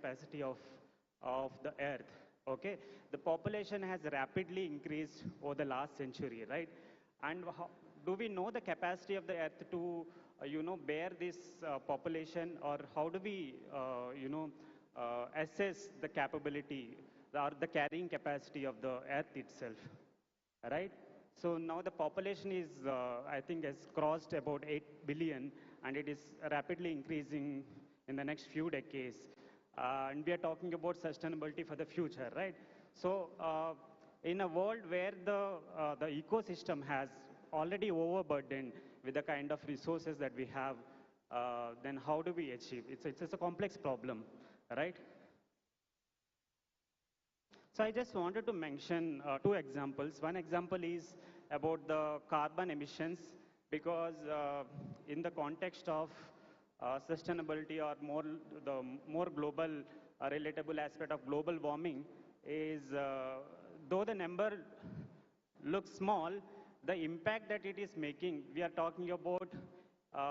capacity of the Earth, okay, the population has rapidly increased over the last century, right? And how, do we know the capacity of the Earth to, bear this population, or how do we, assess the capability or the carrying capacity of the Earth itself, right? So now the population is, I think, has crossed about 8 billion, and it is rapidly increasing in the next few decades. And we are talking about sustainability for the future, right? So in a world where the ecosystem has already overburdened with the kind of resources that we have, then how do we achieve? It's a complex problem, right? So I just wanted to mention two examples. One example is about the carbon emissions, because in the context of sustainability, or the more global, relatable aspect of global warming is, though the number looks small, the impact that it is making, we are talking about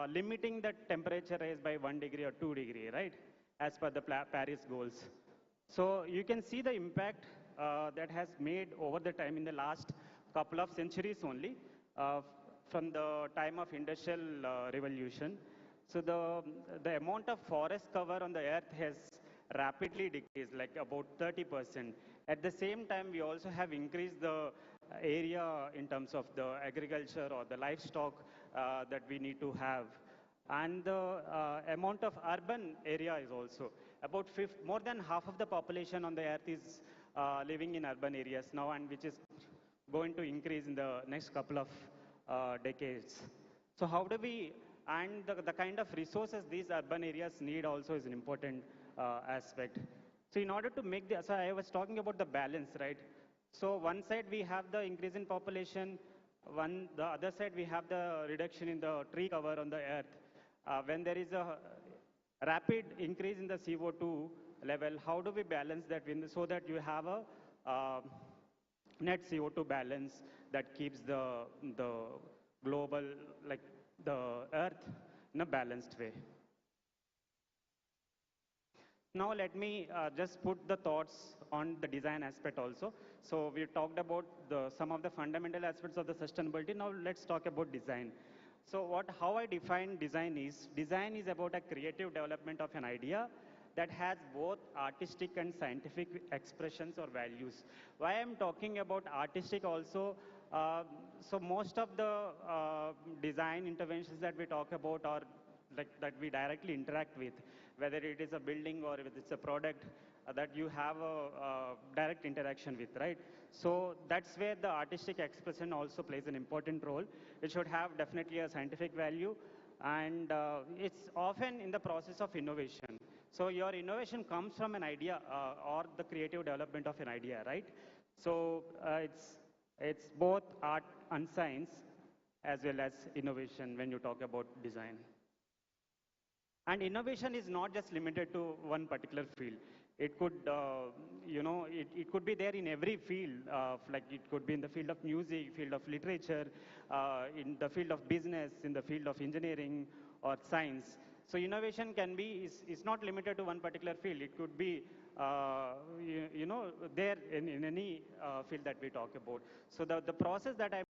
limiting the temperature rise by 1 degree or 2 degree, right? As per the Paris goals. So you can see the impact that has made over the time in the last couple of centuries only, from the time of industrial revolution. So the amount of forest cover on the earth has rapidly decreased, like about 30%. At the same time, we also have increased the area in terms of the agriculture or the livestock that we need to have. And the amount of urban area is also about more than half of the population on the earth is living in urban areas now, and which is going to increase in the next couple of decades. So how do we, and the kind of resources these urban areas need also is an important aspect. So in order to make the, so I was talking about the balance, right? So one side we have the increase in population, the other side we have the reduction in the tree cover on the earth. When there is a rapid increase in the CO2 level, how do we balance that so that you have a net CO2 balance that keeps the global, like the earth, in a balanced way? Now let me just put the thoughts on the design aspect also. So we talked about some of the fundamental aspects of the sustainability. Now let's talk about design. So how I define design is about a creative development of an idea that has both artistic and scientific expressions or values. Why I'm talking about artistic also, so most of the design interventions that we talk about, are like that we directly interact with, whether it is a building or if it's a product that you have a direct interaction with, right? So that's where the artistic expression also plays an important role. It should have definitely a scientific value, and it's often in the process of innovation. So your innovation comes from an idea or the creative development of an idea, right? So it's both art and science as well as innovation when you talk about design. And innovation is not just limited to one particular field. It could, it could be there in every field. Like it could be in the field of music, field of literature, in the field of business, in the field of engineering or science. So innovation can be, is not limited to one particular field. It could be, there in any field that we talk about. So the process that I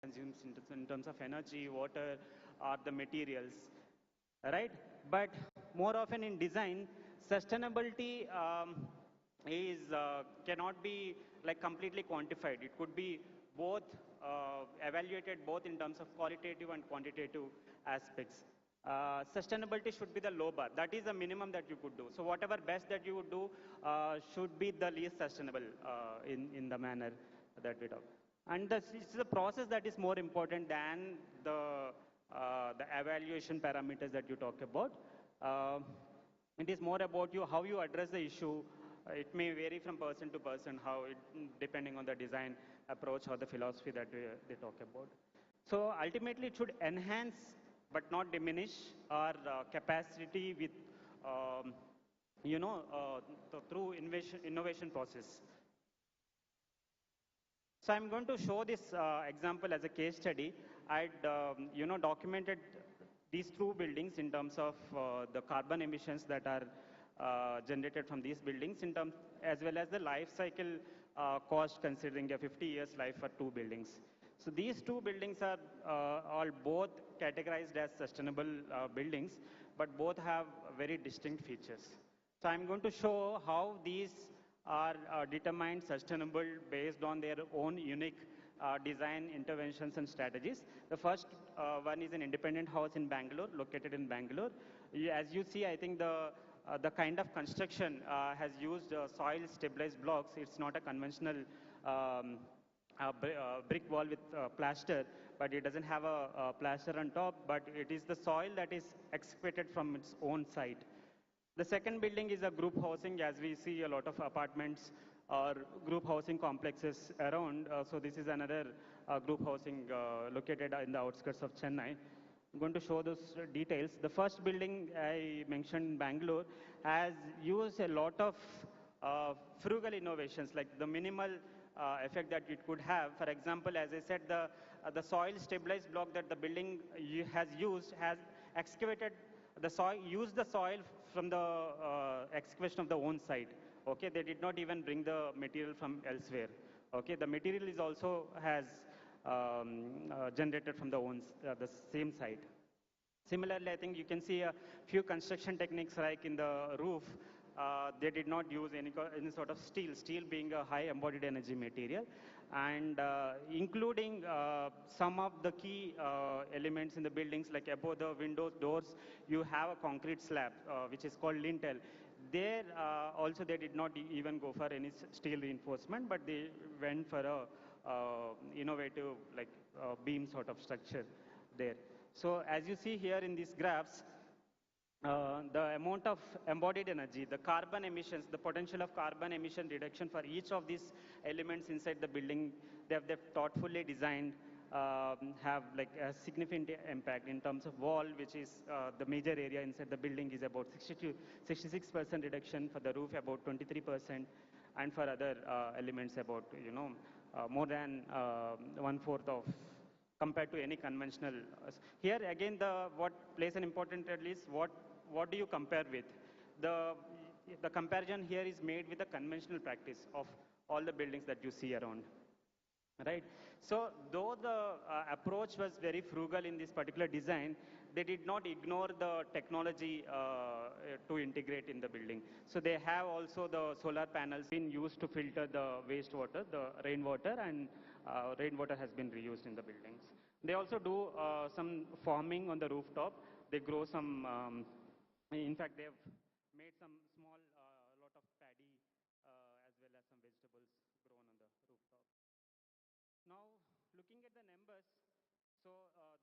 consumes in terms of energy, water, or the materials, right? But more often in design, sustainability cannot be like completely quantified. It could be both evaluated both in terms of qualitative and quantitative aspects. Sustainability should be the low bar. That is the minimum that you could do. So whatever best that you would do should be the least sustainable in the manner that we talk. And it's the process that is more important than the evaluation parameters that you talk about. It is more about how you address the issue. It may vary from person to person, depending on the design approach or the philosophy that they talk about. So ultimately, it should enhance but not diminish our capacity with, through innovation process. So I'm going to show this example as a case study. I'd documented these two buildings in terms of the carbon emissions that are generated from these buildings, as well as the life cycle cost, considering a 50 years life for two buildings. So these two buildings are all both categorized as sustainable buildings, but both have very distinct features. So I'm going to show how these are determined sustainable based on their own unique design interventions and strategies. The first one is an independent house in Bangalore, located in Bangalore. As you see, I think the kind of construction has used soil stabilized blocks. It's not a conventional brick wall with plaster, but it doesn't have a plaster on top, but it is the soil that is excavated from its own site. The second building is a group housing, as we see a lot of apartments or group housing complexes around. So this is another group housing located in the outskirts of Chennai. I'm going to show those details. The first building I mentioned in Bangalore has used a lot of frugal innovations, like the minimal effect that it could have. For example, as I said, the soil stabilized block that the building has used has excavated the soil, used the soil from the excavation of the own site. Okay, they did not even bring the material from elsewhere. Okay, the material is also has generated from the same site. Similarly, I think you can see a few construction techniques like in the roof. They did not use any sort of steel being a high embodied energy material, and including some of the key elements in the buildings, like above the windows, doors, you have a concrete slab, which is called lintel. There also they did not even go for any steel reinforcement, but they went for a innovative beam sort of structure there. So as you see here in these graphs, the amount of embodied energy, the carbon emissions, the potential of carbon emission reduction for each of these elements inside the building, they've thoughtfully designed, have like a significant impact in terms of wall, which is the major area inside the building is about 66% reduction, for the roof about 23%, and for other elements about, more than 1/4 of compared to any conventional. Here again, what plays an important role is what do you compare with? The comparison here is made with the conventional practice of all the buildings that you see around, right? So though the approach was very frugal in this particular design, they did not ignore the technology to integrate in the building. So they have also the solar panels been used to filter the wastewater, the rainwater, and rainwater has been reused in the buildings. They also do some farming on the rooftop. They grow some, in fact, they have made some small lot of paddy as well as some vegetables grown on the rooftop. Now, looking at the numbers, so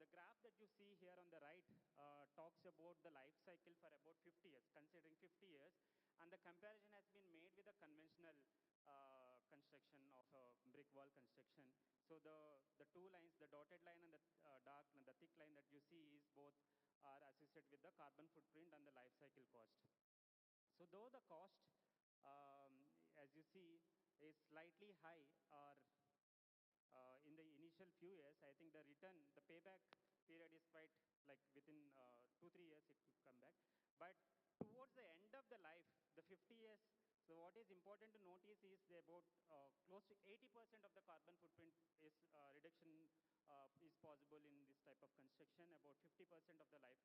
the graph that you see here on the right talks about the life cycle for about 50 years, considering 50 years, and the comparison has been made with the conventional construction of a brick wall construction. So the two lines, the dotted line and the dark and the thick line that you see is both are associated with the carbon footprint and the life cycle cost. So though the cost, as you see, is slightly high, or in the initial few years, I think the return, the payback period is quite like within 2-3 years it could come back. But towards the end of the life, the 50 years, so what is important to notice is about close to 80% of the carbon footprint is reduction is possible in this type of construction. About 50% of the life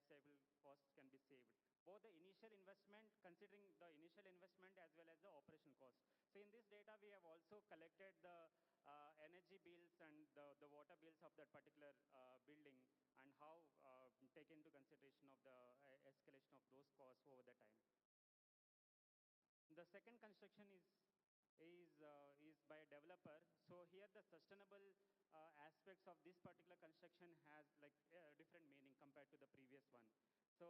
cycle costs can be saved. Both the initial investment, considering the initial investment as well as the operation cost. So in this data, we have also collected the energy bills and the water bills of that particular building and how take into consideration of the escalation of those costs over the time. The second construction is by a developer. So here the sustainable aspects of this particular construction has like different meaning compared to the previous one. So,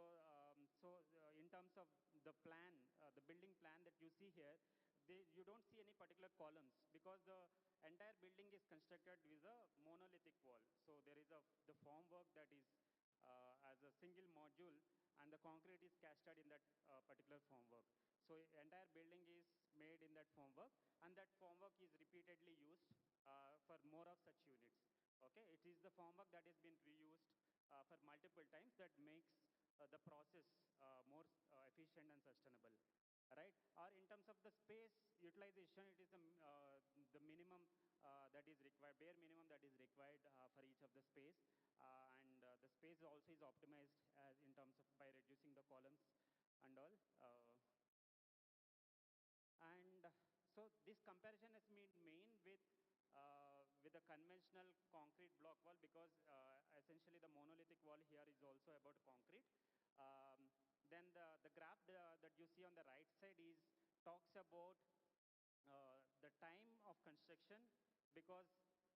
in terms of the plan, the building plan that you see here, you don't see any particular columns because the entire building is constructed with a monolithic wall. So there is the formwork that is as a single module, and the concrete is casted in that particular formwork. So entire building is made in that formwork, and that formwork is repeatedly used for more of such units. Okay, it is the formwork that has been reused for multiple times that makes the process more efficient and sustainable. Right? Or in terms of the space utilization, it is the minimum that is required, bare minimum that is required for each of the space. And the space also is optimized as in terms of by reducing the columns and all. And so this comparison has been made with a conventional concrete block wall because essentially the monolithic wall here is also about concrete. Then the graph that you see on the right side talks about the time of construction, because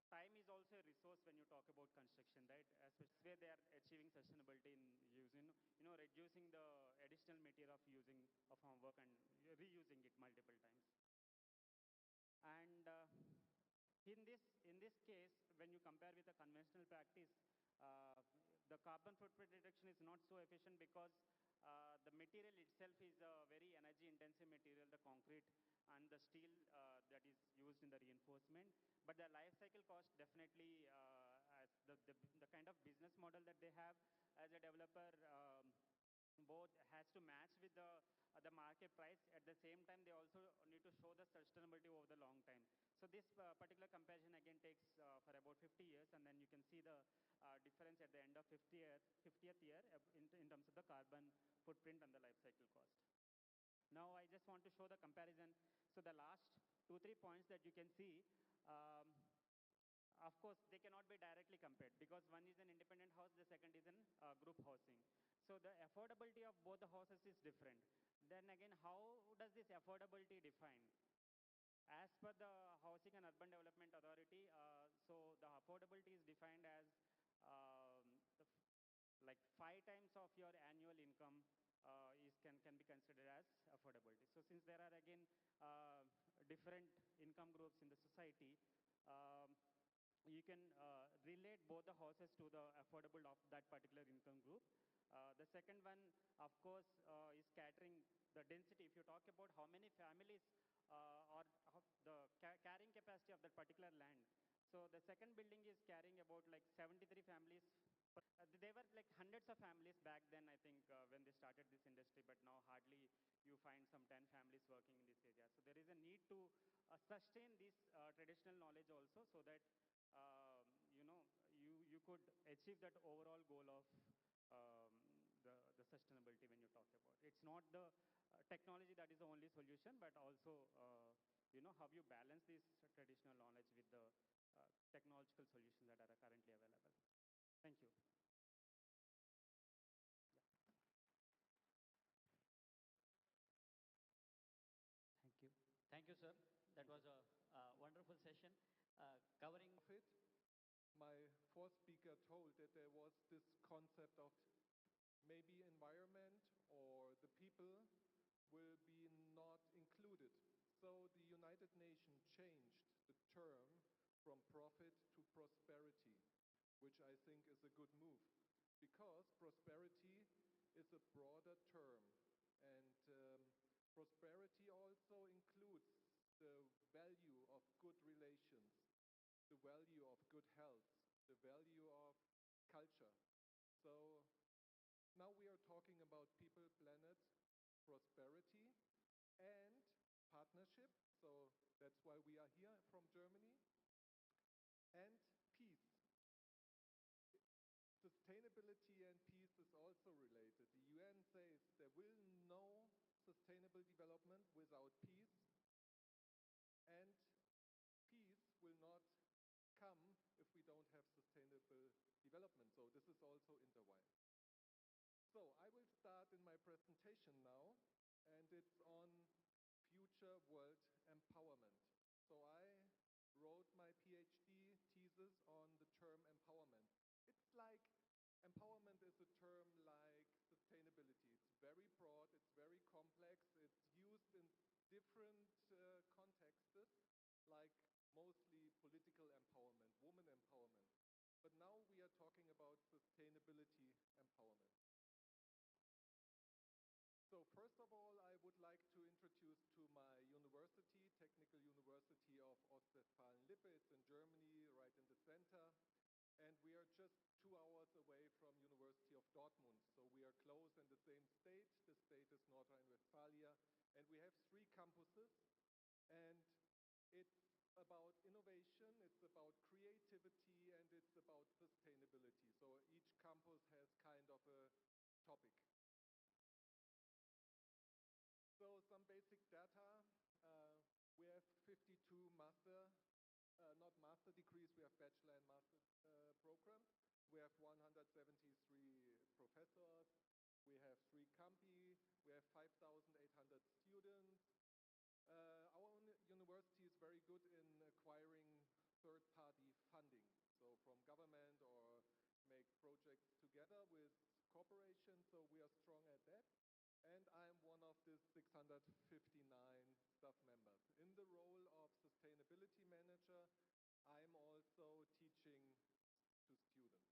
time is also a resource when you talk about construction, right? Especially where they are achieving sustainability in using, reducing the additional material of using a formwork and reusing it multiple times. And in this case, when you compare with a conventional practice, the carbon footprint reduction is not so efficient because the material itself is a very energy-intensive material, the concrete and the steel that is used in the reinforcement. But the life cycle cost definitely, as the kind of business model that they have as a developer, both has to match with the market price. At the same time, they also need to show the sustainability over the long time. So this particular comparison again takes for about 50 years, and then you can see the difference at the end of 50th year in terms of the carbon footprint and the life cycle cost. Now I just want to show the comparison. So the last 2-3 points that you can see, of course, they cannot be directly compared because one is an independent house, the second is an group housing. So the affordability of both the houses is different. Then again, how does this affordability define? As per the Housing and Urban Development Authority, so the affordability is defined as like 5 times of your annual income can be considered as affordability. So since there are again different income groups in the society, you can relate both the houses to the affordable of that particular income group. The second one, of course, is catering the density. If you talk about how many families or the carrying capacity of that particular land. So the second building is carrying about like 73 families. There were like hundreds of families back then, I think, when they started this industry, but now hardly you find some 10 families working in this area. So there is a need to sustain this traditional knowledge also, so that you could achieve that overall goal of the sustainability when you talk about. It's not the technology that is the only solution, but also how you balance this traditional knowledge with the technological solutions that are currently available. Thank you. Yeah. Thank you. Thank you, sir. That was a wonderful session covering. My fourth speaker told that there was this concept of maybe environment or the people will be not included. So the United Nations changed the term from profit to prosperity, which I think is a good move, because prosperity is a broader term, and prosperity also includes the value of good relations, the value of good health, the value of culture. So now we are talking about people, planet, prosperity, and partnership. So that's why we are here from Germany. And peace. says there will no sustainable development without peace, and peace will not come if we don't have sustainable development. So this is also intertwined. So I will start in my presentation now, and it's on future world empowerment. So I wrote my PhD thesis on the term empowerment. It's like empowerment is a term like sustainability. It's very broad, it's very complex, it's used in different contexts, like mostly political empowerment, woman empowerment. But now we are talking about sustainability empowerment. So first of all, I would like to introduce to my university, Technical University of Ostwestfalen-Lippe. It's in Germany, right in the center. And we are just 2 hours away from University of Dortmund. So we are close in the same state. The state is North Rhine-Westphalia. And we have 3 campuses. And it's about innovation, it's about creativity, and it's about sustainability. So each campus has kind of a topic. So some basic data. We have 52 not master degrees, we have bachelor and master programs. We have 173 professors. We have 3 campi. We have 5,800 students. Our university is very good in acquiring third-party funding. So from government or make projects together with corporations. So we are strong at that. And I'm one of the 659 staff members. In the role of sustainability manager, I'm also teaching to students.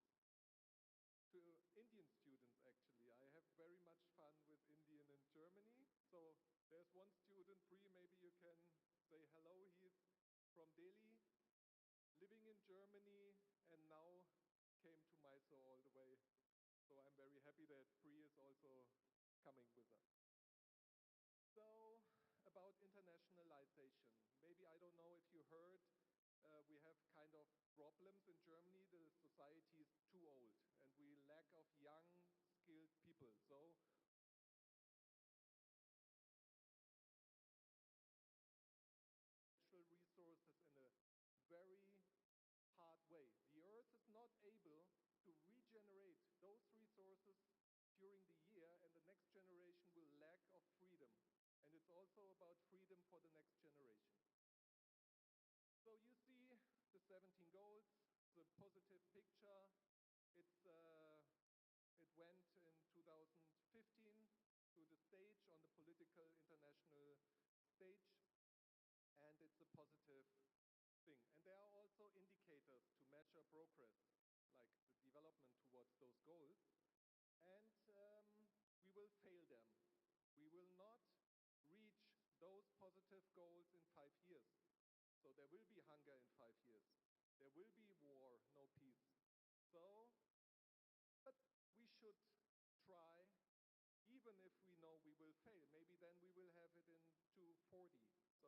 To Indian students, actually. I have very much fun with Indian in Germany. So there's one student, Pri, maybe you can say hello. He's from Delhi, living in Germany, and now came to Mysore all the way. So I'm very happy that Pri is also coming with us. So, about internationalization. Maybe, I don't know if you heard, we have kind of problems in Germany. The society is too old, and we lack of young, skilled people. So, natural resources in a very hard way. The Earth is not able to regenerate those resources during the year, and the next generation will lack of freedom. And it's also about freedom for the next generation. So you see the 17 goals, the positive picture. It went in 2015 to the stage, on the political international stage, and it's a positive thing. And there are also indicators to measure progress, like the development towards those goals. And we will fail them. We will not reach those positive goals in 5 years. So there will be hunger in 5 years. There will be war, no peace. So, but we should try, even if we know we will fail. Maybe then we will have it in 240. So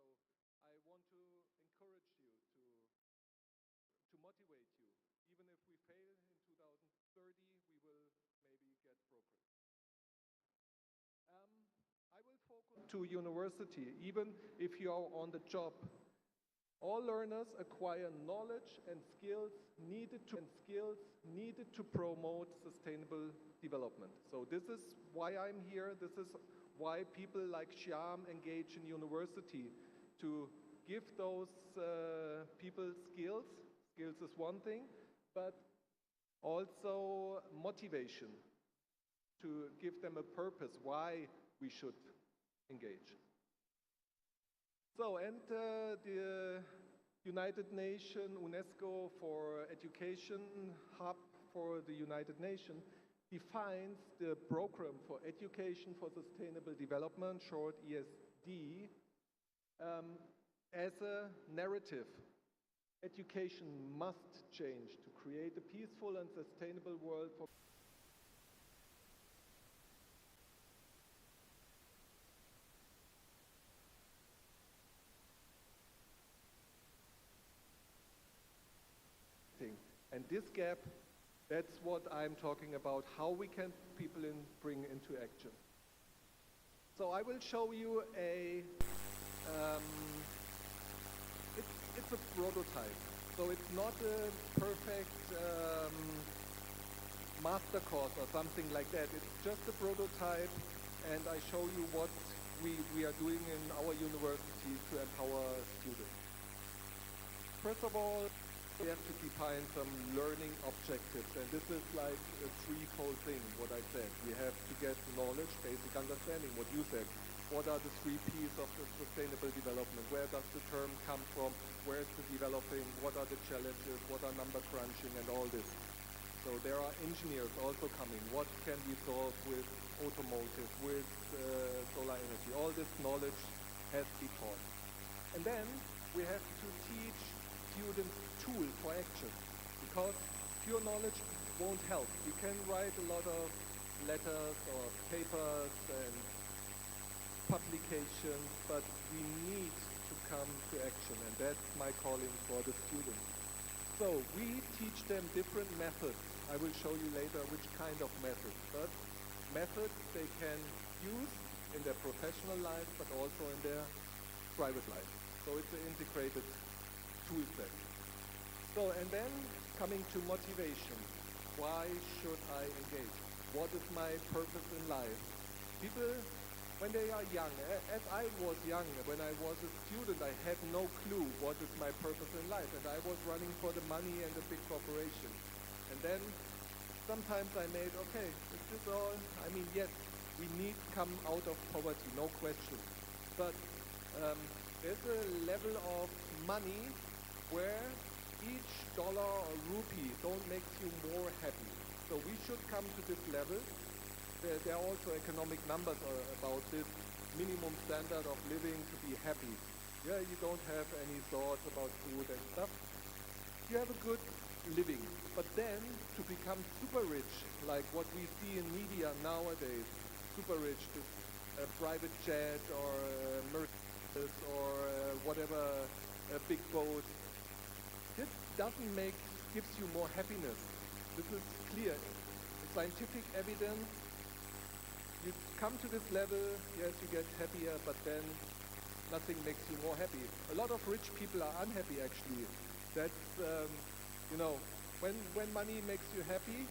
I want to encourage you, to motivate you. Even if we fail in 2030, we will maybe get progress. I will focus to university, even if you are on the job. All learners acquire knowledge and skills needed to promote sustainable development. So this is why I'm here. This is why people like Shyam engage in university, to give those people skills. Skills is one thing, but also motivation, to give them a purpose why we should engage. So, and the United Nations, UNESCO for Education Hub for the United Nations defines the Program for Education for Sustainable Development, short ESD, as a narrative. Education must change to create a peaceful and sustainable world for and this gap That's what I'm talking about, how we can people bring into action. So I will show you it's a prototype. So it's not a perfect master course or something like that. It's just a prototype, and I show you what we are doing in our university to empower students. First of all, we have to define some learning objectives, and this is like a threefold thing, what I said. We have to get knowledge, basic understanding, what you said. What are the 3 Ps of the sustainable development? Where does the term come from? Where is the developing? What are the challenges? What are number crunching and all this? So there are engineers also coming. What can be solved with automotive, with solar energy? All this knowledge has to be taught. And then we have to teach students tools for action, because pure knowledge won't help. You can write a lot of letters or papers and publications, but we need to come to action, and that's my calling for the students. So we teach them different methods. I will show you later which kind of methods, but methods they can use in their professional life, but also in their private life. So it's an integrated tool set. So, and then coming to motivation. Why should I engage? What is my purpose in life? People, when they are young, as I was young, when I was a student, I had no clue what is my purpose in life, and I was running for the money and the big corporation. And then sometimes I made, okay, is this all? I mean, yes, we need to come out of poverty, no question. But there's a level of money where each dollar or rupee don't make you more happy. So we should come to this level. There are also economic numbers about this minimum standard of living to be happy. Yeah, you don't have any thoughts about food and stuff. You have a good living. But then to become super rich, like what we see in media nowadays, super rich, with a private jet or a Mercedes or whatever, a big boat, this doesn't gives you more happiness. This is clear. Scientific evidence. You come to this level, yes, you get happier, but then nothing makes you more happy. A lot of rich people are unhappy, actually. That's, when money makes you happy,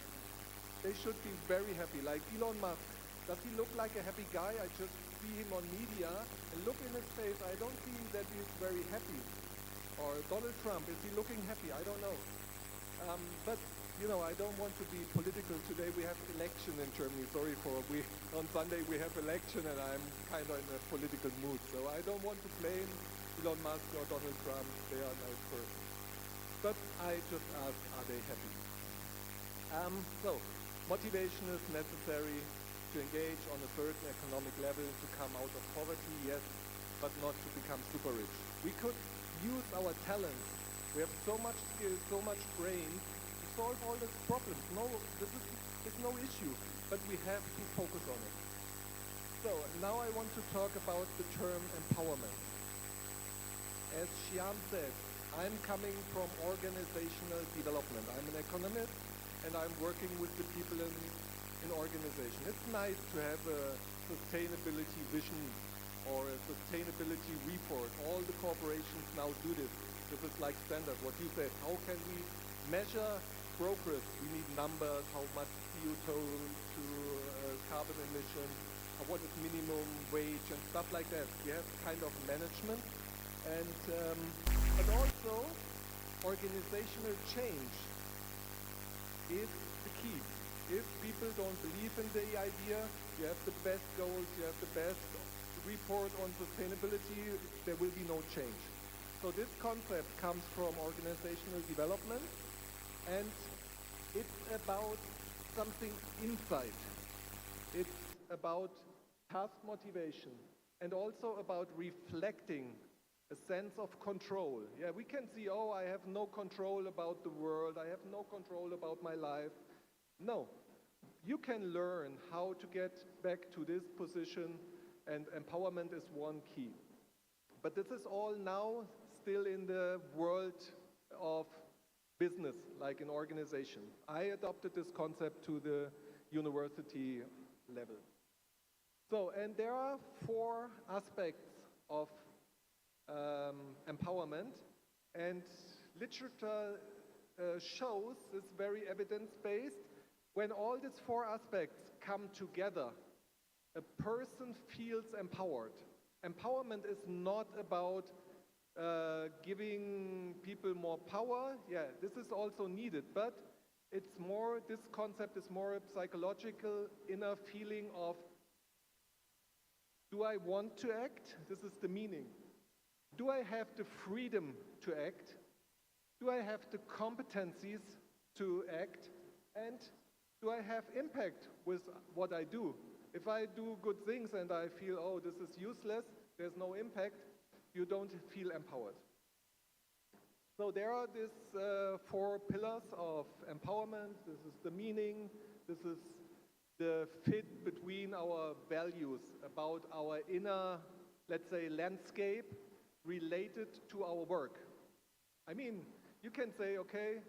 they should be very happy. Like Elon Musk, does he look like a happy guy? I just see him on media and look in his face. I don't see that he's very happy. Or Donald Trump, is he looking happy? I don't know. But I don't want to be political today. We have election in Germany. Sorry on Sunday we have election, and I'm kind of in a political mood. So I don't want to blame Elon Musk or Donald Trump. They are nice persons. But I just ask, are they happy? So motivation is necessary to engage on a certain economic level, to come out of poverty, yes, but not to become super rich. We could use our talents. We have so much skill, so much brain to solve all these problems. No, this is no issue, but we have to focus on it. So now I want to talk about the term empowerment. As Xian said, I'm coming from organizational development. I'm an economist, and I'm working with the people in organization. It's nice to have a sustainability vision or a sustainability report. All the corporations now do this. This is like standard, what you said. How can we measure progress? We need numbers, how much CO2 to carbon emission, what is minimum wage and stuff like that. We have kind of management, and but also organizational change is the key. If people don't believe in the idea, you have the best goals, you have the best report on sustainability, there will be no change. So this concept comes from organizational development, and it's about something inside. It's about task motivation, and also about reflecting a sense of control. Yeah, we can see, oh, I have no control about the world, I have no control about my life. No, you can learn how to get back to this position, and empowerment is one key. But this is all now still in the world of business, like an organization. I adopted this concept to the university level. So, and there are 4 aspects of empowerment, and literature shows it's very evidence-based. When all these 4 aspects come together, a person feels empowered. Empowerment is not about giving people more power. Yeah, this is also needed, but it's more, this concept is more a psychological inner feeling of, do I want to act? This is the meaning. Do I have the freedom to act? Do I have the competencies to act? And do I have impact with what I do? If I do good things and I feel, oh, this is useless, there's no impact, you don't feel empowered. So there are these 4 pillars of empowerment. This is the meaning, this is the fit between our values, about our inner, let's say, landscape related to our work. I mean, you can say, okay,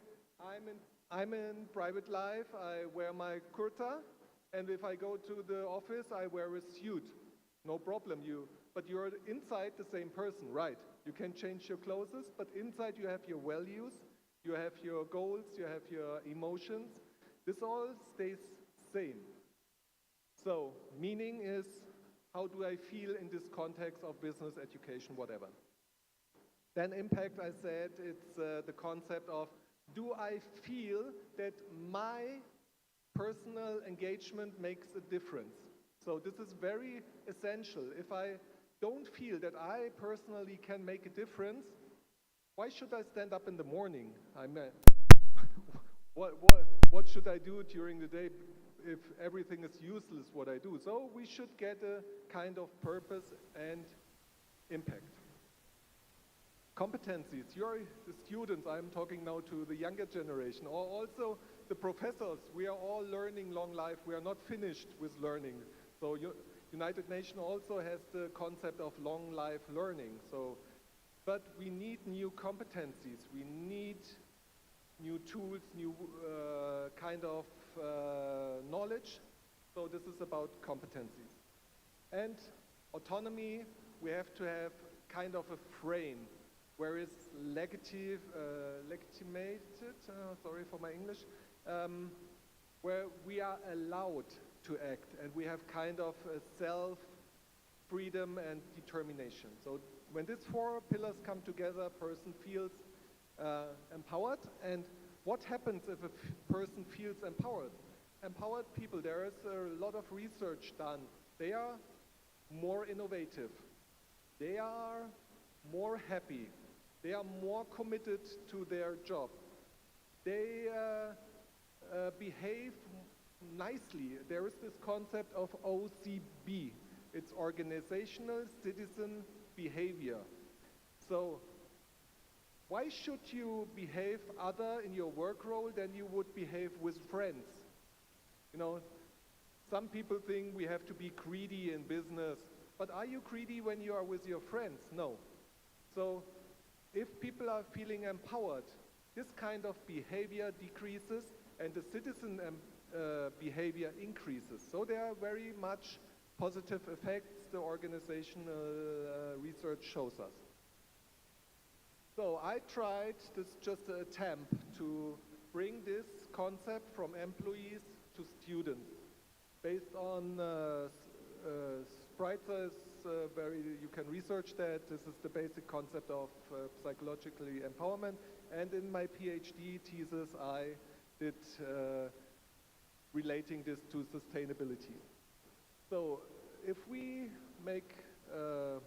I'm in private life, I wear my kurta, and if I go to the office, I wear a suit. No problem, but you're inside the same person, right? You can change your clothes, but inside you have your values, you have your goals, you have your emotions. This all stays same. So, meaning is, how do I feel in this context of business, education, whatever. Then impact, I said, it's the concept of, do I feel that my personal engagement makes a difference? So this is very essential. If I don't feel that I personally can make a difference, why should I stand up in the morning? What should I do during the day if everything is useless what I do? So we should get a kind of purpose and impact. Competencies, you're the students, I'm talking now to the younger generation, or also the professors. We are all learning long life, we are not finished with learning. So United Nations also has the concept of long life learning. So, but we need new competencies, we need new tools, new kind of knowledge. So this is about competencies. And autonomy, we have to have kind of a frame where it's legitimated, sorry for my English, where we are allowed to act and we have kind of a self-freedom and determination. So when these 4 pillars come together, a person feels empowered. And what happens if a person feels empowered? Empowered people, there is a lot of research done. They are more innovative. They are more happy. They are more committed to their job. They behave nicely. There is this concept of OCB. It's organizational citizen behavior. So why should you behave other in your work role than you would behave with friends? You know, some people think we have to be greedy in business, but are you greedy when you are with your friends? No. So if people are feeling empowered, this kind of behavior decreases and the citizen behavior increases. So there are very much positive effects the organizational research shows us. So I tried, this is just an attempt to bring this concept from employees to students. Based on Spreitzer, you can research that. This is the basic concept of psychological empowerment. And in my PhD thesis, I did relating this to sustainability. So if we make a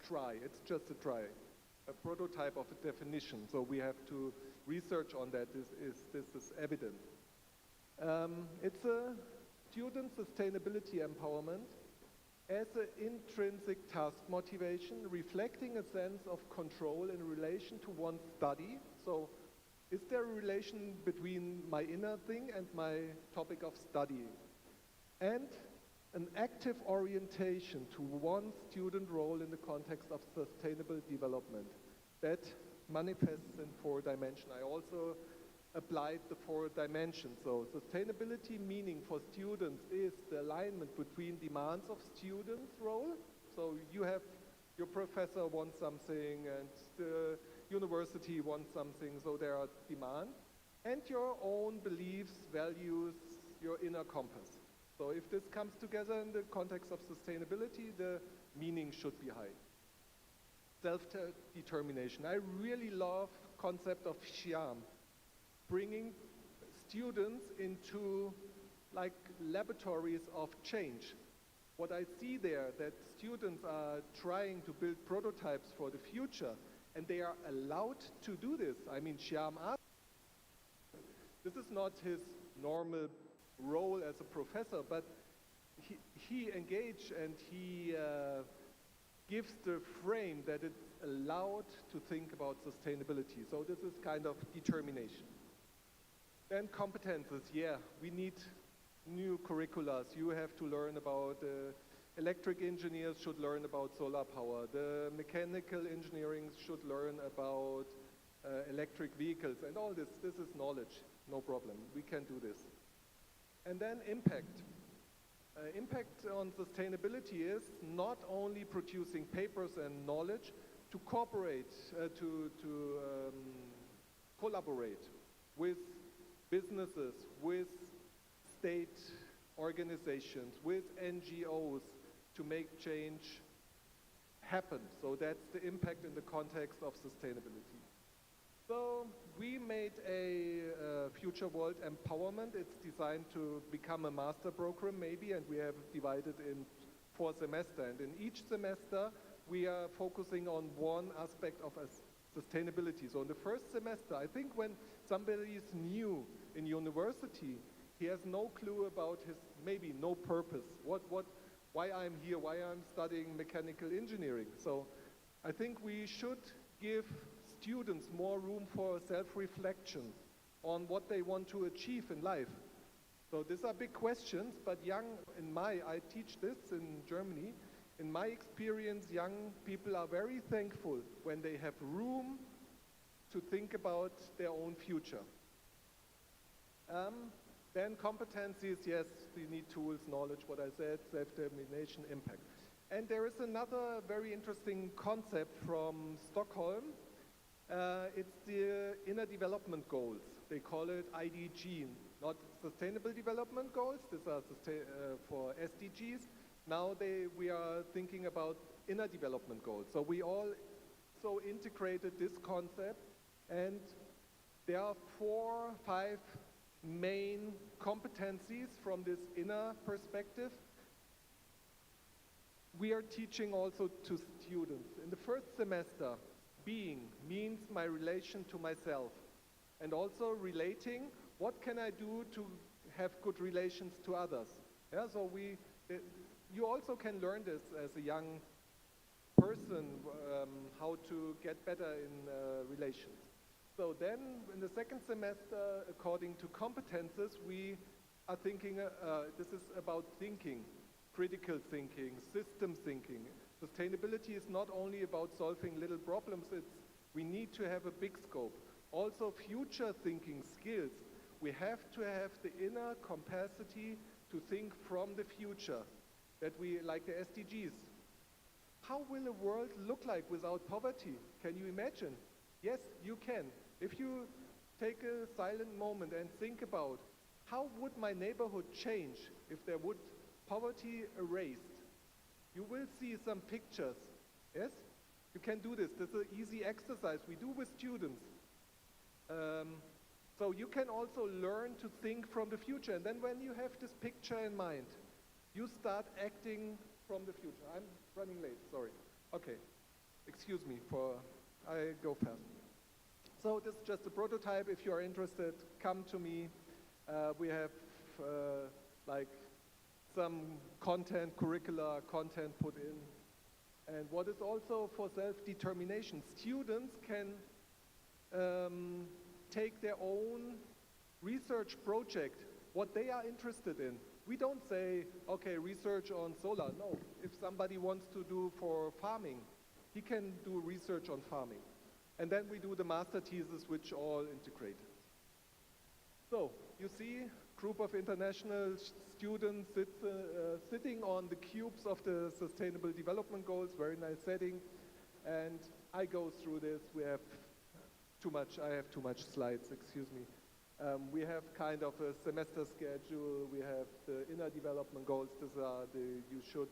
try, it's just a try, a prototype of a definition. So we have to research on that. This is evident. It's a student sustainability empowerment as an intrinsic task motivation, reflecting a sense of control in relation to one's study. So is there a relation between my inner thing and my topic of studying? And an active orientation to one's student role in the context of sustainable development. That manifests in 4 dimensions. I also applied the 4 dimensions. So sustainability meaning for students is the alignment between demands of students' role. So you have your professor wants something and the university wants something, so there are demands. And your own beliefs, values, your inner compass. So if this comes together in the context of sustainability, the meaning should be high. Self-determination. I really love concept of Xiam, bringing students into like laboratories of change. What I see there, that students are trying to build prototypes for the future, and they are allowed to do this. I mean, Xiam asked, this is not his normal role as a professor, but he engaged and he gives the frame that it's allowed to think about sustainability. So this is kind of determination. Then competences, yeah, we need new curricula. You have to learn about electric engineers should learn about solar power. The mechanical engineering should learn about electric vehicles and all this. This is knowledge, no problem. We can do this. And then impact. Impact on sustainability is not only producing papers and knowledge, to cooperate, to collaborate with businesses, with state organizations, with NGOs to make change happen. So that's the impact in the context of sustainability. So we made a Future World Empowerment. It's designed to become a master program maybe, and we have divided in 4 semesters. And in each semester, we are focusing on one aspect of sustainability. So in the first semester, I think when somebody is new in university, he has no clue about his, maybe no purpose, why I'm here, why I'm studying mechanical engineering. So I think we should give students more room for self-reflection on what they want to achieve in life. So these are big questions, but I teach this in Germany. In my experience, young people are very thankful when they have room to think about their own future. Then competencies, yes, we need tools, knowledge, what I said, self-determination, impact. And there is another very interesting concept from Stockholm. It's the inner development goals. They call it IDG, not sustainable development goals. These are for SDGs. Now we are thinking about inner development goals. So we all integrated this concept, and there are 4, 5 main competencies from this inner perspective. We are teaching also to students. In the first semester, being means my relation to myself, and also relating, what can I do to have good relations to others? Yeah, so you also can learn this as a young person, how to get better in relations. So then in the second semester, according to competences, we are thinking, this is about thinking, critical thinking, system thinking. Sustainability is not only about solving little problems, we need to have a big scope. Also future thinking skills. We have to have the inner capacity to think from the future, that we, like the SDGs. How will a world look like without poverty? Can you imagine? Yes, you can. If you take a silent moment and think about, how would my neighborhood change if there would poverty erased? You will see some pictures, yes? You can do this. This is an easy exercise we do with students. So you can also learn to think from the future. And then when you have this picture in mind, you start acting from the future. I'm running late, sorry. Okay, excuse me I go fast. So this is just a prototype. If you are interested, come to me. We have like some content, curricula content put in. And what is also for self-determination, students can take their own research project, what they are interested in. We don't say, okay, research on solar. No, if somebody wants to do for farming, he can do research on farming. And then we do the master thesis, which all integrate. So you see, group of international students sitting on the cubes of the Sustainable Development Goals, very nice setting. And I go through this. We have too much, I have too much slides, excuse me. We have kind of a semester schedule. We have the inner development goals. These are you should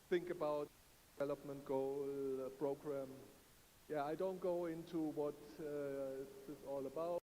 think about development goal program. Yeah, I don't go into what this is all about.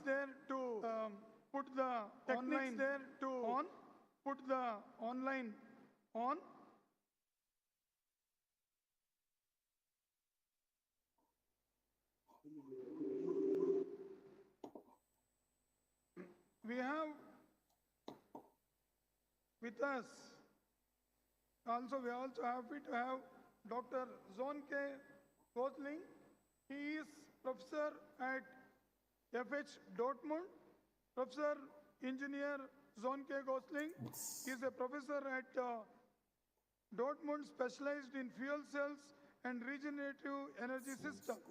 there to put the online there to on. Put the online on. We have with us also, we are also happy to have Dr. Goessling. He is professor at FH Dortmund, Professor Engineer Goessling. He is a professor at Dortmund, specialized in fuel cells and regenerative energy systems.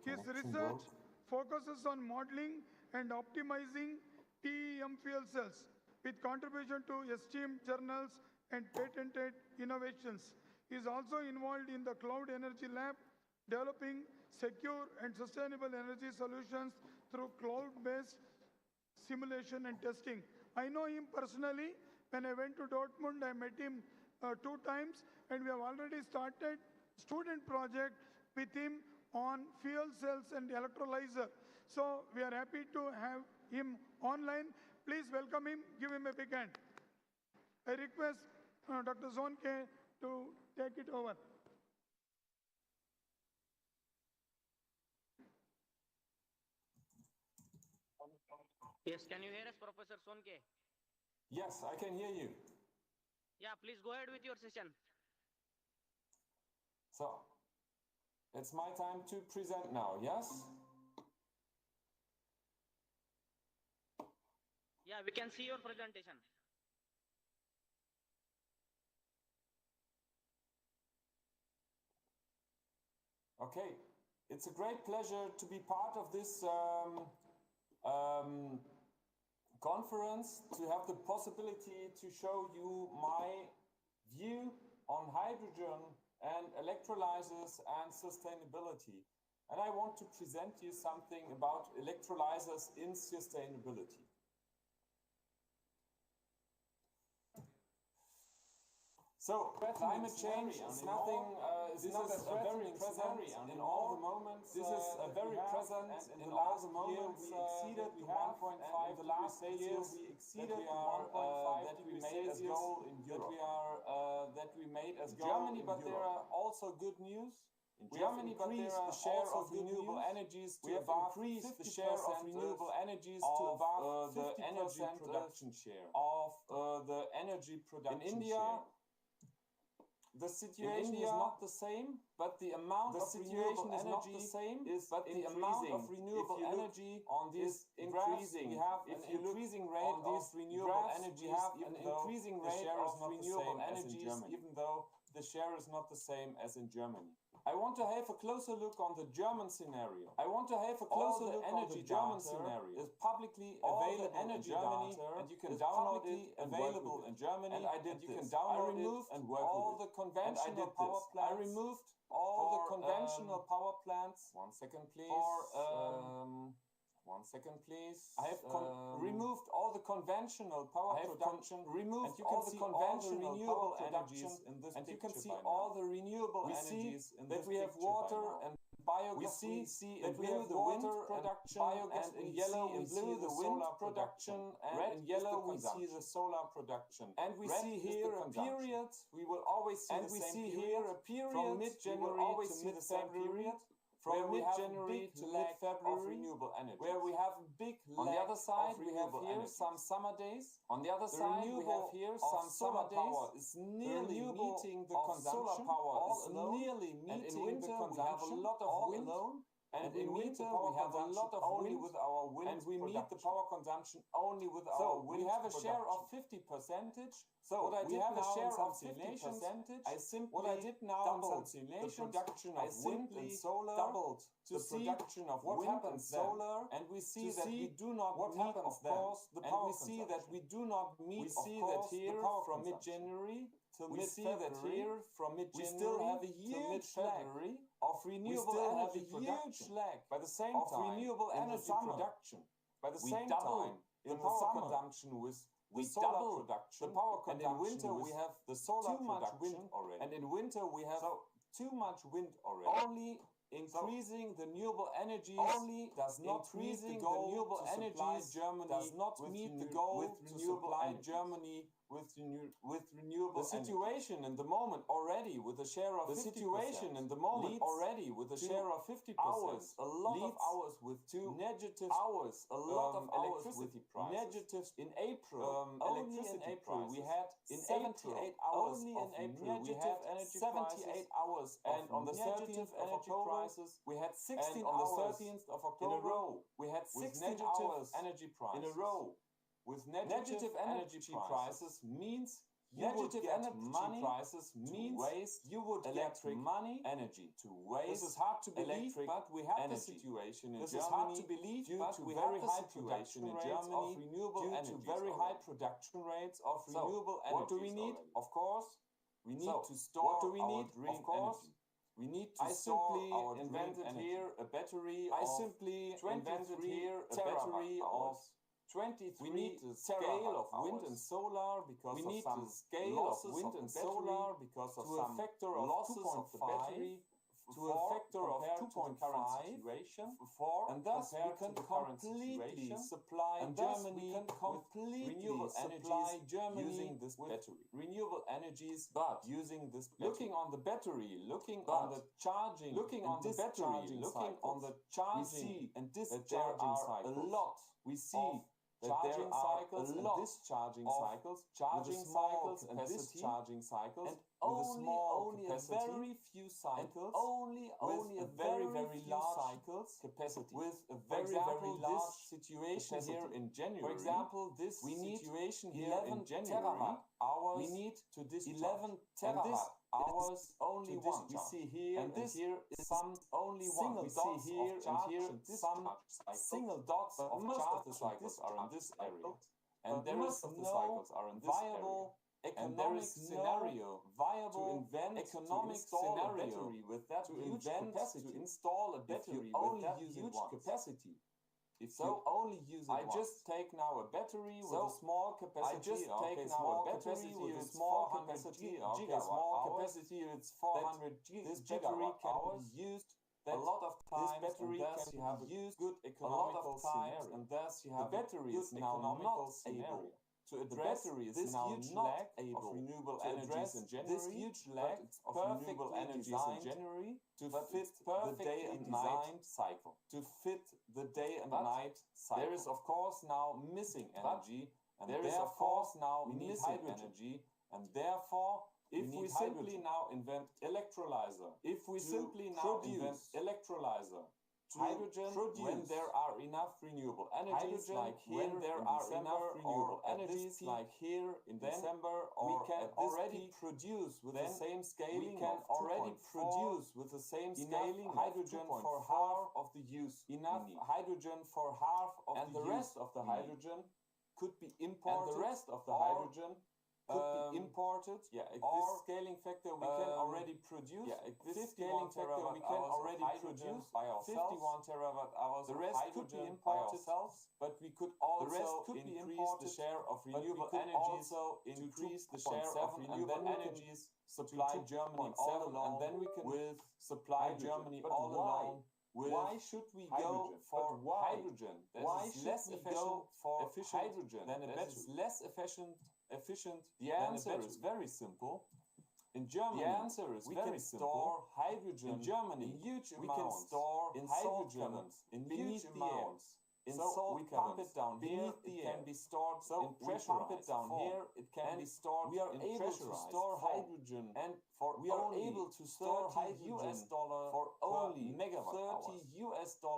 His research focuses on modeling and optimizing TEM fuel cells with contribution to esteemed journals and patented innovations. He is also involved in the Cloud Energy Lab, developing secure and sustainable energy solutions through cloud-based simulation and testing. I know him personally. When I went to Dortmund, I met him 2 times, and we have already started student project with him on fuel cells and electrolyzer. So we are happy to have him online. Please welcome him. Give him a big hand. I request Dr. Zonke to take it over. Yes, can you hear us, Professor Sonke? Yes, I can hear you. Yeah, please go ahead with your session. So, it's my time to present now, yes? Yeah, we can see your presentation. Okay, it's a great pleasure to be part of this conference, to have the possibility to show you my view on hydrogen and electrolyzers and sustainability. And I want to present you something about electrolyzers in sustainability. So, climate change is nothing, this is very present in all the moments. This is very present in all the moments. We exceeded the 1.5 in the last years. We exceeded the 1.5 that we made as goal in Europe. That we made as Germany, but there are also good news. In Germany, but there are the share of renewable energies to above 50%. The share of renewable energies to above the energy production share of the energy production. In India, the situation is not the same, but the amount of renewable energy is but the amount of renewable energy on this increasing. We have an increasing rate of renewable energy. We have an increasing rate of renewable energies, even though the share is not the same as in Germany. I want to have a closer look on the German scenario. I want to have a closer look on the German scenario. Is publicly available in Germany, and you can download it available in Germany. And I did this. I removed all the conventional power plants. I removed all the conventional power plants. 1 second, please. One second, please. I have removed all the conventional power production. Removed all the conventional renewable energies in this picture. And you can see all the renewable energies in this picture. We see that we have water and biogas. We see in blue the wind production, biogas, and in yellow we see the wind production, and in yellow we see the solar production. And we see here a period. We will always see the same period. And we see here a period from mid-January to mid-February. From mid-January to mid-February, renewable energy. Where we have a big on the other side, we have here some summer days. On the other side, we have here some summer days. Is nearly meeting the consumption. Solar power is nearly meeting the consumption. We have a lot of wind. And in winter, we have a lot of only with our wind, and we meet the power consumption only with our wind. We have a share of 50%. So what I did have a share of 50%. I simply what I did now doubled the production of wind and solar. Doubled the production of wind and solar, and we see that we do not meet, of course, the power. And we see that we do not meet. We see that here from mid-January to mid-February, we still have a huge lag of renewable energy production. By the same time, renewable energy production. By the same time, in the power consumption with the solar production, the power consumption, and in winter we have the solar production already. And in winter we have too much wind already. Only increasing the renewable energies does not meet the goal renewable energies Germany does not meet the goal to supply Germany with renewable the situation in the moment already with a share of the 50%, situation in the moment already with a share of 50% hours, a lot of hours with two negative hours, a lot of electricity prices. Negatives in April. Only in April we had in 78 hours only in April we had energy 78 hours, and on the 13th of October we had 16 on the 13th of October in a row we had 16 hours energy prices in a row. With negative energy prices means you would get money prices means waste you would electric money energy to waste. This is hard to believe, but we have the situation in Germany. This is hard to believe due to very high production in Germany of renewable energy due to very high production rates of renewable energy. What do we need? Of course, we need to store. What do we need? Of course, we need to store our invented here a battery. I simply invented here a battery of 23. We need the scale of wind and solar because we need the scale of wind and solar because of some factor of losses of the battery to a factor of 2.5 situation, and thus we can completely supply Germany with renewable energies using this battery. Renewable energies, but using this battery. Looking on the battery, looking on the charging, looking on the battery, looking on the charging and discharging cycles. A lot we see. That there are a lot of discharging cycles, charging cycles and discharging cycles, and only a very few cycles, only a very large cycles capacity with a very large situation here in January. For example, this situation here in January, hours we need to discharge 11 terawatt hours only one we see here, and this here is some only one we see here and here some single dots of most of the cycles are in this area, and the rest of the cycles are in this area. And there is scenario viable to invent economic scenario with that huge capacity to install a battery with that huge capacity. If so, only use it I just take now a battery with a small capacity. I just take now a battery with a small capacity. Small capacity. It's 400 This battery can be used a lot of times. This battery can have used good economical scenario, and thus you have the battery is now not able to address this huge lack of renewable energies in January. This huge lack of renewable energies in January to fit the day and night cycle. To fit the day and night cycle. There is of course now missing energy, and there is of course now missing energy, and therefore if we simply now invent electrolyzer, if we simply now invent electrolyzer, hydrogen when there are enough renewable energies, like here there are enough renewable energies, like here in December, or we can already produce with the same scaling. We can already produce with the same scaling hydrogen for half of the use. Enough hydrogen for half of the use, and the rest of the hydrogen could be imported. And the rest of the hydrogen could be imported. Yeah, this scaling factor we can already produce. Yeah, this scaling factor we can already produce by ourselves. 51 terawatt hours. The rest could be imported, but we could also increase the share of renewable energies. Also increase the share of renewable energies. Supply Germany all alone, and then we can with supply Germany all alone. Why should we go for hydrogen? Why is less efficient for hydrogen than a battery? Less efficient. The answer is very simple. In Germany, the answer is very simple. Store hydrogen in Germany in huge amounts. We can store in hydrogen in huge amounts. So we pump it down here. It can be stored in pressure. We pump it down here. It can be stored. We are able to store hydrogen, and we are able to store $30 for only megawatt $30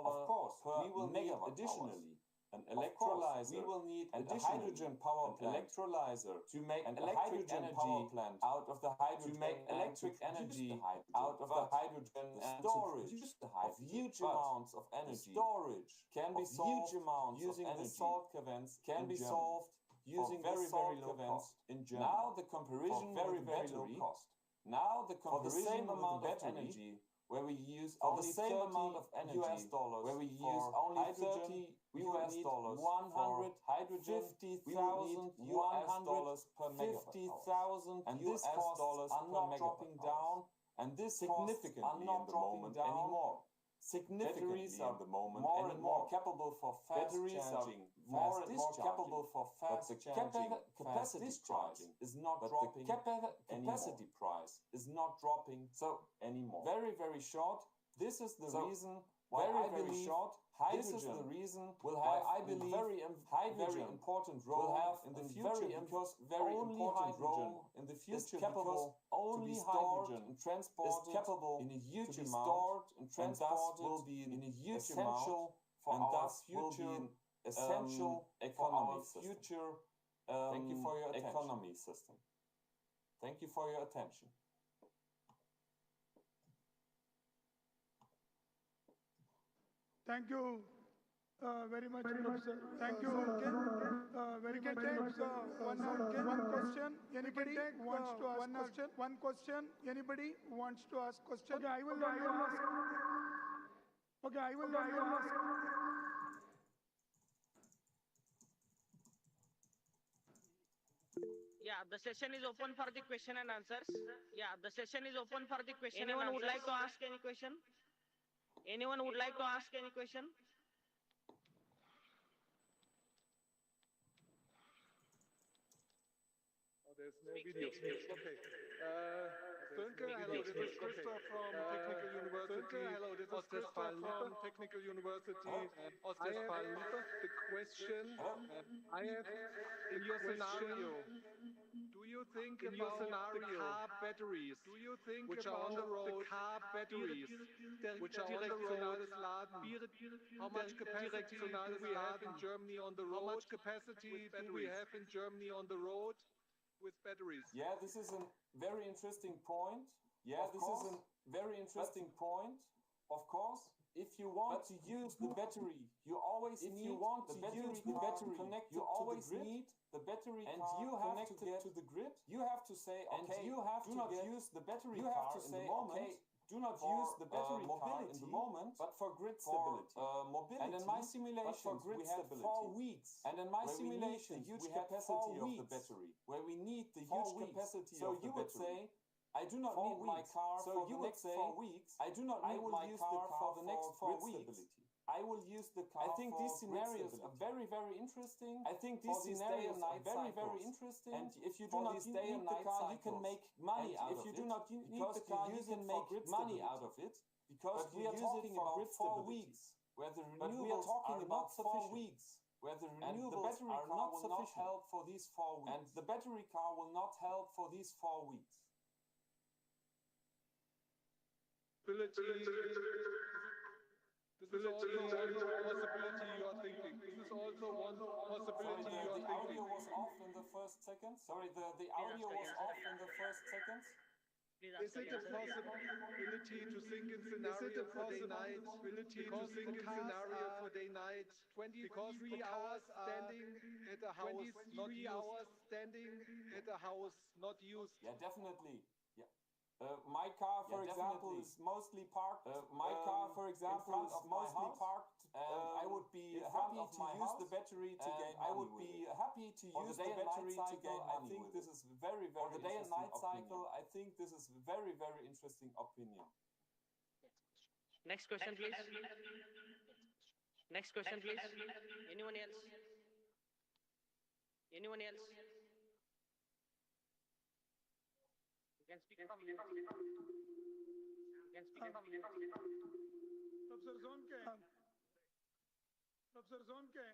of course we will need additionally an electrolyzer. We will need a hydrogen power plant electrolyzer to make an electric energy power plant out of the hydrogen. To make electric energy out of the hydrogen and storage of huge amounts of energy. Storage can be solved using the salt caverns. Can be solved using very low cost in Germany. Now the comparison very low cost. Now the comparison with the battery, where we use only the same amount of energy, where we use only hydrogen, we will need 100 hydrogen, $50,000 per megawatt hour. And these costs are not dropping down, And this significantly are not dropping down anymore. Significantly are the moment more and more capable for fast charging, more and more capable for fast charging. Capacity charging is not dropping. Capacity price is not dropping so anymore. Very, very short. This is the reason why I believe hydrogen will have a very important role in the future, because very important role in the future, because only hydrogen and transport is capable in a huge amount, and thus will be in a huge amount for our future essential economy future. Thank you for your economy system. Thank you for your attention. Thank you very much, Professor. Thank you. We can take one question. Anybody wants to ask question? One question. Anybody wants to ask question? Okay, I will only ask. Okay, I will only ask. Yeah, the session is open for the question and answers. Yeah, the session is open for the question and answers. Anyone would like to ask any question? Anyone would like to ask any question? Oh, there's no video. Okay. Sönke, hello, this is Christoph from Technical University. Hello, this is Christoph from Technical University. The question I have in your scenario. Do you think about the car batteries? Do you think which are on the road? The car batteries, which are on the road. How much capacity do we have in Germany on the road? How much capacity do we have in Germany on the road with batteries? Yeah, this is a very interesting point. Of course, if you want to use the battery, you always need the battery connected to the grid. The battery and you have to get to the grid. You have to say, okay, you have to use the battery car in the moment. Okay, do not use the battery car in the moment, but for grid stability. Mobility. And in my simulations, we had 4 weeks. And in my simulations, we had capacity of the battery, where we need the huge capacity of the battery. So you would say, I do not need my car for the next 4 weeks. I do not need my car for the next 4 weeks. I will use the car. I think these scenarios are very, very interesting. I think these scenarios are very, very interesting. And if you do not need the car, you can make money out of it. If you do not need the car, you can make money out of it. Because we are talking about 4 weeks, where the renewables are not sufficient. Where the renewables are not sufficient help for these 4 weeks. And the battery car will not help for these 4 weeks. This is also one possibility you are thinking. This is also one possibility you are thinking. The audio was off in the first seconds. Sorry, the audio was off in the first seconds. Is it a possibility to think in scenario for day-night? Possibility to think in scenario for day-night? 23 hours standing at a house, 23 hours standing at a house, not used. Yeah, definitely. My car, for example, is mostly parked. My car, for example, is mostly parked. I would be happy to use the battery to gain money. I would be happy to use the battery to gain money. I think this is very, very interesting. On the day and night cycle, I think this is very, very interesting opinion. Next question, please. Next question, please. Anyone else? Anyone else? You can speak from here. Professor Zonke,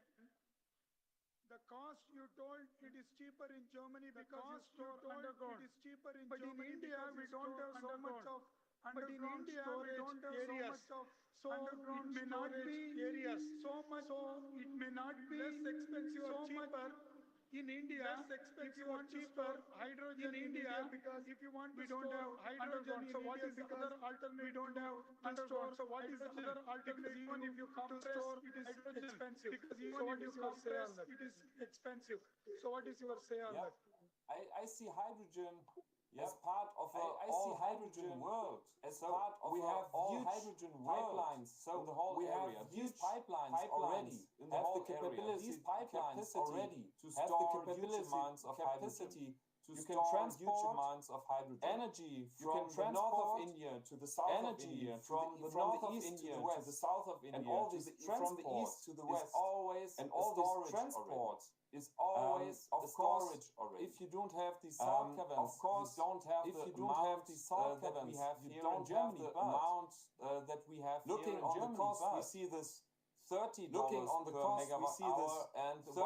the cost you told it is cheaper in Germany because you told it is cheaper in Germany. But in India we don't have so much of underground storage areas. So it may not be areas. So it may not be less expensive or cheaper. In India, if you want cheaper hydrogen in India, because if you want we don't have hydrogen, so what is the other alternative? We don't have underground. So what is the other alternative? Even if you compress, it is expensive. Because even if you compress, it is expensive. So what is your say on that? I see hydrogen as part of all hydrogen world. As part of we have all hydrogen pipelines. So in the whole area, these pipelines already have the capability. These pipelines already to store huge amounts of capacity to store huge amounts of hydrogen. Energy from the north of India to the south of India, from the east to the west, to the south of India, and all this from the east to the west, always and all this transport is always of storage already. If you don't have these salt caverns, of course, you don't have the amount that we have here in Germany, amount that we have looking on the cost, we see this $30 per megawatt hour and $30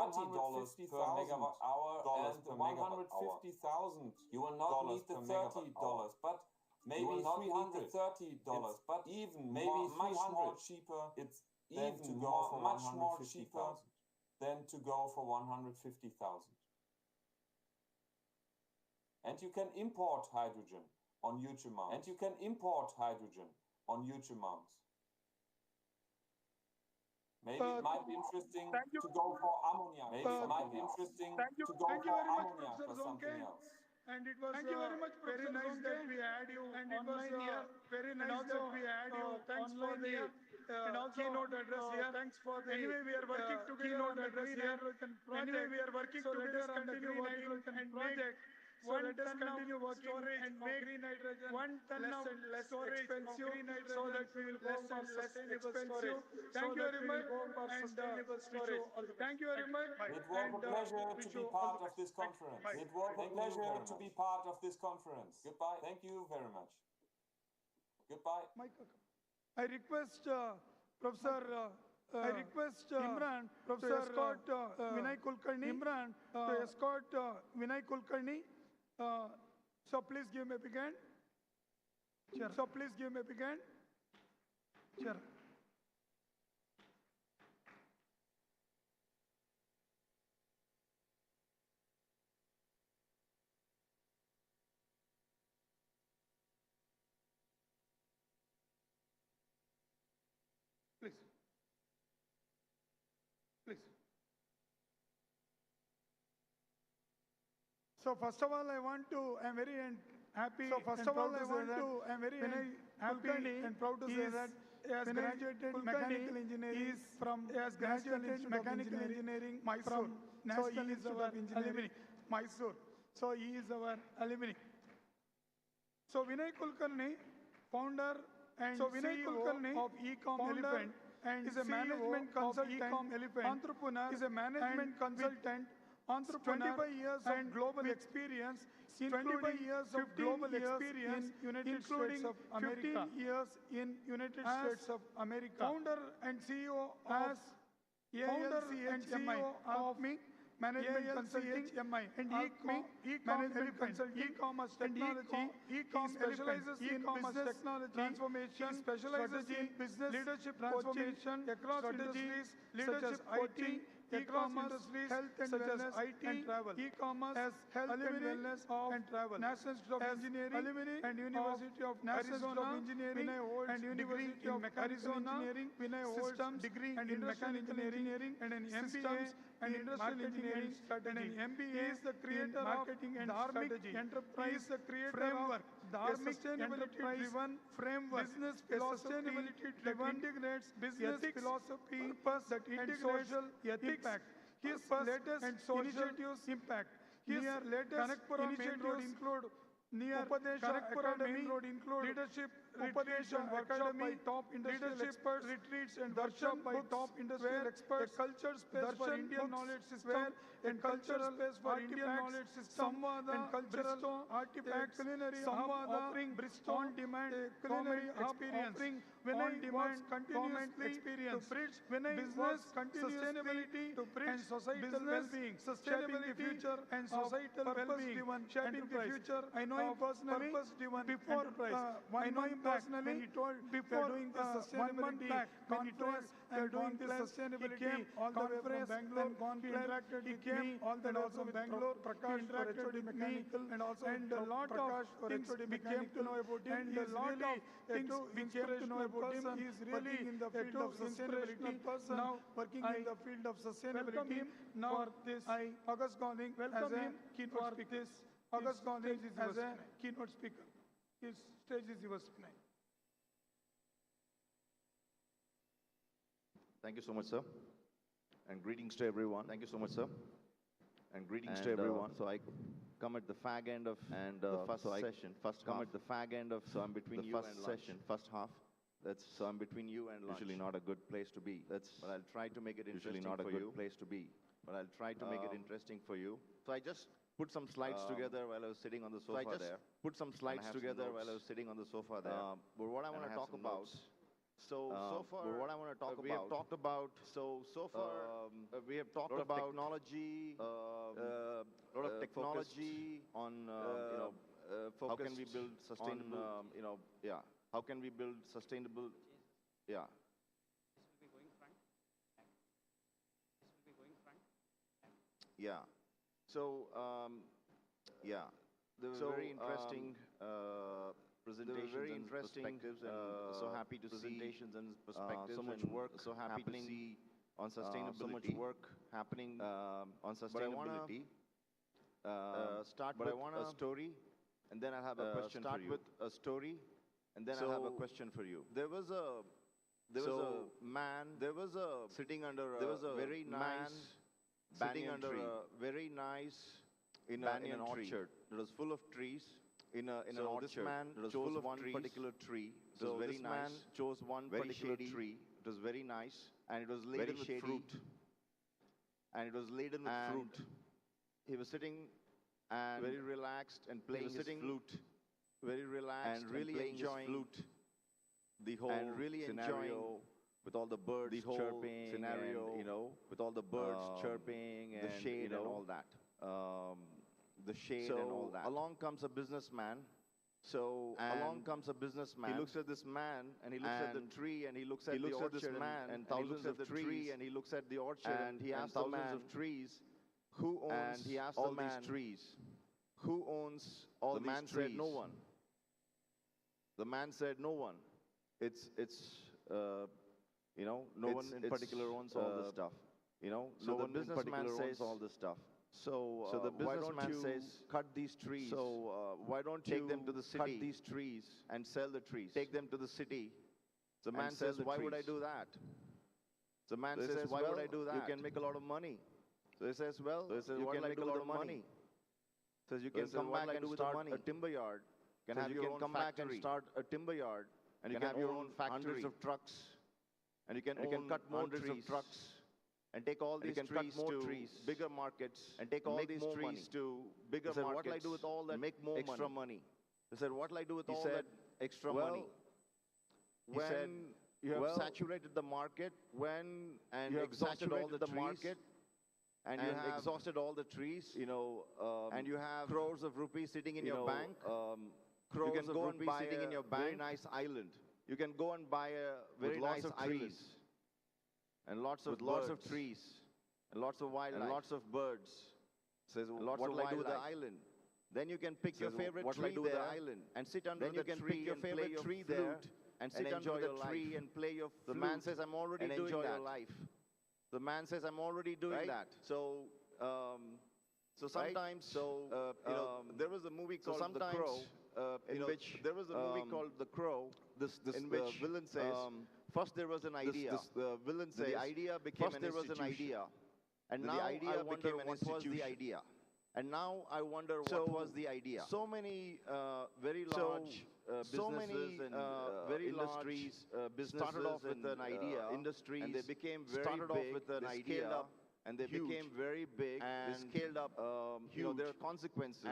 per megawatt hour and 150,000. You will not need the $30, but maybe $330, but even maybe much more cheaper. It's even to go for much more cheaper than to go for 150,000. And you can import hydrogen on huge amounts. Maybe it might be interesting to go for ammonia. Maybe it might be interesting to go for ammonia for something else. And it was very nice that we had you online here. Very nice that we had you. Thanks for the keynote address here. Thanks for the anyway we are working together on the green hydrogen project. Anyway we are working together on the green hydrogen project. So let us continue working and make green hydrogen 1 ton of less expensive so that we will go for sustainable storage. Thank you very much and thank you very much. It was a pleasure to be part of this conference. It was a pleasure to be part of this conference. Goodbye. Thank you very much. Goodbye. I request Professor Imran to escort Vinay Kulkarni. Imran to escort Vinay Kulkarni. So please give me a big hand. Sure. So please give me a big hand. Sure. Please. Please. So first of all, I'm very happy. So first of all, I'm very happy and proud to say that he has graduated mechanical engineering has graduated mechanical engineering from National Institute of Engineering, Mysore. So he is our alumni. So Vinay Kulkarni, founder and CEO of Ecom Elephant, and is a management consultant, entrepreneur, is a management consultant, entrepreneur, 25 years of global experience, 25 years of global experience in United States of America, 15 years in United States of America, founder and CEO of ALCHMI of me, management consulting, and management consulting, e-commerce technology, e-commerce specializes in business transformation, specializes in business leadership transformation across industries, leadership IT, e-commerce, health and wellness, IT and travel, e-commerce as health and wellness and travel, National Institute of Engineering and University of Arizona Engineering and University of Arizona Engineering, systems degree in mechanical engineering and an MBA and industrial engineering and an MBA is the creator marketing and strategy enterprise, the creator framework, Dharma sustainability-driven framework, business sustainability that integrates business philosophy, purpose that integrates social impact. His latest and social impact. His latest initiatives include Kanakpura Main Road include leadership Upadesha workshop by top industrial experts, retreats and workshop by top industrial experts, a culture space for Indian knowledge system, a cultural space for Indian knowledge system, and cultural artifacts, culinary offering on demand culinary experience, on demand continuously experience, to bridge business sustainability to bridge and societal well-being, sustainability future and societal well-being, shaping the future. I know him personally before I know him personally when he told before doing this sustainability when he told we are doing this sustainability, he came all the way from Bangalore, he interacted with me, all the way from Bangalore, Prakash interacted with me, and also and a lot of things we came to know about him, and a lot of things we came to know about him. He is really in the field of sustainability person, now working in the field of sustainability. Now this August Goessling as a keynote speaker. August Goessling as a keynote speaker. His stage is yours tonight. Thank you so much, sir. And greetings to everyone. Thank you so much, sir. And greetings to everyone. So I come at the fag end of the first session. Come at the fag end of so I'm between you and session, first half. So I'm between you and lunch. Usually not a good place to be. But I'll try to make it interesting for you. Usually not a good place to be. But I'll try to make it interesting for you. So I just put some slides together while I was sitting on the sofa there. Put some slides together while I was sitting on the sofa there. But what I want to talk about. So far, what I want to talk about, we have talked about. So far, we have talked about technology, a lot of technology on how can we build sustainable, how can we build sustainable, This will be going front. This will be going front. Yeah. So, there were very interesting presentations and perspectives, and so happy to presentations and perspectives. So much work, so happy to see on sustainability. So much work happening on sustainability. Start with a story, and then I have a question for you. Start with a story, and then I have a question for you. There was a man. There was a sitting under a very nice. Sitting under a very nice in an orchard. It was full of trees. In an orchard. This man chose one particular tree. It was very nice. Man chose one particular tree. It was very nice, and it was laden with fruit. And it was laden with fruit. He was sitting and very relaxed and playing his flute. Very relaxed and really enjoying his flute. The whole scenario. With all the birds chirping, scenario, and, with all the birds chirping, and the shade and all that. The shade and all that. Along comes a businessman. Along comes a businessman. He looks at this man, and he looks at the tree, and he looks at the orchard, and thousands of trees, and he looks at the orchard, and he asks thousands of trees, who owns all these trees? Who owns all these trees? The man said, no one. The man said, no one. No one in particular owns all this stuff. No one in particular owns all this stuff. So the businessman says, cut these trees. So why don't you take them to the city? Cut these trees and sell the trees. Take them to the city. The man says, why would I do that? The man says, why would I do that? You can make a lot of money. So he says, well, you can make a lot of money. Says you can come back and start a timber yard. You can come back and start a timber yard, and you can have your own factory. Hundreds of trucks. And you can cut more trees of trucks and take all these trees to bigger markets and take all these trees to bigger markets. What will I do with all that? Make more extra money. He said, what will I do with all that extra money? He said, you have saturated the market, and you have exhausted all the market, and you have exhausted all the trees, and you have crores of rupees sitting in your bank. Crores of rupees sitting in your bank. Very nice island. You can go and buy a very nice island, and lots of trees, and lots of wildlife, and lots of birds. Says, what will I do with the island? Then you can pick your favorite tree there, and sit under the tree and play your flute, and sit under the tree and play your flute. The man says, I'm already doing that. The man says, I'm already doing that. So sometimes, there was a movie called The Crow. There was a movie called The Crow, in which the villain says, first there was an idea. The villain says, the idea became an institution. And now I wonder what was the idea. And now I wonder what was the idea. So many very large businesses and very industries started off with an idea. Industries, and they became very started off with an idea. And they became very big, and they scaled up huge. There are consequences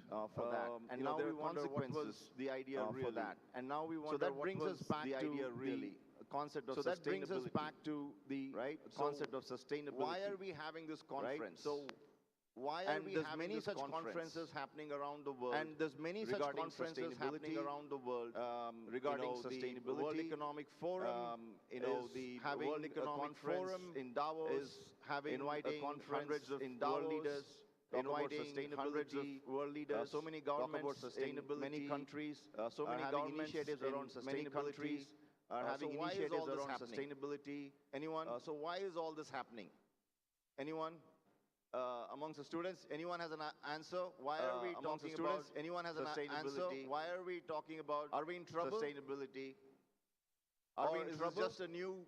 for that. And now we wonder what was the idea for that. And now we wonder what was the idea really. Concept of sustainability. So that brings us back to the concept of sustainability. Why are we having this conference? So why are we having many such conferences happening around the world? And there's many such conferences happening around the world regarding sustainability. The World Economic Forum, the World Economic Forum in Davos is inviting hundreds of world leaders, inviting hundreds of world leaders. So many governments in many countries, so many government initiatives around sustainability. Are having initiatives around sustainability. Anyone? So why is all this happening? Anyone? Amongst the students, anyone has an answer? Why are we talking about? Anyone has an answer? Why are we talking about? Are we in trouble? Sustainability. Are we in trouble? Is this just a new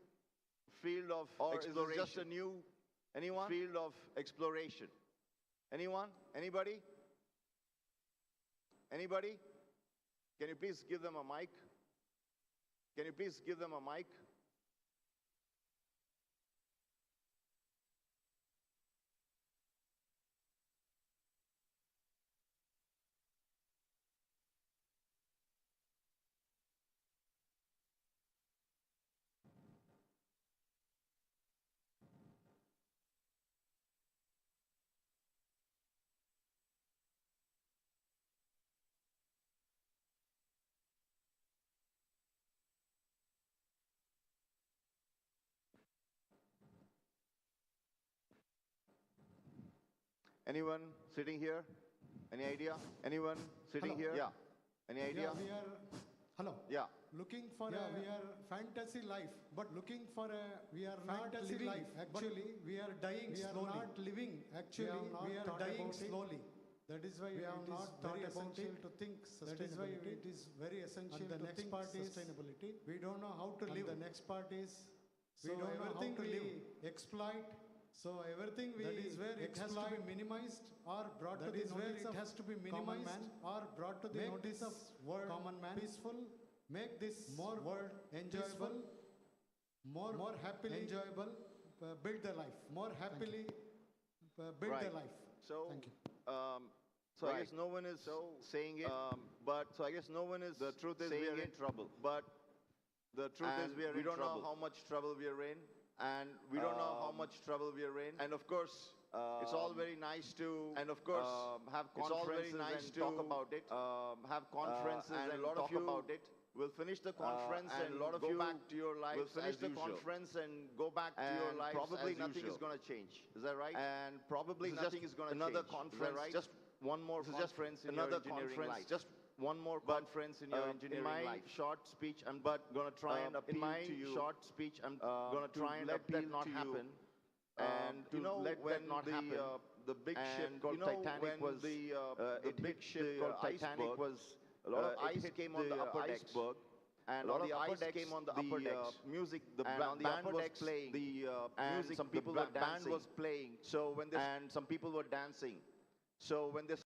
field of exploration? Is this just a new field of exploration? Anyone? Anybody? Anybody? Can you please give them a mic? Can you please give them a mic? Anyone sitting here? Any idea? Anyone sitting Hello. here? Yeah. Any idea? Yeah, we are, hello. Yeah. Looking for we are fantasy life, but looking for we are not living life. Actually, we are dying slowly. We are not living. Actually, we are dying slowly. That is why it is very essential to think sustainability. That is why it is very essential to think sustainability. We don't know how to live. The next part is we don't know how to live. Exploit. So everything we that is where it has to be minimized or brought to the notice of has to be minimized or brought to the notice of world common man peaceful. Make this more world enjoyable, more happily enjoyable. Build the life more happily. Build the life. So thank you. So I guess no one is saying it. But so I guess no one is. The truth is we are in trouble. But the truth is we don't know how much trouble we are in. And we don't know how much trouble we are in. And of course, it's all very nice to. And of course, have conferences and talk about it. Have conferences and a lot of you about it. We'll finish the conference and a lot of you go back to your lives. We'll finish the conference and go back to your lives. Probably nothing is going to change. Is that right? And probably nothing is going to change. Another conference. Right? Just one more conference in another conference. Just one more conference in your engineering life. In my short speech, I'm going to try and appeal to you. In my short speech, I'm going to try and let that not happen. And you know, let that not happen. The big ship called Titanic was the big ship called Titanic was a lot of ice came on the upper decks. And a lot of ice came on the upper decks. Music, the band was playing. The music, some people were dancing. Band was playing. So when this and some people were dancing. So when this.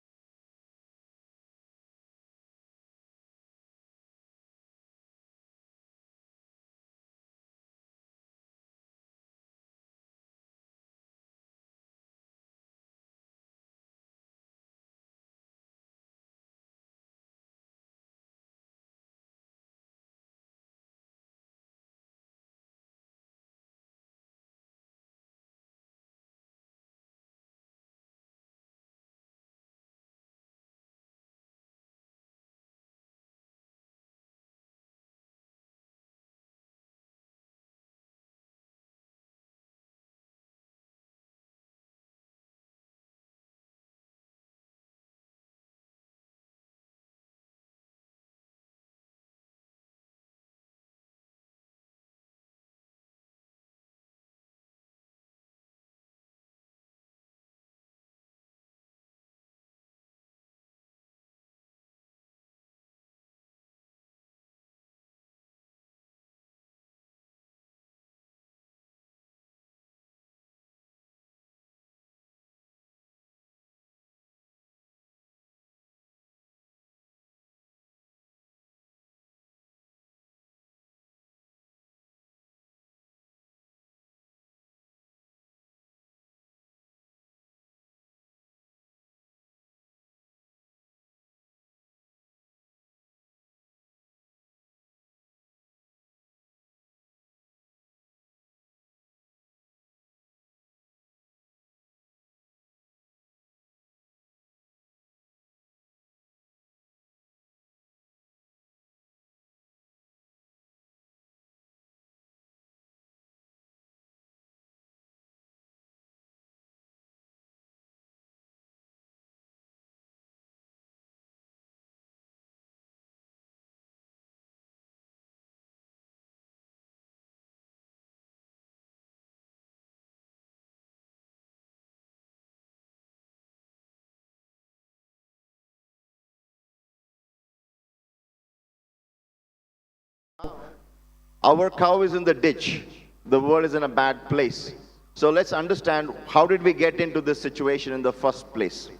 Our cow is in the ditch. The world is in a bad place. So let's understand, how did we get into this situation in the first place?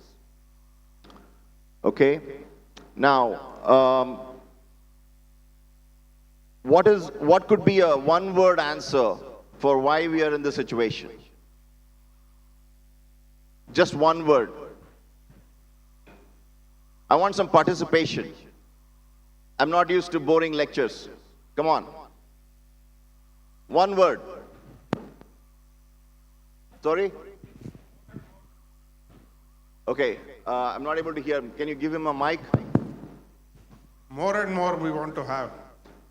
Okay? Now, what could be a one-word answer for why we are in this situation? Just one word. I want some participation. I'm not used to boring lectures. Come on. One word. Sorry? Okay, I'm not able to hear him. Can you give him a mic? More and more we want to have.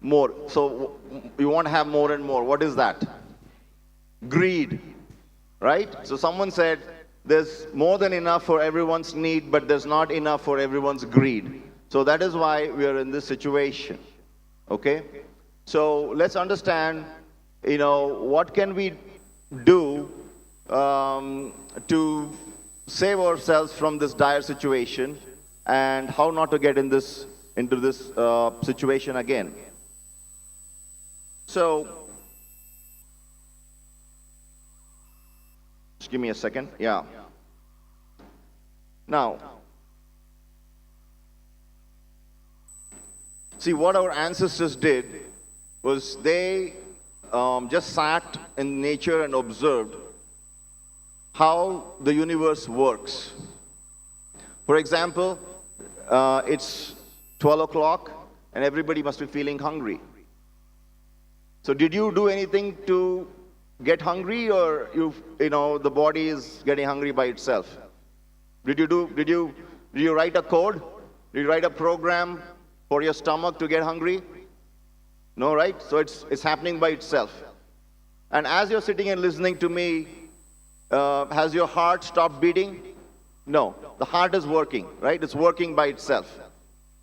More. So you want to have more and more. What is that? Greed, right? So someone said there's more than enough for everyone's need, but there's not enough for everyone's greed. So that is why we are in this situation, okay? So let's understand, what can we do to save ourselves from this dire situation, and how not to get into this situation again. So, just give me a second. Yeah. Now, see, what our ancestors did was they just sat in nature and observed how the universe works. For example, it's 12 o'clock and everybody must be feeling hungry. So did you do anything to get hungry, or the body is getting hungry by itself? Did you write a code? Did you write a program for your stomach to get hungry? No, right? So it's happening by itself. And as you're sitting and listening to me, has your heart stopped beating? No, the heart is working, right? It's working by itself,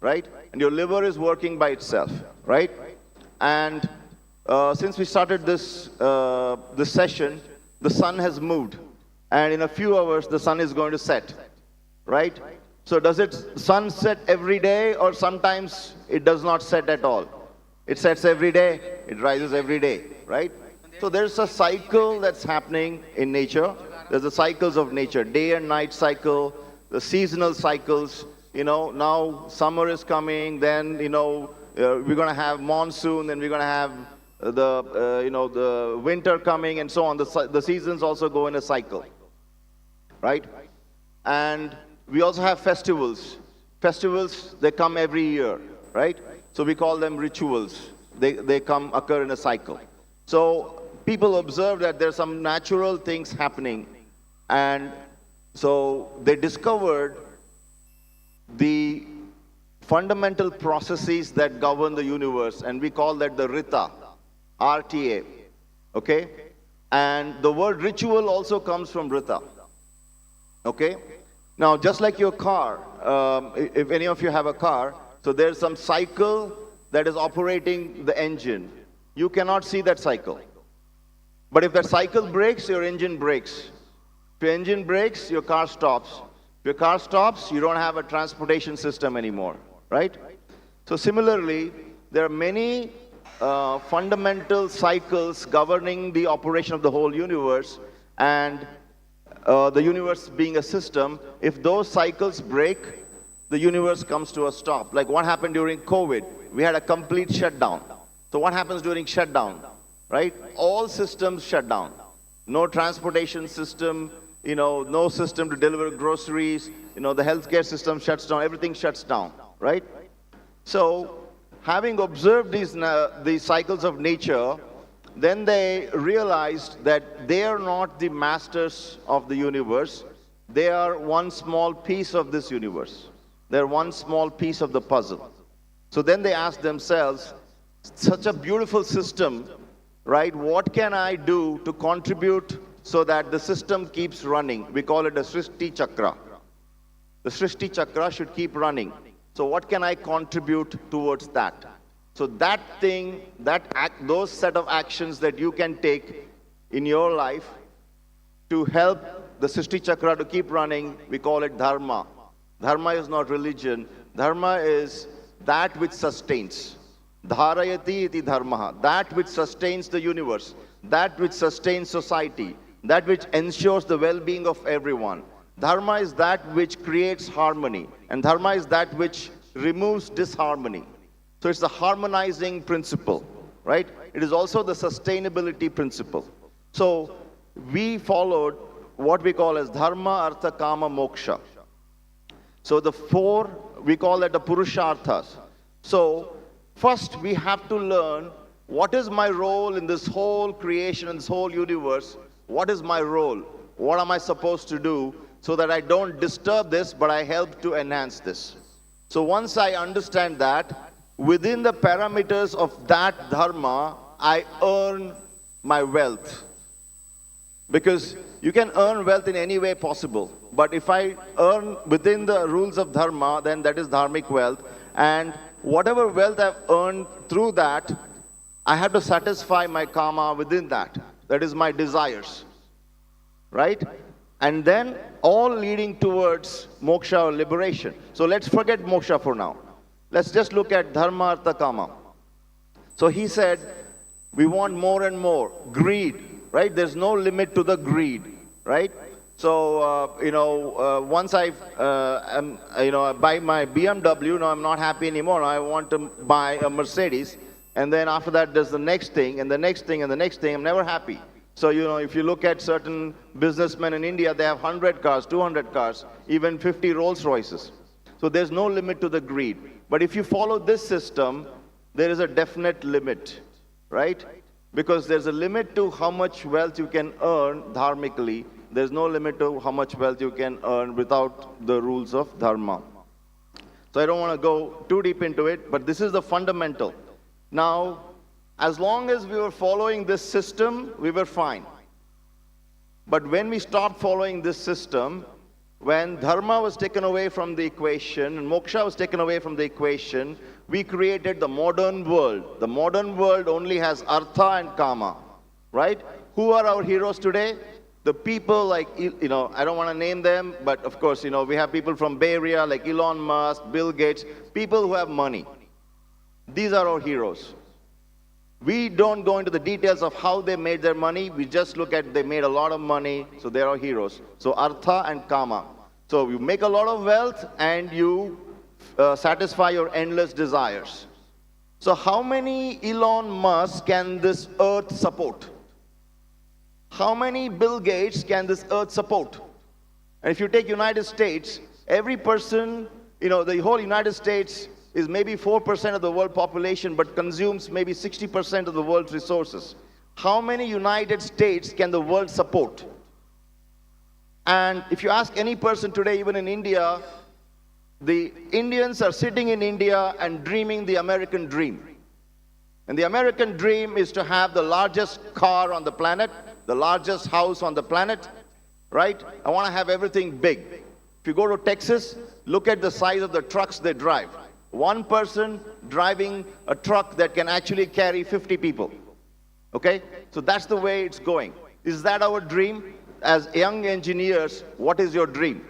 right? And your liver is working by itself, right? And since we started this session, the sun has moved, and in a few hours the sun is going to set, right? So does sun set every day, or sometimes it does not set at all? It sets every day, it rises every day, right? So there's a cycle that's happening in nature. There's the cycles of nature, day and night cycle, the seasonal cycles. Now summer is coming, then we're going to have monsoon, then we're going to have the winter coming, and so on. The seasons also go in a cycle, right? And we also have festivals. Festivals, they come every year, right? So we call them rituals. They occur in a cycle. So people observe that there's some natural things happening, and so they discovered the fundamental processes that govern the universe, and we call that the Rita, RTA, okay? And the word ritual also comes from Rita, okay? Now, just like your car, if any of you have a car, so there's some cycle that is operating the engine. You cannot see that cycle. But if that cycle breaks, your engine breaks. If your engine breaks, your car stops. If your car stops, you don't have a transportation system anymore, right? So similarly, there are many fundamental cycles governing the operation of the whole universe, and the universe being a system, if those cycles break, the universe comes to a stop. Like what happened during COVID, we had a complete shutdown. So what happens during shutdown, right? All systems shut down. No transportation system, no system to deliver groceries, the healthcare system shuts down, everything shuts down, right? So having observed these cycles of nature, then they realized that they are not the masters of the universe. They are one small piece of this universe. They're one small piece of the puzzle. So then they asked themselves, such a beautiful system, right? What can I do to contribute so that the system keeps running? We call it a Srishti Chakra. The Srishti Chakra should keep running. So what can I contribute towards that? So that thing, those set of actions that you can take in your life to help the Srishti Chakra to keep running, we call it Dharma. Dharma is not religion. Dharma is that which sustains. Dharayati iti dharma. That which sustains the universe. That which sustains society. that which ensures the well-being of everyone. Dharma is that which creates harmony, and dharma is that which removes disharmony. So it's the harmonizing principle, right? It is also the sustainability principle. So we followed what we call as dharma, artha, kama, moksha. So the four, we call it the purusharthas. So first we have to learn what is my role in this whole creation, in this whole universe. What is my role? What am I supposed to do so that I don't disturb this, but I help to enhance this? So once I understand that, within the parameters of that dharma, I earn my wealth. Because you can earn wealth in any way possible. But if I earn within the rules of dharma, then that is dharmic wealth. And whatever wealth I've earned through that, I have to satisfy my karma within that. That is my desires. Right? And then all leading towards moksha or liberation. So let's forget moksha for now. Let's just look at dharma, artha, kama. So he said, we want more and more. Greed, right? There's no limit to the greed, right? So, once I buy my BMW, no, I'm not happy anymore. I want to buy a Mercedes. And then after that, there's the next thing, and the next thing, and the next thing. I'm never happy. So, if you look at certain businessmen in India, they have 100 cars, 200 cars, even 50 Rolls Royces. So there's no limit to the greed. But if you follow this system, there is a definite limit, right? Because there's a limit to how much wealth you can earn dharmically. There's no limit to how much wealth you can earn without the rules of dharma. So I don't want to go too deep into it, but this is the fundamental. Now, as long as we were following this system, we were fine. But when we stopped following this system, when dharma was taken away from the equation and moksha was taken away from the equation, we created the modern world. The modern world only has artha and kama, right? Who are our heroes today? The people like, I don't want to name them, but of course, we have people from Bay Area like Elon Musk, Bill Gates, people who have money. These are our heroes. We don't go into the details of how they made their money. We just look at they made a lot of money, so they're our heroes. So artha and kama. So you make a lot of wealth and you satisfy your endless desires. So how many Elon Musk can this earth support? How many Bill Gates can this earth support? And if you take United States, every person, the whole United States is maybe 4% of the world population, but consumes maybe 60% of the world's resources. How many United States can the world support? And if you ask any person today, even in India, the Indians are sitting in India and dreaming the American dream. And the American dream is to have the largest car on the planet, the largest house on the planet, right? I want to have everything big. If you go to Texas, look at the size of the trucks they drive. One person driving a truck that can actually carry 50 people. Okay? So that's the way it's going. Is that our dream? As young engineers, what is your dream?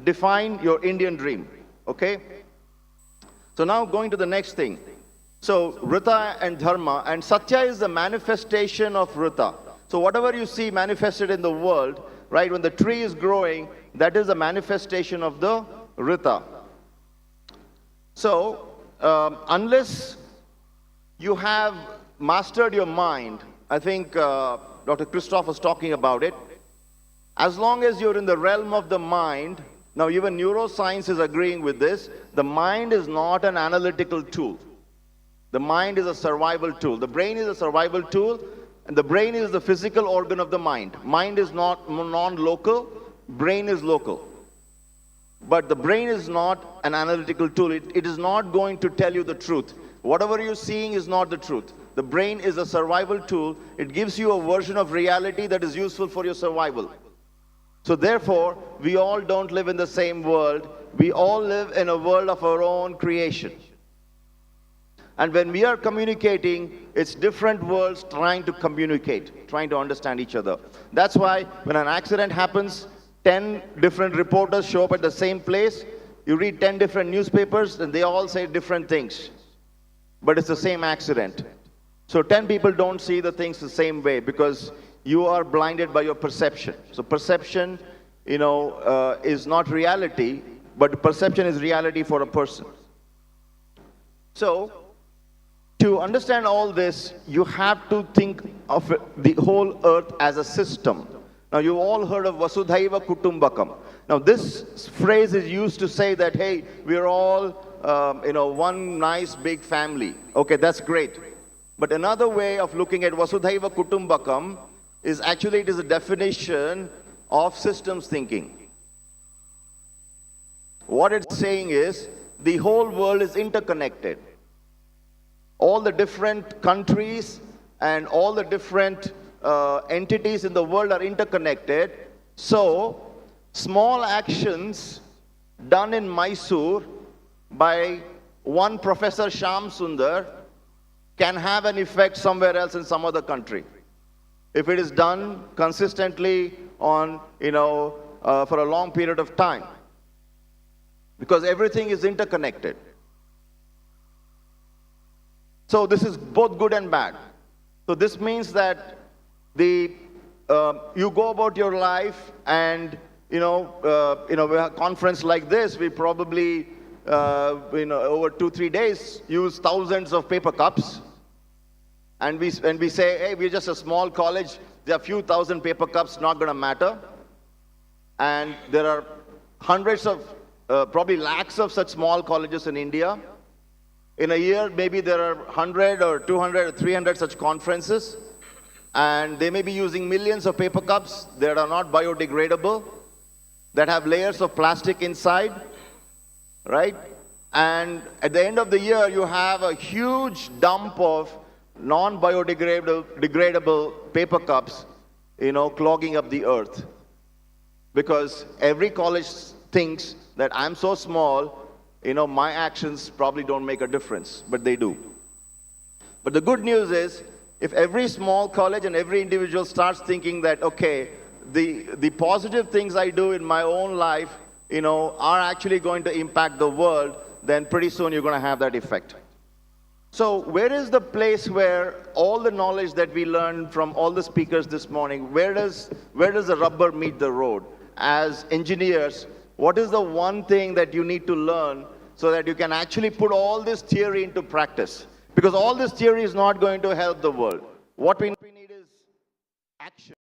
Define your Indian dream. Okay? So now going to the next thing. So Rita and Dharma, and Satya is the manifestation of Rita. So whatever you see manifested in the world, right, when the tree is growing, that is the manifestation of the Rita. So, unless you have mastered your mind, I think Dr. Christoph was talking about it, as long as you're in the realm of the mind, now even neuroscience is agreeing with this, the mind is not an analytical tool. The mind is a survival tool. The brain is a survival tool, and the brain is the physical organ of the mind. Mind is not non-local, brain is local. But the brain is not an analytical tool. It is not going to tell you the truth. Whatever you're seeing is not the truth. The brain is a survival tool. It gives you a version of reality that is useful for your survival. So therefore, we all don't live in the same world. We all live in a world of our own creation. And when we are communicating, it's different worlds trying to communicate, trying to understand each other. That's why when an accident happens, 10 different reporters show up at the same place. You read 10 different newspapers, and they all say different things. But it's the same accident. So 10 people don't see the things the same way because you are blinded by your perception. So perception, is not reality, but perception is reality for a person. So, to understand all this, you have to think of the whole earth as a system. Now, you've all heard of Vasudhaiva Kutumbakam. Now, this phrase is used to say that, hey, we're all, one nice big family. Okay, that's great. But another way of looking at Vasudhaiva Kutumbakam is actually it is a definition of systems thinking. What it's saying is the whole world is interconnected. All the different countries and all the different entities in the world are interconnected. So, small actions done in Mysore by one Professor Shyam Sundar can have an effect somewhere else in some other country. If it is done consistently on, for a long period of time. Because everything is interconnected. So this is both good and bad. So this means that you go about your life and, we have a conference like this, we probably, over 2-3 days, use thousands of paper cups. And we say, hey, we're just a small college, there are a few thousand paper cups, not going to matter. And there are hundreds of, probably lakhs of such small colleges in India. In a year, maybe there are 100 or 200 or 300 such conferences. And they may be using millions of paper cups that are not biodegradable, that have layers of plastic inside, right? And at the end of the year, you have a huge dump of non-biodegradable paper cups, clogging up the earth. Because every college thinks that I'm so small, my actions probably don't make a difference, but they do. But the good news is, if every small college and every individual starts thinking that, okay, the positive things I do in my own life, are actually going to impact the world, then pretty soon you're going to have that effect. So where is the place where all the knowledge that we learned from all the speakers this morning, where does the rubber meet the road? As engineers, what is the one thing that you need to learn so that you can actually put all this theory into practice? Because all this theory is not going to help the world. What we need is action.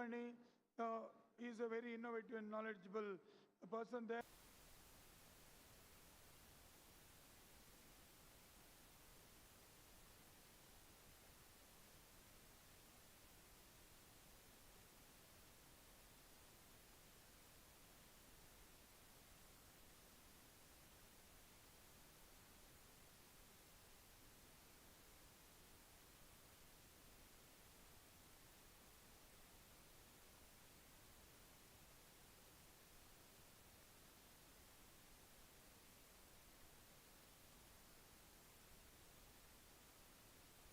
Kulkarni is a very innovative and knowledgeable person there.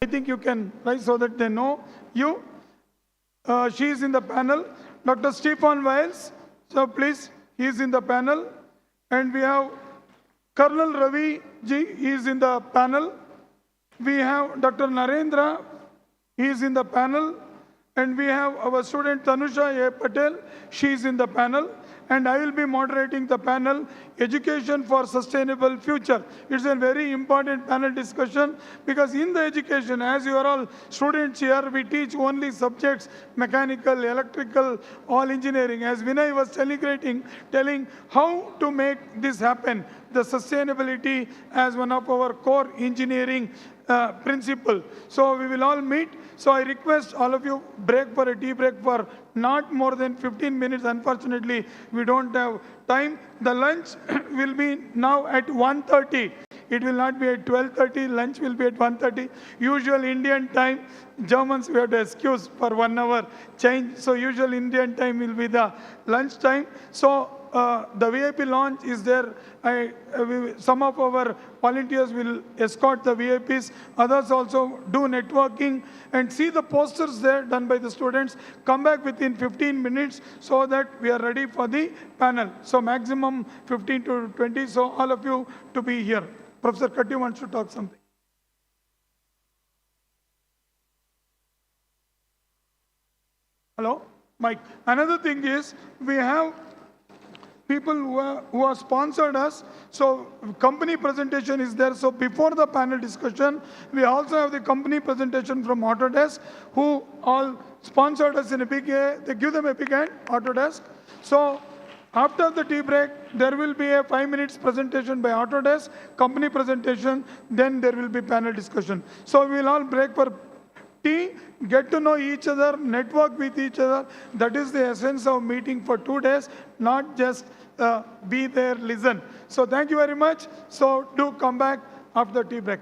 I think you can rise so that they know you. She is in the panel. Dr. Stefan Wiles, so please, he is in the panel. And we have Colonel Ravi ji, he is in the panel. We have Dr. Narendra, he is in the panel. And we have our student Tanusha A. Patel, she is in the panel. And I will be moderating the panel, Education for Sustainable Future. It's a very important panel discussion because in the education, as you are all students here, we teach only subjects, mechanical, electrical, all engineering. As Vinay was telling how to make this happen, the sustainability as one of our core engineering principle. So we will all meet. So I request all of you break for a tea break for not more than 15 minutes. Unfortunately, we don't have time. The lunch will be now at 1:30. It will not be at 12:30. Lunch will be at 1:30. Usual Indian time. Germans, we have to excuse for 1 hour change. So usual Indian time will be the lunch time. So the VIP launch is there. Some of our volunteers will escort the VIPs. Others also do networking and see the posters there done by the students. Come back within 15 minutes so that we are ready for the panel. So maximum 15 to 20. So all of you to be here. Professor Katti wants to talk something. Hello, Mike. Another thing is we have people who are sponsored us. So company presentation is there. So before the panel discussion, we also have the company presentation from Autodesk, who all sponsored us in a big way. They give them a big hand, Autodesk. So after the tea break, there will be a 5 minutes presentation by Autodesk, company presentation, then there will be panel discussion. So we will all break for tea, get to know each other, network with each other. That is the essence of meeting for 2 days, not just be there, listen. So thank you very much. So do come back after tea break.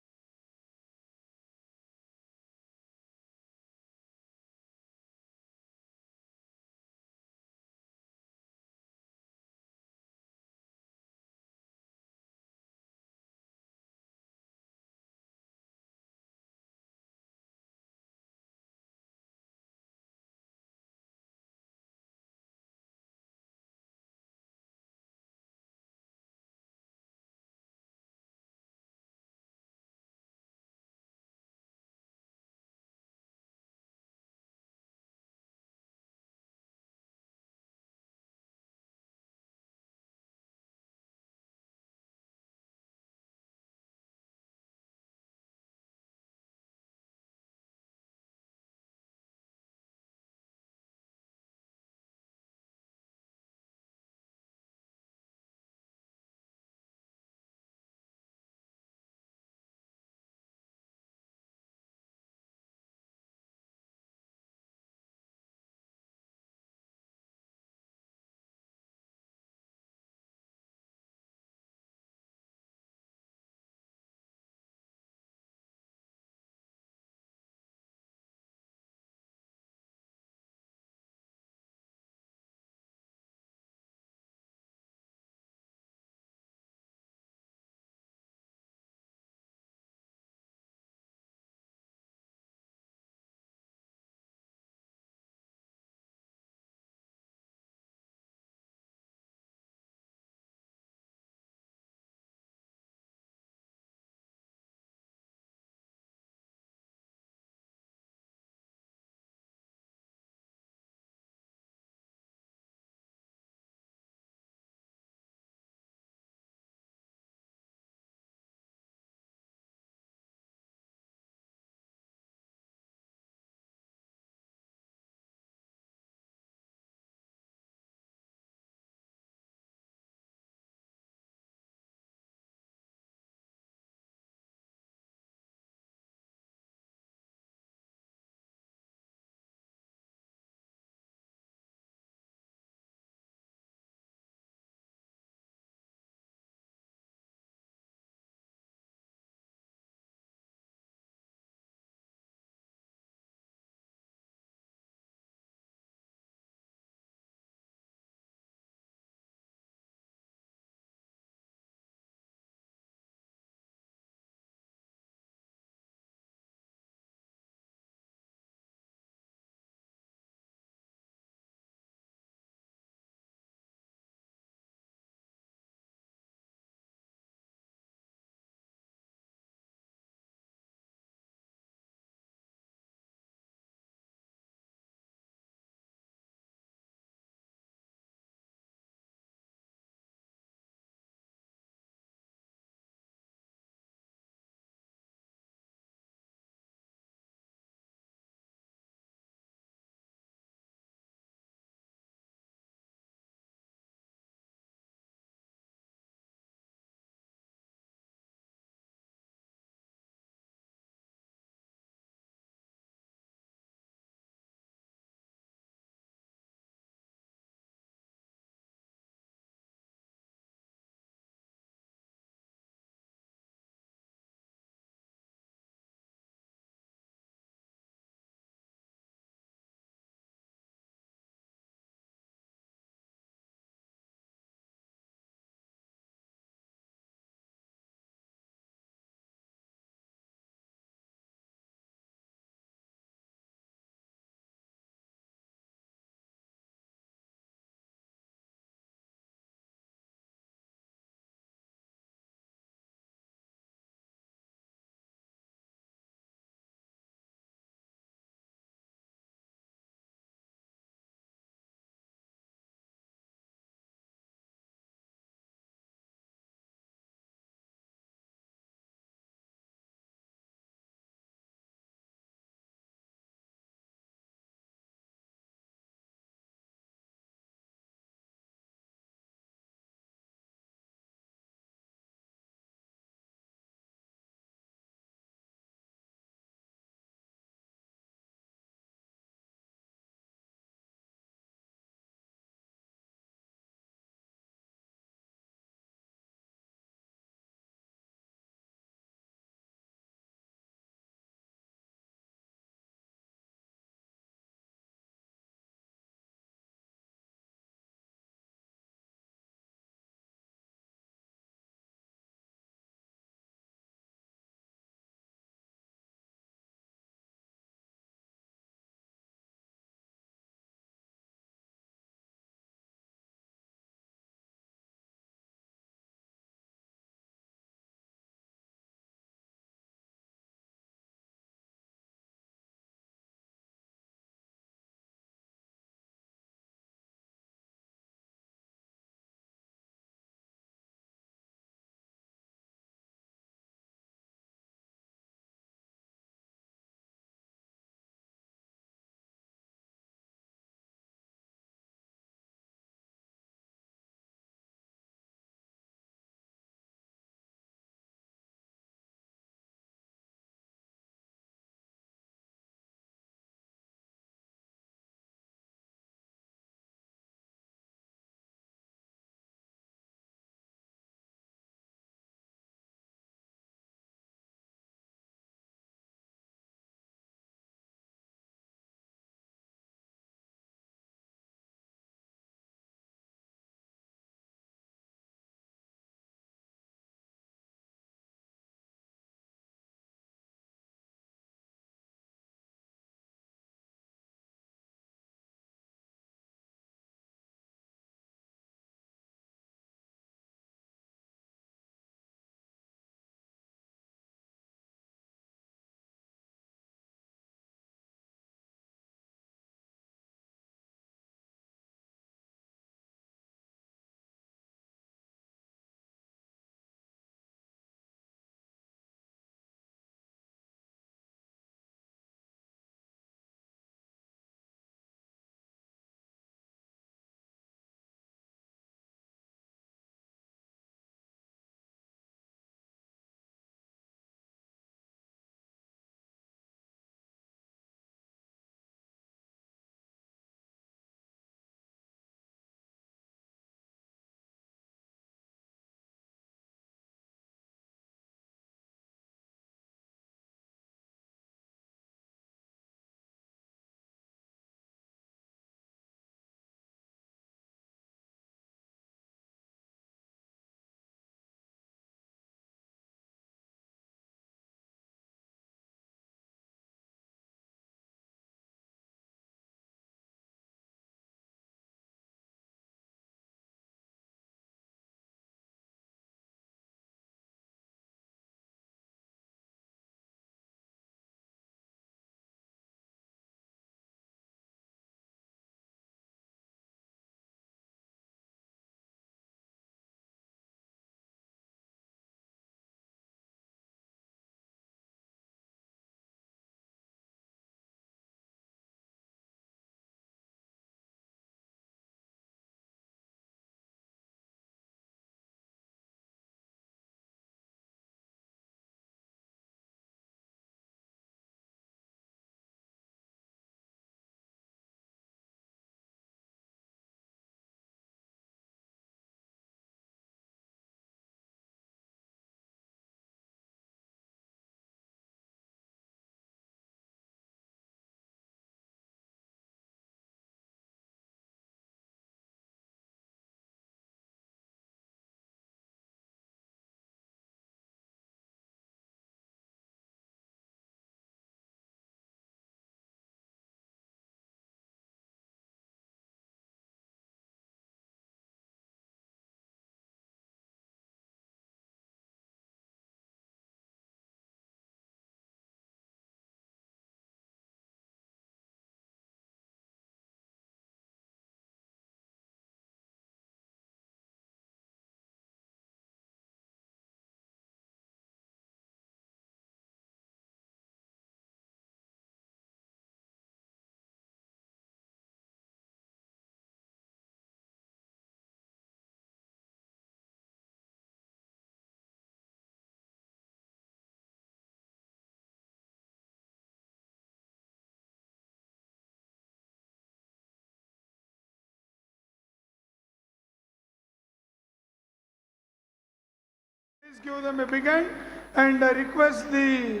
Please give them a big hand, and I request the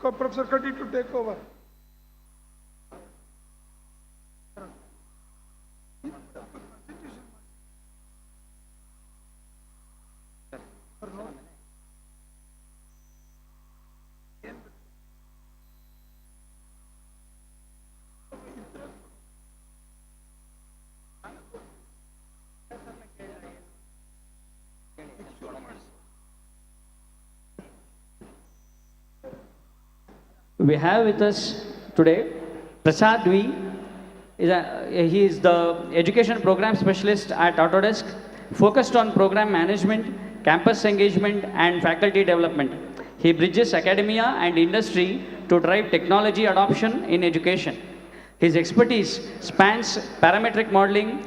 Professor Kati to take over. We have with us today Prasad V. He is the Education Program Specialist at Autodesk, focused on program management, campus engagement, and faculty development. He bridges academia and industry to drive technology adoption in education. His expertise spans parametric modeling,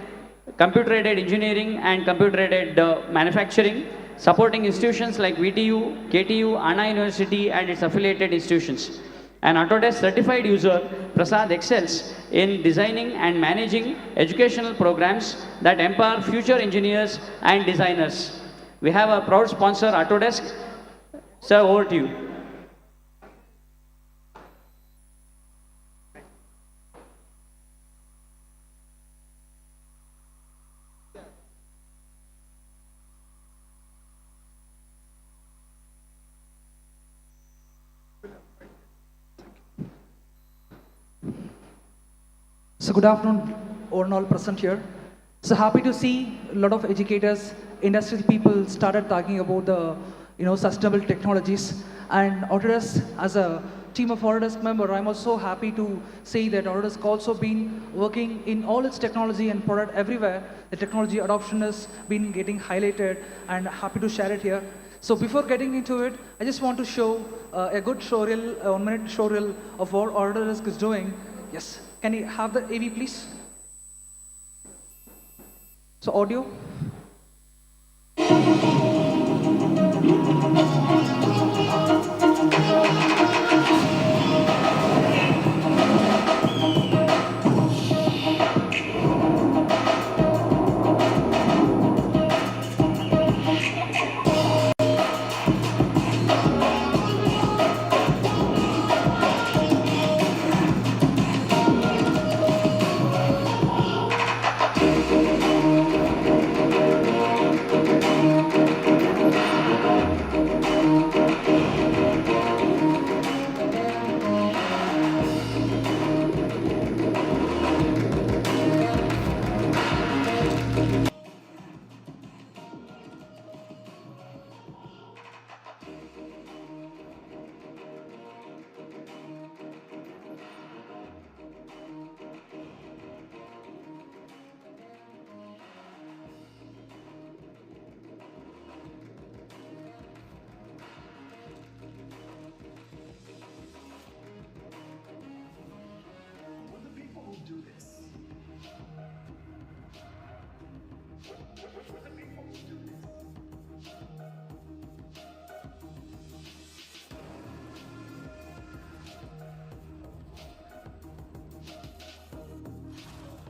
computer-aided engineering, and computer-aided manufacturing, supporting institutions like VTU, KTU, Anna University, and its affiliated institutions. An Autodesk certified user, Prasad excels in designing and managing educational programs that empower future engineers and designers. We have a proud sponsor, Autodesk. Sir, over to you. So good afternoon, all present here. So happy to see a lot of educators, industrial people started talking about the sustainable technologies. And Autodesk, as a team of Autodesk member, I'm also happy to say that Autodesk also been working in all its technology and product everywhere. The technology adoption has been getting highlighted, and happy to share it here. So before getting into it, I just want to show a good showreel, a 1 minute showreel of what Autodesk is doing. Yes. Can you have the AV, please? So audio.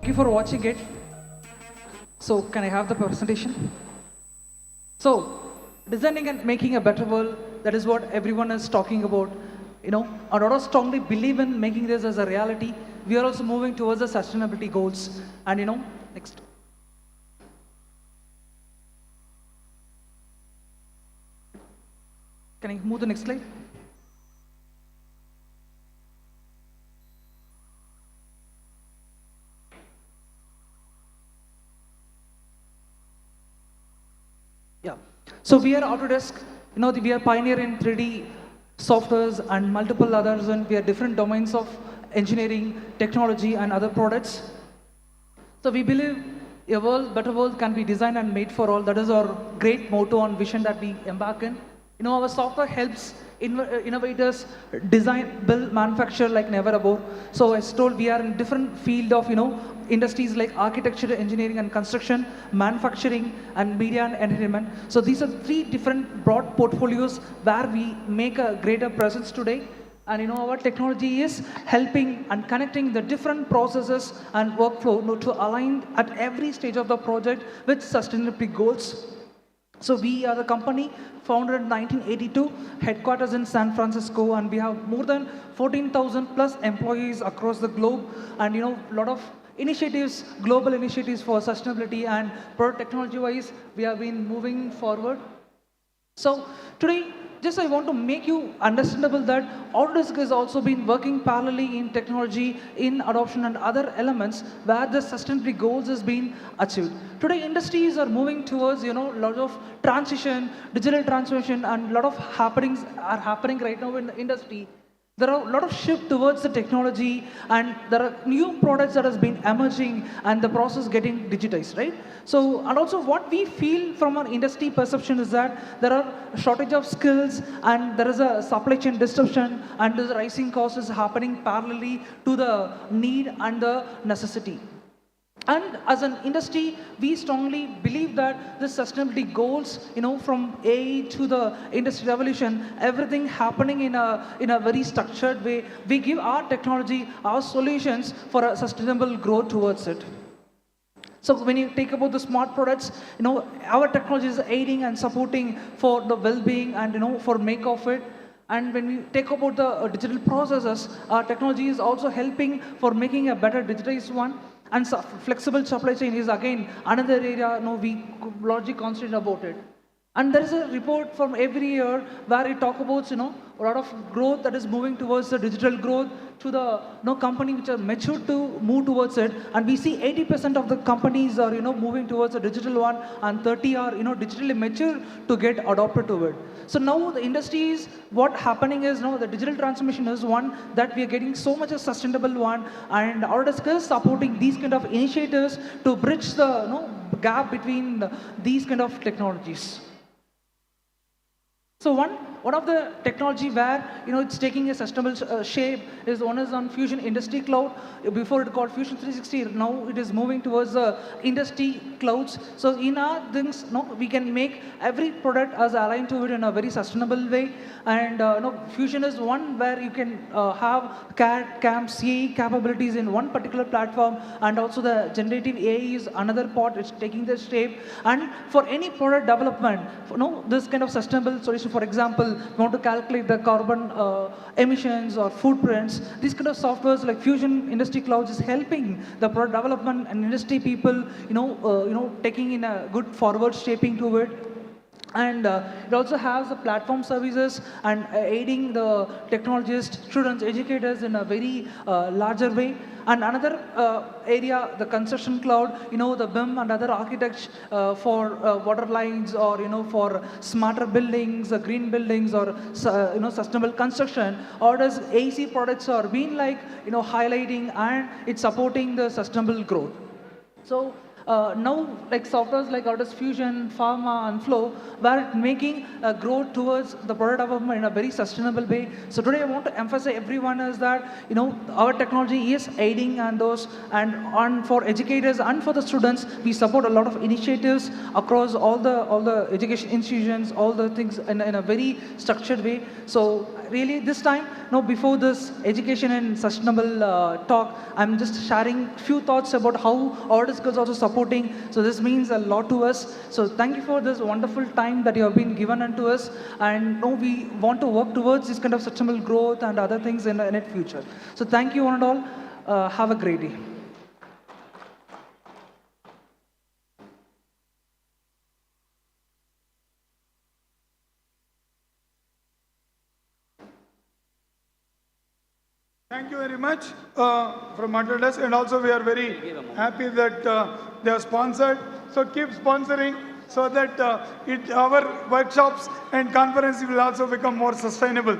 Thank you for watching it. So can I have the presentation? So designing and making a better world, that is what everyone is talking about. And I strongly believe in making this as a reality. We are also moving towards the sustainability goals. And next. Can I move the next slide? Yeah. So we are Autodesk. We are pioneer in 3D softwares and multiple others, and we are different domains of engineering, technology, and other products. So we believe a better world can be designed and made for all. That is our great motto and vision that we embark in. Our software helps innovators design, build, manufacture like never before. So as told, we are in different field of industries like architecture, engineering, and construction, manufacturing, and media and entertainment. So these are 3 different broad portfolios where we make a greater presence today. And our technology is helping and connecting the different processes and workflow to align at every stage of the project with sustainability goals. So we are the company founded in 1982, headquarters in San Francisco, and we have more than 14,000 plus employees across the globe, and a lot of initiatives, global initiatives for sustainability and product technology-wise, we have been moving forward. So today, just I want to make you understandable that Autodesk has also been working parallelly in technology, in adoption and other elements where the sustainability goals has been achieved. Today, industries are moving towards, a lot of transition, digital transformation, and a lot of happenings are happening right now in the industry. There are a lot of shift towards the technology, and there are new products that has been emerging, and the process getting digitized, right? So, and also what we feel from our industry perception is that there are shortage of skills, and there is a supply chain disruption, and the rising cost is happening parallelly to the need and the necessity. And as an industry, we strongly believe that the sustainability goals, from AI to the industry revolution, everything happening in a very structured way. We give our technology, our solutions for a sustainable growth towards it. So when you take about the smart products, our technology is aiding and supporting for the well-being and for make of it. And when we take about the digital processes, our technology is also helping for making a better digitized one. And flexible supply chain is again another area we largely concentrate about it. And there is a report from every year where it talks about a lot of growth that is moving towards the digital growth to the company which are mature to move towards it. And we see 80% of the companies are moving towards a digital one, and 30 are digitally mature to get adopted to it. So now the industry is what happening is the digital transformation is one that we are getting so much a sustainable one, and Autodesk is supporting these kind of initiatives to bridge the gap between these kind of technologies. So one of the technology where it's taking a sustainable shape is one is on Fusion Industry Cloud. Before it called Fusion 360, now it is moving towards the industry clouds. So in our things, we can make every product as aligned to it in a very sustainable way. And Fusion is one where you can have CAD, CAM, CAE capabilities in one particular platform, and also the generative AI is another part. It's taking the shape. And for any product development, this kind of sustainable solution. For example, you want to calculate the carbon emissions or footprints. These kind of softwares like Fusion Industry Clouds is helping the product development and industry people, taking in a good forward shaping to it. And it also has the platform services and aiding the technologists, students, educators in a very larger way. And another area, the construction cloud, the BIM and other architects for water lines or, for smarter buildings, green buildings or, sustainable construction. Autodesk AC products are being highlighting, and it's supporting the sustainable growth. So now, softwares like Autodesk Fusion, Pharma, and Flow, were making a growth towards the product development in a very sustainable way. So today, I want to emphasize everyone is that our technology is aiding and those, and for educators and for the students, we support a lot of initiatives across all the education institutions, all the things in a very structured way. So really, this time, before this education and sustainable talk, I'm just sharing few thoughts about how Autodesk is also supporting. So this means a lot to us. So thank you for this wonderful time that you have been given unto us. And we want to work towards this kind of sustainable growth and other things in the future. So thank you one and all. Have a great day. Thank you very much from Autodesk, and also we are very happy that they are sponsored. So keep sponsoring so that our workshops and conferences will also become more sustainable.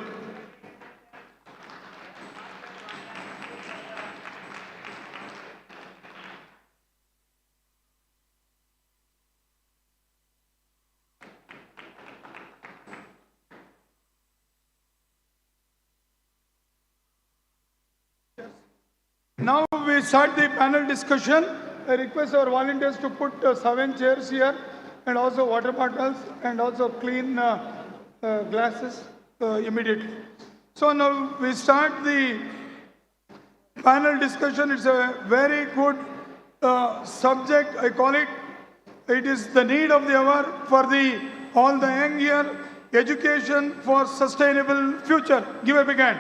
Now we start the panel discussion. I request our volunteers to put 7 chairs here, and also water bottles, and also clean glasses immediately. So now we start the panel discussion. It's a very good subject. I call it It is the need of the hour for all the young here. Education for sustainable future. Give a big hand.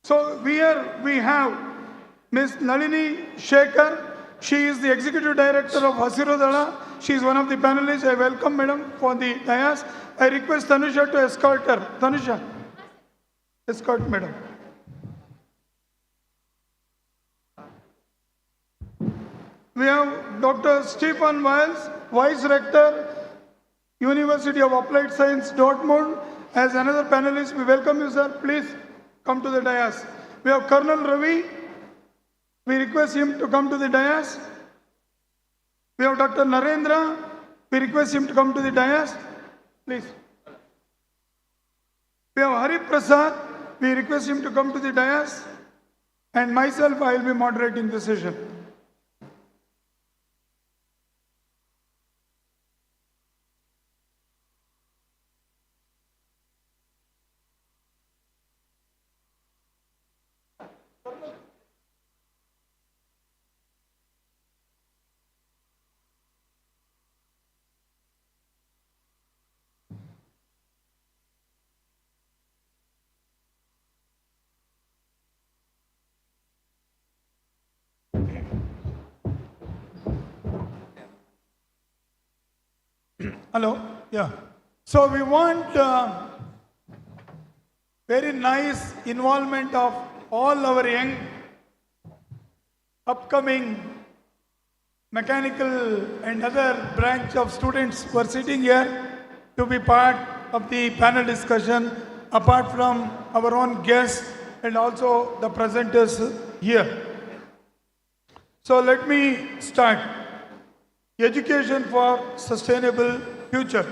So here we have Ms. Nalini Shekhar. She is the Executive Director of Hasiru Dala. She is one of the panelists. I welcome Madam for the dais. I request Tanusha to escort her. Tanusha, escort Madam. We have Dr. Stephen Wiles, Vice Rector, University of Applied Science, Dortmund. As another panelist, we welcome you, sir. Please come to the dais. We have Colonel Ravi. We request him to come to the dais. We have Dr. Narendra. We request him to come to the dais. Please. We have Hari Prasad. We request him to come to the dais. And myself, I will be moderating the session. Hello? Yeah. So we want very nice involvement of all our young upcoming mechanical and other branch of students who are sitting here to be part of the panel discussion, apart from our own guests and also the presenters here. So let me start. Education for sustainable future.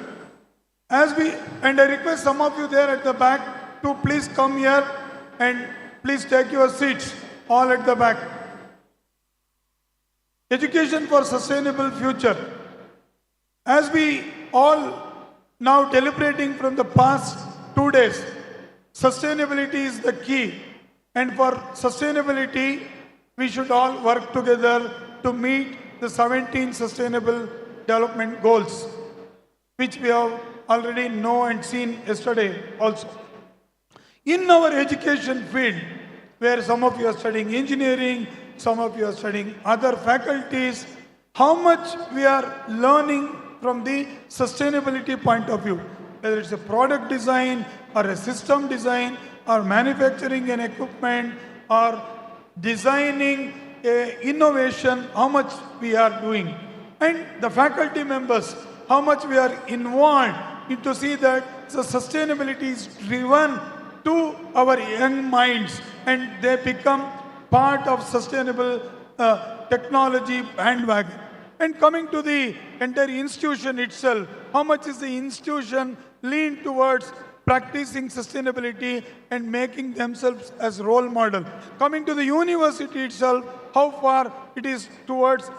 And I request some of you there at the back to please come here and please take your seats, all at the back. Education for sustainable future. As we all now deliberating from the past 2 days, sustainability is the key. And for sustainability, we should all work together to meet the 17 Sustainable Development Goals, which we have already know and seen yesterday also. In our education field, where some of you are studying engineering, some of you are studying other faculties, how much we are learning from the sustainability point of view, whether it's a product design or a system design or manufacturing an equipment or designing innovation, how much we are doing. And the faculty members, how much we are involved in to see that the sustainability is driven to our young minds and they become part of sustainable technology bandwagon. And coming to the entire institution itself, how much is the institution lean towards practicing sustainability and making themselves as role model. Coming to the university itself, how far it is towards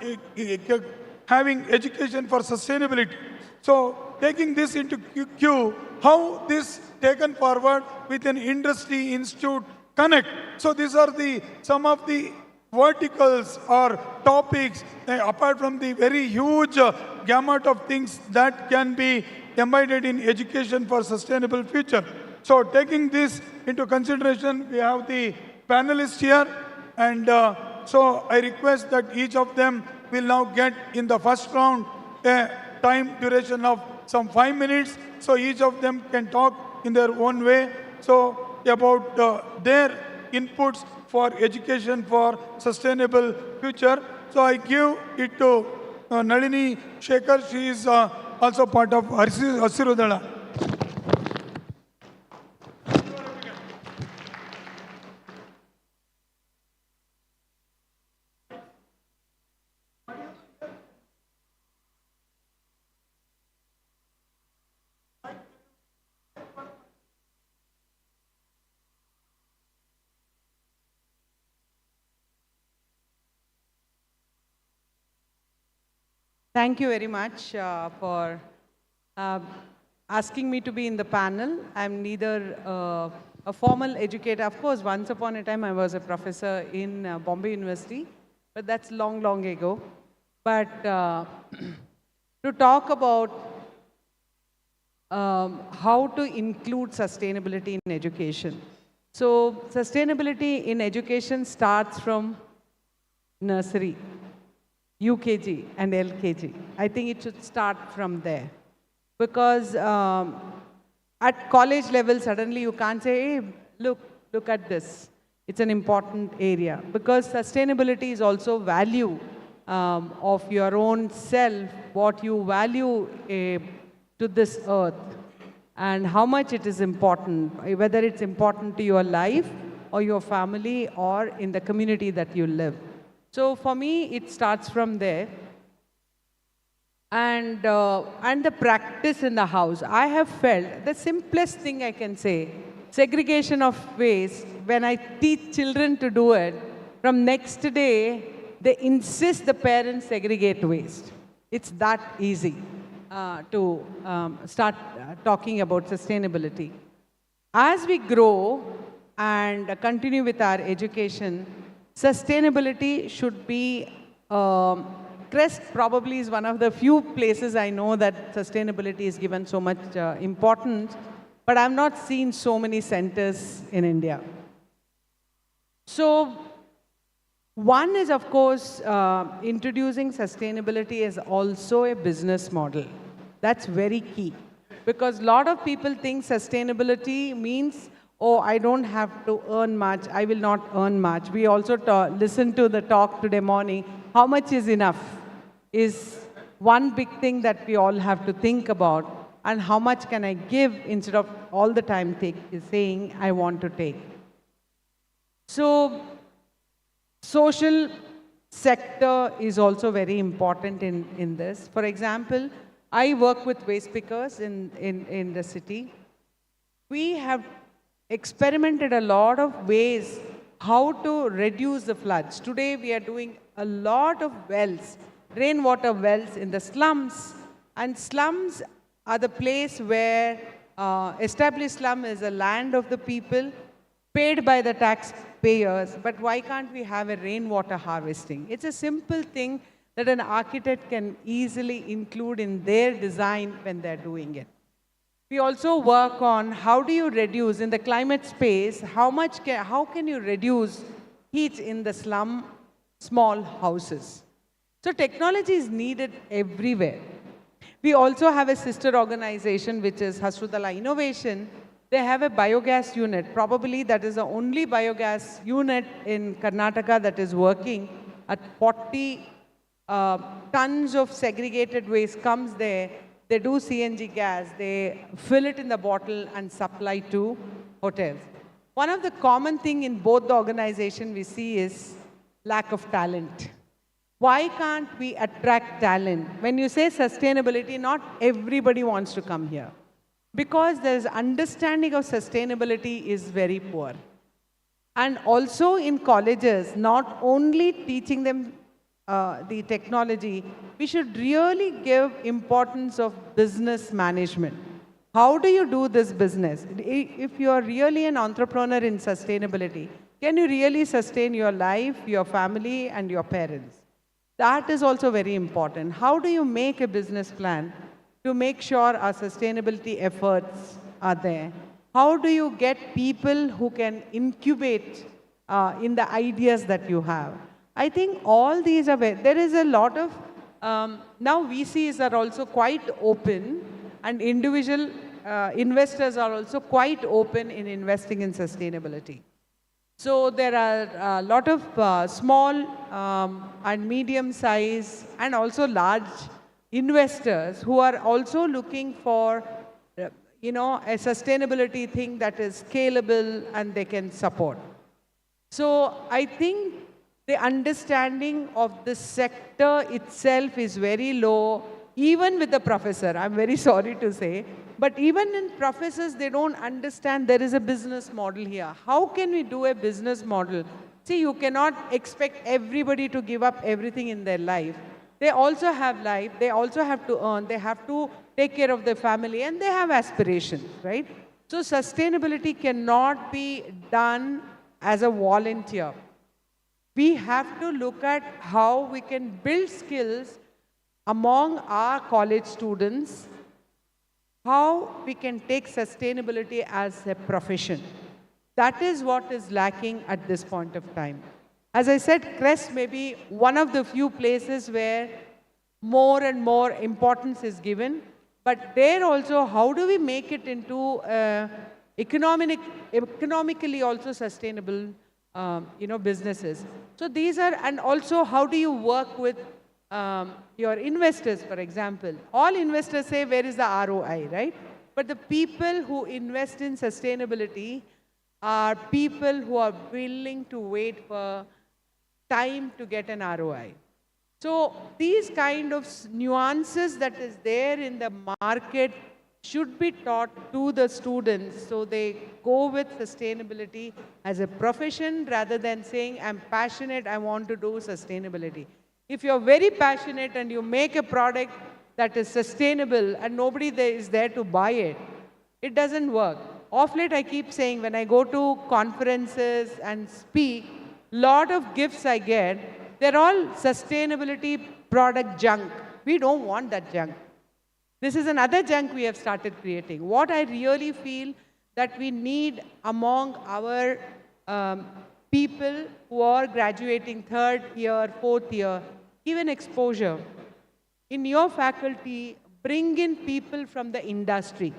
having education for sustainability. So taking this into queue, how this taken forward with an industry institute connect. So these are some of the verticals or topics apart from the very huge gamut of things that can be embedded in education for sustainable future. So taking this into consideration, we have the panelists here, and so I request that each of them will now get in the first round a time duration of some 5 minutes, so each of them can talk in their own way. So about their inputs for education for sustainable future. So I give it to Nalini Shekhar. She is also part of Hasiru Dala. Thank you very much for asking me to be in the panel. I'm neither a formal educator. Of course, once upon a time, I was a professor in Bombay University, but that's long, long ago. But to talk about how to include sustainability in education. So sustainability in education starts from nursery, UKG and LKG. I think it should start from there. Because at college level, suddenly you can't say, hey, look at this. It's an important area. Because sustainability is also value of your own self, what you value to this earth, and how much it is important, whether it's important to your life or your family or in the community that you live. So for me, it starts from there. And the practice in the house. I have felt the simplest thing I can say, segregation of waste, when I teach children to do it, from next day, they insist the parents segregate waste. It's that easy to start talking about sustainability. As we grow and continue with our education, sustainability should be, CREST probably is one of the few places I know that sustainability is given so much importance, but I've not seen so many centers in India. So, one is, of course, introducing sustainability as also a business model. That's very key. Because a lot of people think sustainability means, oh, I don't have to earn much, I will not earn much. We also listened to the talk today morning, how much is enough is one big thing that we all have to think about, and how much can I give instead of all the time saying I want to take. So, social sector is also very important in this. For example, I work with waste pickers in the city. We have experimented a lot of ways how to reduce the floods. Today we are doing a lot of wells, rainwater wells in the slums. And slums are the place where established slum is a land of the people, paid by the taxpayers, but why can't we have a rainwater harvesting? It's a simple thing that an architect can easily include in their design when they're doing it. We also work on how do you reduce, in the climate space, how can you reduce heat in the slum, small houses. So technology is needed everywhere. We also have a sister organization, which is Hasrudala Innovation. They have a biogas unit. Probably that is the only biogas unit in Karnataka that is working. At 40 tons of segregated waste comes there. They do CNG gas. They fill it in the bottle and supply to hotels. One of the common thing in both the organization we see is lack of talent. Why can't we attract talent? When you say sustainability, not everybody wants to come here. Because there's understanding of sustainability is very poor. And also in colleges, not only teaching them the technology, we should really give importance of business management. How do you do this business? If you are really an entrepreneur in sustainability, can you really sustain your life, your family, and your parents? That is also very important. How do you make a business plan to make sure our sustainability efforts are there? How do you get people who can incubate in the ideas that you have? I think all these are, there is a lot of, now VCs are also quite open, and individual investors are also quite open in investing in sustainability. So there are a lot of small and medium size and also large investors who are also looking for, a sustainability thing that is scalable and they can support. So I think the understanding of the sector itself is very low, even with the professor, I'm very sorry to say. But even in professors, they don't understand there is a business model here. How can we do a business model? See, you cannot expect everybody to give up everything in their life. They also have life, they also have to earn, they have to take care of their family, and they have aspirations, right? So sustainability cannot be done as a volunteer. we have to look at how we can build skills among our college students, how we can take sustainability as a profession. That is what is lacking at this point of time. As I said, CREST may be one of the few places where more and more importance is given, but there also, how do we make it into economically also sustainable businesses? So these are, and also how do you work with your investors, for example? All investors say, where is the ROI, right? But the people who invest in sustainability are people who are willing to wait for time to get an ROI. So these kind of nuances that is there in the market should be taught to the students so they go with sustainability as a profession rather than saying, I'm passionate, I want to do sustainability. If you're very passionate and you make a product that is sustainable and nobody is there to buy it, it doesn't work. Of late, I keep saying when I go to conferences and speak, lot of gifts I get, they're all sustainability product junk. We don't want that junk. This is another junk we have started creating. What I really feel that we need among our people who are graduating third year, fourth year, even exposure. In your faculty, bring in people from the industry.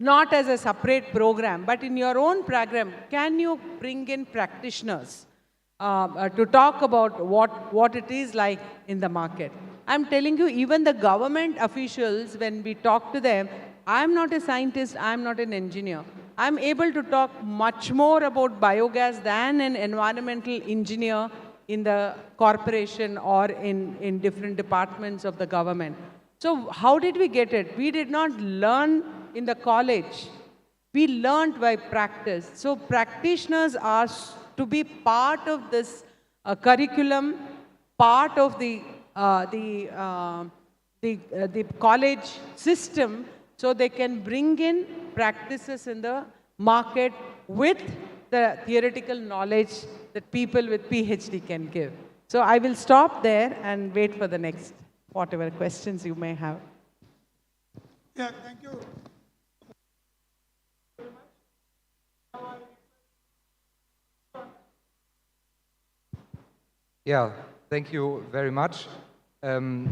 Not as a separate program, but in your own program, can you bring in practitioners to talk about what it is like in the market? I'm telling you, even the government officials, when we talk to them, I'm not a scientist, I'm not an engineer. I'm able to talk much more about biogas than an environmental engineer in the corporation or in different departments of the government. So how did we get it? We did not learn in the college. We learned by practice. So practitioners are to be part of this curriculum, part of the college system, so they can bring in practices in the market with the theoretical knowledge that people with PhD can give. So I will stop there and wait for the next, whatever questions you may have. Yeah, thank you. Yeah, thank you very much. And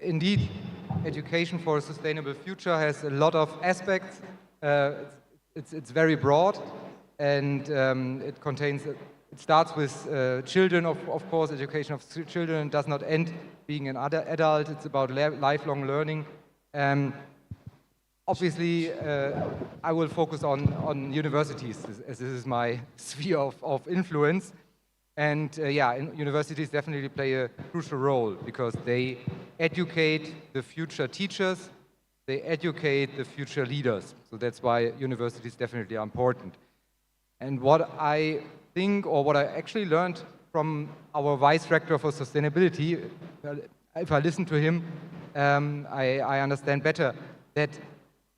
indeed, education for a sustainable future has a lot of aspects. It's very broad, and it starts with children, of course. Education of children does not end being an adult. It's about lifelong learning. Obviously, I will focus on universities, as this is my sphere of influence. And yeah, universities definitely play a crucial role because they educate the future teachers, they educate the future leaders. So that's why universities definitely are important. And what I think, or what I actually learned from our Vice Rector for Sustainability, if I listen to him, I understand better that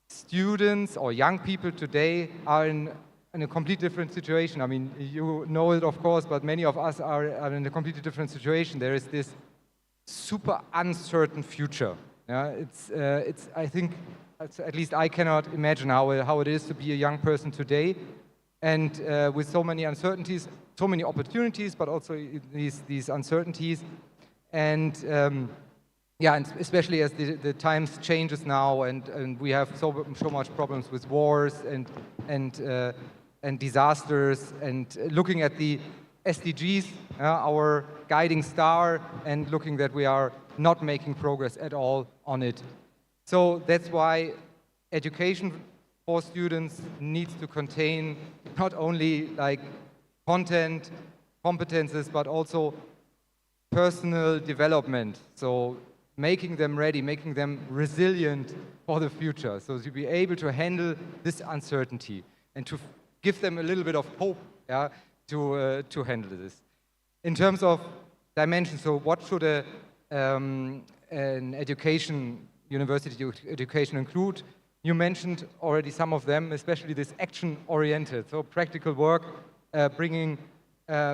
students or young people today are in a completely different situation. I mean, you know it, of course, but many of us are in a completely different situation. There is this super uncertain future. Yeah? I think, at least I cannot imagine how it is to be a young person today. And with so many uncertainties, so many opportunities, but also these uncertainties. And yeah, and especially as the times changes now, and we have so much problems with wars and disasters, and looking at the SDGs, our guiding star, and looking that we are not making progress at all on it. So that's why education for students needs to contain not only like content, competences, but also personal development. So making them ready, making them resilient for the future, so to be able to handle this uncertainty and to give them a little bit of hope, yeah, to handle this. In terms of dimensions, so what should an university education include? You mentioned already some of them, especially this action-oriented, so practical work, bringing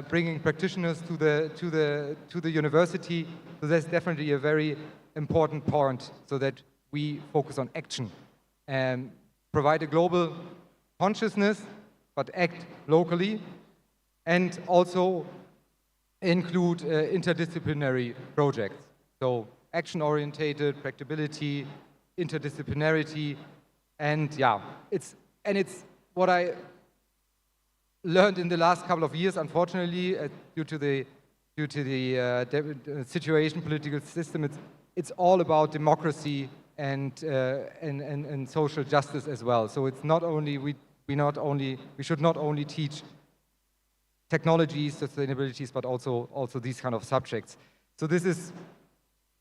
bringing practitioners to the university. So that's definitely a very important point, so that we focus on action and provide a global consciousness, but act locally, and also include interdisciplinary projects. So action-orientated, practicability, interdisciplinarity, and yeah, it's what I learned in the last couple of years, unfortunately, due to the situation, political system. It's all about democracy and social justice as well. So it's not only we should not only teach technologies, sustainabilities, but also these kind of subjects. So this is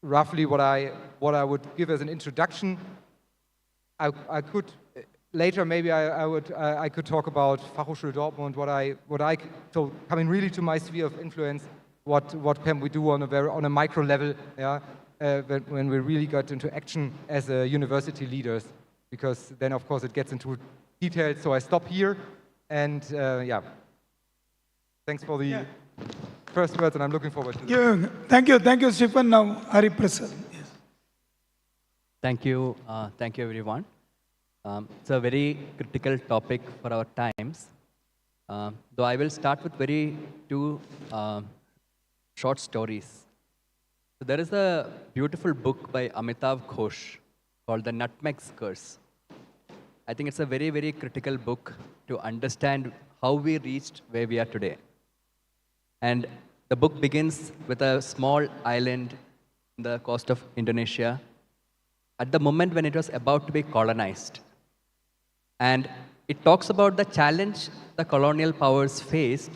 roughly what I would give as an introduction. I could later maybe I could talk about Fachhochschule Dortmund, so coming really to my sphere of influence, what can we do on a micro level, yeah, when we really got into action as university leaders, because then of course it gets into details. So I stop here, and yeah, thanks for the first words, and I'm looking forward to it. Thank you, Stephen. Now, Hari Prasad. Yes. Thank you everyone. It's a very critical topic for our times. Though I will start with two short stories. So there is a beautiful book by Amitav Ghosh called The Nutmeg's Curse. I think it's a very, very critical book to understand how we reached where we are today. And the book begins with a small island in the coast of Indonesia at the moment when it was about to be colonized. And it talks about the challenge the colonial powers faced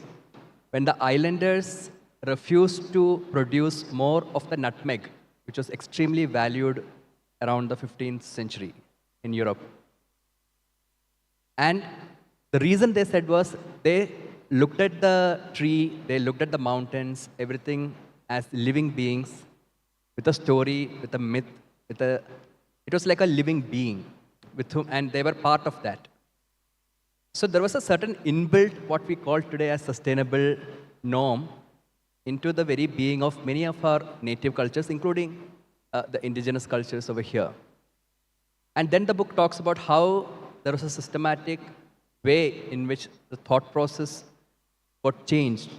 when the islanders refused to produce more of the nutmeg, which was extremely valued around the 15th century in Europe. And the reason they said was they looked at the tree, they looked at the mountains, everything as living beings with a story, with a myth, it was like a living being with whom, and they were part of that. So there was a certain inbuilt, what we call today as sustainable norm into the very being of many of our native cultures, including the indigenous cultures over here. And then the book talks about how there was a systematic way in which the thought process got changed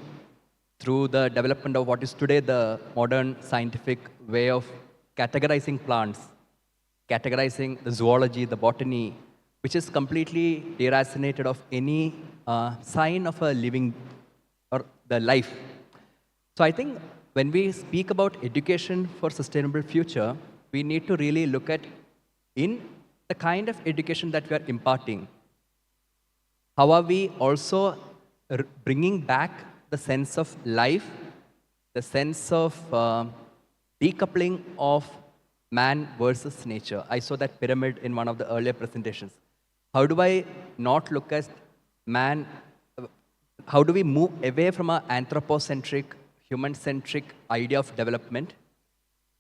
through the development of what is today the modern scientific way of categorizing plants, categorizing the zoology, the botany, which is completely deracinated of any sign of a living or the life. So I think when we speak about education for sustainable future, we need to really look at in the kind of education that we are imparting. How are we also bringing back the sense of life, the sense of decoupling of man versus nature? I saw that pyramid in one of the earlier presentations. How do I not look at man? How do we move away from an anthropocentric, human-centric idea of development,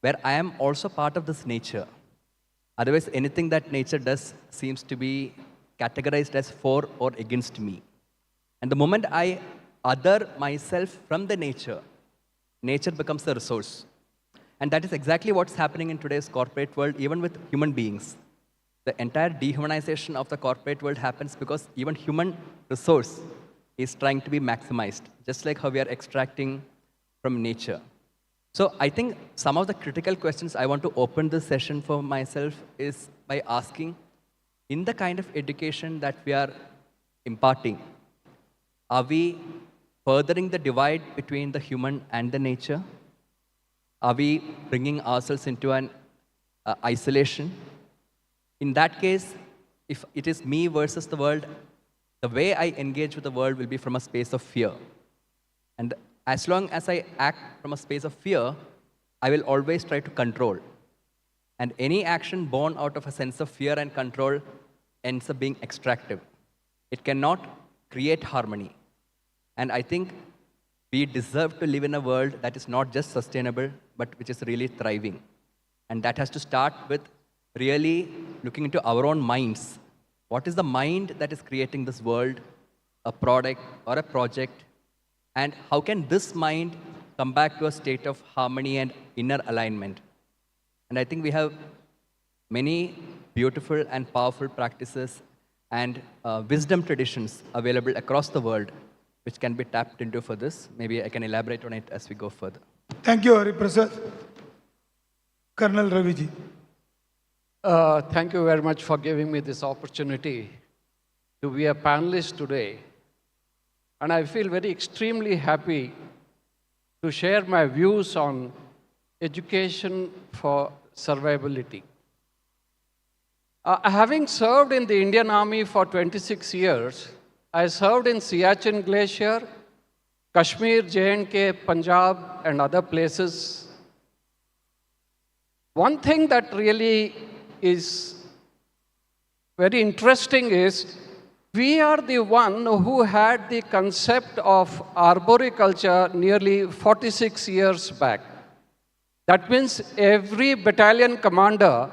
where I am also part of this nature? Otherwise, anything that nature does seems to be categorized as for or against me. And the moment I other myself from the nature, nature becomes the resource. And that is exactly what's happening in today's corporate world, even with human beings. The entire dehumanization of the corporate world happens because even human resource is trying to be maximized, just like how we are extracting from nature. So I think some of the critical questions I want to open this session for myself is by asking, in the kind of education that we are imparting, are we furthering the divide between the human and the nature? Are we bringing ourselves into an isolation? In that case, if it is me versus the world, the way I engage with the world will be from a space of fear. And as long as I act from a space of fear, I will always try to control. And any action born out of a sense of fear and control ends up being extractive. It cannot create harmony. And I think we deserve to live in a world that is not just sustainable, but which is really thriving. And that has to start with really looking into our own minds. What is the mind that is creating this world, a product or a project? And how can this mind come back to a state of harmony and inner alignment? And I think we have many beautiful and powerful practices and wisdom traditions available across the world, which can be tapped into for this. Maybe I can elaborate on it as we go further. Thank you, Hari Prasad. Colonel Raviji. Thank you very much for giving me this opportunity to be a panelist today. And I feel very extremely happy to share my views on education for survivability. Having served in the Indian Army for 26 years, I served in Siachen Glacier, Kashmir, J&K, Punjab, and other places. One thing that really is very interesting is we are the one who had the concept of arboriculture nearly 46 years back. That means every battalion commander,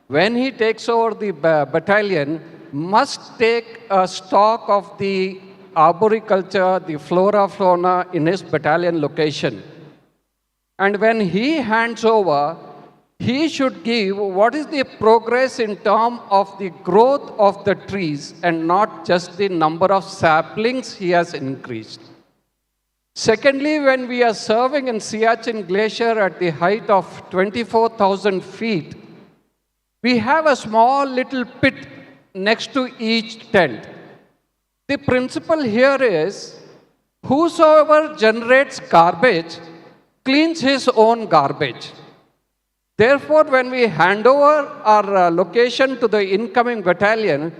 when he takes over the battalion, must take a stock of the arboriculture, the flora, fauna in his battalion location. And when he hands over, he should give what is the progress in terms of the growth of the trees and not just the number of saplings he has increased. Secondly, when we are serving in Siachen Glacier at the height of 24,000 feet, we have a small little pit next to each tent. The principle here is, whosoever generates garbage cleans his own garbage. Therefore, when we hand over our location to the incoming battalion,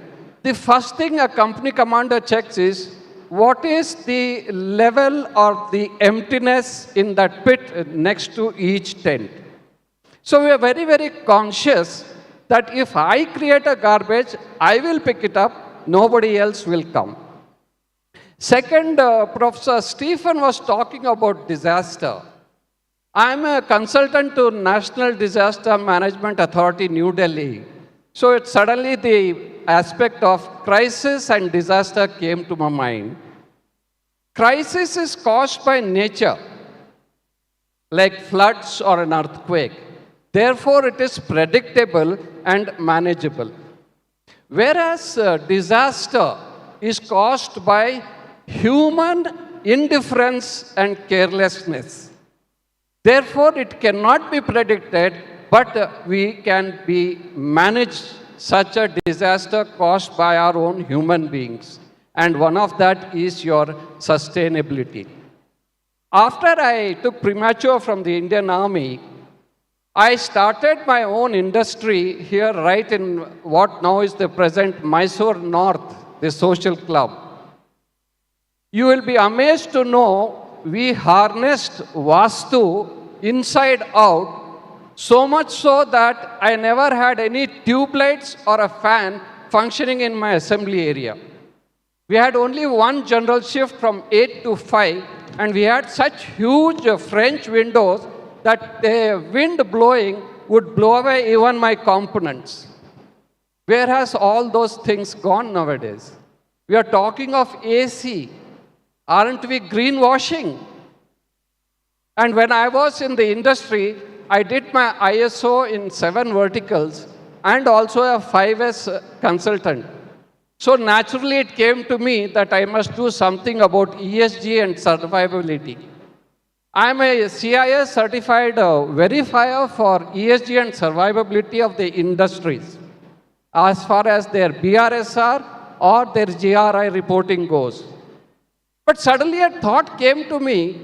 the first thing a company commander checks is, what is the level or the emptiness in that pit next to each tent? So we are very, very conscious that if I create a garbage, I will pick it up, nobody else will come. Second, Professor Stephen was talking about disaster. I'm a consultant to National Disaster Management Authority, New Delhi. So it suddenly the aspect of crisis and disaster came to my mind. Crisis is caused by nature, like floods or an earthquake. Therefore, it is predictable and manageable. Whereas disaster is caused by human indifference and carelessness. Therefore, it cannot be predicted, but we can be managed such a disaster caused by our own human beings. And one of that is your sustainability. After I took premature from the Indian Army, I started my own industry here right in what now is the present Mysore North, the social club. You will be amazed to know we harnessed Vastu inside out, so much so that I never had any tube lights or a fan functioning in my assembly area. We had only one general shift from 8 to 5, and we had such huge French windows that the wind blowing would blow away even my components. Where has all those things gone nowadays? We are talking of AC. Aren't we greenwashing? And when I was in the industry, I did my ISO in 7 verticals and also a 5S consultant. So naturally it came to me that I must do something about ESG and survivability. I am a CIS certified verifier for ESG and survivability of the industries as far as their BRSR or their GRI reporting goes. But suddenly a thought came to me,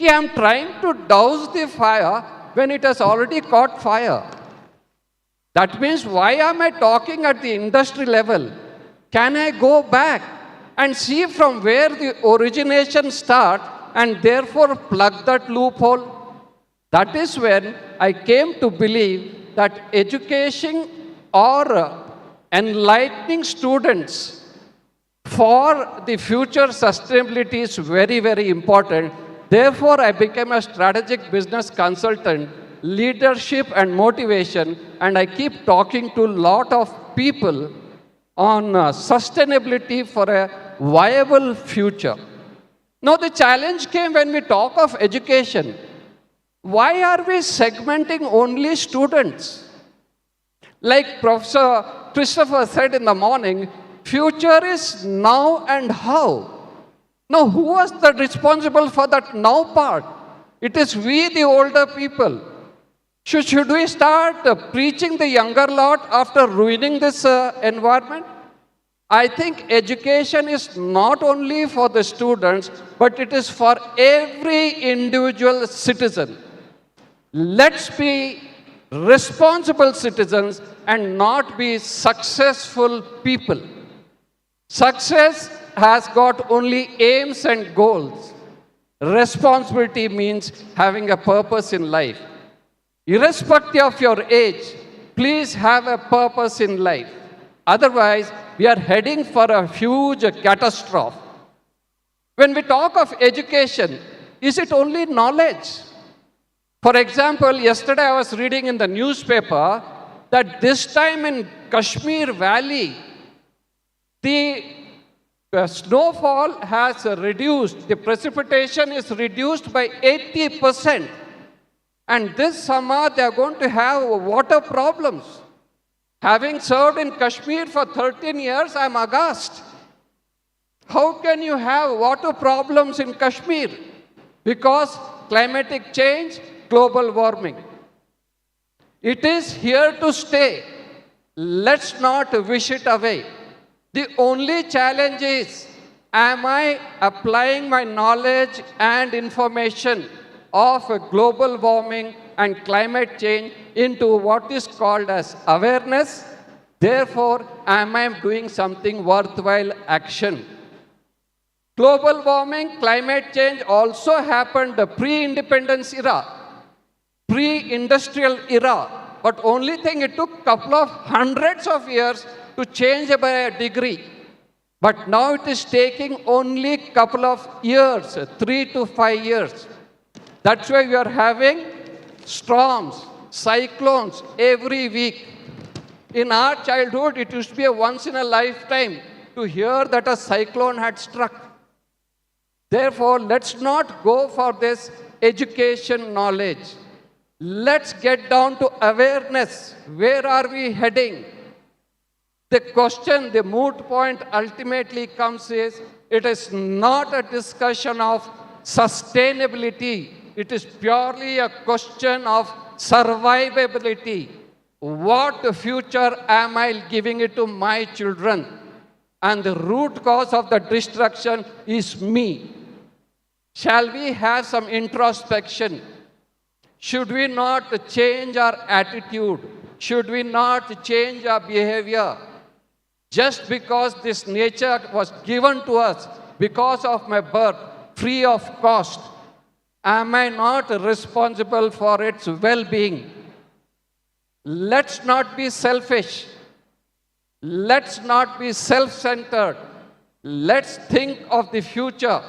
I am trying to douse the fire when it has already caught fire. That means, why am I talking at the industry level? Can I go back and see from where the origination starts and therefore plug that loophole? That is when I came to believe that education or enlightening students for the future sustainability is very, very important. Therefore, I became a strategic business consultant, leadership and motivation, and I keep talking to a lot of people on sustainability for a viable future. Now the challenge came when we talk of education. Why are we segmenting only students? Like Professor Christopher said in the morning, future is now and how. Now who was the responsible for that now part? It is we, the older people. Should we start preaching the younger lot after ruining this environment? I think education is not only for the students, but it is for every individual citizen. Let's be responsible citizens and not be successful people. Success has got only aims and goals. Responsibility means having a purpose in life. Irrespective of your age, please have a purpose in life. Otherwise, we are heading for a huge catastrophe. When we talk of education, is it only knowledge? For example, yesterday I was reading in the newspaper that this time in Kashmir Valley, the snowfall has reduced, the precipitation is reduced by 80%. And this summer they are going to have water problems. Having served in Kashmir for 13 years, I am aghast. How can you have water problems in Kashmir? Because climatic change, global warming. It is here to stay. Let's not wish it away. The only challenge is, am I applying my knowledge and information of global warming and climate change into what is called as awareness? Therefore, am I doing something worthwhile action? Global warming, climate change also happened the pre-independence era, pre-industrial era. But only thing, it took couple of hundreds of years to change by a degree. But now it is taking only couple of years, 3 to 5 years. That's why we are having storms, cyclones every week. In our childhood, it used to be a once in a lifetime to hear that a cyclone had struck. Therefore, let's not go for this education knowledge. Let's get down to awareness. Where are we heading? The question, the moot point ultimately comes is, it is not a discussion of sustainability. It is purely a question of survivability. What future am I giving it to my children? And the root cause of the destruction is me. Shall we have some introspection? Should we not change our attitude? Should we not change our behavior? Just because this nature was given to us because of my birth, free of cost, am I not responsible for its well-being? Let's not be selfish. Let's not be self-centered. Let's think of the future,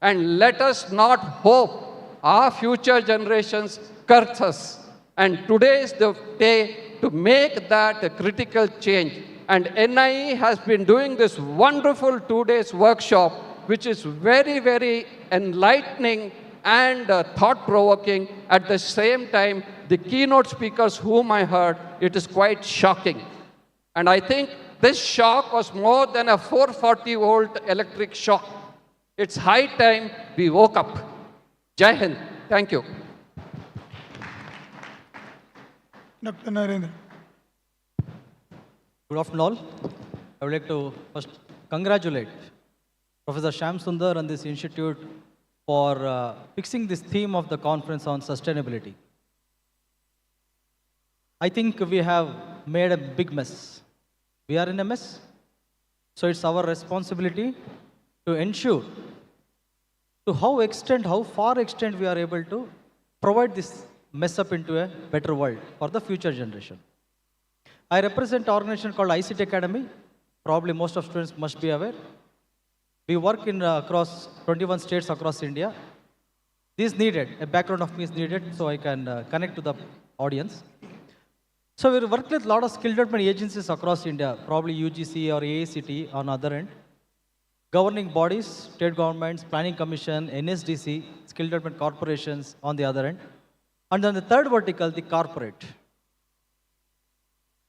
and let us not hope our future generations curse us. And today is the day to make that a critical change. And NIE has been doing this wonderful 2 days workshop, which is very, very enlightening and thought-provoking. At the same time, the keynote speakers whom I heard, it is quite shocking. And I think this shock was more than a 440-volt electric shock. It's high time we woke up. Jai Hind. Thank you. Dr. Narendra. Good afternoon all. I would like to first congratulate Professor Shyam Sundar and this institute for fixing this theme of the conference on sustainability. I think we have made a big mess. We are in a mess. So it's our responsibility to ensure to how far extent we are able to provide this mess up into a better world for the future generation. I represent an organization called ICT Academy. Probably most of students must be aware. We work in across 21 states across India. This is needed, a background of me is needed so I can connect to the audience. So we work with a lot of skill development agencies across India, probably UGC or AICT on other end. governing bodies, state governments, planning commission, NSDC, skill development corporations on the other end. And then the third vertical, the corporate.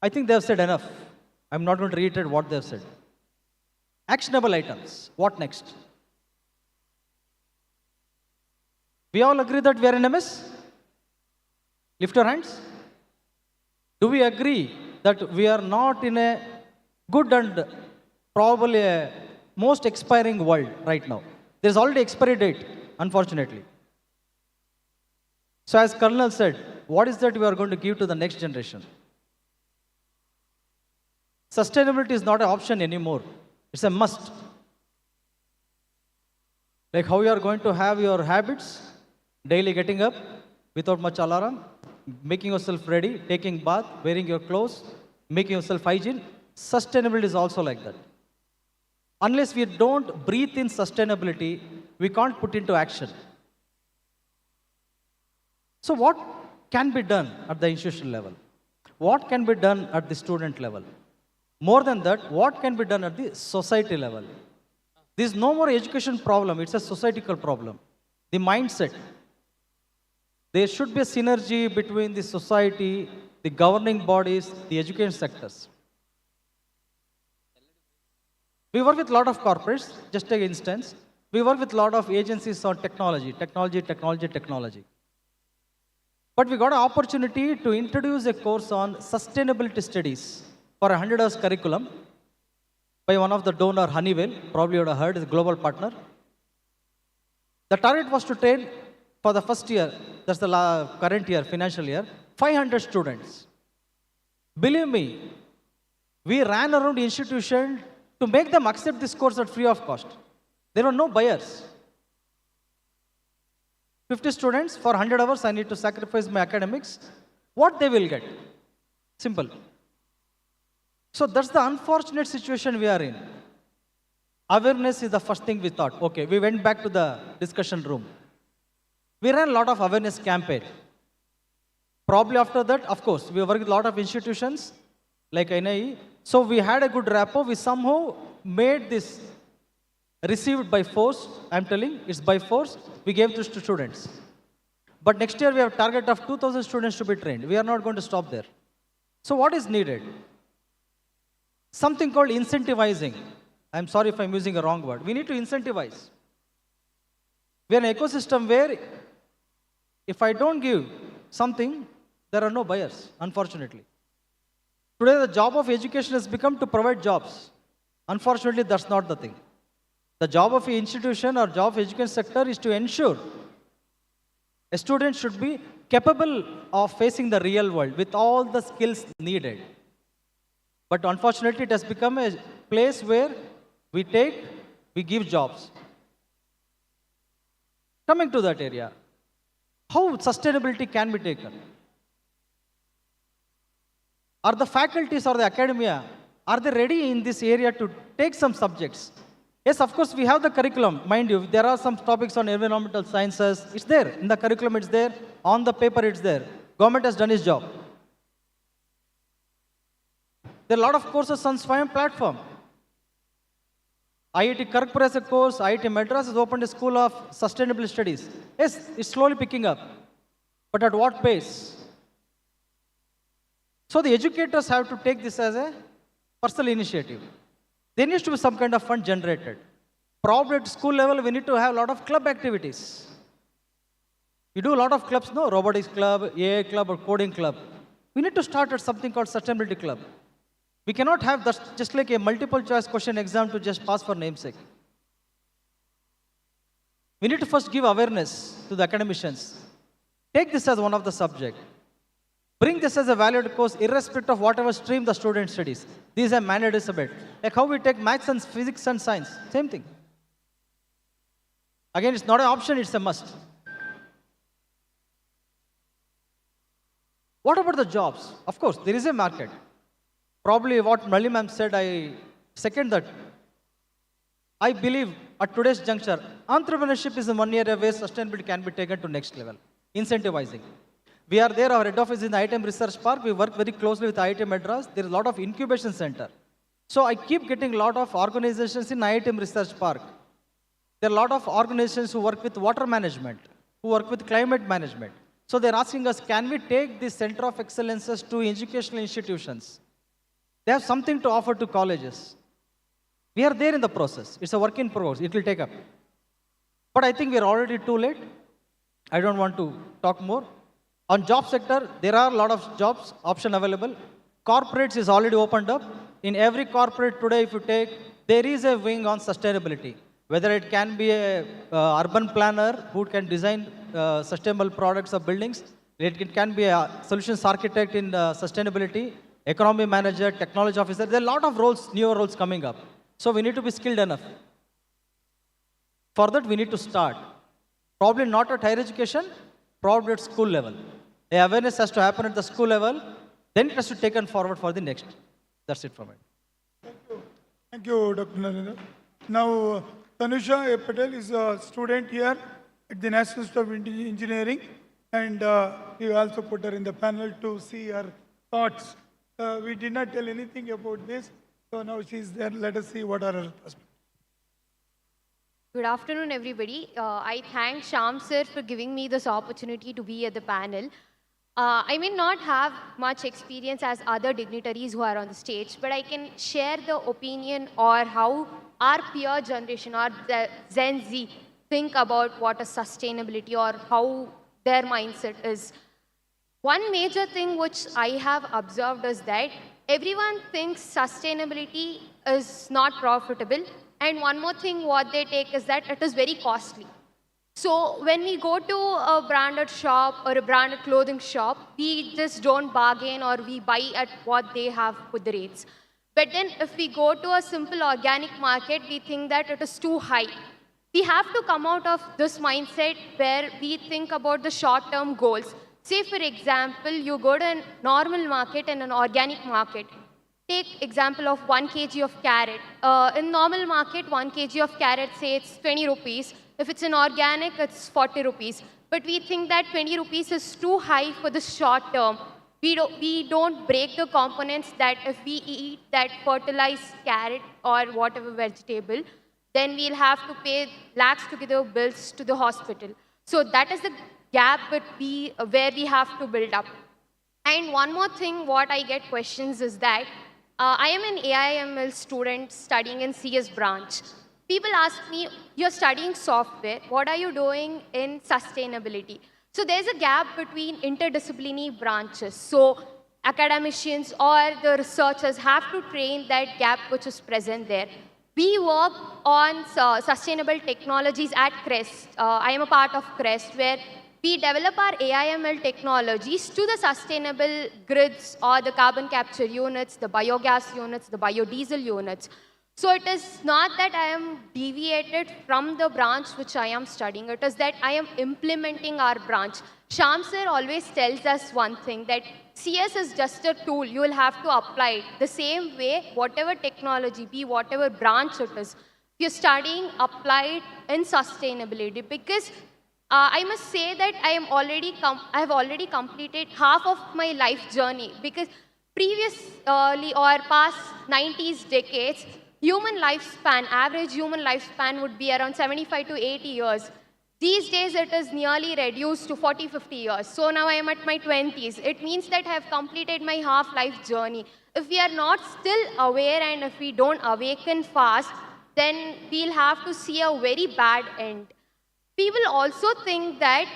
I think they have said enough. I'm not going to reiterate what they have said. Actionable items. What next? We all agree that we are in a mess? Lift your hands. Do we agree that we are not in a good and probably a most expiring world right now? There's already expiry date, unfortunately. So as Colonel said, what is that we are going to give to the next generation? Sustainability is not an option anymore. It's a must. Like how you are going to have your habits, daily getting up without much alarm, making yourself ready, taking bath, wearing your clothes, making yourself hygiene. Sustainability is also like that. Unless we don't breathe in sustainability, we can't put into action. So what can be done at the institutional level? What can be done at the student level? More than that, what can be done at the society level? This is no more education problem, it's a societal problem. The mindset. There should be a synergy between the society, the governing bodies, the education sectors. We work with a lot of corporates, just take instance. We work with a lot of agencies on technology. But we got an opportunity to introduce a course on sustainability studies for a 100 hours curriculum by one of the donor, Honeywell, probably you would have heard, is a global partner. The target was to train for the first year, that's the current year, financial year, 500 students. Believe me, we ran around the institution to make them accept this course at free of cost. There were no buyers. 50 students, for 100 hours, I need to sacrifice my academics. What they will get? Simple. So that's the unfortunate situation we are in. Awareness is the first thing we thought. Okay, we went back to the discussion room. We ran a lot of awareness campaign. Probably after that, of course, we worked with a lot of institutions like NIE. So we had a good rapport. We somehow made this received by force. I'm telling, it's by force. We gave this to students. But next year we have a target of 2,000 students to be trained. We are not going to stop there. So what is needed? Something called incentivizing. I'm sorry if I'm using a wrong word. We need to incentivize. We are in an ecosystem where if I don't give something, there are no buyers, unfortunately. Today, the job of education has become to provide jobs. Unfortunately, that's not the thing. The job of an institution or job of education sector is to ensure a student should be capable of facing the real world with all the skills needed. But unfortunately, it has become a place where we give jobs. Coming to that area, how sustainability can be taken? Are the faculties or the academia, are they ready in this area to take some subjects? Yes, of course, we have the curriculum. Mind you, there are some topics on environmental sciences. It's there. In the curriculum, it's there. On the paper, it's there. Government has done its job. There are a lot of courses on SWAYAM platform. IIT Kharagpur has a course. IIT Madras has opened a school of sustainable studies. Yes, it's slowly picking up. But at what pace? So the educators have to take this as a personal initiative. There needs to be some kind of fund generated. Probably at school level, we need to have a lot of club activities. You do a lot of clubs, no? Robotics club, AI club, or coding club. We need to start at something called sustainability club. We cannot have just like a multiple choice question exam to just pass for namesake. We need to first give awareness to the academicians. Take this as one of the subject. Bring this as a valued course irrespective of whatever stream the student studies. These are mandated subjects. Like how we take maths and physics and science. Same thing. Again, it's not an option, it's a must. What about the jobs? Of course, there is a market. Probably what Murali ma'am said, I second that. I believe at today's juncture, entrepreneurship is in one area where sustainability can be taken to next level. Incentivizing. We are there, our head office is in the IIM Research Park. We work very closely with IIT Madras. There is a lot of incubation center. So I keep getting a lot of organizations in IITM Research Park. There are a lot of organizations who work with water management, who work with climate management. So they're asking us, can we take this center of excellences to educational institutions? They have something to offer to colleges. We are there in the process. It's a work in progress. It will take up. But I think we're already too late. I don't want to talk more. On job sector, there are a lot of jobs, option available. Corporates is already opened up. In every corporate today, if you take, there is a wing on sustainability. Whether it can be a urban planner who can design sustainable products or buildings, it can be a solutions architect in sustainability, economy manager, technology officer. There are a lot of roles, newer roles coming up. So we need to be skilled enough. For that, we need to start. Probably not at higher education, probably at school level. The awareness has to happen at the school level, then it has to be taken forward for the next. That's it from me. Thank you, Dr. Narendra. Now, Tanusha Patel is a student here at the National Institute of Engineering, and we also put her in the panel to see her thoughts. We did not tell anything about this, so now she's there. Let us see what are her perspectives. Good afternoon, everybody. I thank Shyam sir for giving me this opportunity to be at the panel. I may not have much experience as other dignitaries who are on the stage, but I can share the opinion or how our peer generation or the Gen Z think about what is sustainability or how their mindset is. One major thing which I have observed is that everyone thinks sustainability is not profitable. And one more thing what they take is that it is very costly. So when we go to a branded shop or a branded clothing shop, we just don't bargain or we buy at what they have put the rates. But then if we go to a simple organic market, we think that it is too high. We have to come out of this mindset where we think about the short-term goals. Say, for example, you go to a normal market and an organic market. Take example of 1 kg of carrot. In normal market, 1 kg of carrot, say it's 20 rupees. If it's an organic, it's 40 rupees. But we think that 20 rupees is too high for the short term. We don't break the components that if we eat that fertilized carrot or whatever vegetable, then we'll have to pay lakhs together bills to the hospital. So that is the gap where we have to build up. And one more thing, what I get questions is that I am an AI/ML student studying in CS branch. People ask me, you're studying software, what are you doing in sustainability? So there's a gap between interdisciplinary branches. So academicians or the researchers have to train that gap which is present there. We work on sustainable technologies at CREST. I am a part of CREST, where we develop our AI/ML technologies to the sustainable grids or the carbon capture units, the biogas units, the biodiesel units. So it is not that I am deviated from the branch which I am studying. It is that I am implementing our branch. Shyam sir always tells us one thing, that CS is just a tool. You will have to apply it. The same way, whatever technology be, whatever branch it is, you're studying, apply it in sustainability. Because I must say that I have already completed half of my life journey. Because previously or past 90s decades, average human lifespan would be around 75 to 80 years. These days, it is nearly reduced to 40, 50 years. So now I am at my 20s. It means that I have completed my half-life journey. If we are not still aware and if we don't awaken fast, then we'll have to see a very bad end. People also think that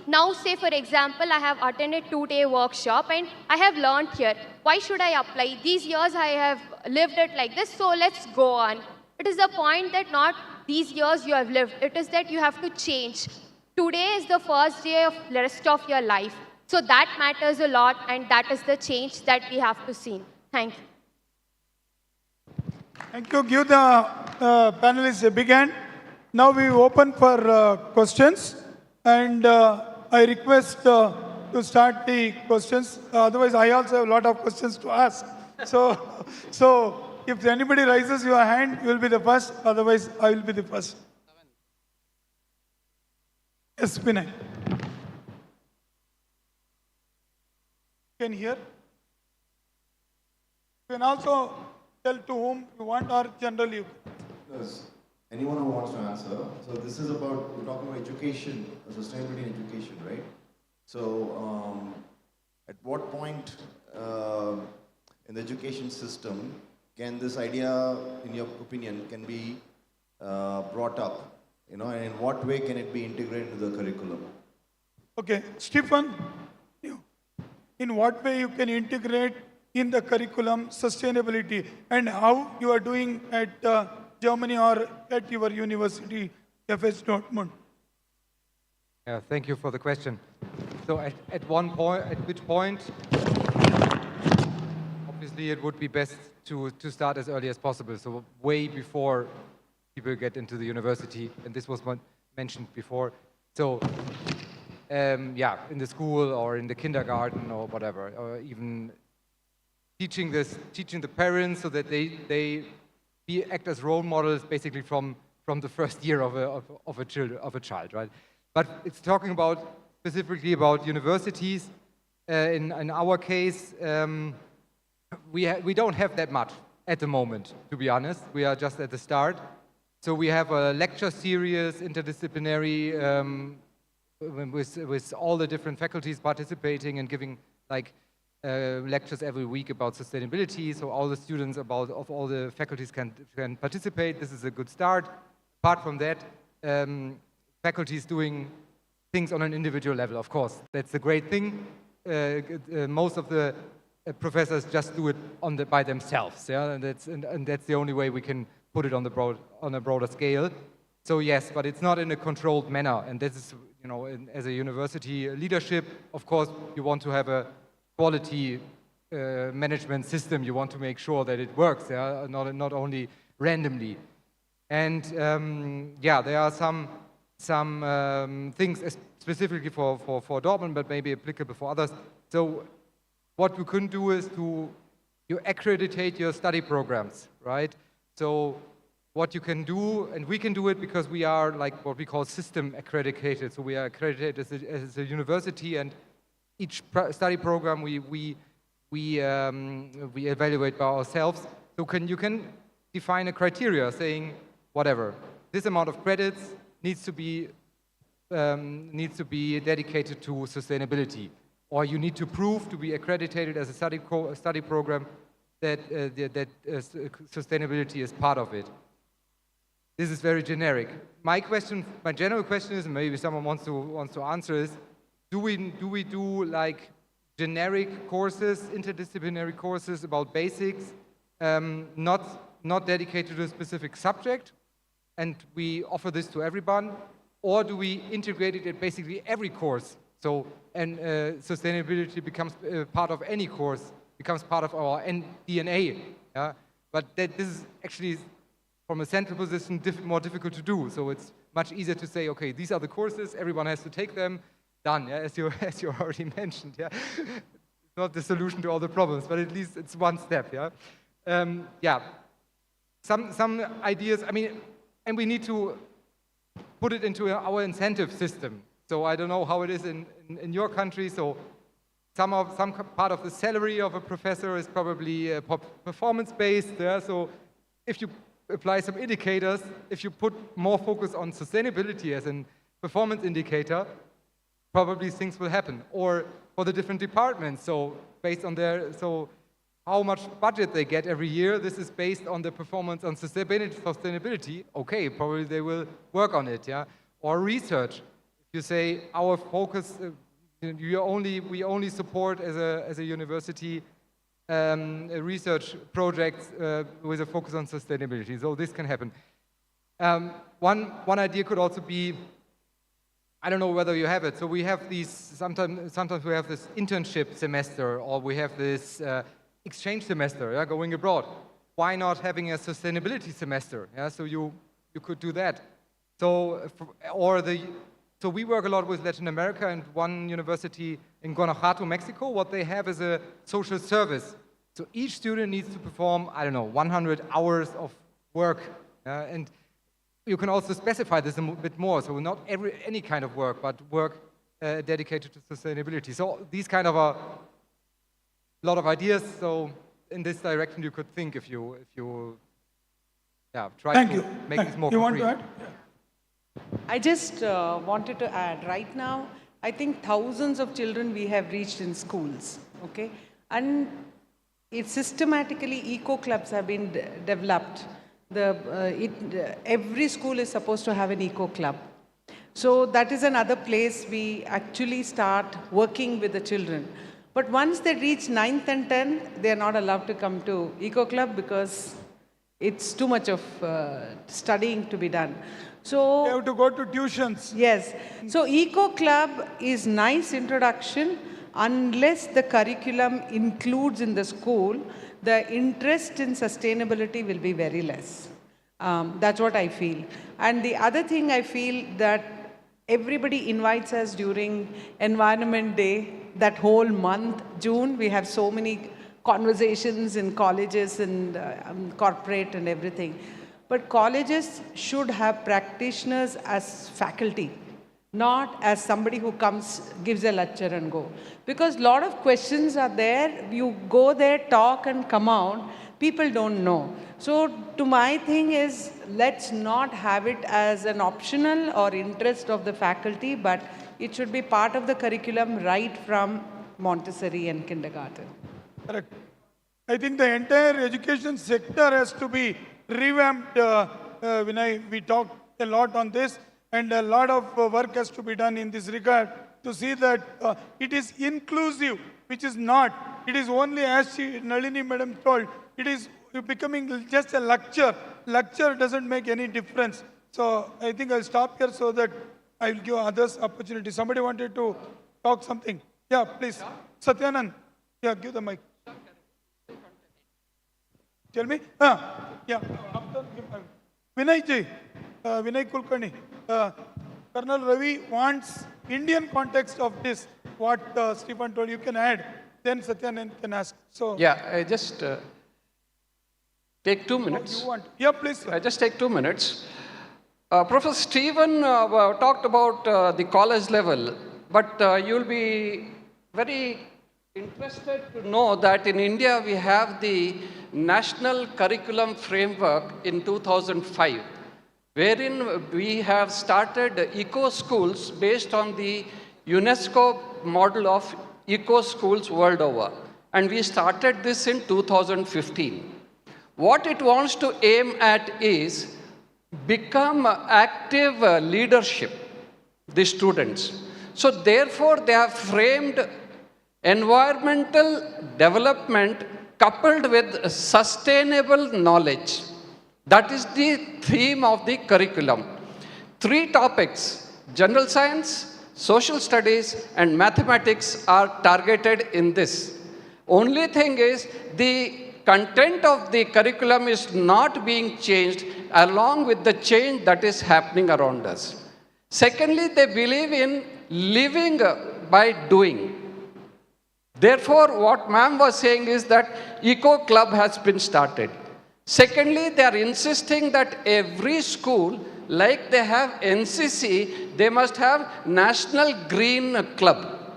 now say for example, I have attended 2-day workshop and I have learned here. Why should I apply? These years I have lived it like this, so let's go on. It is the point that not these years you have lived. It is that you have to change. Today is the first day of the rest of your life. So that matters a lot, and that is the change that we have to see. Thank you. Thank you. Give the panelists a big hand. Now we open for questions, and I request to start the questions. Otherwise, I also have a lot of questions to ask. So if anybody raises your hand, you will be the first. Otherwise, I will be the first. Yes, Vinay. You can hear. You can also tell to whom you want or generally? Yes. Anyone who wants to answer. So this is about, we're talking about education, sustainability in education, right? So at what point in the education system can this idea, in your opinion, can be brought up? You know, and in what way can it be integrated into the curriculum? Okay, Stephen, in what way you can integrate in the curriculum sustainability and how you are doing at Germany or at your university, FH Dortmund? Yeah, thank you for the question. So at which point, obviously it would be best to start as early as possible, so way before people get into the university, and this was mentioned before. So yeah, in the school or in the kindergarten or whatever, or even teaching the parents so that they act as role models basically from the first year of a child, right? But it's talking about specifically about universities. In our case, we don't have that much at the moment, to be honest. We are just at the start. So we have a lecture series, interdisciplinary, with all the different faculties participating and giving like lectures every week about sustainability. So all the students of all the faculties can participate. This is a good start. Apart from that, faculties doing things on an individual level, of course. That's a great thing. Most of the professors just do it by themselves, yeah, and that's the only way we can put it on a broader scale. So yes, but it's not in a controlled manner, and this is, you know, as a university leadership, of course, you want to have a quality management system. You want to make sure that it works, yeah, not only randomly. And yeah, there are some things specifically for Dortmund, but maybe applicable for others. So what you can do is you accreditate your study programs, right? So what you can do, and we can do it because we are like what we call system accredited. So we are accredited as a university, and each study program we evaluate by ourselves. So you can define a criteria saying whatever, this amount of credits needs to be dedicated to sustainability, or you need to prove to be accredited as a study program that sustainability is part of it. This is very generic. My general question is, and maybe someone wants to answer, is: do we do like generic courses, interdisciplinary courses about basics, not dedicated to a specific subject, and we offer this to everyone, or do we integrate it in basically every course? So sustainability becomes part of any course, becomes part of our DNA. Yeah? But this is actually, from a central position, more difficult to do. So it's much easier to say, okay, these are the courses, everyone has to take them, done, yeah? as you already mentioned. Yeah? It's not the solution to all the problems, but at least it's one step. Yeah, yeah. Some ideas, I mean, and we need to put it into our incentive system. So I don't know how it is in your country. So some part of the salary of a professor is probably performance-based. Yeah? So if you apply some indicators, if you put more focus on sustainability as a performance indicator, probably things will happen. Or for the different departments, so based on how much budget they get every year, this is based on the performance on sustainability. Okay, probably they will work on it, yeah. Or research. If you say our focus, we only support as a university research projects with a focus on sustainability. So this can happen. One idea could also be, I don't know whether you have it. So we have these sometimes we have this internship semester, or we have this exchange semester, yeah, going abroad. Why not having a sustainability semester? Yeah, so you could do that. So so we work a lot with Latin America, and one university in Guanajuato, Mexico, what they have is a social service. So each student needs to perform, I don't know, 100 hours of work, and you can also specify this a bit more. So not any kind of work, but work dedicated to sustainability. So these kind of a lot of ideas. So in this direction you could think if you try Thank to you. make this more You concrete. want to add? I just wanted to add, right now, I think thousands of children we have reached in schools, okay? And it systematically, eco clubs have been developed. Every school is supposed to have an eco club. So that is another place we actually start working with the children. But once they reach 9th and 10th, they are not allowed to come to eco club because it's too much of studying to be done. So they have to go to tuitions. Yes. So eco club is nice introduction. Unless the curriculum includes in the school, the interest in sustainability will be very less. That's what I feel. And the other thing I feel that everybody invites us during Environment Day, that whole month, June, we have so many conversations in colleges and corporate and everything. But colleges should have practitioners as faculty, not as somebody who comes, gives a lecture and go. Because a lot of questions are there, you go there, talk and come out, people don't know. So to my thing is, let's not have it as an optional or interest of the faculty, but it should be part of the curriculum right from Montessori and kindergarten. Correct. I think the entire education sector has to be revamped. Vinay, we talked a lot on this, and a lot of work has to be done in this regard to see that it is inclusive, which is not. It is only, as Nalini madam told, it is becoming just a lecture. Lecture doesn't make any difference. So I think I'll stop here so that I will give others opportunity. Somebody wanted to talk something. Yeah, please. Satyanand. Yeah, give the mic. Tell me? Yeah. Vinay ji, Vinay Kulkarni. Colonel Ravi wants Indian context of this, what Stephen told. You can add, then Satyanand can ask. So yeah, I just take 2 minutes. You want? Yeah, please. I just take 2 minutes. Professor Stephen talked about the college level, but you'll be very interested to know that in India we have the National Curriculum Framework in 2005, wherein we have started eco schools based on the UNESCO model of eco schools world over. And we started this in 2015. What it wants to aim at is become active leadership, the students. So therefore, they have framed environmental development coupled with sustainable knowledge. That is the theme of the curriculum. 3 topics, general science, social studies, and mathematics are targeted in this. Only thing is, the content of the curriculum is not being changed along with the change that is happening around us. Secondly, they believe in living by doing. Therefore, what ma'am was saying is that eco club has been started. Secondly, they are insisting that every school, like they have NCC, they must have National Green Club,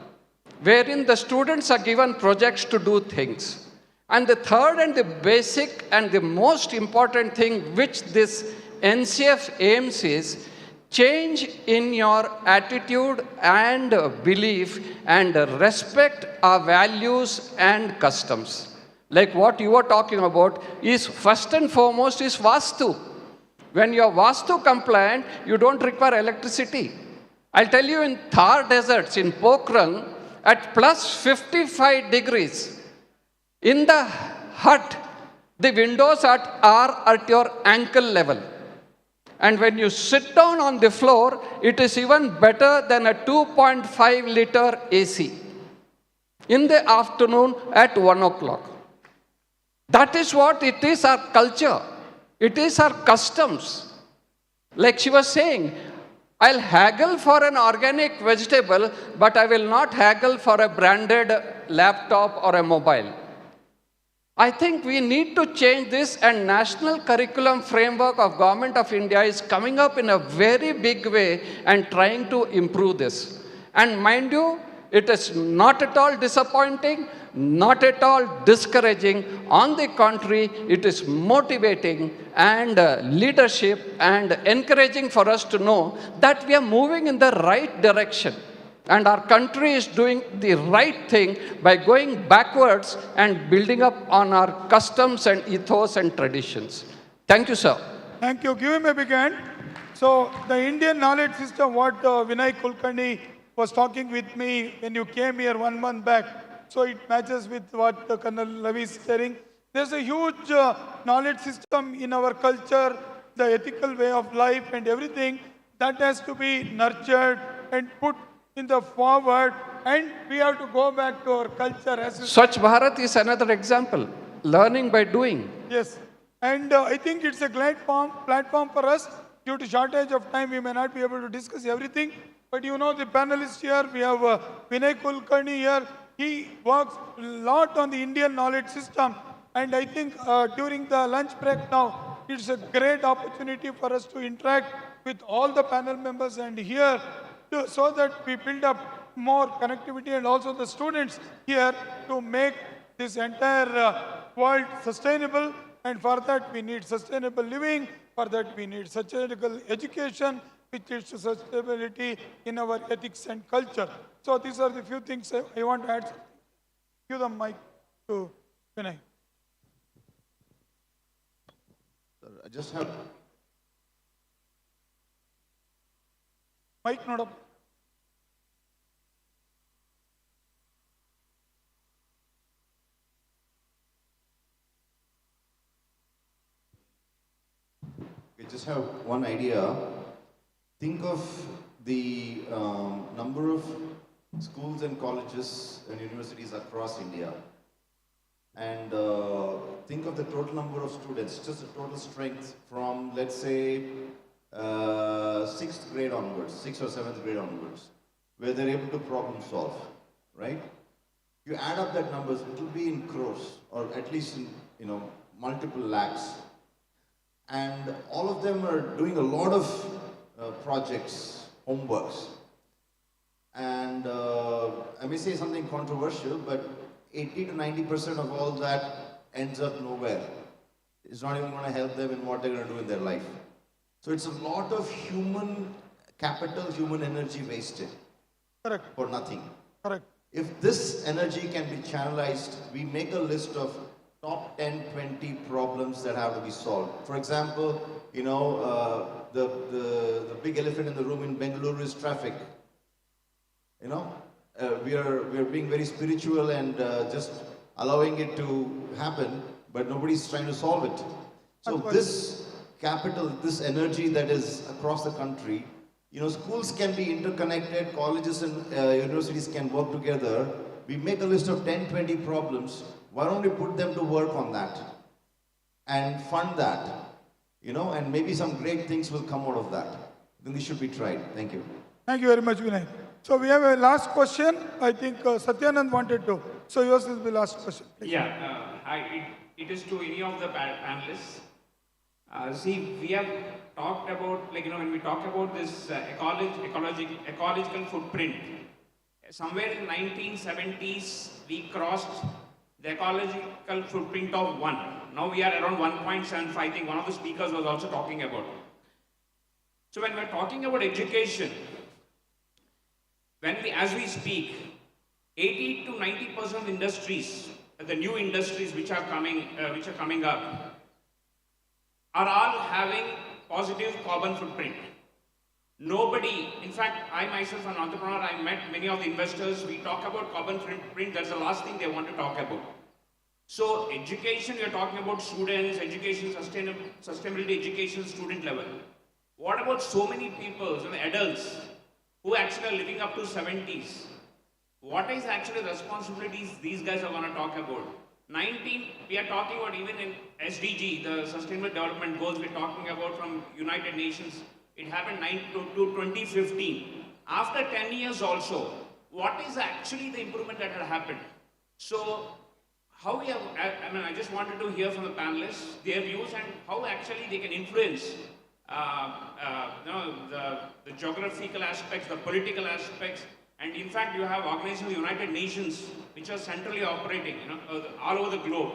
wherein the students are given projects to do things. And the third and the basic and the most important thing which this NCF aims is change in your attitude and belief and respect our values and customs. Like what you were talking about is first and foremost is Vastu. When you are Vastu compliant, you don't require electricity. I'll tell you in Thar deserts in Pokhran at plus 55 degrees, in the hut, the windows are at your ankle level. And when you sit down on the floor, it is even better than a 2.5 liter AC. In the afternoon at 1 o'clock. That is what it is, our culture. It is our customs. Like she was saying, I'll haggle for an organic vegetable, but I will not haggle for a branded laptop or a mobile. I think we need to change this, and National Curriculum Framework of Government of India is coming up in a very big way and trying to improve this. And mind you, it is not at all disappointing. not at all discouraging. On the contrary, it is motivating and leadership and encouraging for us to know that we are moving in the right direction. And our country is doing the right thing by going backwards and building up on our customs and ethos and traditions. Thank you, sir. Thank you. Give him a big hand. So the Indian knowledge system, what Vinay Kulkarni was talking with me when you came here 1 month back, so it matches with what Colonel Ravi is saying. There's a huge knowledge system in our culture, the ethical way of life and everything that has to be nurtured and put in the forward, and we have to go back to our culture. As Swachh Bharat is another example, learning by doing. Yes, and I think it's a great platform for us. Due to shortage of time, we may not be able to discuss everything, but you know the panelists here, we have Vinay Kulkarni here. He works a lot on the Indian knowledge system, and I think during the lunch break now, it's a great opportunity for us to interact with all the panel members and here, so that we build up more connectivity, and also the students here to make this entire world sustainable. And for that we need sustainable living, for that we need sustainable education, which leads to sustainability in our ethics and culture. So these are the few things I want to add. Give the mic to Vinay. I just have... Mic not up. I just have one idea. Think of the number of schools and colleges and universities across India. And think of the total number of students, just the total strength from, let's say, 6th grade onwards, 6th or 7th grade onwards, where they're able to problem solve, right? You add up that numbers, it will be in crores, or at least in, multiple lakhs. And all of them are doing a lot of projects, homeworks. And I may say something controversial, but 80 to 90% of all that ends up nowhere. It's not even going to help them in what they're going to do in their life. So it's a lot of human capital, human energy wasted. Correct. For nothing. Correct. If this energy can be channelized, we make a list of top 10, 20 problems that have to be solved. For example, the big elephant in the room in Bengaluru is traffic. We are being very spiritual and just allowing it to happen, but nobody's trying to solve it. So this capital, this energy that is across the country, schools can be interconnected, colleges and universities can work together. We make a list of 10, 20 problems. Why don't we put them to work on that and fund that, and maybe some great things will come out of that. Then this should be tried. Thank you. Thank you very much, Vinay. So we have a last question. I think Satyanand wanted to. So yours is the last question. Please. Yeah, it is to any of the panelists. See, we have talked about, when we talk about this ecological footprint, somewhere in 1970s, we crossed the ecological footprint of 1. Now we are around 1.75. I think one of the speakers was also talking about. So when we're talking about education, as we speak, 80 to 90% of industries, the new industries which are coming up, are all having positive carbon footprint. Nobody, in fact, I myself, an entrepreneur, I met many of the investors, we talk about carbon footprint, that's the last thing they want to talk about. So education, we are talking about students, education, sustainability education, student level. What about so many people, so many adults, who actually are living up to 70s? What is actually the responsibilities these guys are going to talk about? We are talking about even in SDG, the Sustainable Development Goals we're talking about from United Nations. It happened to 2015. After 10 years also, what is actually the improvement that had happened? So, how we have, I just wanted to hear from the panelists, their views and how actually they can influence the geographical aspects, the political aspects, And in fact, you have organizations of the United Nations, which are centrally operating, all over the globe.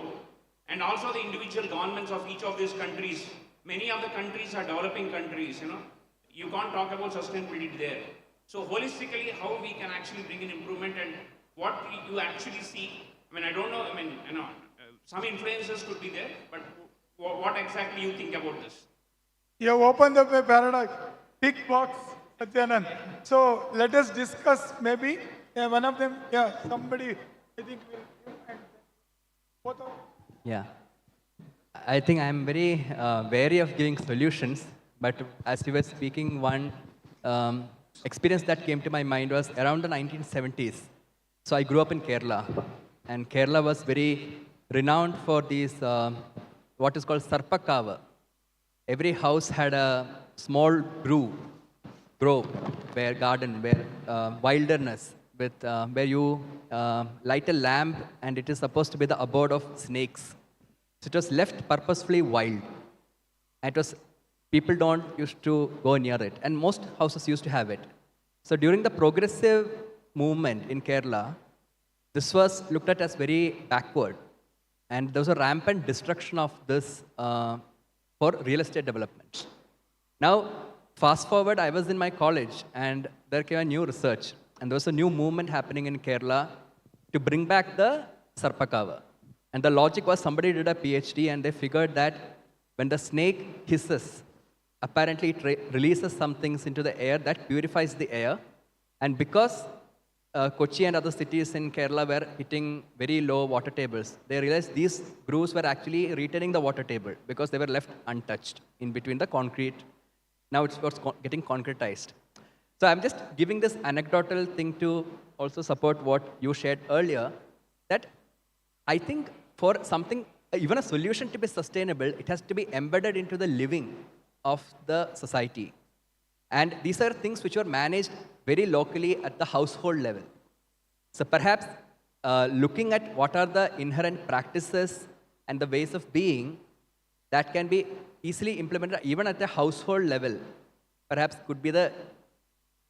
And also the individual governments of each of these countries. Many of the countries are developing countries, You can't talk about sustainability there. So holistically, how we can actually bring in improvement and what you actually see. I don't know, some influences could be there, but what exactly you think about this? You have opened up a paradox, big box, Satyanand. So let us discuss maybe one of them, somebody, I think will. Yeah. I think I'm very wary of giving solutions, but as you were speaking, one experience that came to my mind was around the 1970s. So I grew up in Kerala, and Kerala was very renowned for these, what is called Sarpakava. Every house had a small grove, where garden, where wilderness, with where you light a lamp, and it is supposed to be the abode of snakes. So it was left purposefully wild. And it was, people don't used to go near it, and most houses used to have it. So during the progressive movement in Kerala, this was looked at as very backward, and there was a rampant destruction of this for real estate development. Now, fast forward, I was in my college, and there came a new research, and there was a new movement happening in Kerala to bring back the Sarpakava. And the logic was somebody did a PhD, and they figured that when the snake hisses, apparently it releases some things into the air that purifies the air. And because Kochi and other cities in Kerala were hitting very low water tables, they realized these grooves were actually retaining the water table because they were left untouched in between the concrete. Now it's getting concretized. So I'm just giving this anecdotal thing to also support what you shared earlier, that I think for something, even a solution to be sustainable, it has to be embedded into the living of the society. And these are things which were managed very locally at the household level. So perhaps looking at what are the inherent practices and the ways of being that can be easily implemented even at the household level, perhaps could be the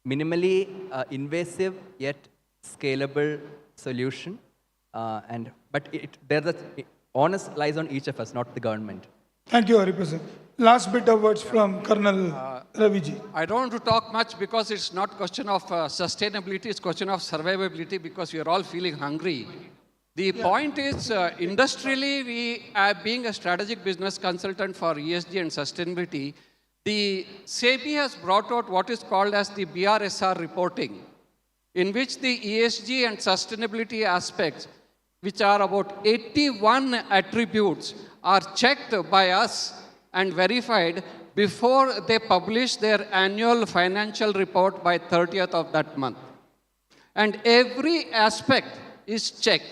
minimally invasive yet scalable solution. But the onus lies on each of us, not the government. Thank you, Hariprasad. Last bit of words from Colonel Raviji. I don't want to talk much because it's not question of sustainability, it's question of survivability because we are all feeling hungry. The point is, industrially, we are being a strategic business consultant for ESG and sustainability. The SEBI has brought out what is called as the BRSR reporting, in which the ESG and sustainability aspects, which are about 81 attributes, are checked by us and verified before they publish their annual financial report by 30th of that month. And every aspect is checked.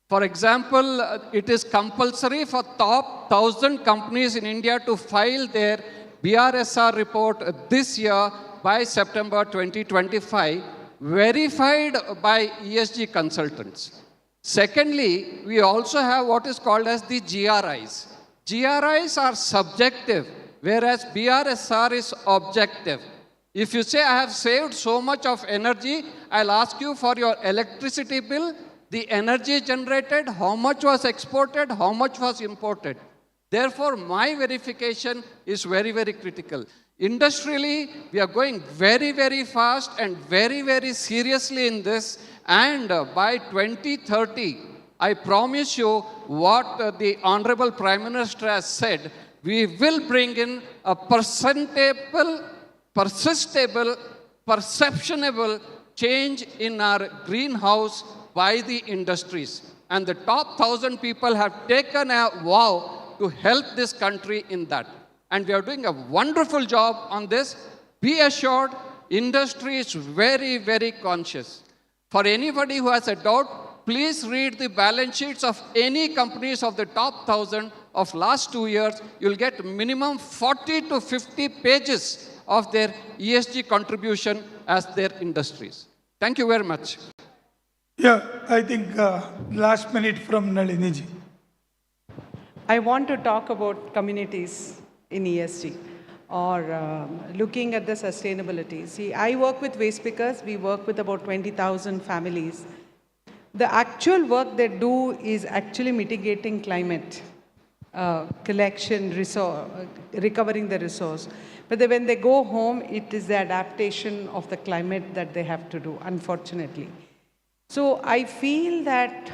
For example, it is compulsory for top 1,000 companies in India to file their BRSR report this year by September 2025, verified by ESG consultants. Secondly, we also have what is called as the GRIs. GRIs are subjective, whereas BRSR is objective. If you say, I have saved so much of energy, I'll ask you for your electricity bill, the energy generated, how much was exported, how much was imported. Therefore, my verification is very, very critical. Industrially, we are going very, very fast and very, very seriously in this. And by 2030, I promise you what the Honorable Prime Minister has said, we will bring in a perceptible, perceptionable change in our greenhouse by the industries. And the top 1,000 people have taken a vow to help this country in that. And we are doing a wonderful job on this. Be assured, industry is very, very conscious. For anybody who has a doubt, please read the balance sheets of any companies of the top 1,000 of last 2 years. You'll get minimum 40 to 50 pages of their ESG contribution as their industries. Thank you very much. Yeah, I think last minute from Nalini ji. I want to talk about communities in ESG. or looking at the sustainability. See, I work with waste pickers. We work with about 20,000 families. The actual work they do is actually mitigating climate, collection, recovering the resource. But then when they go home, it is the adaptation of the climate that they have to do, unfortunately. So I feel that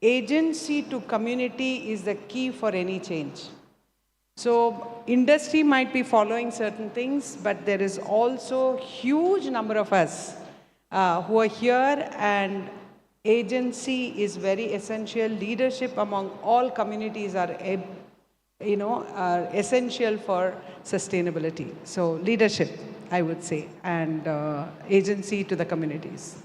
agency to community is the key for any change. So industry might be following certain things, but there is also huge number of us who are here, and agency is very essential. Leadership among all communities are essential for sustainability. So leadership, I would say, and agency to the communities.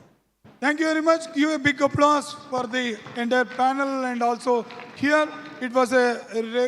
Thank you very much. Give a big applause for the entire panel and also here. It was a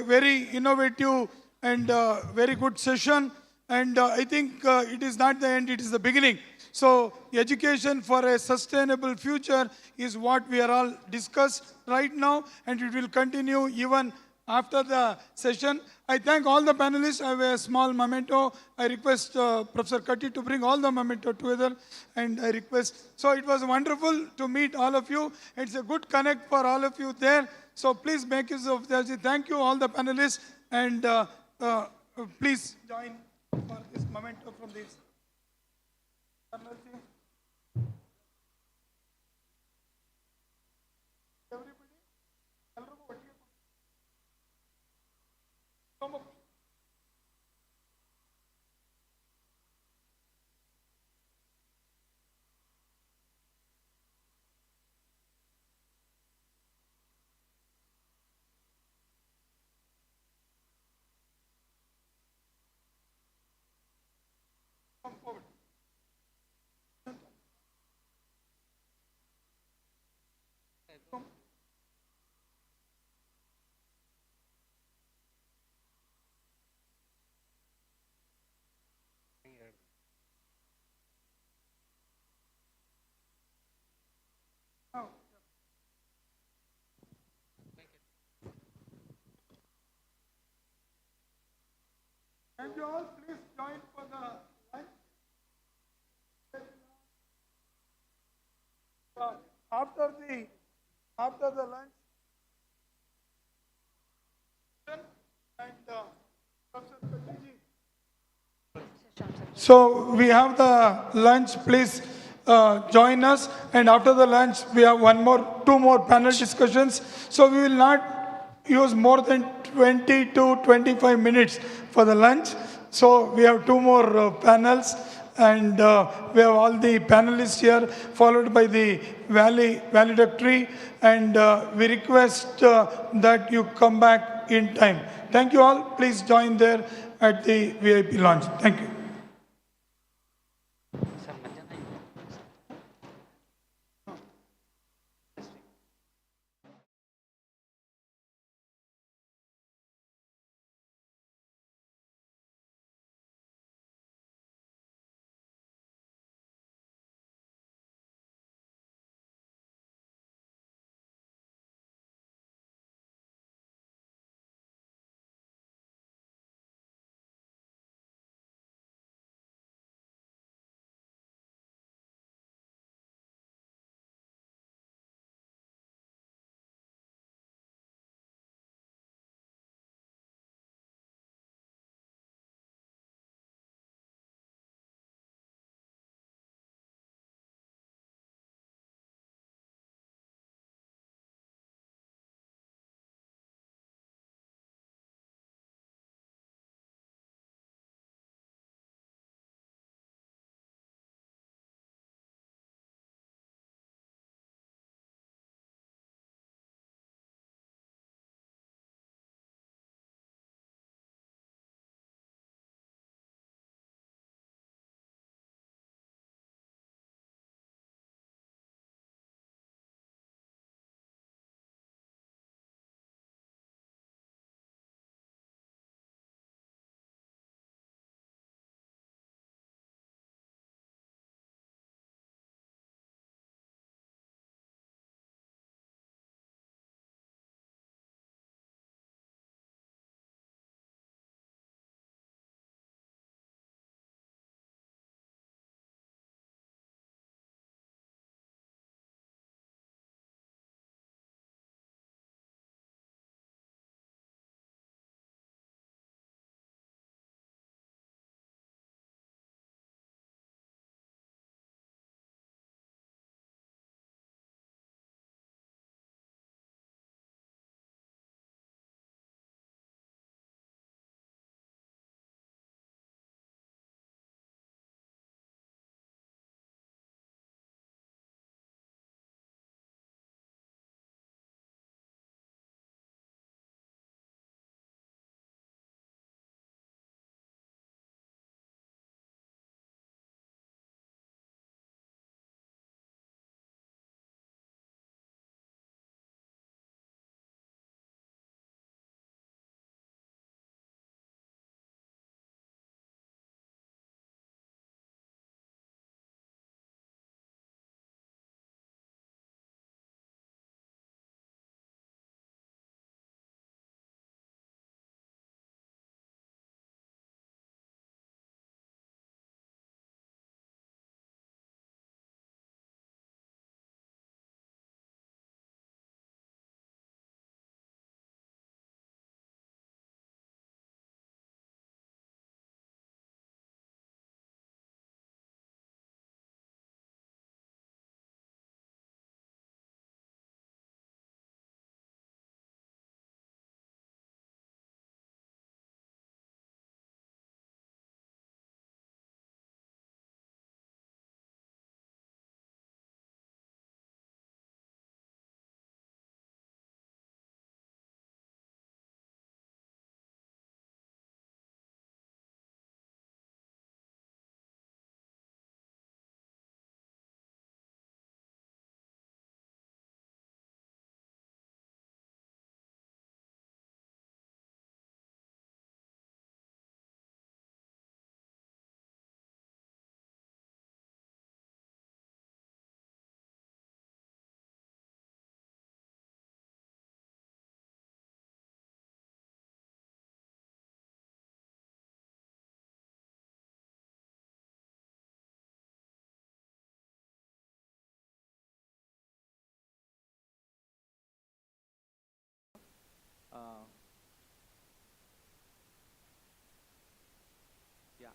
very innovative and very good session. And I think it is not the end, it is the beginning. So education for a sustainable future is what we are all discussed right now, and it will continue even after the session. I thank all the panelists. I have a small memento. I request Professor Katti to bring all the memento together, and I request. So it was wonderful to meet all of you. It's a good connect for all of you there. So please make use of that. Thank you all the panelists, and please join for this memento from this. Thank you all. Please join for the lunch. After the lunch, and so we have the lunch. Please join us. And after the lunch, we have two more panel discussions. So we will not use more than 20 to 25 minutes for the lunch. So we have two more panels, and we have all the panelists here, followed by the valedictory, and we request that you come back in time. Thank you all. Please join there at the VIP lounge. Thank you.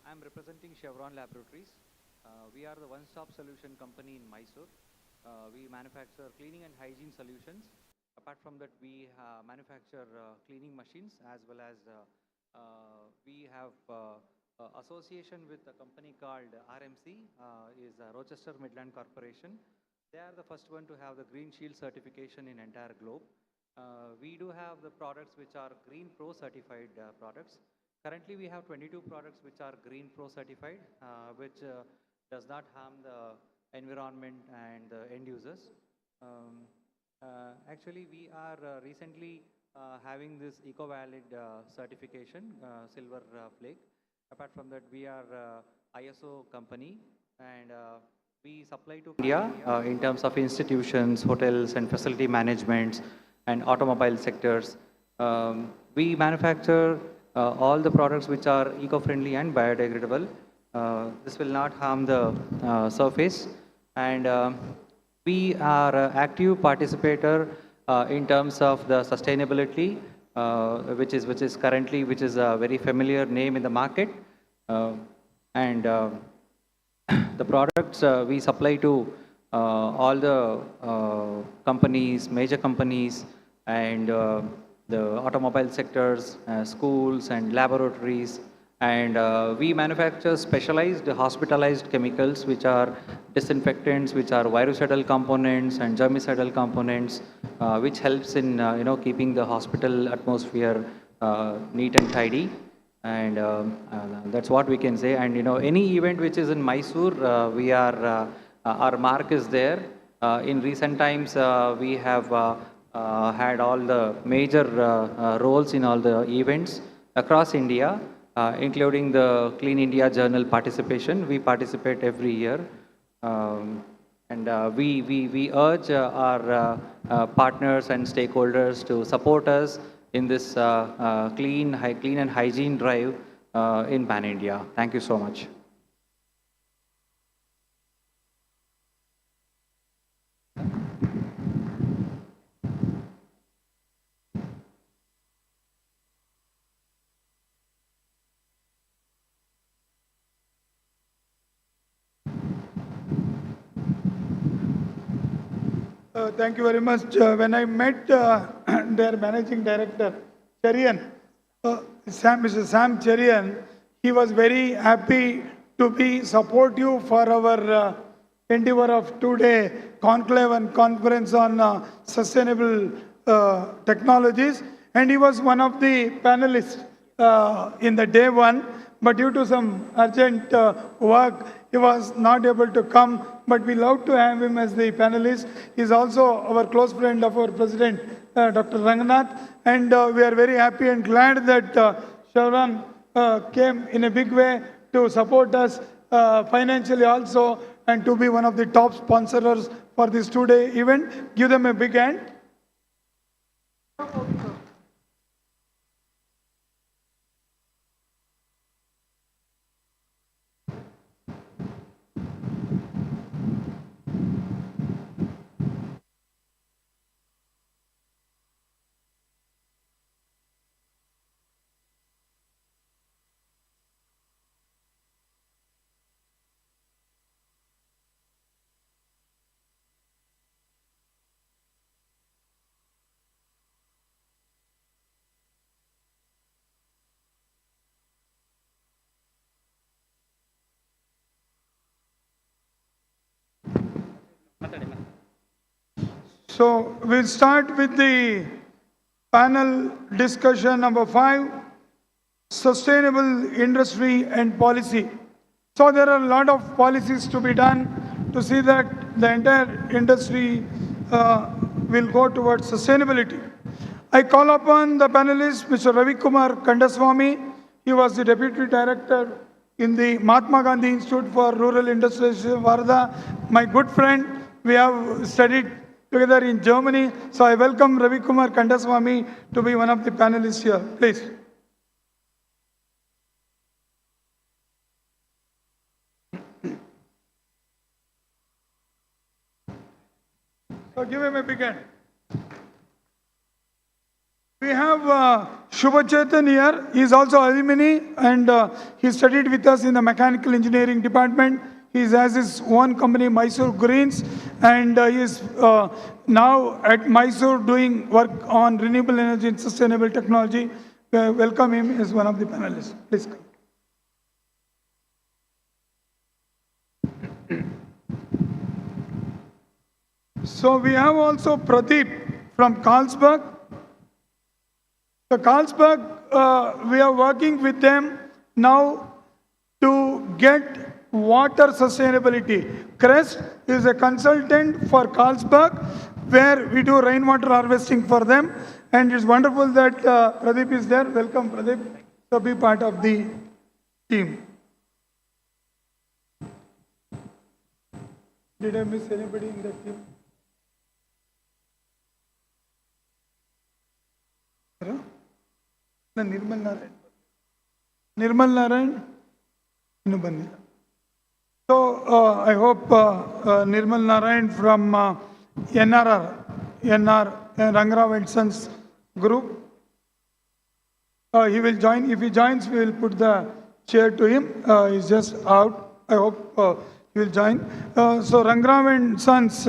I'm representing Chevron Laboratories. We are the one-stop solution company in Mysore. We manufacture cleaning and hygiene solutions. Apart from that, we manufacture cleaning machines, as well as we have association with a company called RMC, is Rochester Midland Corporation. They are the first one to have the Green Shield certification in entire globe. We do have the products which are Green Pro certified products. Currently, we have 22 products which are Green Pro certified, which does not harm the environment and the end users. Actually, we are recently having this EcoValid certification, Silver Flake. Apart from that, we are ISO company, and we supply to India in terms of institutions, hotels, and facility management, and automobile sectors. We manufacture all the products which are eco-friendly and biodegradable. This will not harm the surface, and we are an active participator in terms of the sustainability, which is a very familiar name in the market, and the products we supply to all the companies, major companies, and the automobile sectors, schools and laboratories, and we manufacture specialized hospitalized chemicals, which are disinfectants, which are virucidal components and germicidal components, which helps in keeping the hospital atmosphere neat and tidy. And that's what we can say. And any event which is in Mysore, we are our mark is there. In recent times, we have had all the major roles in all the events across India, including the Clean India Journal participation. We participate every year. And we urge our partners and stakeholders to support us in this clean and hygiene drive in Pan India. Thank you so much. Thank you very much. When I met their managing director, Cherian, Mr. Sam Cherian, he was very happy to be supportive for our endeavor of two-day conclave and conference on sustainable technologies. And he was one of the panelists in the day one, but due to some urgent work, he was not able to come, but we love to have him as the panelist. He is also our close friend of our president, Dr. Ranganath, and we are very happy and glad that Chevron came in a big way to support us financially also, and to be one of the top sponsors for this two-day event. Give them a big hand. So we'll start with the panel discussion number 5, sustainable industry and policy. So there are a lot of policies to be done to see that the entire industry will go towards sustainability. I call upon the panelist, Mr. Ravi Kumar Kandaswamy. He was the Deputy Director in the Mahatma Gandhi Institute for Rural Industrialization, Varda. My good friend, we have studied together in Germany. So I welcome Ravi Kumar Kandaswamy to be one of the panelists here. Please. So give him a big hand. We have Shubha Chetan here. He is also alumni and he studied with us in the mechanical engineering department. He has his own company, Mysore Greens, and he is now at Mysore doing work on renewable energy and sustainable technology. Welcome him as one of the panelists. Please come. So we have also Pradeep from Carlsberg. So Carlsberg, we are working with them now to get water sustainability. Crest is a consultant for Carlsberg, where we do rainwater harvesting for them. And it's wonderful that Pradeep is there. Welcome, Pradeep. So be part of the team. Did I miss anybody in that team? No, Nirmal Narayan. Nirmal Narayan? No, Banni. So I hope Nirmal Narayan from NR Rangrao and Sons group. He will join. If he joins, we will put the chair to him. He's just out. I hope he will join. So Rangrao and Sons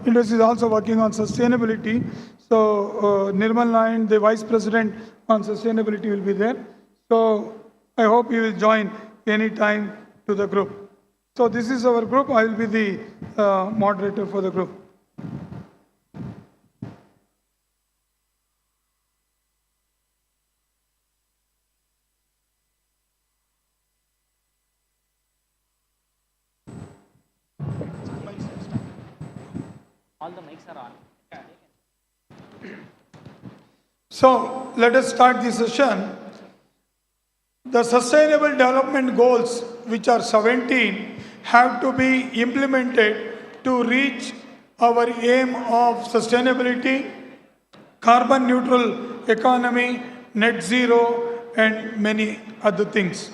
industry is also working on sustainability. So Nirmal Narayan, the Vice President on sustainability, will be there. So I hope he will join any time to the group. So this is our group. I will be the moderator for the group. All the mics are on. So let us start the session. The Sustainable Development Goals, which are 17, have to be implemented to reach our aim of sustainability, carbon neutral economy, net zero, and many other things.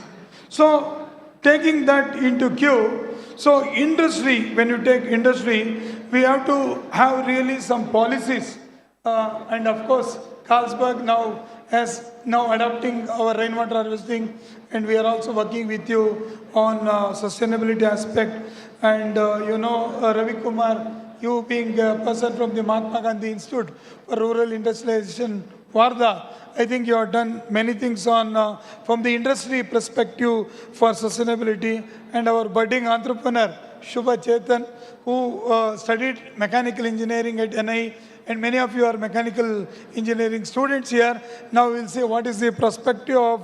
So taking that into cue, so industry, when you take industry, we have to have really some policies. And of course, Carlsberg now has adopting our rainwater harvesting, and we are also working with you on sustainability aspect. And Ravi Kumar, you being a person from the Mahatma Gandhi Institute for Rural Industrialization, Wardha, I think you have done many things on from the industry perspective for sustainability. And our budding entrepreneur, Shubha Chetan, who studied mechanical engineering at NI, and many of you are mechanical engineering students here. Now we'll see what is the perspective of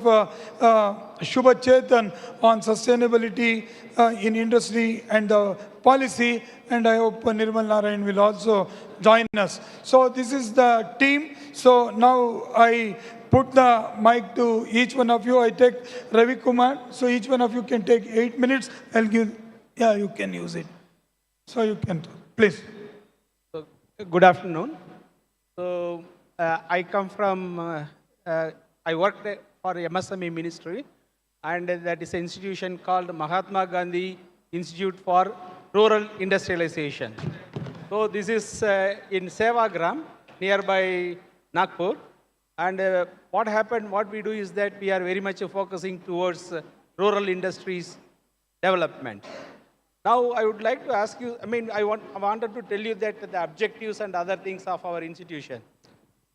Shubha Chetan on sustainability in industry and policy. And I hope Nirmal Narayan will also join us. So this is the team. So now I put the mic to each one of you. I take Ravi Kumar. So each one of you can take 8 minutes. I'll give, you can use it. So you can, please. Good afternoon. So I come from, I worked for MSME Ministry, and that is an institution called Mahatma Gandhi Institute for Rural Industrialization. So this is in Sevagram, nearby Nagpur. And what happened, what we do is that we are very much focusing towards rural industries development. Now, I would like to ask you, I wanted to tell you that the objectives and other things of our institution.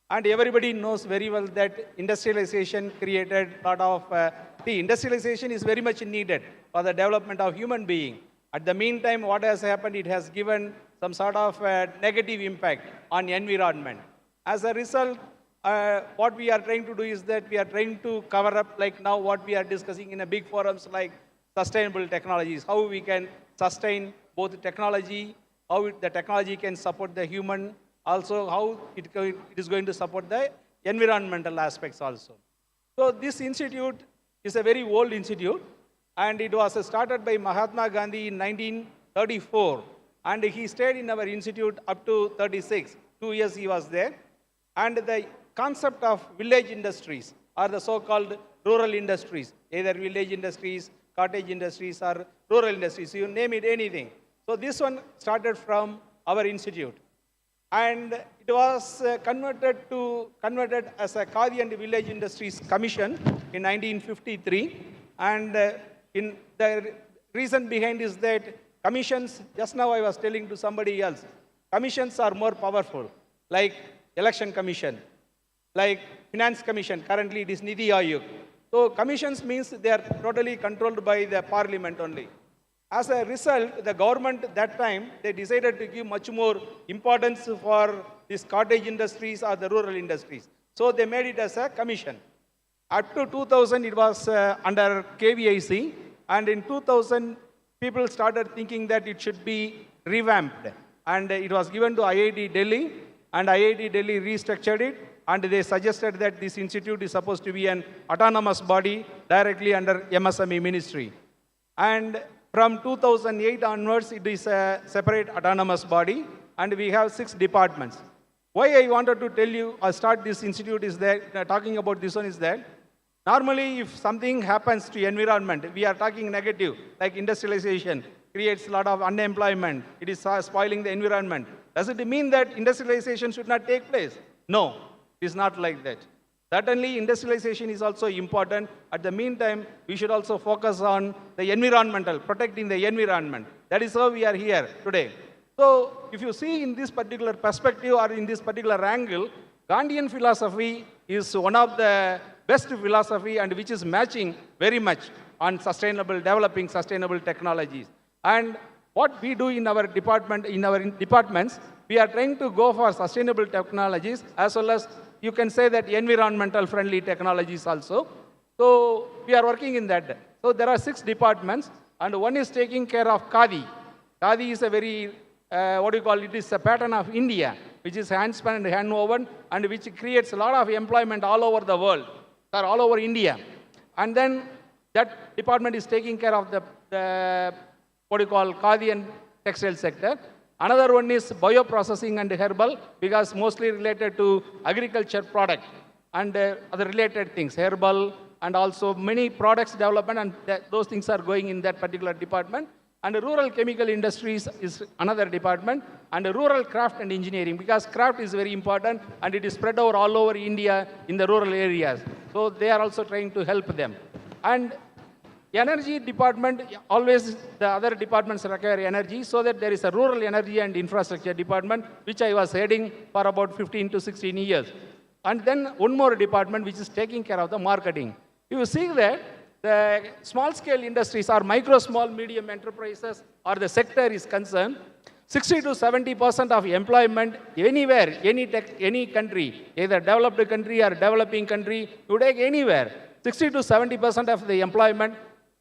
And everybody knows very well that industrialization created a lot of, industrialization is very much needed for the development of human being. At the meantime, what has happened, it has given some sort of negative impact on environment. As a result, what we are trying to do is that we are trying to cover up, like now what we are discussing in a big forums like sustainable technologies, how we can sustain both technology, how the technology can support the human, also how it is going to support the environmental aspects also. So this institute is a very old institute, and it was started by Mahatma Gandhi in 1934, and he stayed in our institute up to 36. 2 years he was there. And the concept of village industries or the so-called rural industries, either village industries, cottage industries, or rural industries, you name it, anything. So this one started from our institute. And it was converted as a Khadi and Village Industries Commission in 1953. And in the reason behind is that commissions, just now I was telling to somebody else, commissions are more powerful, like Election Commission, like Finance Commission, currently it is Nidhi Ayog. So commissions means they are totally controlled by the parliament only. As a result, the government at that time, they decided to give much more importance for these cottage industries or the rural industries. So they made it as a commission. Up to 2000, it was under KVIC, and in 2000, people started thinking that it should be revamped. And it was given to IIT Delhi, and IIT Delhi restructured it, and they suggested that this institute is supposed to be an autonomous body directly under MSME ministry. And from 2008 onwards, it is a separate autonomous body, and we have 6 departments. Why I wanted to tell you, or start this institute is that, talking about this one is that, normally if something happens to environment, we are talking negative, like industrialization, creates a lot of unemployment, it is spoiling the environment. Does it mean that industrialization should not take place? No, it is not like that. Certainly, industrialization is also important. At the meantime, we should also focus on the environmental, protecting the environment. That is how we are here today. So, if you see in this particular perspective or in this particular angle, Gandhian philosophy is one of the best philosophy and which is matching very much on sustainable, developing sustainable technologies. And what we do in our department, in our departments, we are trying to go for sustainable technologies as well as you can say that environmental friendly technologies also. So we are working in that. So there are 6 departments and one is taking care of Khadi. Khadi is a very, it is a pattern of India, which is hand-spun and hand-woven and which creates a lot of employment all over the world, or all over India. And then that department is taking care of the Khadi and textile sector. Another one is bioprocessing and herbal, because mostly related to agriculture product and other related things, herbal and also many products development, and those things are going in that particular department. And rural chemical industries is another department, and rural craft and engineering, because craft is very important and it is spread over all over India in the rural areas. So they are also trying to help them. And energy department, always the other departments require energy, so that there is a rural energy and infrastructure department, which I was heading for about 15 to 16 years. And then one more department which is taking care of the marketing. You see that the small scale industries or micro, small, medium enterprises or the sector is concerned, 60 to 70% of employment anywhere, any country, either developed country or developing country, you take anywhere, 60 to 70% of the employment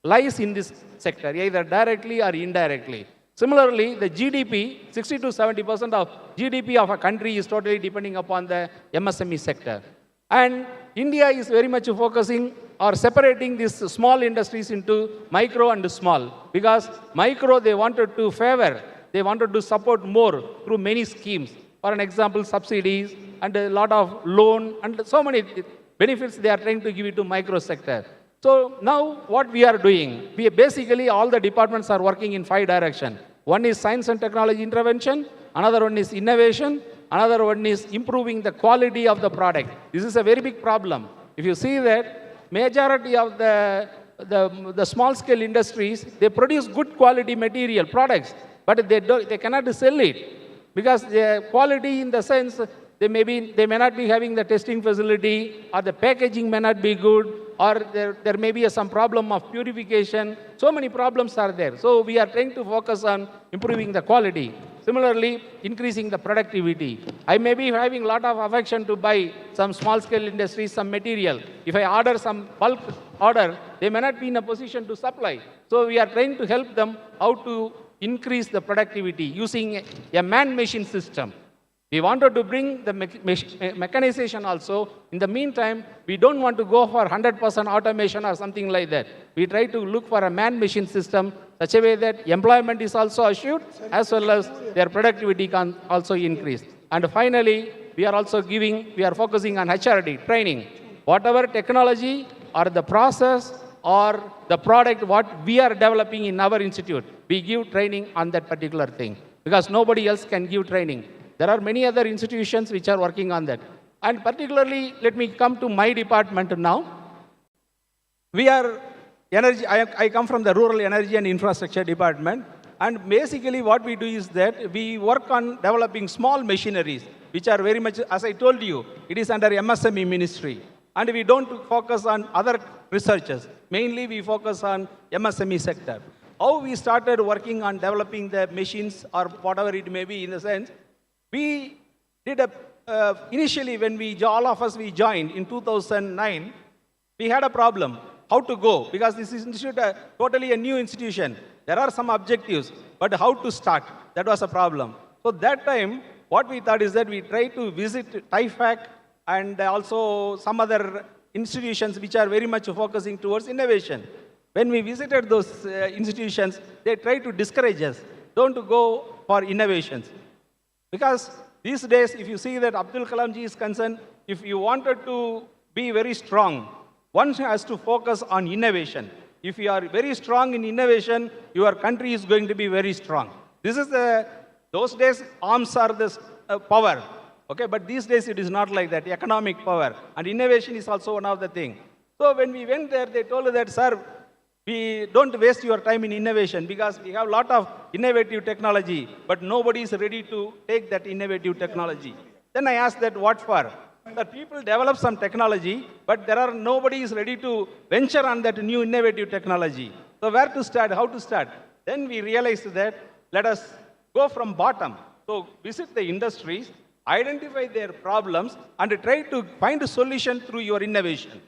lies in this sector, either directly or indirectly. Similarly, the GDP, 60 to 70% of GDP of a country is totally depending upon the MSME sector. And India is very much focusing or separating these small industries into micro and small. Because micro, they wanted to favor, they wanted to support more through many schemes. For an example, subsidies and a lot of loan and so many benefits they are trying to give it to micro sector. So now what we are doing, we basically all the departments are working in 5 directions. One is science and technology intervention, another one is innovation, another one is improving the quality of the product. This is a very big problem. If you see that majority of the small scale industries, they produce good quality material products, but they cannot sell it because the quality in the sense they may not be having the testing facility, or the packaging may not be good, or there may be some problem of purification. So many problems are there. So we are trying to focus on improving the quality. Similarly, increasing the productivity. I may be having a lot of affection to buy some small scale industries, some material. If I order some bulk order, they may not be in a position to supply. So we are trying to help them how to increase the productivity using a man-machine system. We wanted to bring the mechanization also. In the meantime, we don't want to go for 100% automation or something like that. We try to look for a man-machine system such a way that employment is also assured as well as their productivity can also increase. And finally, we are focusing on HRD, training. Whatever technology or the process or the product what we are developing in our institute, we give training on that particular thing because nobody else can give training. There are many other institutions which are working on that. And particularly, let me come to my department now. We are energy, I come from the Rural Energy and Infrastructure Department. And basically what we do is that we work on developing small machineries, which are very much, as I told you, it is under MSME ministry. And we don't focus on other researchers. Mainly we focus on MSME sector. How we started working on developing the machines or whatever it may be in the sense, we did initially when all of us we joined in 2009, we had a problem, how to go, because this is totally a new institution. There are some objectives, but how to start, that was a problem. So that time, what we thought is that we try to visit TIFAC and also some other institutions which are very much focusing towards innovation. When we visited those institutions, they try to discourage us, don't go for innovations. Because these days, if you see that Abdul Kalam ji is concerned, if you wanted to be very strong, one has to focus on innovation. If you are very strong in innovation, your country is going to be very strong. This is those days, arms are the power. Okay, but these days it is not like that, economic power. And innovation is also one of the things. So when we went there, they told us that, sir, we don't waste your time in innovation because we have a lot of innovative technology, but nobody is ready to take that innovative technology. Then I asked that, what for? That people develop some technology, but nobody is ready to venture on that new innovative technology. So where to start, how to start? Then we realized that let us go from bottom. So visit the industries, identify their problems, and try to find a solution through your innovation.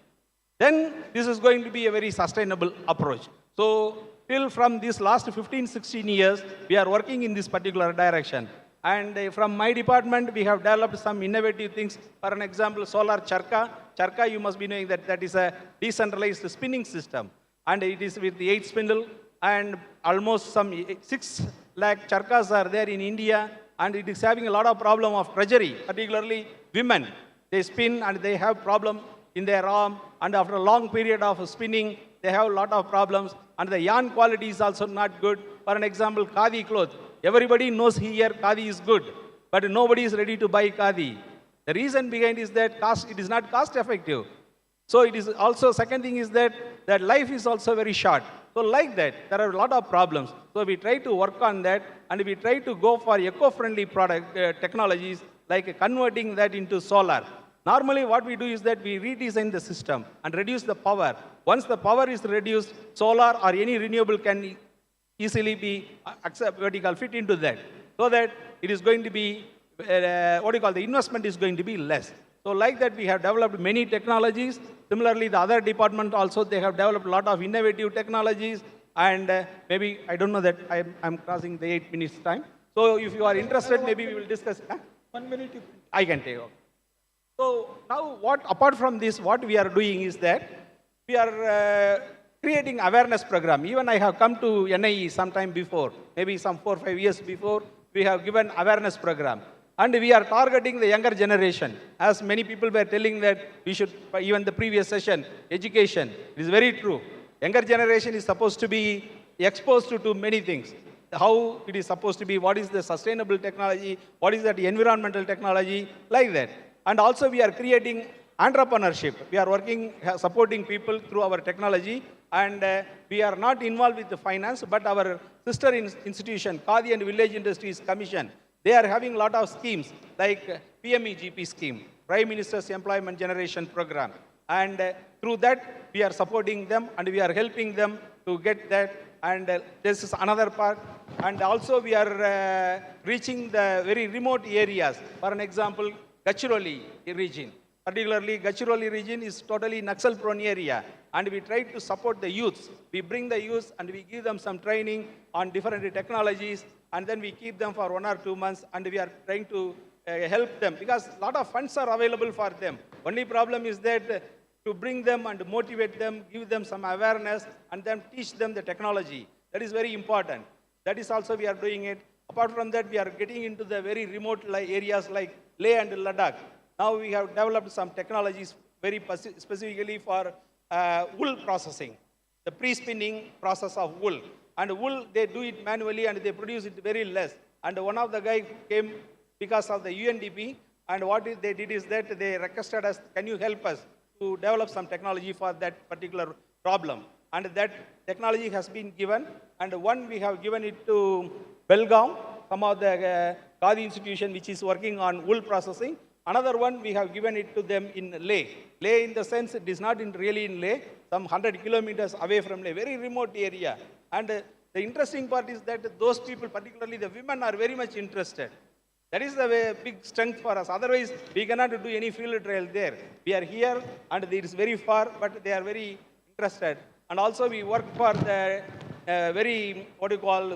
Then this is going to be a very sustainable approach. So till from these last 15, 16 years, we are working in this particular direction. And from my department, we have developed some innovative things. For an example, solar charka. Charka, you must be knowing that that is a decentralized spinning system. And it is with the 8 spindle. And almost some 6 lakh charkas are there in India. And it is having a lot of problem of treasury, particularly women. They spin and they have problem in their arm. And after a long period of spinning, they have a lot of problems. And the yarn quality is also not good. For an example, khadi cloth. Everybody knows here khadi is good, but nobody is ready to buy khadi. The reason behind is that it is not cost effective. So it is also, second thing is that life is also very short. So like that, there are a lot of problems. So we try to work on that, and we try to go for eco-friendly technologies, like converting that into solar. Normally what we do is that we redesign the system and reduce the power. Once the power is reduced, solar or any renewable can easily be fit into that, so that it is going to be, the investment is going to be less. So like that, we have developed many technologies. Similarly, the other department also, they have developed a lot of innovative technologies. And maybe, I don't know that I'm crossing the 8 minutes time. So if you are interested, maybe we will discuss. 1 minute. I can take over. So now, apart from this, what we are doing is that we are creating awareness program. Even I have come to NIE sometime before, maybe some 4 or 5 years before, we have given awareness program. And we are targeting the younger generation. As many people were telling that we should, even the previous session, education, it is very true. Younger generation is supposed to be exposed to many things. How it is supposed to be, what is the sustainable technology, what is that environmental technology, like that. And also we are creating entrepreneurship. We are working, supporting people through our technology. And we are not involved with the finance, but our sister institution, Khadi and Village Industries Commission, they are having a lot of schemes like PMEGP scheme, Prime Minister's Employment Generation Program. And through that, we are supporting them and we are helping them to get that. And this is another part. And also we are reaching the very remote areas. For an example, Gadchiroli region. Particularly, Gadchiroli region is totally Naxal-prone area, and we try to support the youths. We bring the youths and we give them some training on different technologies, and then we keep them for 1 or 2 months, and we are trying to help them, because a lot of funds are available for them. Only problem is that to bring them and motivate them, give them some awareness, and then teach them the technology. That is very important. That is also we are doing it. Apart from that, we are getting into the very remote areas like Leh and Ladakh. Now we have developed some technologies very specifically for wool processing, the pre-spinning process of wool. And wool, they do it manually and they produce it very less. And one of the guys came because of the UNDP. And what they did is that they requested us, can you help us to develop some technology for that particular problem? And that technology has been given. And one, we have given it to Belgaum, some of the Khadi institution which is working on wool processing. Another one, we have given it to them in Leh. Leh in the sense it is not really in Leh, some 100 kilometers away from Leh, very remote area. And the interesting part is that those people, particularly the women, are very much interested. That is the big strength for us. Otherwise, we cannot do any field trial there. We are here and it is very far, but they are very interested. And also we work for the very,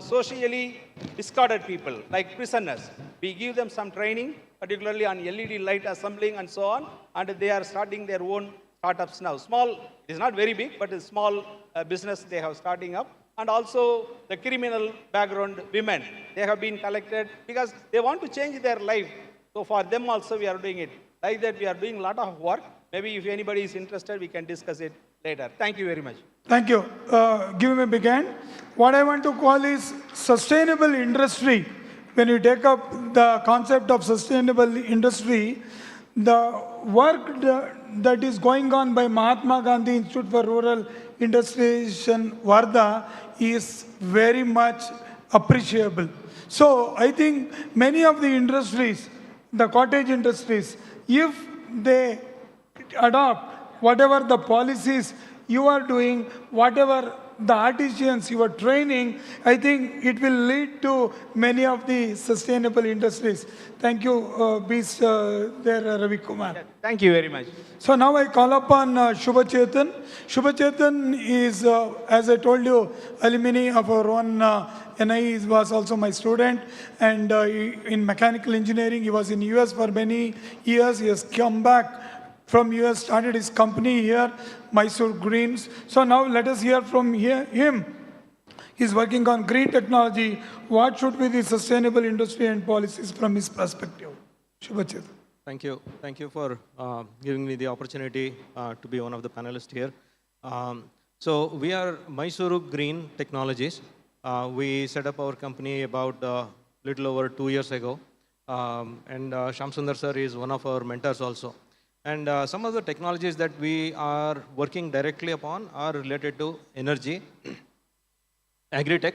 socially discarded people, like prisoners. We give them some training, particularly on LED light assembling and so on, and they are starting their own startups now. Small, it is not very big, but a small business they have starting up. And also the criminal background women, they have been collected because they want to change their life. So for them also we are doing it. Like that we are doing a lot of work. Maybe if anybody is interested, we can discuss it later. Thank you very much. Thank you. Give me a big hand. What I want to call is sustainable industry. When you take up the concept of sustainable industry, the work that is going on by Mahatma Gandhi Institute for Rural Industrialization, Varda, is very much appreciable. So I think many of the industries, the cottage industries, if they adopt whatever the policies you are doing, whatever the artisans you are training, I think it will lead to many of the sustainable industries. Thank you, Ravi Kumar. Yeah, thank you very much. So now I call upon Shubha Chetan. Shubha Chetan is, as I told you, alumni of our own NI. He was also my student, and in mechanical engineering, he was in US for many years. He has come back from US, started his company here, Mysore Greens. So now let us hear from him. He's working on green technology. What should be the sustainable industry and policies from his perspective? Shubha Chetan. Thank you. Thank you for giving me the opportunity to be one of the panelists here. So we are Mysuru Green Technologies. We set up our company about little over 2 years ago. And Shamsundar sir is one of our mentors also. And some of the technologies that we are working directly upon are related to energy, agri-tech,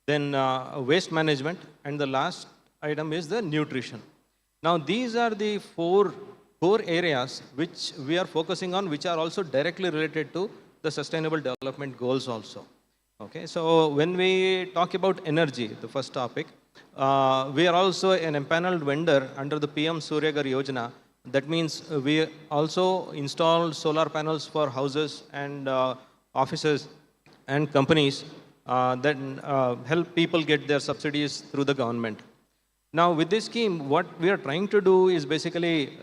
then waste management, and the last item is the nutrition. Now these are the four areas which we are focusing on, which are also directly related to the sustainable development goals also. Okay, so when we talk about energy, the first topic, we are also an empaneled vendor under the PM Surya Ghar Yojana. That means we also install solar panels for houses and offices and companies that help people get their subsidies through the government. Now with this scheme, what we are trying to do is basically,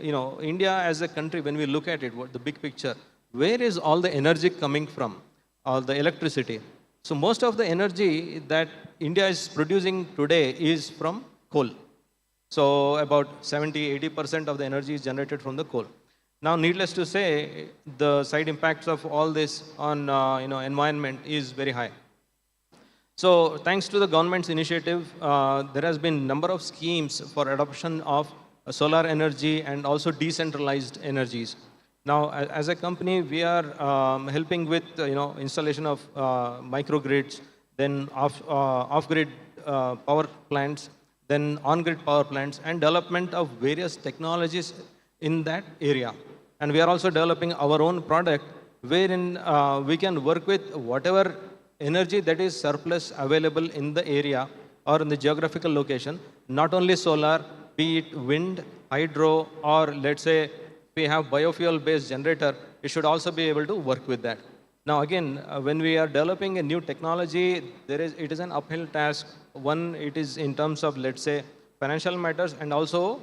India as a country, when we look at it, the big picture, where is all the energy coming from, all the electricity? So most of the energy that India is producing today is from coal. So about 70–80% of the energy is generated from the coal. Now, needless to say, the side impacts of all this on environment is very high. So, thanks to the government's initiative, there has been number of schemes for adoption of solar energy and also decentralized energies. Now, as a company, we are helping with installation of microgrids, then off-grid power plants, then on-grid power plants, and development of various technologies in that area. And we are also developing our own product wherein we can work with whatever energy that is surplus available in the area or in the geographical location, not only solar, be it wind, hydro, or let's say we have biofuel-based generator, it should also be able to work with that. Now again, when we are developing a new technology, it is an uphill task. One, it is in terms of, let's say, financial matters and also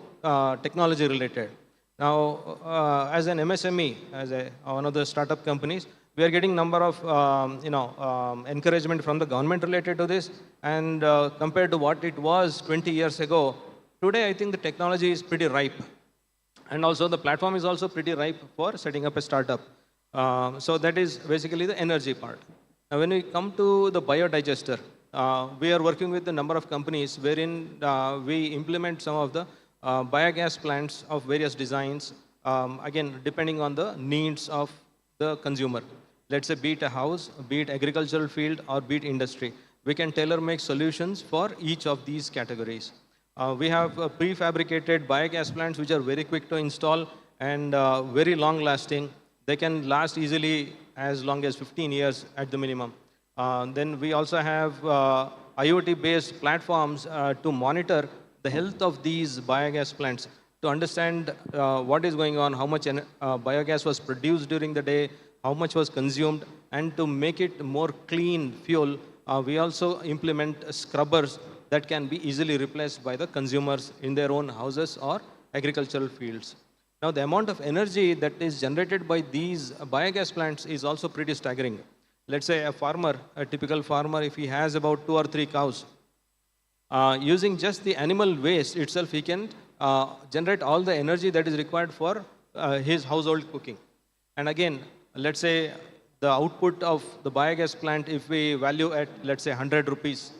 technology related. Now, as an MSME, as one of the startup companies, we are getting number of encouragement from the government related to this. And compared to what it was 20 years ago, today I think the technology is pretty ripe. And also the platform is also pretty ripe for setting up a startup. So that is basically the energy part. Now when we come to the biodigester, we are working with a number of companies wherein we implement some of the biogas plants of various designs, again, depending on the needs of the consumer. Let's say be it a house, be it agricultural field, or be it industry. We can tailor-make solutions for each of these categories. We have prefabricated biogas plants which are very quick to install and very long-lasting. They can last easily as long as 15 years at the minimum. Then we also have IoT-based platforms to monitor the health of these biogas plants, to understand what is going on, how much biogas was produced during the day, how much was consumed, and to make it more clean fuel, we also implement scrubbers that can be easily replaced by the consumers in their own houses or agricultural fields. Now, the amount of energy that is generated by these biogas plants is also pretty staggering. Let's say a farmer, a typical farmer, if he has about 2 or 3 cows, using just the animal waste itself, he can generate all the energy that is required for his household cooking. And again, let's say the output of the biogas plant, if we value at, let's say, 100 rupees,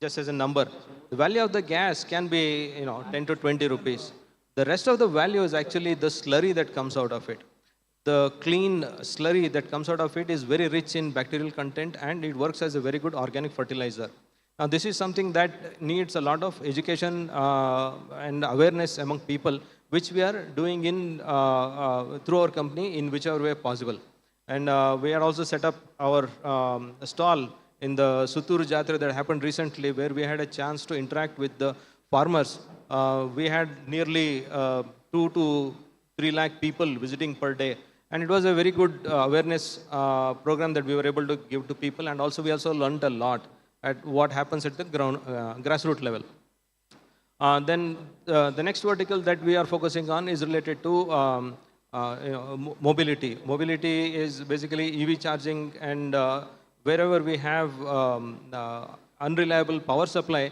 just as a number, the value of the gas can be, 10 to 20 rupees. The rest of the value is actually the slurry that comes out of it. The clean slurry that comes out of it is very rich in bacterial content, and it works as a very good organic fertilizer. Now, this is something that needs a lot of education and awareness among people, which we are doing in through our company in whichever way possible. And we are also set up our stall in the Suttur Jatra that happened recently, where we had a chance to interact with the farmers. We had nearly 2 to 3 lakh people visiting per day. And it was a very good awareness program that we were able to give to people. And also, we also learned a lot at what happens at the grassroots level. Then the next vertical that we are focusing on is related to mobility. Mobility is basically EV charging, and wherever we have unreliable power supply,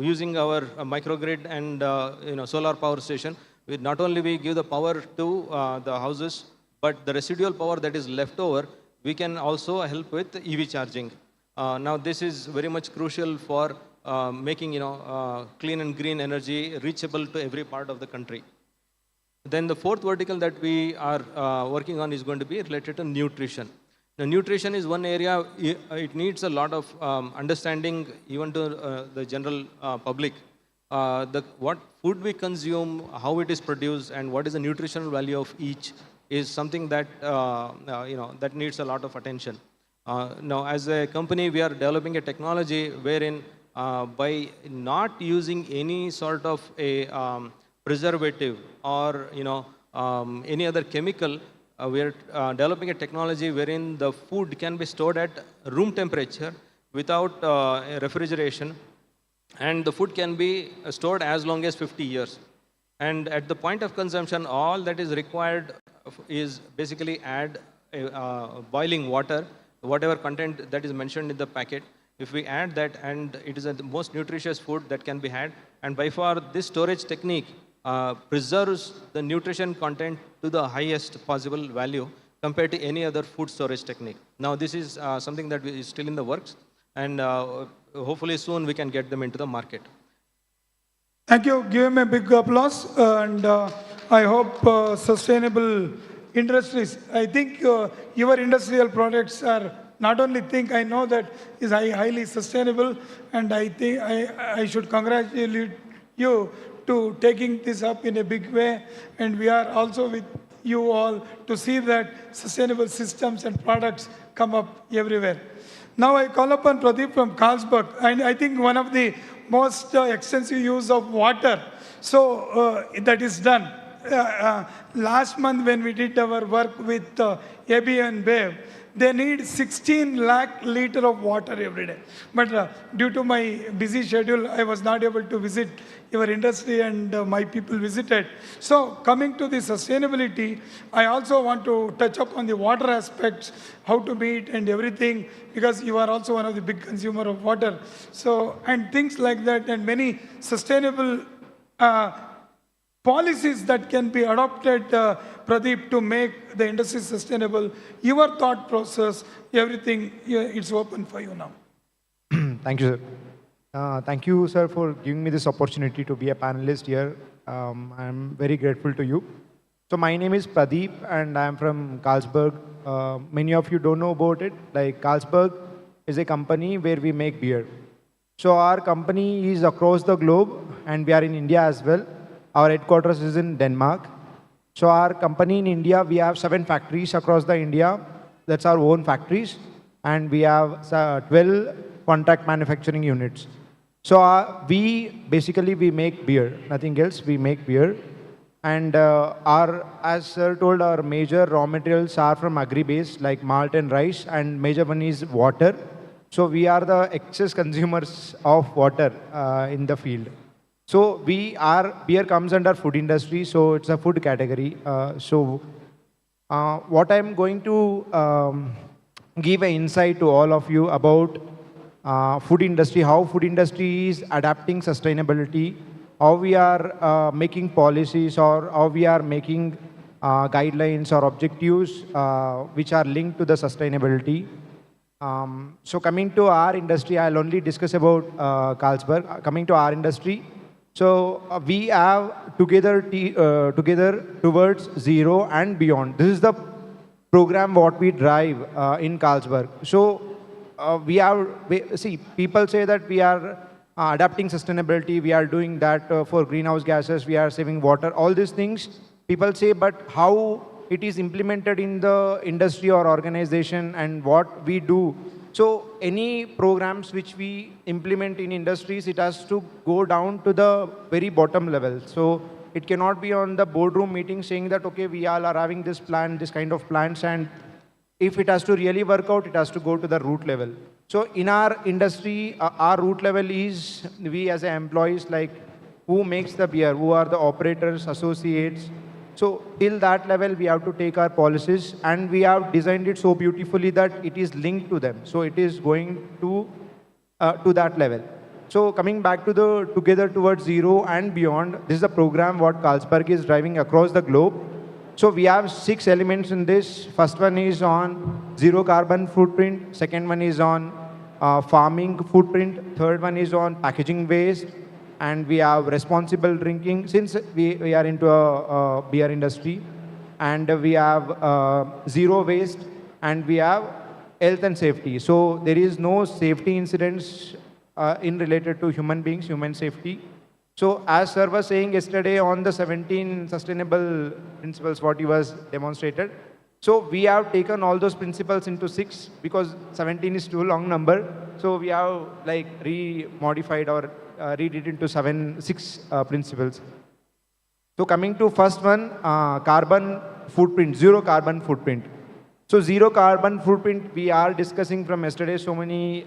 using our microgrid and solar power station, not only we give the power to the houses, but the residual power that is left over, we can also help with EV charging. Now, this is very much crucial for making clean and green energy reachable to every part of the country. Then the fourth vertical that we are working on is going to be related to nutrition. Now, nutrition is one area, it needs a lot of understanding even to the general public. What food we consume, how it is produced, and what is the nutritional value of each is something that, that needs a lot of attention. Now, as a company, we are developing a technology wherein by not using any sort of a preservative or any other chemical, we are developing a technology wherein the food can be stored at room temperature without refrigeration, and the food can be stored as long as 50 years. And at the point of consumption, all that is required is basically add boiling water, whatever content that is mentioned in the packet. If we add that, and it is the most nutritious food that can be had, and by far this storage technique preserves the nutrition content to the highest possible value compared to any other food storage technique. Now, this is something that is still in the works, and hopefully soon we can get them into the market. Thank you. Give him a big applause. And I hope sustainable industries, I think your industrial products are not only I know that is highly sustainable, and I think I should congratulate you to taking this up in a big way, and we are also with you all to see that sustainable systems and products come up everywhere. Now I call upon Pradeep from Carlsberg, and I think one of the most extensive use of water, so that is done. Last month when we did our work with AB and BEV, they need 16 lakh liter of water every day. But due to my busy schedule, I was not able to visit your industry, and my people visited. So coming to the sustainability, I also want to touch upon the water aspects, how to meet and everything, because you are also one of the big consumer of water. So, and things like that, and many sustainable policies that can be adopted, Pradeep, to make the industry sustainable. Your thought process, everything, it's open for you now. Thank you, sir. Thank you, sir, for giving me this opportunity to be a panelist here. I'm very grateful to you. So my name is Pradeep, and I'm from Carlsberg. Many of you don't know about it. Like Carlsberg is a company where we make beer. So our company is across the globe, and we are in India as well. Our headquarters is in Denmark. So our company in India, we have 7 factories across the India. That's our own factories. And we have 12 contract manufacturing units. So we make beer, nothing else, we make beer. And as sir told, our major raw materials are from agri-based, like malt and rice, and major one is water. So we are the excess consumers of water in the field. So beer comes under food industry, so it's a food category. What I'm going to give an insight to all of you about food industry, how food industry is adapting sustainability, how we are making policies, or how we are making guidelines or objectives which are linked to the sustainability. So coming to our industry, I'll only discuss about Carlsberg. Coming to our industry, so we have together towards zero and beyond. This is the program what we drive in Carlsberg. So people say that we are adapting sustainability, we are doing that for greenhouse gases, we are saving water, all these things people say, but how it is implemented in the industry or organization and what we do. So any programs which we implement in industries, it has to go down to the very bottom level. So it cannot be on the boardroom meeting saying that, okay, we all are having this plan, this kind of plans, and if it has to really work out, it has to go to the root level. So in our industry, our root level is we as employees, like who makes the beer, who are the operators, associates. So till that level, we have to take our policies, and we have designed it so beautifully that it is linked to them. So it is going to that level. So coming back to the Together Towards Zero and Beyond, this is a program what Carlsberg is driving across the globe. So we have 6 elements in this. First one is on zero carbon footprint. Second one is on farming footprint. Third one is on packaging waste. And we have responsible drinking, since we are into a beer industry. And we have zero waste, and we have health and safety. So there is no safety incidents in related to human beings, human safety. So as sir was saying yesterday on the 17 sustainable principles, what he was demonstrated. So we have taken all those principles into 6 because 17 is too long number. So we have like re-modified or read it into 6 principles. So coming to first one, carbon footprint, zero carbon footprint. So zero carbon footprint, we are discussing from yesterday, so many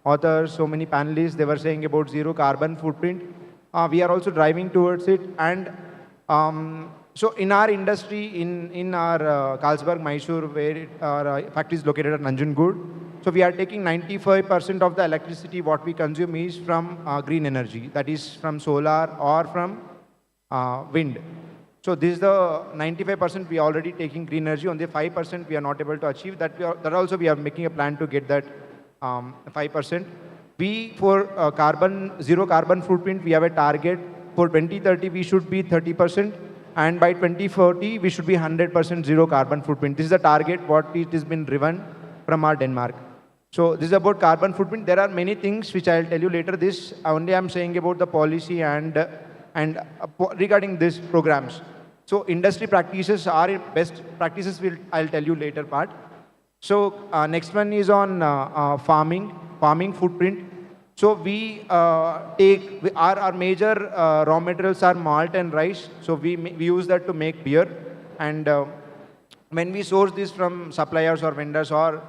authors, so many panelists, they were saying about zero carbon footprint. We are also driving towards it. And so in our industry, in our Carlsberg, Mysore, where our factory is located at Nanjangud, so we are taking 95% of the electricity what we consume is from green energy, that is from solar or from wind. So this is the 95% we are already taking green energy. Only 5% we are not able to achieve. That also we are making a plan to get that 5%. For zero carbon footprint, we have a target. For 2030, we should be 30%. And by 2040, we should be 100% zero carbon footprint. This is the target what it has been driven from our Denmark. So this is about carbon footprint. There are many things which I'll tell you later. This only I'm saying about the policy and regarding these programs. So industry practices are best practices. I'll tell you later part. So next one is on farming footprint. So we take our major raw materials are malt and rice. So we use that to make beer. And when we source this from suppliers or vendors or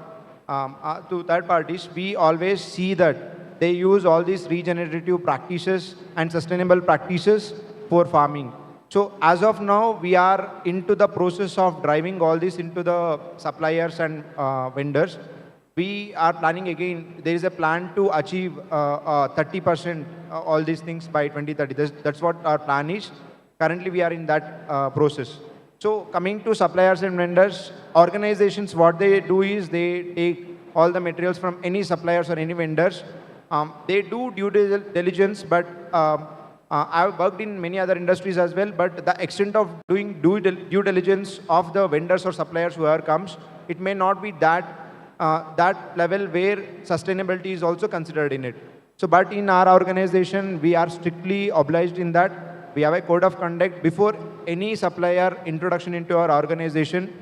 to third parties, we always see that they use all these regenerative practices and sustainable practices for farming. So as of now, we are into the process of driving all this into the suppliers and vendors. We are planning again, there is a plan to achieve 30% all these things by 2030. That's what our plan is. Currently, we are in that process. So coming to suppliers and vendors, organizations, what they do is they take all the materials from any suppliers or any vendors, they do due diligence, but I've worked in many other industries as well, but the extent of doing due diligence of the vendors or suppliers whoever comes, it may not be that level where sustainability is also considered in it. So, but in our organization, we are strictly obliged in that. We have a code of conduct. Before any supplier introduction into our organization,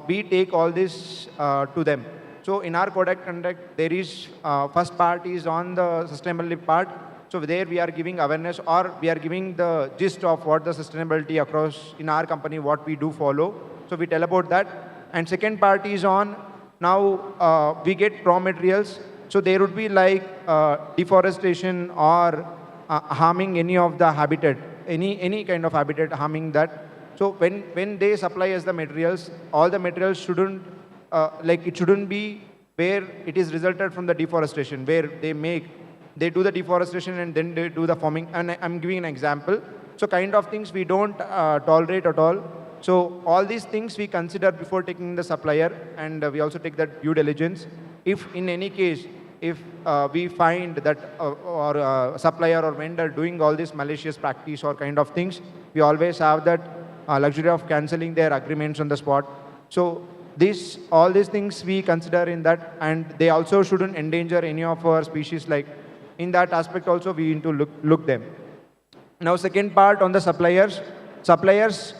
we take all this to them. So in our code of conduct, there is first part is on the sustainability part. So there we are giving awareness, or we are giving the gist of what the sustainability across in our company, what we do follow. So we tell about that. And second part is on, now we get raw materials. So there would be like deforestation or harming any of the habitat, any kind of habitat harming that. So when they supply us the materials, all the materials shouldn't, it shouldn't be where it is resulted from the deforestation, where they do the deforestation and then they do the farming. And I'm giving an example. So kind of things we don't tolerate at all. So all these things we consider before taking the supplier, and we also take that due diligence. If in any case, if we find that supplier or vendor doing all this malicious practice or kind of things, we always have that luxury of cancelling their agreements on the spot. So all these things we consider in that, and they also shouldn't endanger any of our species. Like in that aspect also we need to look them. Now second part on the suppliers. Suppliers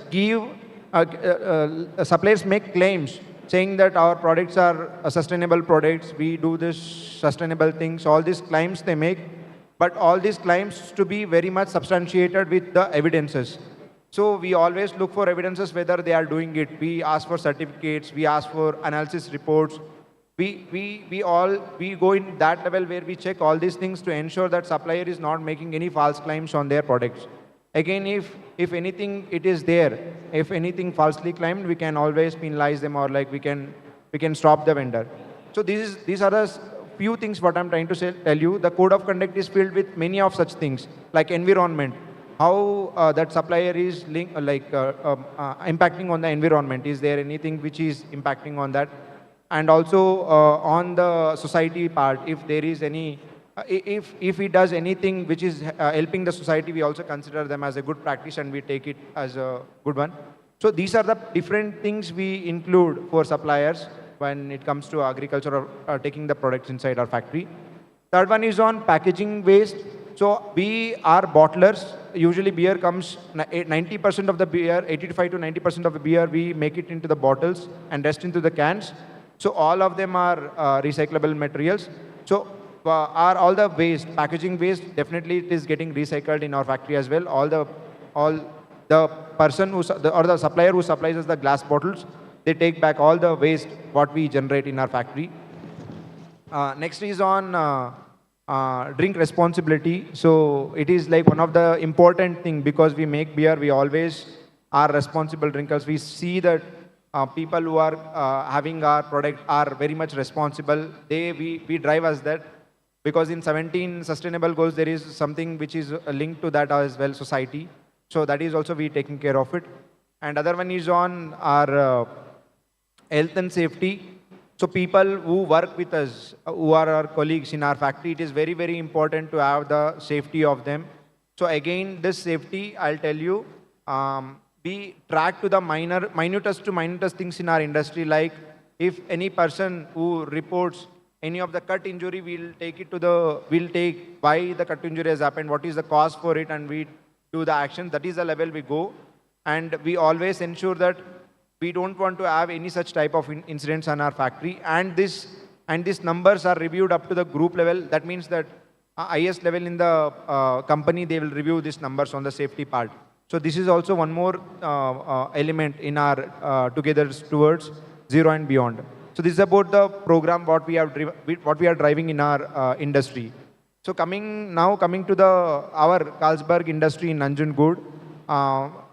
suppliers make claims saying that our products are sustainable products, we do this sustainable things, all these claims they make, but all these claims to be very much substantiated with the evidences. So we always look for evidences whether they are doing it. We ask for certificates, we ask for analysis reports. We go in that level where we check all these things to ensure that supplier is not making any false claims on their products. Again, if anything it is there, if anything falsely claimed, we can always penalize them, or like we can stop the vendor. So these are the few things what I'm trying to tell you. The code of conduct is filled with many of such things, like environment, how that supplier is impacting on the environment. Is there anything which is impacting on that? And also on the society part, if there is any, if he does anything which is helping the society, we also consider them as a good practice and we take it as a good one. So these are the different things we include for suppliers when it comes to agriculture or taking the products inside our factory. Third one is on packaging waste. So we are bottlers. Usually beer comes, 90% of the beer, 85 to 90% of the beer, we make it into the bottles and rest into the cans. So all of them are recyclable materials. So all the waste, packaging waste, definitely it is getting recycled in our factory as well. All the person or the supplier who supplies us the glass bottles, they take back all the waste what we generate in our factory. Next is on drink responsibility. So it is like one of the important thing, because we make beer, we always are responsible drinkers. We see that people who are having our product are very much responsible. We drive us that, because in 17 sustainable goals, there is something which is linked to that as well, society. So that is also we taking care of it. And other one is on our health and safety. So people who work with us, who are our colleagues in our factory, it is very, very important to have the safety of them. So again, this safety, I'll tell you, we track to the minutest to minutest things in our industry. Like if any person who reports any of the cut injury, we'll take why the cut injury has happened, what is the cause for it, and we do the action. That is the level we go. And we always ensure that we don't want to have any such type of incidents on our factory. And these numbers are reviewed up to the group level. That means that highest level in the company, they will review these numbers on the safety part. So this is also one more element in our together towards zero and beyond. So this is about the program what we are driving in our industry. So coming to our Carlsberg industry in Nanjangud.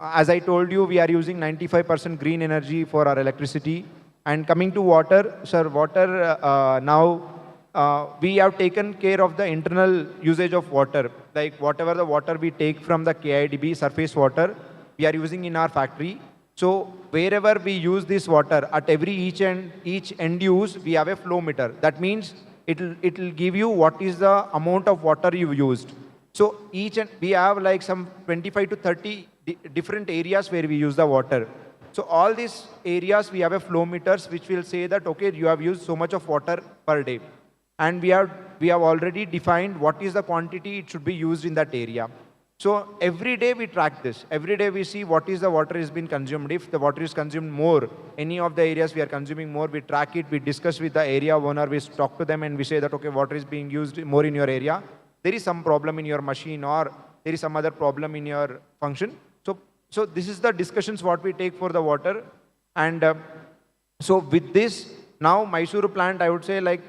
As I told you, we are using 95% green energy for our electricity. And coming to water, sir, now we have taken care of the internal usage of water. Like whatever the water we take from the KIDB surface water, we are using in our factory. So wherever we use this water, at each end use, we have a flow meter. That means it'll give you what is the amount of water you've used. So we have like some 25 to 30 different areas where we use the water. So all these areas, we have a flow meters which will say that, okay, you have used so much of water per day. And we have already defined what is the quantity it should be used in that area. So every day we track this. Every day we see what is the water is being consumed. If the water is consumed more, any of the areas we are consuming more, we track it, we discuss with the area owner, we talk to them and we say that, okay, water is being used more in your area. There is some problem in your machine or there is some other problem in your function. So this is the discussions what we take for the water. And so with this, now Mysuru plant, I would say like,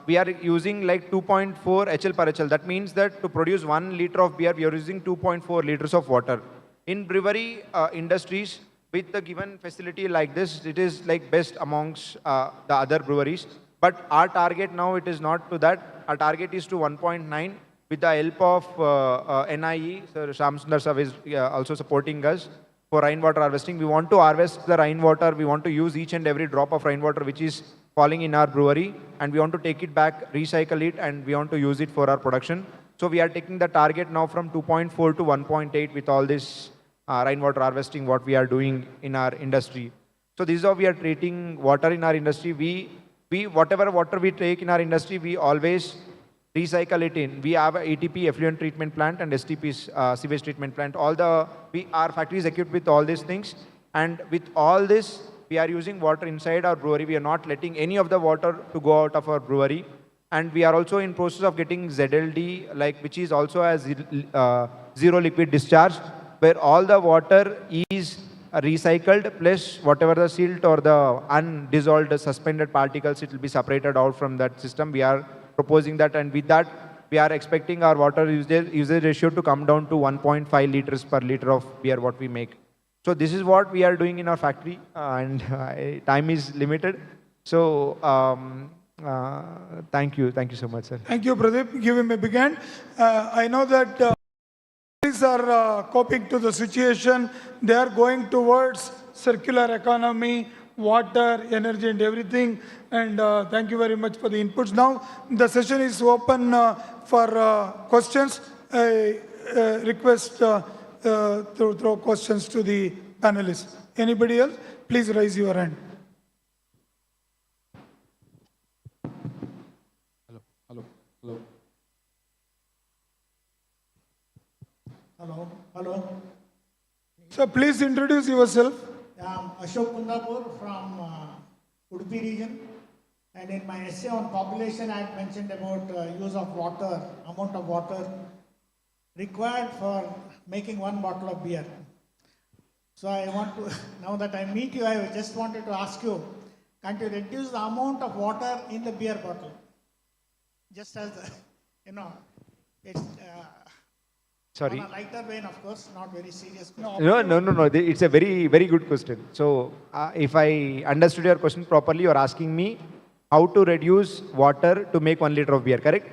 we are using like 2.4 HL per HL. That means that to produce 1 liter of beer, we are using 2.4 liters of water. In brewery industries, with the given facility like this, it is like best amongst the other breweries. But our target now, it is not to that. Our target is to 1.9 with the help of NIE. Sir Shamsundar sir is also supporting us for rainwater harvesting. We want to harvest the rainwater. We want to use each and every drop of rainwater which is falling in our brewery, and we want to take it back, recycle it, and we want to use it for our production. So we are taking the target now from 2.4 to 1.8 with all this rainwater harvesting what we are doing in our industry. So this is how we are treating water in our industry. We whatever water we take in our industry, we always recycle it in. We have a ATP effluent treatment plant and STP sewage treatment plant. Our factory is equipped with all these things, and with all this, we are using water inside our brewery. We are not letting any of the water to go out of our brewery. And we are also in process of getting ZLD, which is also as zero liquid discharge, where all the water is recycled, plus whatever the silt or the undissolved suspended particles, it will be separated out from that system. We are proposing that, and with that, we are expecting our water usage ratio to come down to 1.5 liters per liter of beer what we make. So this is what we are doing in our factory, and time is limited. So thank you so much, sir. Thank you, Pradeep. Give him a big hand. I know that these are coping to the situation. They are going towards circular economy, water, energy, and everything. And thank you very much for the inputs. Now the session is open for questions. I request to throw questions to the panelists. Anybody else? Please raise your hand. Hello. So please introduce yourself. I'm Ashok Kundapur from Udupi region. And in my essay on population, I had mentioned about use of water, amount of water required for making 1 bottle of beer. So I want to, now that I meet you, I just wanted to ask you, can't you reduce the amount of water in the beer bottle? Just as, it's Sorry. on a lighter vein, of course, not very serious question. No. It's a very, very good question. So if I understood your question properly, you're asking me how to reduce water to make 1 liter of beer, correct?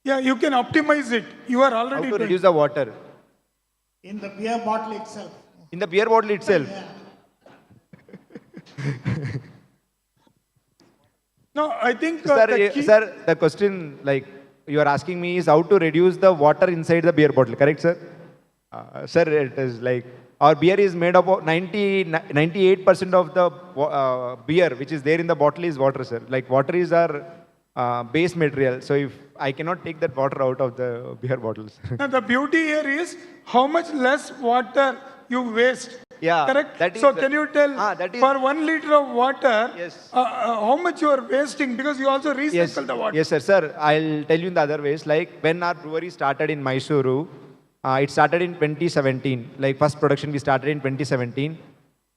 Yeah, you can optimize it. You are already How to reduce the water? In the beer bottle itself. In the beer bottle itself? Yeah. No, I think sir, the question you are asking me is how to reduce the water inside the beer bottle, correct, sir? Sir, it is our beer is made up of 98% of the beer which is there in the bottle is water, sir. Water is our base material. So if I cannot take that water out of the beer bottles. Now the beauty here is how much less water you waste. Yeah. Correct? So can you tell for 1 liter of water, how much you are wasting, because you also recycle the water? Yes, sir. I'll tell you in the other ways. When our brewery started in Mysuru, it started in 2017. First production we started in 2017.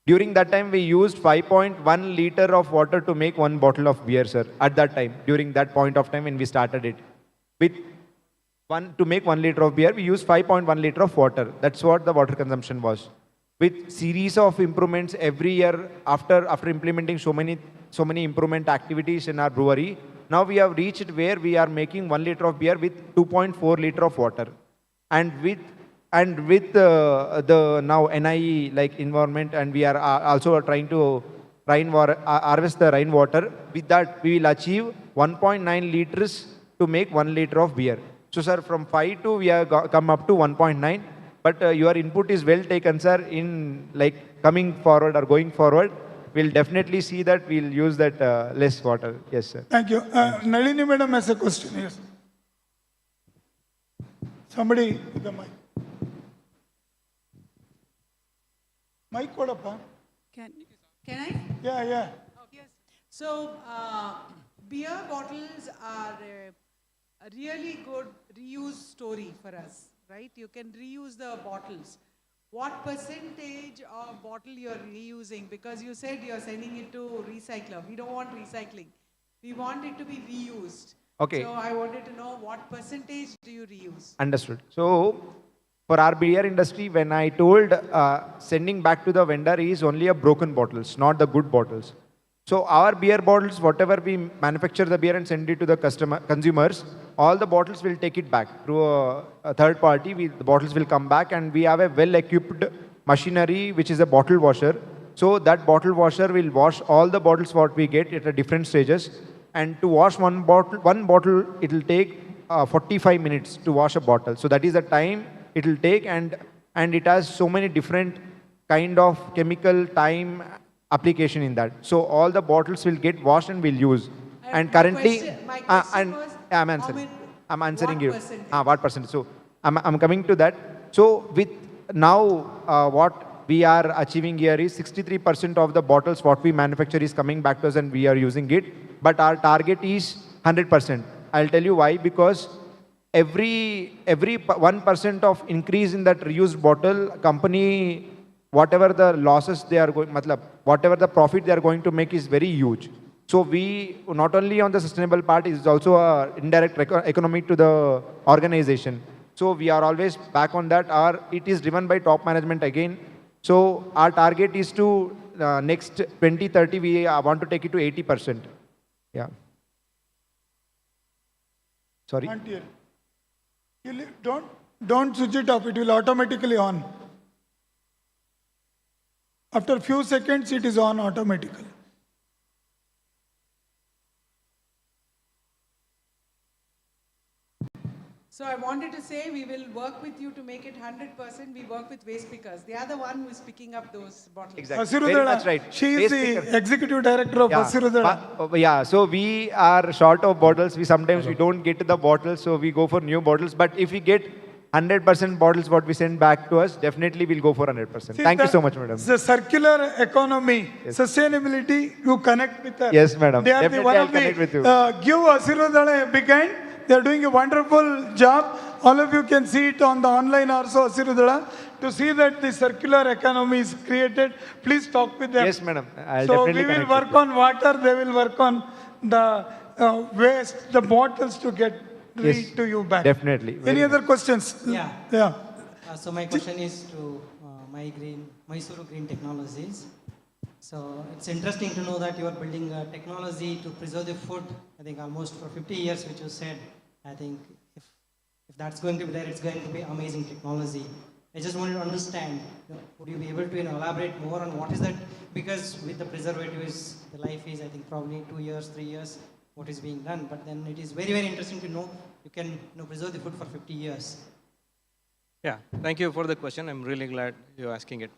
During that time, we used 5.1 liter of water to make 1 bottle of beer, sir. At that time, during that point of time when we started it. To make 1 liter of beer, we used 5.1 liter of water. That's what the water consumption was. With series of improvements every year after implementing so many improvement activities in our brewery, now we have reached where we are making 1 liter of beer with 2.4 liter of water. And with the now NIE environment, and we are also trying to harvest the rainwater. With that, we will achieve 1.9 liters to make 1 liter of beer. So, sir, from 5 to we have come up to 1.9. But your input is well taken, sir. In like coming forward or going forward, we'll definitely see that we'll use that less water. Yes, sir. Thank you. Nalini madam has a question. Yes. Somebody with the mic. Mic kodappa. Can I? Yeah, yeah. Yes. So, beer bottles are a really good reuse story for us, right? You can reuse the bottles. What percentage of bottle you're reusing? Because you said you're sending it to recycler. We don't want recycling. We want it to be reused. Okay. So I wanted to know what percentage do you reuse? Understood. So, for our beer industry, when I told sending back to the vendor is only a broken bottles, not the good bottles. So our beer bottles, whatever we manufacture the beer and send it to the consumers, all the bottles will take it back through a third party. The bottles will come back, and we have a well-equipped machinery which is a bottle washer. So that bottle washer will wash all the bottles what we get at a different stages. And to wash one bottle, it will take 45 minutes to wash a bottle. So that is the time it will take, and it has so many different kind of chemical time application in that. So all the bottles will get washed and will use. And currently, I'm answering you. What percent? So I'm coming to that. So with now what we are achieving here is 63% of the bottles what we manufacture is coming back to us and we are using it. But our target is 100%. I'll tell you why. Because every 1% of increase in that reused bottle, company, whatever the losses they are going, whatever the profit they are going to make is very huge. So we, not only on the sustainable part, is also a indirect economy to the organization. So we are always back on that. It is driven by top management again. So our target is to next 2030, we want to take it to 80%. Yeah. Sorry. Don't switch it off. It will automatically on. After a few seconds, it is on automatically. So I wanted to say we will work with you to make it 100%. We work with waste pickers. They are the one who is picking up those bottles. Exactly. That's right. She is the executive director of Asirudala. Yeah, so we are short of bottles. Sometimes we don't get the bottles, so we go for new bottles. But if we get 100% bottles what we send back to us, definitely we'll go for 100%. Thank you so much, madam. The circular economy, sustainability, you connect with her. Yes, madam. They are Definitely the one I'll of connect with you. give Asirudala a big hand. They are doing a wonderful job. All of you can see it on the online also, Asirudala. To see that the circular economy is created, please talk with them. Yes, madam. I'll So definitely we will connect work on water, they will work on the waste, the bottles to get to you back. Definitely. Any other questions? Yeah. Yeah. So my question is to Mysuru Green Technologies. So it's interesting to know that you are building a technology to preserve the food, I think almost for 50 years, which you said. I think if that's going to be there, it's going to be amazing technology. I just wanted to understand, would you be able to elaborate more on what is that? Because with the preservatives, the life is, I think, probably 2 years, 3 years, what is being done. But then it is very, very interesting to know you can preserve the food for 50 years. Yeah, thank you for the question. I'm really glad you're asking it.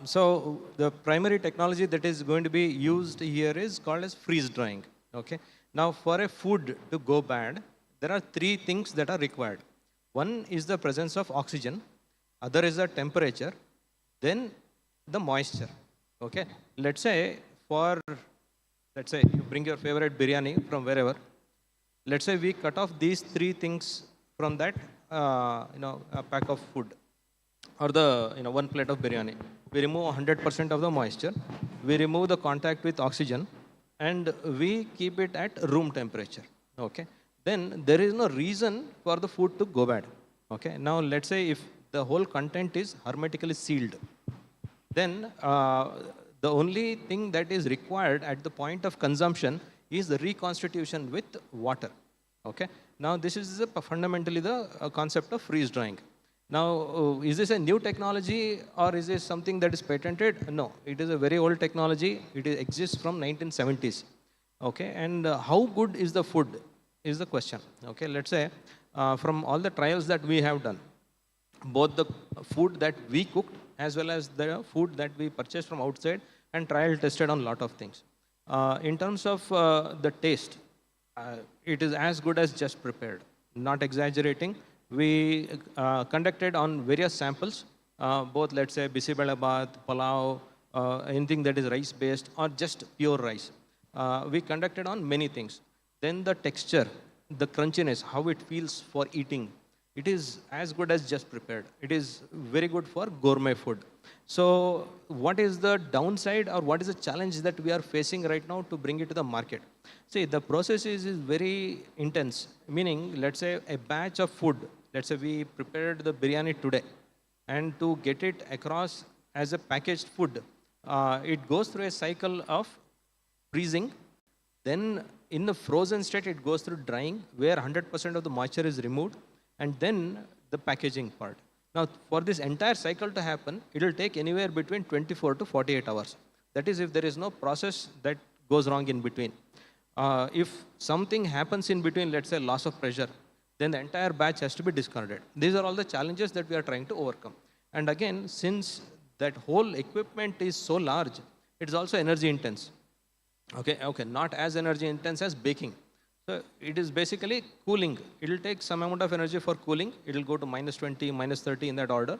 So the primary technology that is going to be used here is called as freeze drying. Okay. Now for a food to go bad, there are 3 things that are required. One is the presence of oxygen, other is the temperature, then the moisture. Okay. Let's say you bring your favorite biryani from wherever. Let's say we cut off these 3 things from that a pack of food, or the one plate of biryani. We remove 100% of the moisture, we remove the contact with oxygen, and we keep it at room temperature. Okay. Then there is no reason for the food to go bad. Okay. Now let's say if the whole content is hermetically sealed, then the only thing that is required at the point of consumption is the reconstitution with water. Okay. Now this is fundamentally the concept of freeze drying. Now, is this a new technology or is this something that is patented? No, it is a very old technology. It exists from 1970s. Okay, and how good is the food is the question. Okay, let's say from all the trials that we have done, both the food that we cooked as well as the food that we purchased from outside and trial tested on a lot of things. In terms of the taste, it is as good as just prepared. Not exaggerating. We conducted on various samples, both let's say bisibelabath, palau, anything that is rice based or just pure rice. We conducted on many things. Then the texture, the crunchiness, how it feels for eating, it is as good as just prepared. It is very good for gourmet food. So what is the downside or what is the challenge that we are facing right now to bring it to the market? See, the process is very intense, meaning let's say a batch of food, let's say we prepared the biryani today, and to get it across as a packaged food, it goes through a cycle of freezing, then in the frozen state it goes through drying where 100% of the moisture is removed, and then the packaging part. Now for this entire cycle to happen, it will take anywhere between 24 to 48 hours. That is if there is no process that goes wrong in between. If something happens in between, let's say loss of pressure, then the entire batch has to be discarded. These are all the challenges that we are trying to overcome. And again, since that whole equipment is so large, it is also energy intense. Okay, not as energy intense as baking. So it is basically cooling. It will take some amount of energy for cooling. It will go to -20, -30 in that order,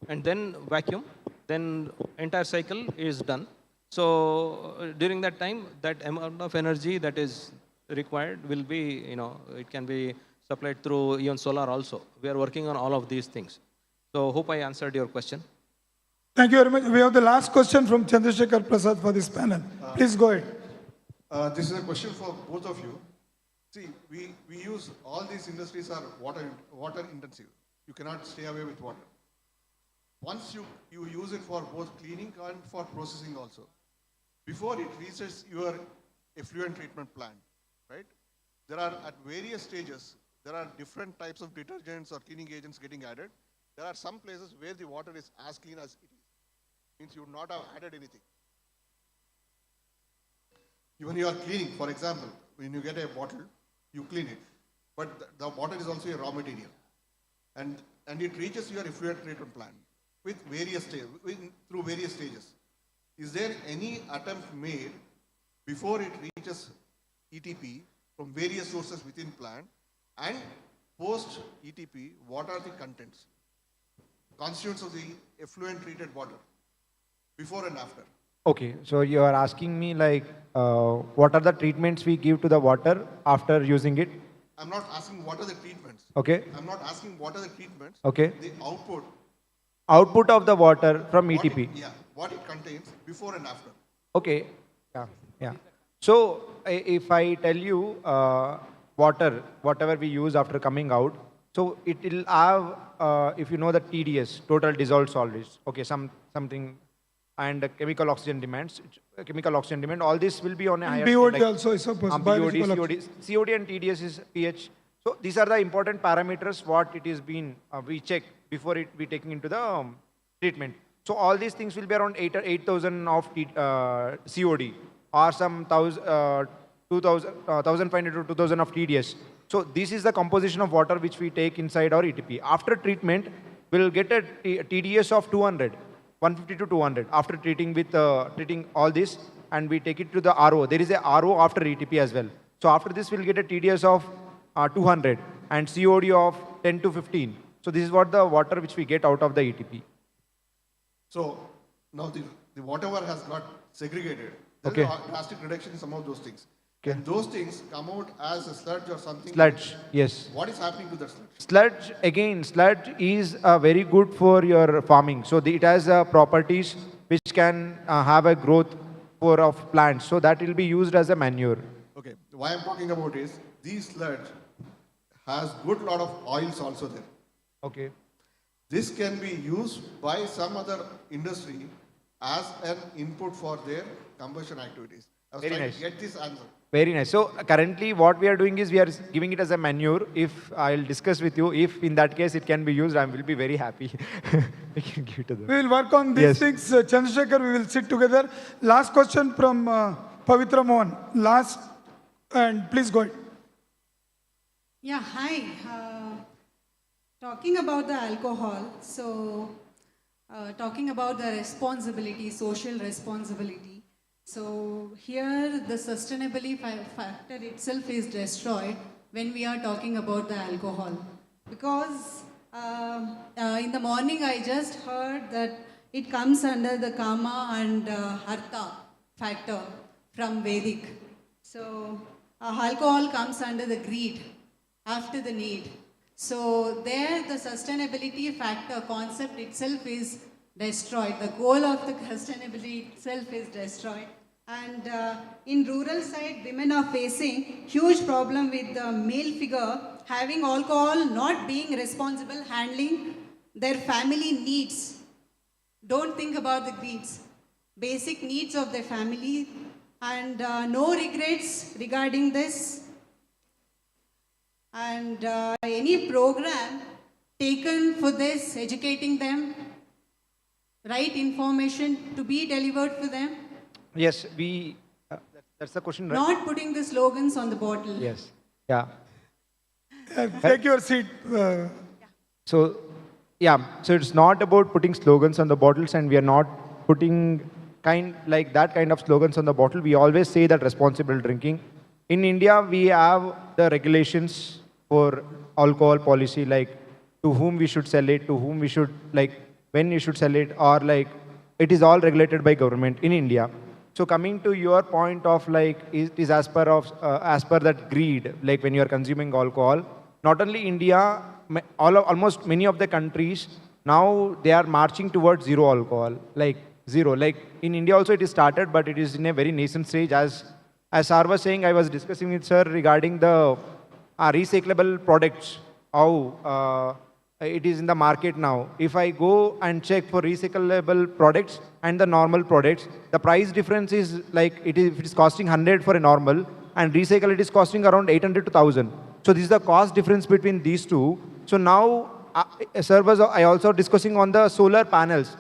and then vacuum. Then entire cycle is done. So during that time, that amount of energy that is required will be, it can be supplied through even solar also. We are working on all of these things. So hope I answered your question. Thank you very much. We have the last question from Chandrasekhar Prasad for this panel. Please go ahead. This is a question for both of you. See, we use, all these industries are water intensive. You cannot stay away with water. Once you use it for both cleaning and for processing also, before it reaches your effluent treatment plant, right? There are, at various stages, there are different types of detergents or cleaning agents getting added. There are some places where the water is as clean as it is. Means you would not have added anything. Even you are cleaning, for example, when you get a bottle, you clean it. But the water is also a raw material. And it reaches your effluent treatment plant with various through various stages. Is there any attempt made before it reaches ETP from various sources within plant, and post ETP, what are the contents, constituents of the effluent treated water, before and after? Okay, so you are asking me like, what are the treatments we give to the water after using it? I'm not asking what are the treatments. Okay. I'm not asking what are the treatments. Okay. The output. Output of the water from ETP. What it contains before and after. Okay. Yeah. So if I tell you water, whatever we use after coming out, so it will have, if you know the TDS, total dissolved solids. Okay, something, and chemical oxygen demand, all this will be on a higher BOD scale, also, I suppose. COD and TDS is pH. So these are the important parameters what it is been, we check before it be taken into the treatment. So all these things will be around 8,000 of COD or some 1,500 to 2,000 of TDS. So this is the composition of water which we take inside our ETP. After treatment, we'll get a TDS of 200. 150 to 200 after treating with treating all this, and we take it to the RO. There is a RO after ETP as well. So after this, we'll get a TDS of 200 and COD of 10 to 15. So this is what the water which we get out of the ETP. So now the whatever has got segregated. There Okay. is a drastic reduction in some of those things. Okay. And those things come out as a sludge or something. Sludge, yes. What is happening to that sludge? Sludge, again, sludge is very good for your farming. So it has properties which can have a growth of plants. So that will be used as a manure. Okay. Why I'm talking about is, these sludge has good lot of oils also there. Okay. This can be used by some other industry as an input for their combustion activities. I was Very trying nice. to get this answer. Very nice. So currently what we are doing is we are giving it as a manure. If I'll discuss with you, if in that case it can be used, I will be very happy. We can give it to them. We will work on these things. Chandrasekhar, we will sit together. Last question from Pavitra Mohan. Last And please go ahead. Yeah, hi. Talking about the alcohol, so talking about the responsibility, social responsibility. So here the sustainability factor itself is destroyed when we are talking about the alcohol. Because in the morning I just heard that it comes under the Kama and Artha factor from Vedic. So alcohol comes under the greed, after the need. So there the sustainability factor concept itself is destroyed. The goal of the sustainability itself is destroyed. And in rural side, women are facing huge problem with the male figure having alcohol, not being responsible, handling their family needs. Don't think about the greeds. Basic needs of their family, and no regrets regarding this. And any program taken for this, educating them, right information to be delivered for them. Yes, that's the question, right? Not putting the slogans on the bottle. Yes, yeah. Take your seat. So, yeah, so it's not about putting slogans on the bottles, and we are not putting that kind of slogans on the bottle. We always say that responsible drinking. In India, we have the regulations for alcohol policy, like to whom we should sell it, to whom we should, when you should sell it, or it is all regulated by government in India. So coming to your point of it is as per that greed, like when you are consuming alcohol, not only India, almost many of the countries, now they are marching towards zero alcohol, zero. In India also it is started, but it is in a very nascent stage. As Sar was saying, I was discussing with sir regarding the recyclable products, how it is in the market now. If I go and check for recyclable products and the normal products, the price difference is if it is costing 100 for a normal, and recycle it is costing around 800 to 1000. So this is the cost difference between these two. So now, sir was I also discussing on the solar panels.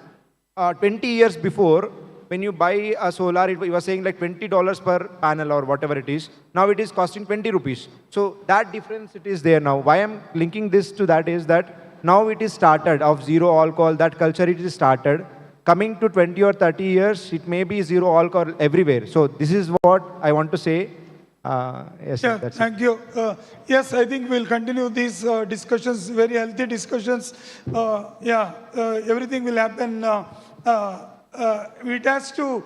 20 years before, when you buy a solar, it was saying $20 per panel or whatever it is. Now it is costing 20 rupees. So that difference it is there now. Why I'm linking this to that is that now it is started of zero alcohol, that culture it is started. Coming to 20 or 30 years, it may be zero alcohol everywhere. So this is what I want to say. Yes, yeah, that's thank you. Yes, I think we'll continue these discussions, very healthy discussions. Everything will happen. It has to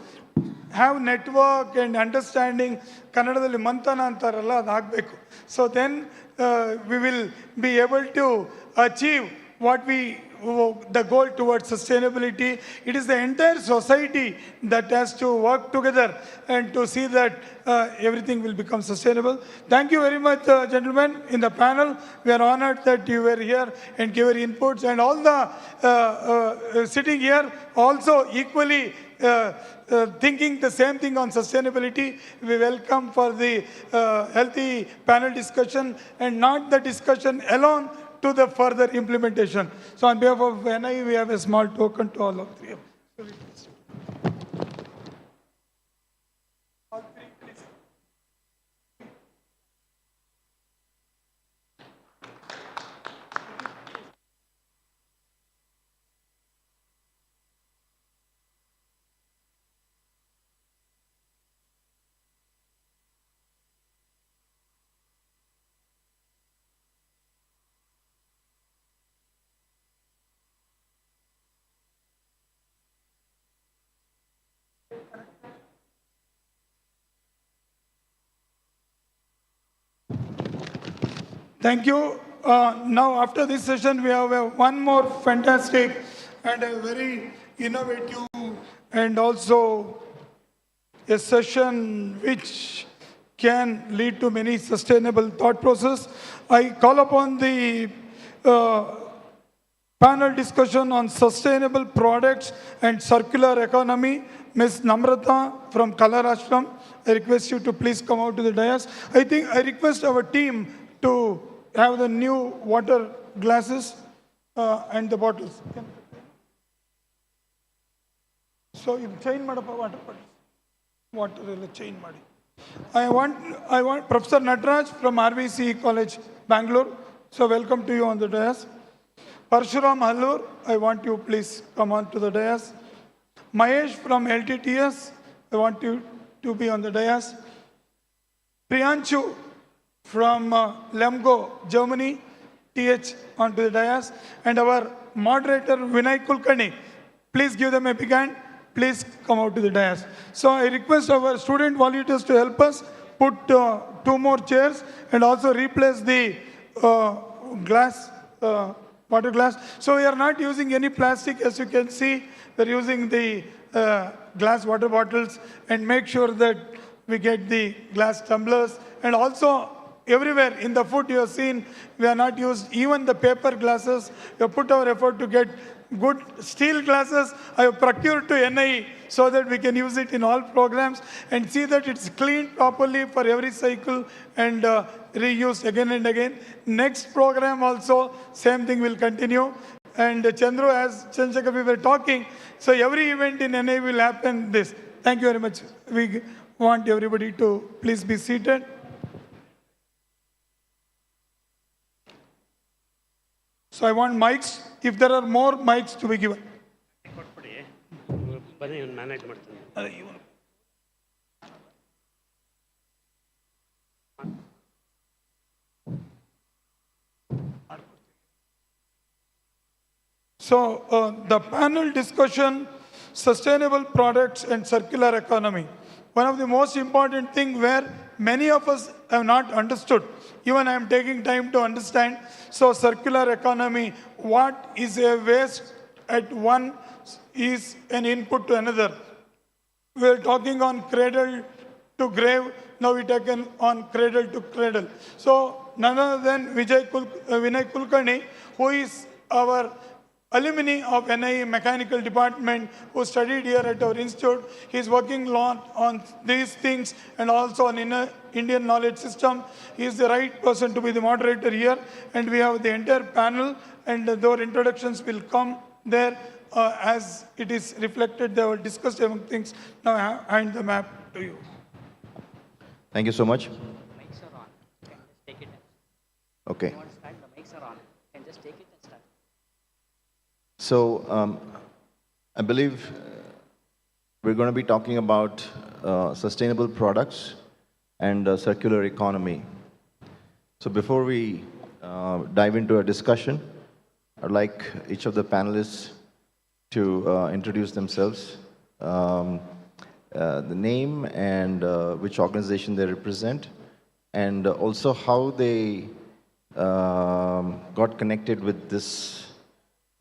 have network and understanding. Kannadadalli mantana antaralla adu agbeku. So then we will be able to achieve what the goal towards sustainability. It is the entire society that has to work together and to see that everything will become sustainable. Thank you very much, gentlemen, in the panel. We are honored that you were here and gave your inputs, and all the sitting here also equally thinking the same thing on sustainability. We welcome for the healthy panel discussion, and not the discussion alone, to the further implementation. So on behalf of NI, we have a small token to all of three of you. Thank you. Now, after this session, we have one more fantastic and a very innovative and also a session which can lead to many sustainable thought process. I call upon the panel discussion on sustainable products and circular economy, Ms. Namrata from Kalar Ashram. I request you to please come out to the dais. I request our team to have the new water glasses and the bottles. So, you change water bottle. Water chain madi. I want Professor Nataraj from RVC College, Bangalore. So welcome to you on the dais. Parshuram Hallur, I want you please come on to the dais. Mahesh from LTTS, I want you to be on the dais. Priyanshu from Lemgo, Germany, TH onto the dais. And our moderator Vinay Kulkarni, please give them a big hand. Please come out to the dais. So I request our student volunteers to help us put 2 more chairs and also replace the glass, water glass. So we are not using any plastic, as you can see. We're using the glass water bottles, and make sure that we get the glass tumblers. And also everywhere in the food you have seen, we are not used even the paper glasses. We have put our effort to get good steel glasses. I have procured to NIE so that we can use it in all programs and see that it's cleaned properly for every cycle and reused again and again. Next program also, same thing will continue. And Chandru, as Chandrasekhar, we were talking, so every event in NIE will happen this. Thank you very much. We want everybody to please be seated. So I want mics, if there are more mics to be given. So the panel discussion, sustainable products and circular economy. One of the most important things where many of us have not understood. Even I am taking time to understand. So circular economy, what is a waste at one is an input to another. We are talking on cradle to grave. Now we taken on cradle to cradle. So none other than Vinay Kulkarni, who is our alumni of NIE Mechanical Department who studied here at our institute. He is working a lot on these things and also on Indian knowledge system. He is the right person to be the moderator here. And we have the entire panel, and their introductions will come there as it is reflected. They were discussed among things. Now I hand the map to you. Thank you so much. Mics are on. Okay, just take it. Okay. If you want to start, the mics are on. You can just take it and start. So I believe we're going to be talking about sustainable products and circular economy. So before we dive into a discussion, I'd like each of the panelists to introduce themselves, the name and which organization they represent, and also how they got connected with this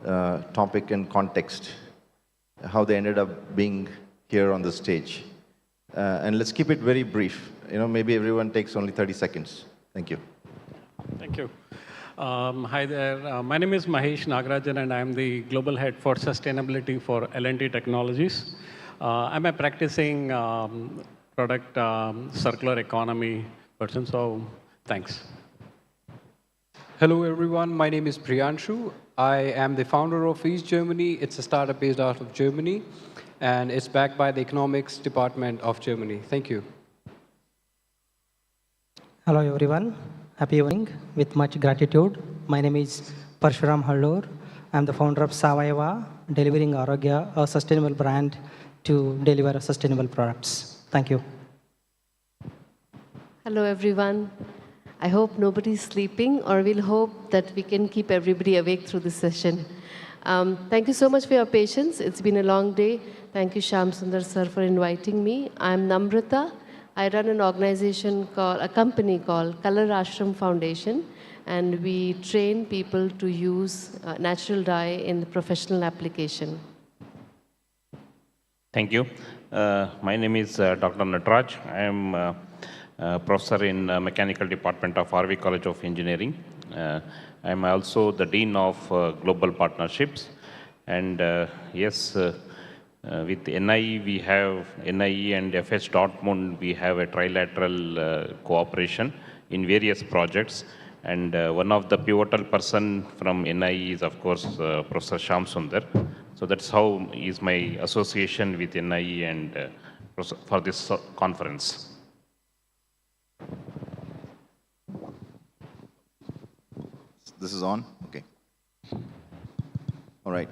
topic and context, how they ended up being here on the stage. And let's keep it very brief. Maybe everyone takes only 30 seconds. Thank you. Thank you. Hi there. My name is Mahesh Nagarajan, and I'm the Global Head for Sustainability for L&T Technologies. I'm a practicing product circular economy person, so thanks. Hello everyone, my name is Priyanshu. I am the founder of East Germany. It's a startup based out of Germany, and it's backed by the economics department of Germany. Thank you. Hello everyone, happy evening with much gratitude. My name is Parshuram Hallur. I'm the founder of Savayava, delivering Arogya, a sustainable brand to deliver sustainable products. Thank you. Hello everyone. I hope nobody's sleeping, or we'll hope that we can keep everybody awake through this session. Thank you so much for your patience. It's been a long day. Thank you, Shyam Sundar sir, for inviting me. I'm Namrata. I run an organization a company called Color Ashram Foundation, and we train people to use natural dye in the professional application. Thank you. My name is Dr. Nataraj. I am professor in mechanical department of RV College of Engineering. I am also the Dean of Global Partnerships. And yes, with NIE, we have NIE and FH Dortmund, we have a trilateral cooperation in various projects. And one of the pivotal person from NIE is, of course, Professor Shyam Sundar. So that's how is my association with NIE and for this conference. This is on? Okay. All right.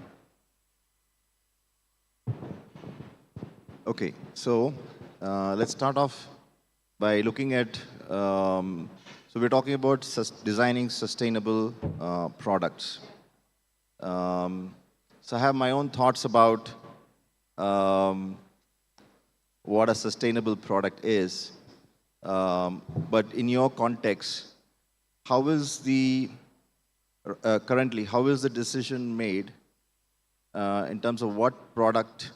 Okay, so let's start off by looking at, so we're talking about designing sustainable products. So I have my own thoughts about what a sustainable product is. But in your context, how is the, currently, how is the decision made in terms of what product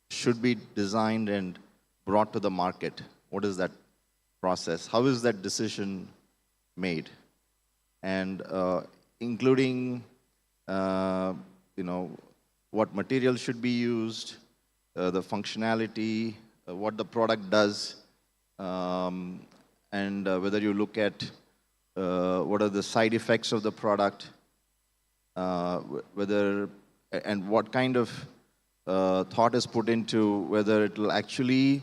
should be designed and brought to the market? What is that process? How is that decision made? And including, what material should be used, the functionality, what the product does, and whether you look at what are the side effects of the product, whether, and what kind of thought is put into whether it will actually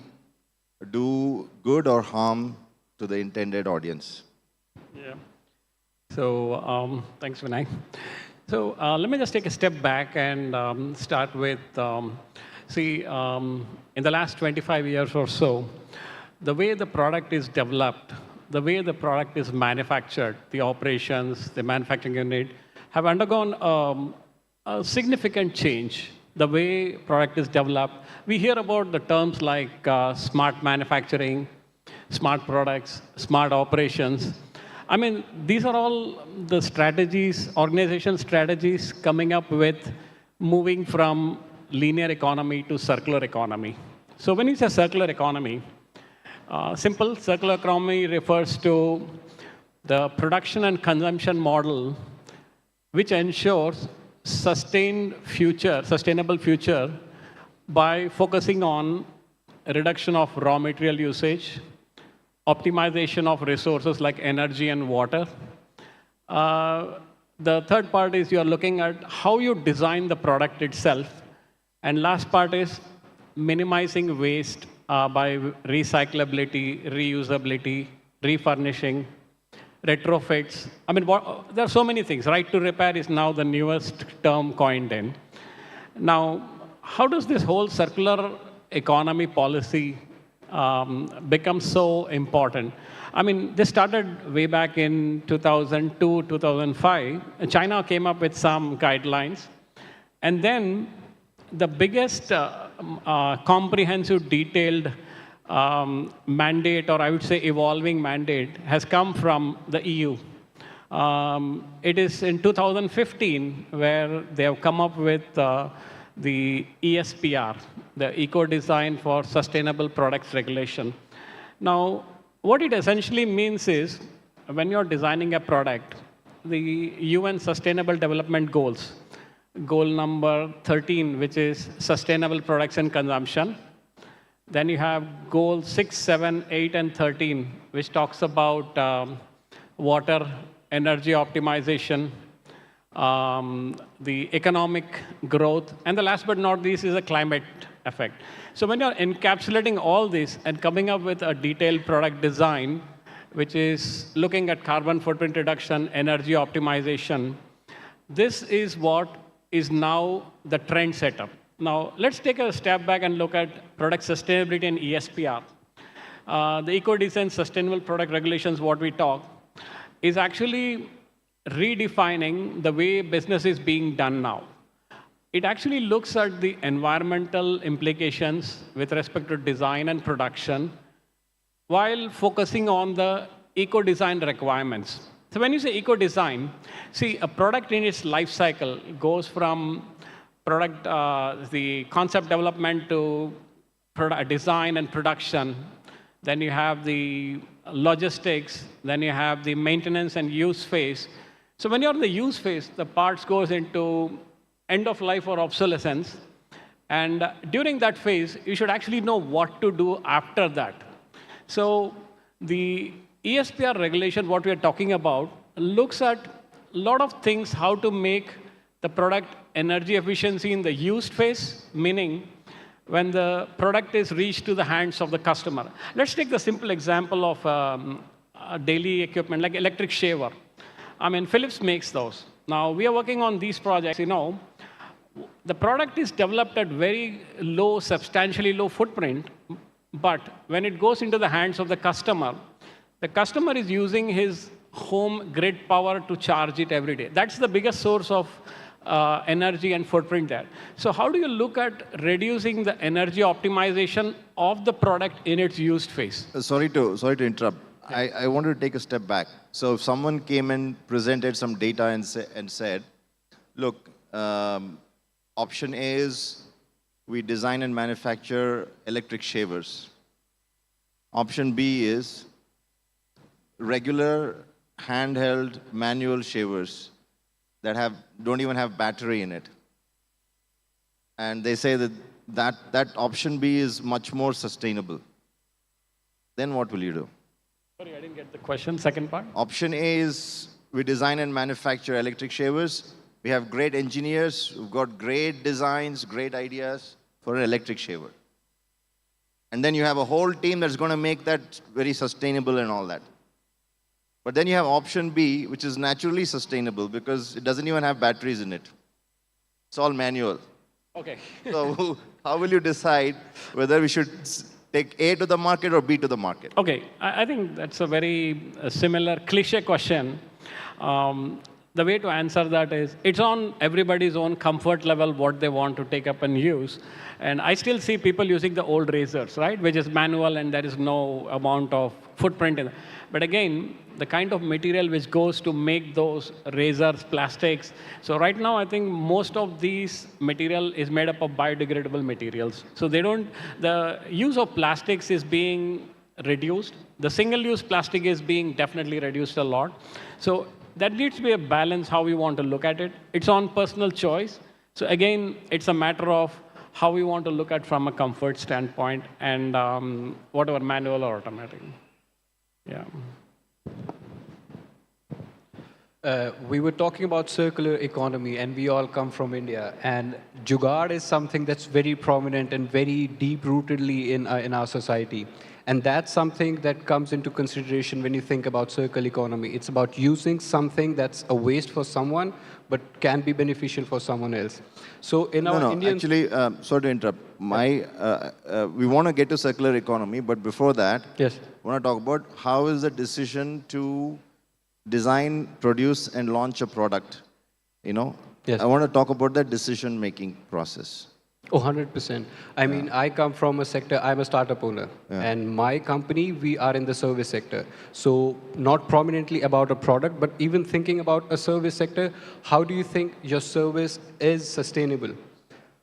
do good or harm to the intended audience. Yeah. So thanks, Vinay. So let me just take a step back and start with, in the last 25 years or so, the way the product is developed, the way the product is manufactured, the operations, the manufacturing unit, have undergone a significant change. The way product is developed. We hear about the terms like smart manufacturing, smart products, smart operations. I mean, these are all the strategies, organization strategies coming up with moving from linear economy to circular economy. So when you say circular economy, simple circular economy refers to the production and consumption model which ensures sustainable future by focusing on reduction of raw material usage, optimization of resources like energy and water. The third part is you're looking at how you design the product itself. And last part is minimizing waste by recyclability, reusability, refurnishing, retrofits. I mean, there are so many things. Right to repair is now the newest term coined in. Now, how does this whole circular economy policy become so important? I mean, this started way back in 2002, 2005. China came up with some guidelines. And then the biggest comprehensive, detailed mandate, or I would say evolving mandate, has come from the EU. It is in 2015 where they have come up with the ESPR, the Eco-Design for Sustainable Products Regulation. Now, what it essentially means is, when you're designing a product, the UN Sustainable Development Goals, goal number 13, which is sustainable products and consumption. Then you have goals 6, 7, 8, and 13, which talks about water, energy optimization, the economic growth, and the last but not least is the climate effect. So when you're encapsulating all this and coming up with a detailed product design, which is looking at carbon footprint reduction, energy optimization, this is what is now the trend setup. Now, let's take a step back and look at product sustainability and ESPR. The Eco-Design Sustainable Product Regulations, what we talk, is actually redefining the way business is being done now. It actually looks at the environmental implications with respect to design and production, while focusing on the eco-design requirements. So when you say eco-design, see, a product in its life cycle goes from product, the concept development to product design and production. Then you have the logistics. Then you have the maintenance and use phase. So when you're in the use phase, the parts goes into end of life or obsolescence. And during that phase, you should actually know what to do after that. So the ESPR regulation, what we are talking about, looks at a lot of things, how to make the product energy efficiency in the used phase, meaning when the product is reached to the hands of the customer. Let's take the simple example of a daily equipment, like electric shaver. I mean, Philips makes those. Now, we are working on these projects, the product is developed at very low, substantially low footprint, but when it goes into the hands of the customer is using his home grid power to charge it every day. That's the biggest source of energy and footprint there. So how do you look at reducing the energy optimization of the product in its used phase? Sorry to interrupt. I wanted to take a step back. So if someone came and presented some data and said, look, option A is we design and manufacture electric shavers. Option B is regular handheld manual shavers that don't even have battery in it. And they say that option B is much more sustainable. Then what will you do? Sorry, I didn't get the question, second part. Option A is we design and manufacture electric shavers. We have great engineers who've got great designs, great ideas for an electric shaver. And then you have a whole team that's going to make that very sustainable and all that. But then you have option B, which is naturally sustainable because it doesn't even have batteries in it. It's all manual. Okay. So how will you decide whether we should take A to the market or B to the market? Okay, I think that's a very similar cliche question. The way to answer that is, it's on everybody's own comfort level what they want to take up and use. And I still see people using the old razors, right, which is manual and there is no amount of footprint in it. But again, the kind of material which goes to make those razors, plastics. So right now, I think most of these material is made up of biodegradable materials. So the use of plastics is being reduced. The single-use plastic is being definitely reduced a lot. So that needs to be a balance how we want to look at it. It's on personal choice. So again, it's a matter of how we want to look at from a comfort standpoint and whatever manual or automatic. Yeah. We were talking about circular economy, and we all come from India. And jugaad is something that's very prominent and very deep-rootedly in our society. And that's something that comes into consideration when you think about circular economy. It's about using something that's a waste for someone, but can be beneficial for someone else. So in our Indian... Actually, sorry to interrupt. We want to get to circular economy, but before that, yes, I want to talk about how is the decision to design, produce, and launch a product. Yes. I want to talk about that decision-making process. Oh, 100%. I mean, I come from a sector, I'm a startup owner. Yeah. And my company, we are in the service sector. So not prominently about a product, but even thinking about a service sector, how do you think your service is sustainable?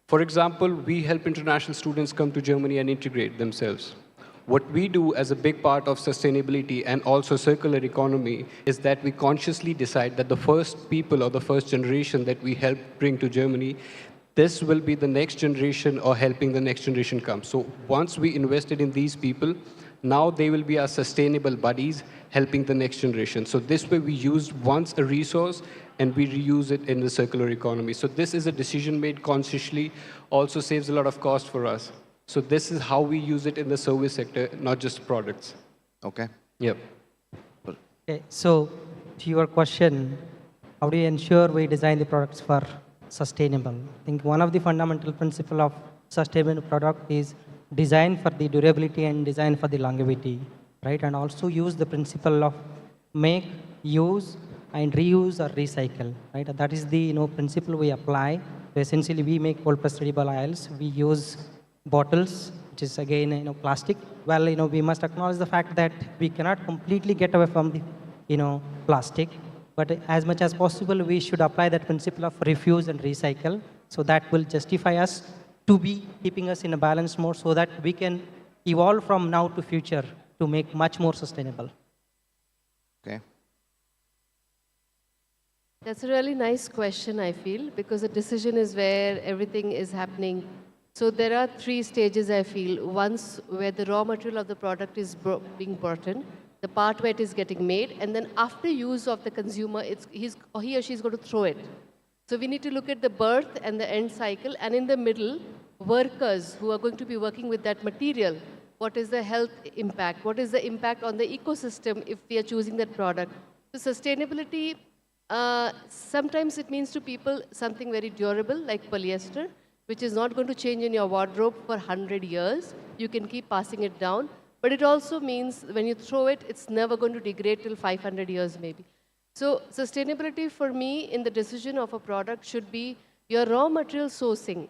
For example, we help international students come to Germany and integrate themselves. What we do as a big part of sustainability and also circular economy is that we consciously decide that the first people or the first generation that we help bring to Germany, this will be the next generation or helping the next generation come. So once we invested in these people, now they will be our sustainable buddies helping the next generation. So this way we use once a resource and we reuse it in the circular economy. So this is a decision made consciously, also saves a lot of cost for us. So this is how we use it in the service sector, not just products. Okay. Yep. Okay, so to your question, how do you ensure we design the products for sustainable? I think one of the fundamental principles of sustainable product is design for the durability and design for the longevity, right? And also use the principle of make, use, and reuse or recycle, right? That is the principle we apply. So essentially, we make cold pressed edible oils. We use bottles, which is again plastic. Well, we must acknowledge the fact that we cannot completely get away from the plastic. But as much as possible, we should apply that principle of refuse and recycle. So that will justify us to be keeping us in a balanced mode so that we can evolve from now to future to make much more sustainable. Okay. That's a really nice question, I feel, because the decision is where everything is happening. So there are 3 stages, I feel. Once where the raw material of the product is being brought in, the part where it is getting made, and then after use of the consumer, he or she is going to throw it. So we need to look at the birth and the end cycle, and in the middle, workers who are going to be working with that material. What is the health impact? What is the impact on the ecosystem if we are choosing that product? So sustainability Sometimes it means to people something very durable like polyester, which is not going to change in your wardrobe for 100 years. You can keep passing it down. But it also means when you throw it, it's never going to degrade till 500 years maybe. So sustainability for me in the decision of a product should be your raw material sourcing.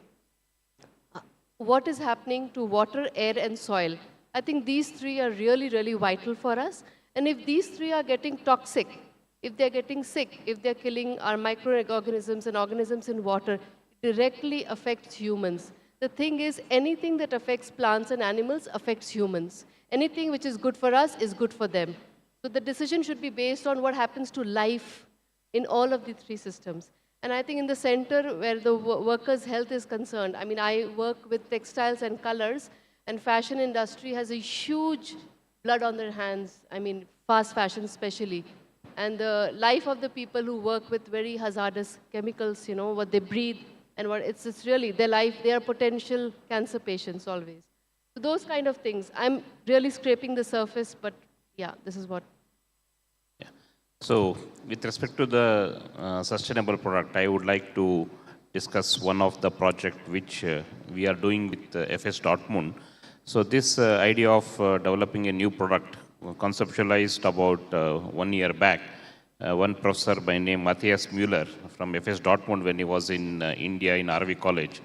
What is happening to water, air, and soil? I think these three are really, really vital for us. And if these three are getting toxic, if they're getting sick, if they're killing our microorganisms and organisms in water, it directly affects humans. The thing is, anything that affects plants and animals affects humans. Anything which is good for us is good for them. So the decision should be based on what happens to life in all of the three systems. And I think in the center where the workers' health is concerned, I mean, I work with textiles and colors, and fashion industry has a huge blood on their hands, I mean, fast fashion especially. And the life of the people who work with very hazardous chemicals, you know, what they breathe, and what it's really their life, they are potential cancer patients always. So those kind of things. I'm really scraping the surface, but yeah, this is what. So, with respect to the sustainable product, I would like to discuss one of the project which we are doing with FS Dortmund. So, this idea of developing a new product conceptualized about 1 year back. One professor by name Matthias Müller from FS Dortmund, when he was in India in RV College,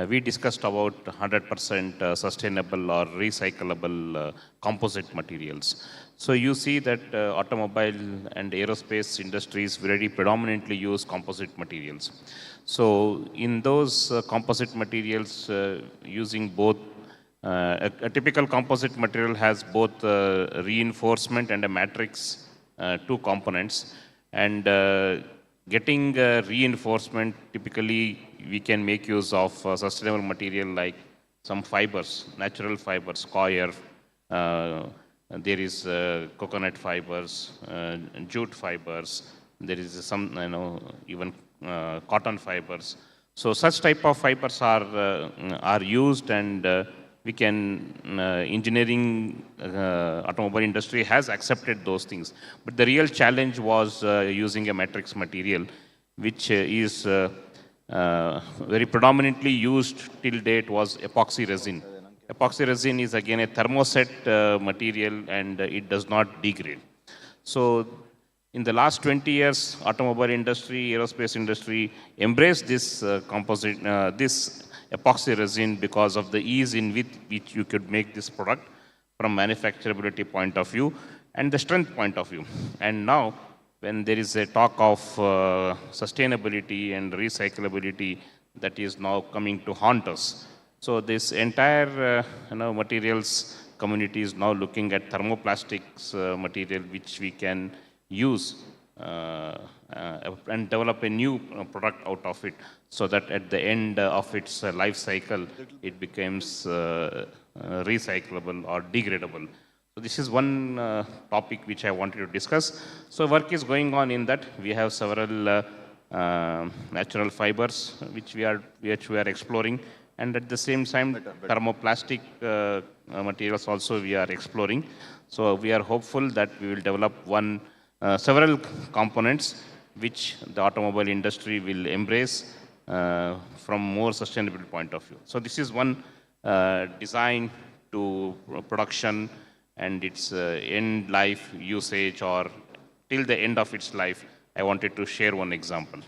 we discussed about 100% sustainable or recyclable composite materials. So you see that automobile and aerospace industries very predominantly use composite materials. So in those composite materials, using both, a typical composite material has both reinforcement and a matrix, two components. And getting reinforcement, typically we can make use of sustainable material like some fibers, natural fibers, coir, there is coconut fibers, jute fibers, there is some, even cotton fibers. So such type of fibers are used, and we can, engineering automobile industry has accepted those things. But the real challenge was using a matrix material, which is very predominantly used till date was epoxy resin. Epoxy resin is again a thermoset material, and it does not degrade. So in the last 20 years, automobile industry, aerospace industry embraced this composite, this epoxy resin because of the ease in which you could make this product from manufacturability point of view and the strength point of view. And now, when there is a talk of sustainability and recyclability that is now coming to haunt us. So this entire materials community is now looking at thermoplastics material which we can use and develop a new product out of it, so that at the end of its life cycle, it becomes recyclable or degradable. So this is one topic which I wanted to discuss. So work is going on in that. We have several natural fibers which we are exploring, and at the same time thermoplastic materials also we are exploring. So we are hopeful that we will develop several components which the automobile industry will embrace from more sustainable point of view. So this is one design to production and its end life usage, or till the end of its life. I wanted to share one example.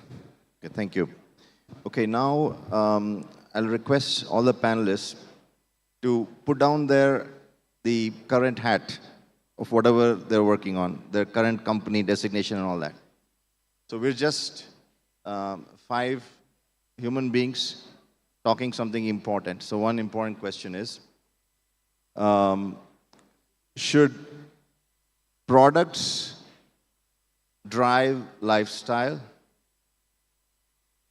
Okay, thank you. Okay, now I'll request all the panelists to put down the current hat of whatever they're working on, their current company designation and all that. So we're just 5 human beings talking something important. So one important question is, should products drive lifestyle,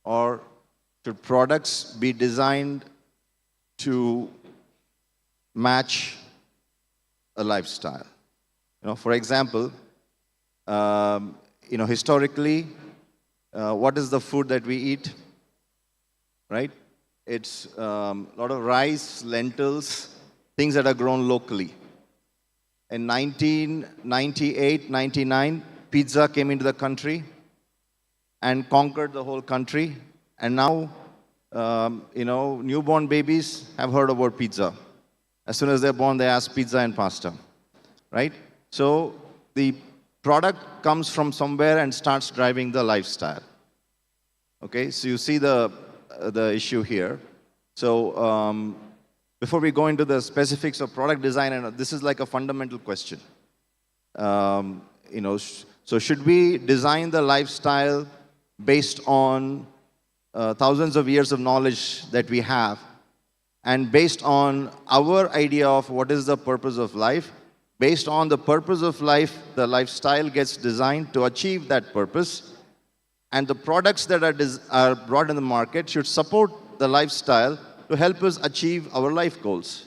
or should products be designed to match a lifestyle? For example, historically, what is the food that we eat, right? It's a lot of rice, lentils, things that are grown locally. In 1998, 99, pizza came into the country. and conquered the whole country. And now, newborn babies have heard about pizza. As soon as they're born, they ask pizza and pasta, right? So the product comes from somewhere and starts driving the lifestyle. Okay, so you see the issue here. So before we go into the specifics of product design, and this is like a fundamental question. So should we design the lifestyle based on thousands of years of knowledge that we have, and based on our idea of what is the purpose of life? Based on the purpose of life, the lifestyle gets designed to achieve that purpose, and the products that are brought in the market should support the lifestyle to help us achieve our life goals.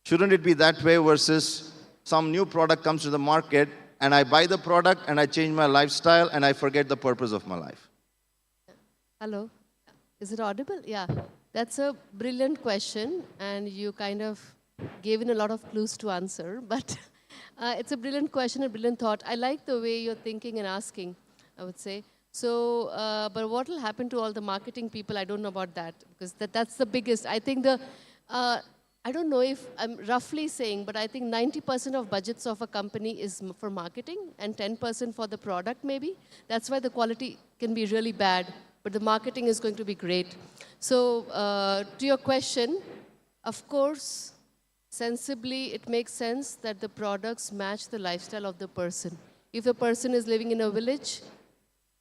Shouldn't it be that way versus some new product comes to the market and I buy the product and I change my lifestyle and I forget the purpose of my life? Hello, is it audible? Yeah, that's a brilliant question, and you kind of gave in a lot of clues to answer, but it's a brilliant question, a brilliant thought. I like the way you're thinking and asking, I would say. So, but what will happen to all the marketing people? I don't know about that, because that's the biggest. I think I don't know if I'm roughly saying, but I think 90% of budgets of a company is for marketing and 10% for the product maybe. That's why the quality can be really bad, but the marketing is going to be great. So to your question, of course, sensibly, it makes sense that the products match the lifestyle of the person. If the person is living in a village,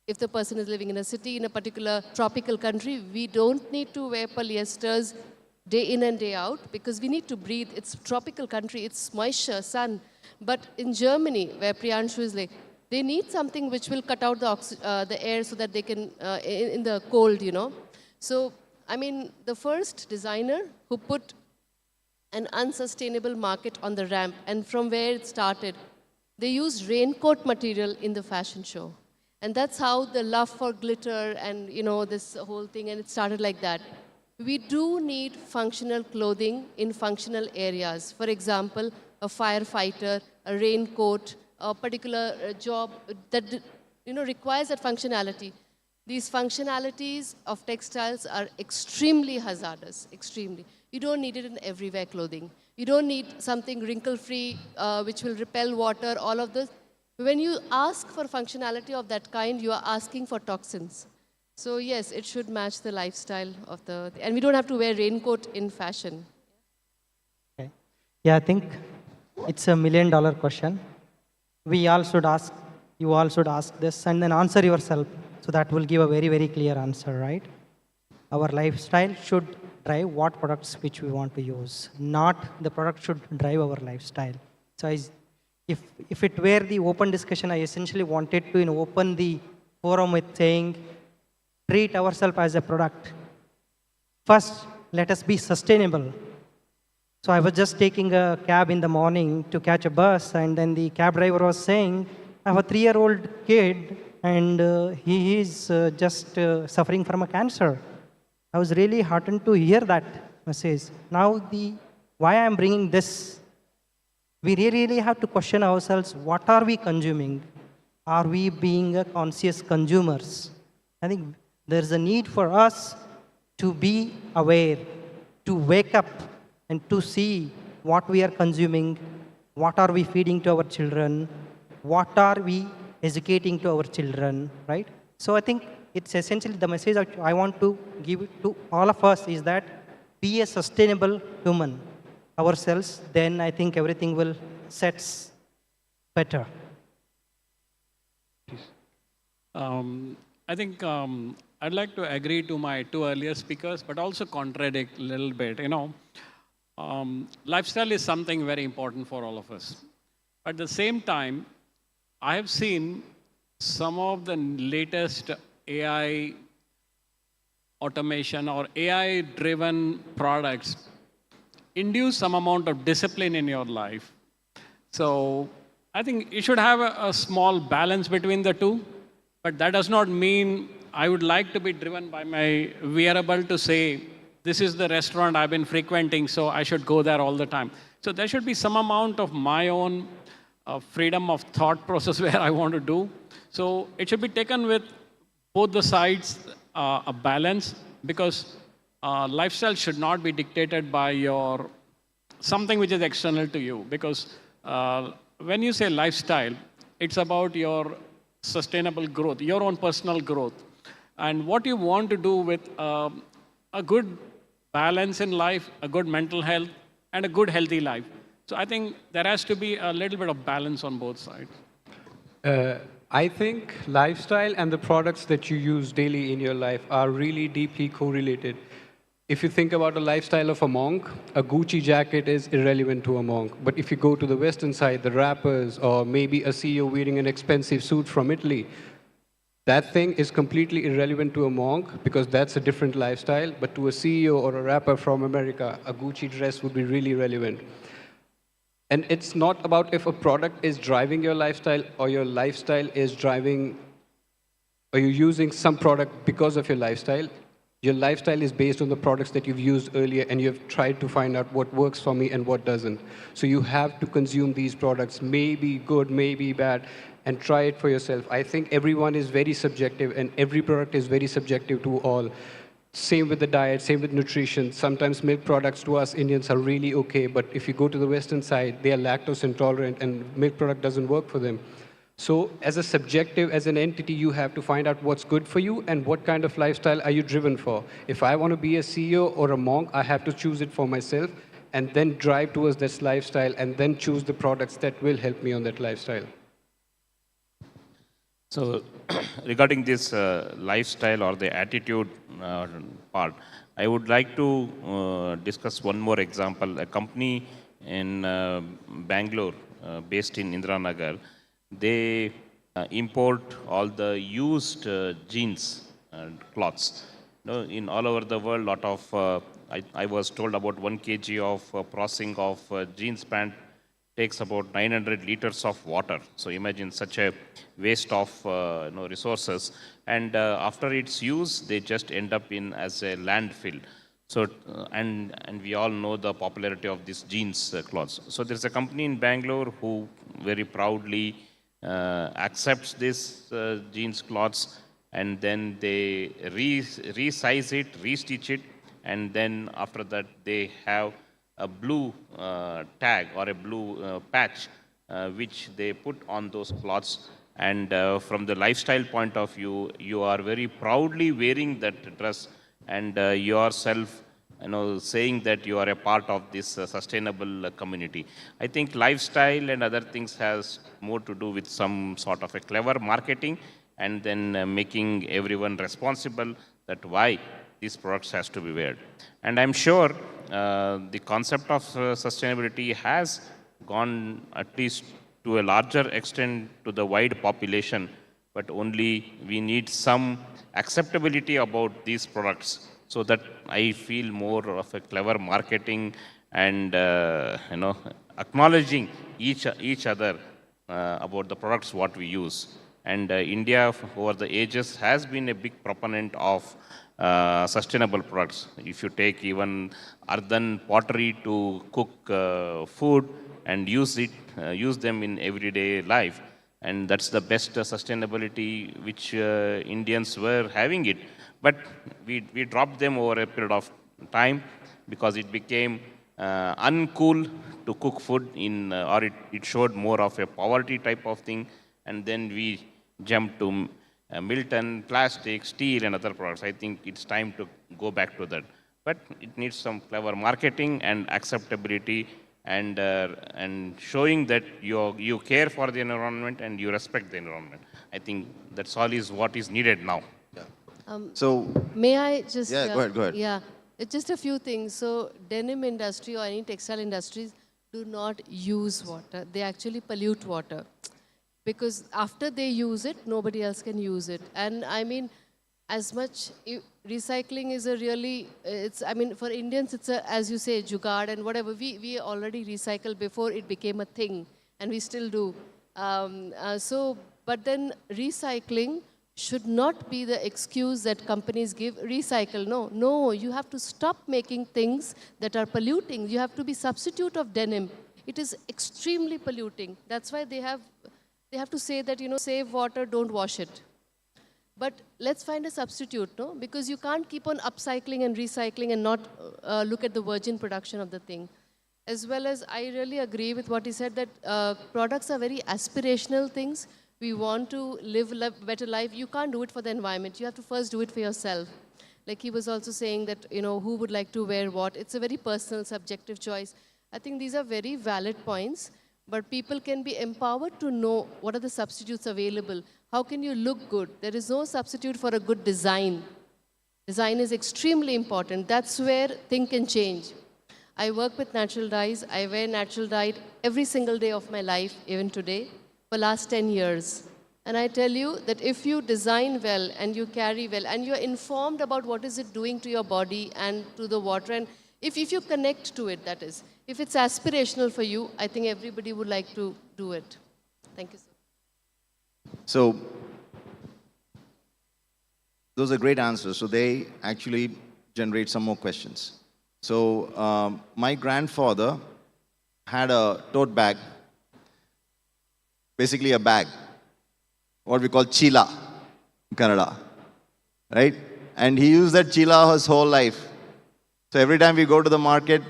if the person is living in a city, in a particular tropical country, we don't need to wear polyesters day in and day out because we need to breathe. It's a tropical country, it's moisture, sun. But in Germany, where Priyanshu is like, they need something which will cut out the air so that they can, in the cold, you know. So, I mean, the first designer who put an unsustainable market on the ramp, and from where it started, they used raincoat material in the fashion show. And that's how the love for glitter and, you know, this whole thing, and it started like that. We do need functional clothing in functional areas. For example, a firefighter, a raincoat, a particular job that, you know, requires that functionality. These functionalities of textiles are extremely hazardous, extremely. You don't need it in everywhere clothing. You don't need something wrinkle-free, which will repel water, all of this. When you ask for functionality of that kind, you are asking for toxins. So yes, it should match the lifestyle of the, and we don't have to wear raincoat in fashion. Okay. Yeah, I think it's $1 million question. We all should ask, you all should ask this and then answer yourself. So that will give a very, very clear answer, right? Our lifestyle should drive what products which we want to use, not the product should drive our lifestyle. So if it were the open discussion, I essentially wanted to open the forum with saying, treat ourselves as a product. First, let us be sustainable. So I was just taking a cab in the morning to catch a bus, and then the cab driver was saying, I have a 3-year-old kid, and he is just suffering from a cancer. I was really heartened to hear that message. Now, why I'm bringing this, we really have to question ourselves, what are we consuming? Are we being a conscious consumers? I think there's a need for us to be aware, to wake up and to see what we are consuming, what are we feeding to our children, what are we educating to our children, right? So I think it's essentially the message I want to give to all of us is that be a sustainable human ourselves, then I think everything will set better. I think I'd like to agree to my 2 earlier speakers, but also contradict a little bit. You know, lifestyle is something very important for all of us. At the same time, I have seen some of the latest AI automation or AI-driven products induce some amount of discipline in your life. So I think you should have a small balance between the two, but that does not mean I would like to be driven by my wearable to say, this is the restaurant I've been frequenting, so I should go there all the time. So there should be some amount of my own freedom of thought process where I want to do. So it should be taken with both the sides a balance, because lifestyle should not be dictated by your something which is external to you. Because when you say lifestyle, it's about your sustainable growth, your own personal growth, and what you want to do with a good balance in life, a good mental health, and a good healthy life. So I think there has to be a little bit of balance on both sides. I think lifestyle and the products that you use daily in your life are really deeply correlated. If you think about the lifestyle of a monk, a Gucci jacket is irrelevant to a monk. But if you go to the Western side, the rappers, or maybe a CEO wearing an expensive suit from Italy, that thing is completely irrelevant to a monk because that's a different lifestyle. But to a CEO or a rapper from America, a Gucci dress would be really relevant. And it's not about if a product is driving your lifestyle or your lifestyle is driving, or you're using some product because of your lifestyle. Your lifestyle is based on the products that you've used earlier, and you've tried to find out what works for me and what doesn't. So you have to consume these products, maybe good, maybe bad, and try it for yourself. I think everyone is very subjective, and every product is very subjective to all. Same with the diet, same with nutrition. Sometimes milk products to us Indians are really okay, but if you go to the Western side, they are lactose intolerant, and milk product doesn't work for them. So as a subjective, as an entity, you have to find out what's good for you and what kind of lifestyle are you driven for. If I want to be a CEO or a monk, I have to choose it for myself and then drive towards this lifestyle and then choose the products that will help me on that lifestyle. So regarding this lifestyle or the attitude part, I would like to discuss one more example. A company in Bangalore, based in Indiranagar, they import all the used jeans and cloths. In all over the world, lot of, I was told about 1 kg of processing of jeans pant takes about 900 liters of water. So imagine such a waste of resources. And after its use, they just end up in as a landfill. So, and we all know the popularity of these jeans cloths. So there's a company in Bangalore who very proudly accepts this jeans cloths, and then they resize it, restitch it, and then after that they have a blue tag or a blue patch which they put on those cloths. And from the lifestyle point of view, you are very proudly wearing that dress, and yourself saying that you are a part of this sustainable community. I think lifestyle and other things has more to do with some sort of a clever marketing, and then making everyone responsible that why these products has to be wear. And I'm sure the concept of sustainability has gone at least to a larger extent to the wide population, but only we need some acceptability about these products, so that I feel more of a clever marketing and acknowledging each other about the products what we use. And India over the ages has been a big proponent of sustainable products. If you take even earthen pottery to cook food and use them in everyday life, and that's the best sustainability which Indians were having it. But we dropped them over a period of time because it became uncool to cook food or it showed more of a poverty type of thing, and then we jumped to Milton, plastic, steel, and other products. I think it's time to go back to that. But it needs some clever marketing and acceptability, and showing that you care for the environment and you respect the environment. I think that's all is what is needed now. So may I just go ahead. Yeah, it's just a few things. So denim industry or any textile industries do not use water. They actually pollute water, because after they use it, nobody else can use it. And I mean, as much recycling is a really, for Indians, it's a, as you say, jugaad and whatever. We already recycle before it became a thing, and we still do. But then recycling should not be the excuse that companies give. Recycle, no, you have to stop making things that are polluting. You have to be substitute of denim. It is extremely polluting. That's why they have to say that, save water, don't wash it. But let's find a substitute, no? Because you can't keep on upcycling and recycling and not look at the virgin production of the thing. As well as I really agree with what he said, that products are very aspirational things. We want to live a better life. You can't do it for the environment. You have to first do it for yourself. Like he was also saying that, you know, who would like to wear what? It's a very personal, subjective choice. I think these are very valid points, but people can be empowered to know what are the substitutes available. How can you look good? There is no substitute for a good design. Design is extremely important. That's where things can change. I work with natural dyes. I wear natural dye every single day of my life, even today, for last 10 years. And I tell you that if you design well and you carry well and you're informed about what is it doing to your body and to the water, and if you connect to it, that is, if it's aspirational for you, I think everybody would like to do it. Thank you, sir. So, those are great answers. So they actually generate some more questions. So my grandfather had a tote bag, basically a bag, what we call chila in Kannada, right? And he used that chila his whole life. So every time we go to the market,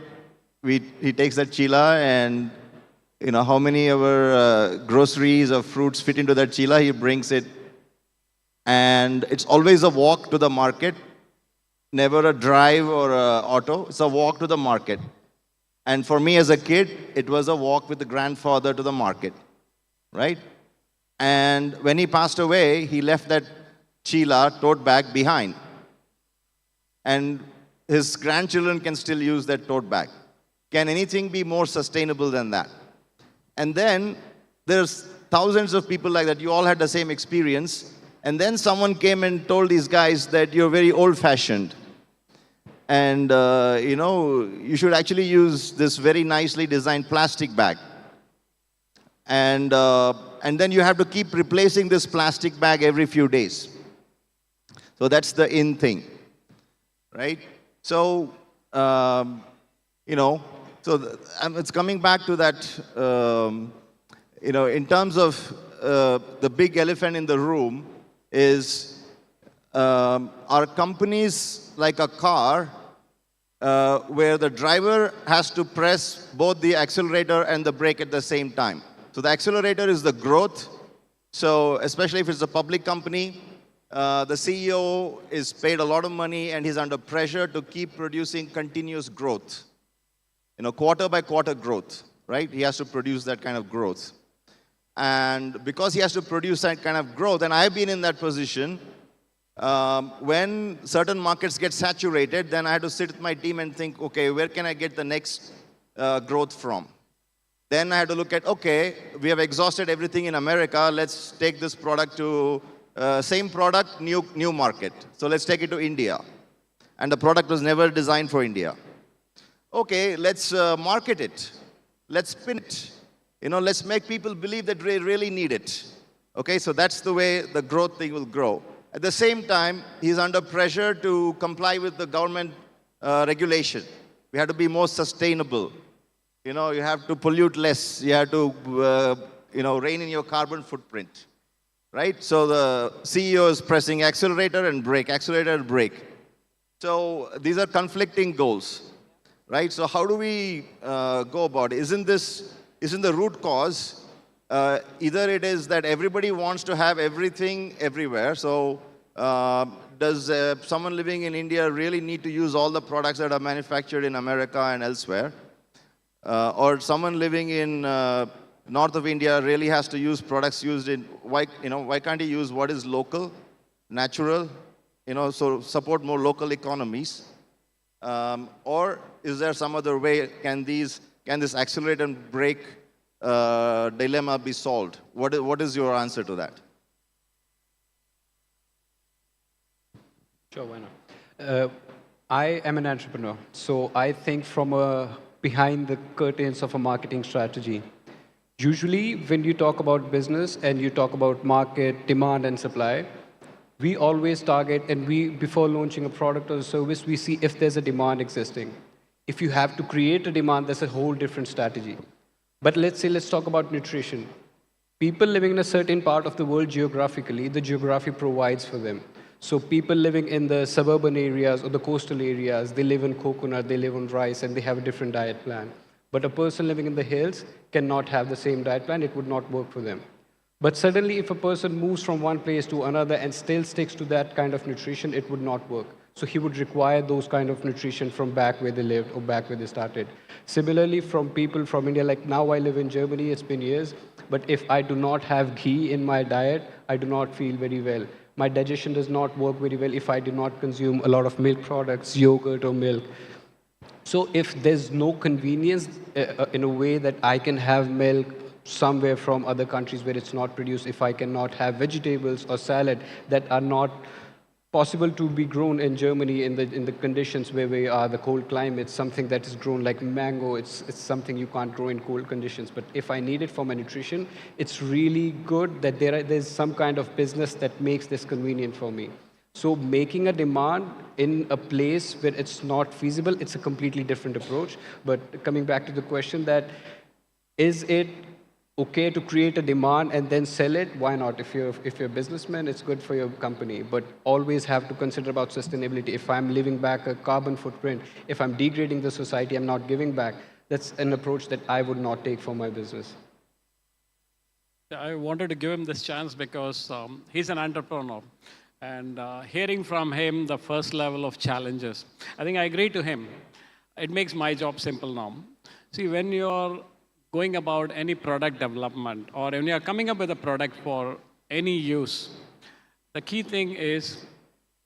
he takes that chila, and you know how many of our groceries or fruits fit into that chila, he brings it. And it's always a walk to the market, never a drive or an auto. It's a walk to the market. And for me as a kid, it was a walk with the grandfather to the market, right? And when he passed away, he left that chila, tote bag, behind. And his grandchildren can still use that tote bag. Can anything be more sustainable than that? And then there's thousands of people like that. You all had the same experience. And then someone came and told these guys that you're very old-fashioned. And, you know, you should actually use this very nicely designed plastic bag. And then you have to keep replacing this plastic bag every few days. So that's the in thing, right? So, you know, so it's coming back to that, you know, in terms of the big elephant in the room is our companies like a car where the driver has to press both the accelerator and the brake at the same time. So the accelerator is the growth. So especially if it's a public company, the CEO is paid a lot of money and he's under pressure to keep producing continuous growth. You know, quarter by quarter growth, right? He has to produce that kind of growth. And because he has to produce that kind of growth, and I've been in that position, when certain markets get saturated, then I had to sit with my team and think, okay, where can I get the next growth from? Then I had to look at, okay, we have exhausted everything in America, let's take this product to, same product, new market. So let's take it to India. And the product was never designed for India. Okay, let's market it. Let's spin it. You know, let's make people believe that they really need it. Okay, so that's the way the growth thing will grow. At the same time, he's under pressure to comply with the government regulation. We have to be more sustainable. You know, you have to pollute less. You have to, you know, rein in your carbon footprint, right? So the CEO is pressing accelerator and brake, accelerator and brake. So these are conflicting goals, right? So how do we go about it? Isn't the root cause, either it is that everybody wants to have everything everywhere. So does someone living in India really need to use all the products that are manufactured in America and elsewhere? Or someone living in north of India really has to use products used in, why can't he use what is local, natural, you know, so support more local economies? Or is there some other way, can this accelerate and brake dilemma be solved? What is your answer to that? Sure, why not? I am an entrepreneur, so I think from behind the curtains of a marketing strategy. Usually, when you talk about business and you talk about market, demand, and supply, we always target, and before launching a product or a service, we see if there's a demand existing. If you have to create a demand, that's a whole different strategy. But let's talk about nutrition. People living in a certain part of the world geographically, the geography provides for them. So people living in the suburban areas or the coastal areas, they live on coconut, they live on rice, and they have a different diet plan. But a person living in the hills cannot have the same diet plan, it would not work for them. But suddenly, if a person moves from one place to another and still sticks to that kind of nutrition, it would not work. So he would require those kind of nutrition from back where they lived or back where they started. Similarly, from people from India, like now I live in Germany, it's been years, but if I do not have ghee in my diet, I do not feel very well. My digestion does not work very well if I do not consume a lot of milk products, yogurt or milk. So if there's no convenience in a way that I can have milk somewhere from other countries where it's not produced, if I cannot have vegetables or salad that are not possible to be grown in Germany in the conditions where we are, the cold climate, something that is grown like mango, it's something you can't grow in cold conditions. But if I need it for my nutrition, it's really good that there's some kind of business that makes this convenient for me. So making a demand in a place where it's not feasible, it's a completely different approach. But coming back to the question that, is it okay to create a demand and then sell it? Why not? If you're a businessman, it's good for your company. But always have to consider about sustainability. If I'm leaving back a carbon footprint, if I'm degrading the society, I'm not giving back. That's an approach that I would not take for my business. I wanted to give him this chance because he's an entrepreneur. And hearing from him the first level of challenges, I think I agree to him. It makes my job simple now. See, when you're going about any product development or when you're coming up with a product for any use, the key thing is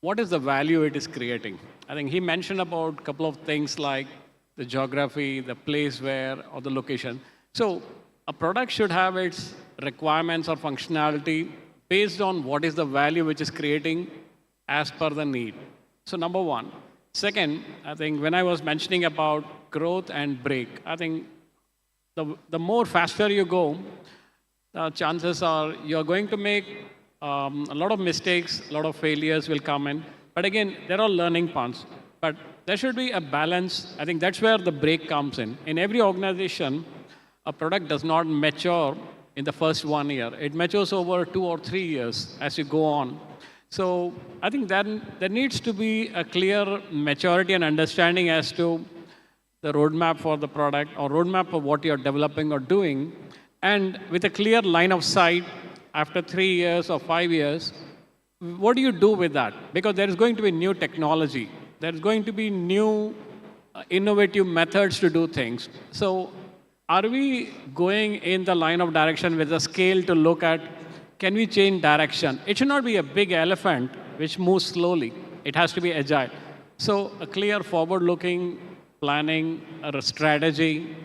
what is the value it is creating. I think he mentioned about a couple of things like the geography, the place where, or the location. So a product should have its requirements or functionality based on what is the value which is creating as per the need. So number one. Second, I think when I was mentioning about growth and break, I think the more faster you go, the chances are you're going to make a lot of mistakes, a lot of failures will come in. But again, they're all learning points. But there should be a balance. I think that's where the break comes in. In every organization, a product does not mature in the first 1 year. It matures over 2 or 3 years as you go on. So I think that there needs to be a clear maturity and understanding as to the roadmap for the product or roadmap for what you're developing or doing, and with a clear line of sight after 3 years or 5 years, what do you do with that? Because there is going to be new technology. There is going to be new innovative methods to do things. So are we going in the line of direction with a scale to look at, can we change direction? It should not be a big elephant which moves slowly. It has to be agile. So a clear forward-looking planning, a strategy,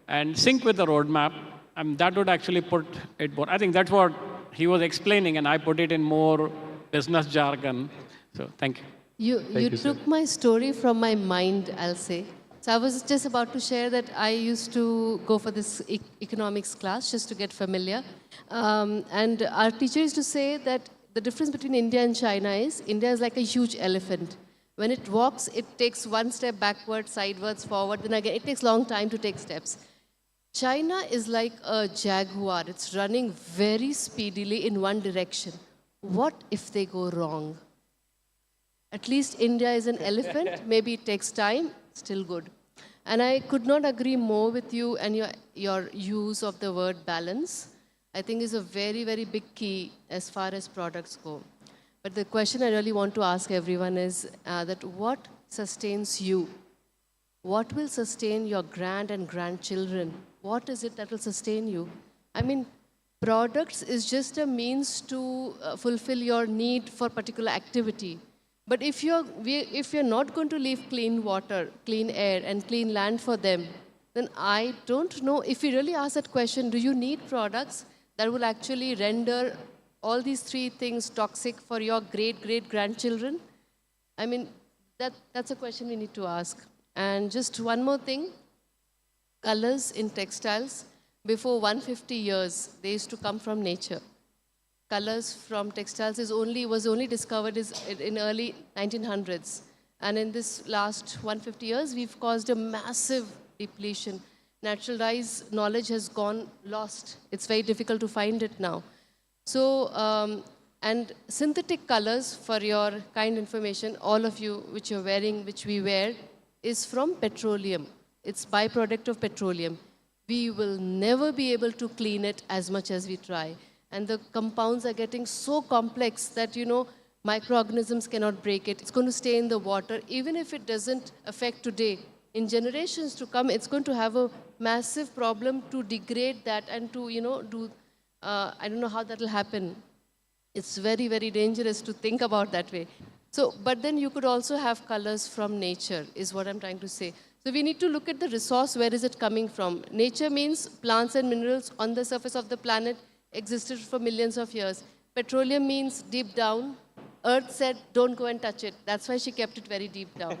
and sync with the roadmap, and that would actually put it more. I think that's what he was explaining, and I put it in more business jargon. So thank you. You took my story from my mind, I'll say. So I was just about to share that I used to go for this economics class just to get familiar. And our teacher used to say that the difference between India and China is, India is like a huge elephant. When it walks, it takes one step backward, sideways, forward, then again, it takes a long time to take steps. China is like a jaguar. It's running very speedily in one direction. What if they go wrong? At least India is an elephant. Maybe it takes time, still good. And I could not agree more with you and your use of the word balance. I think is a very, very big key as far as products go. But the question I really want to ask everyone is that what sustains you? What will sustain your grand and grandchildren? What is it that will sustain you? I mean, products is just a means to fulfill your need for particular activity. But if you're not going to leave clean water, clean air, and clean land for them, then I don't know. If we really ask that question, do you need products that will actually render all these three things toxic for your great-great-grandchildren? I mean, that's a question we need to ask. And just one more thing, colors in textiles, before 150 years, they used to come from nature. Colors from textiles was only discovered in early 1900s. And in this last 150 years, we've caused a massive depletion. natural dyes knowledge has gone lost. It's very difficult to find it now. So, and synthetic colors, for your kind information, all of you which you're wearing, which we wear, is from petroleum. It's byproduct of petroleum. We will never be able to clean it as much as we try. And the compounds are getting so complex that, you know, microorganisms cannot break it. It's going to stay in the water. Even if it doesn't affect today, in generations to come, it's going to have a massive problem to degrade that and to, you know, do, I don't know how that will happen. It's very, very dangerous to think about that way. So, but then you could also have colors from nature, is what I'm trying to say. So we need to look at the resource, where is it coming from? Nature means plants and minerals on the surface of the planet existed for millions of years. Petroleum means deep down. Earth said, don't go and touch it. That's why she kept it very deep down.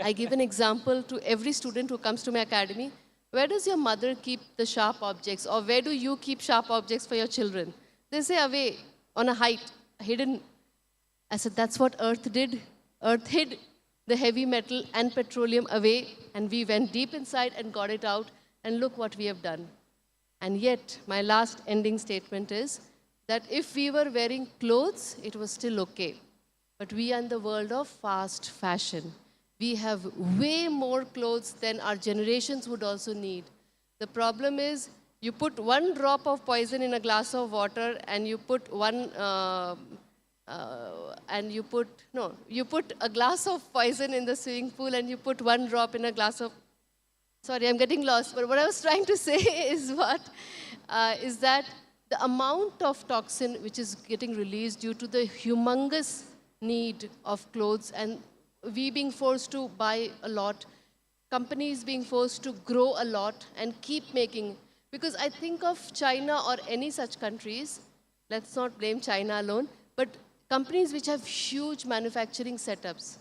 I give an example to every student who comes to my academy. Where does your mother keep the sharp objects? Or where do you keep sharp objects for your children? They say away, on a height, hidden. I said, that's what Earth did. Earth hid the heavy metal and petroleum away, and we went deep inside and got it out, and look what we have done. And yet, my last ending statement is that if we were wearing clothes, it was still okay. But we are in the world of fast fashion. We have way more clothes than our generations would also need. The problem is, you put one drop of poison in a glass of water, and you put you put a glass of poison in the swimming pool, and you put one drop in a glass of, sorry, I'm getting lost, but what I was trying to say is is that the amount of toxin which is getting released due to the humongous need of clothes, and we being forced to buy a lot, companies being forced to grow a lot and keep making. Because I think of China or any such countries, let's not blame China alone, but companies which have huge manufacturing setups,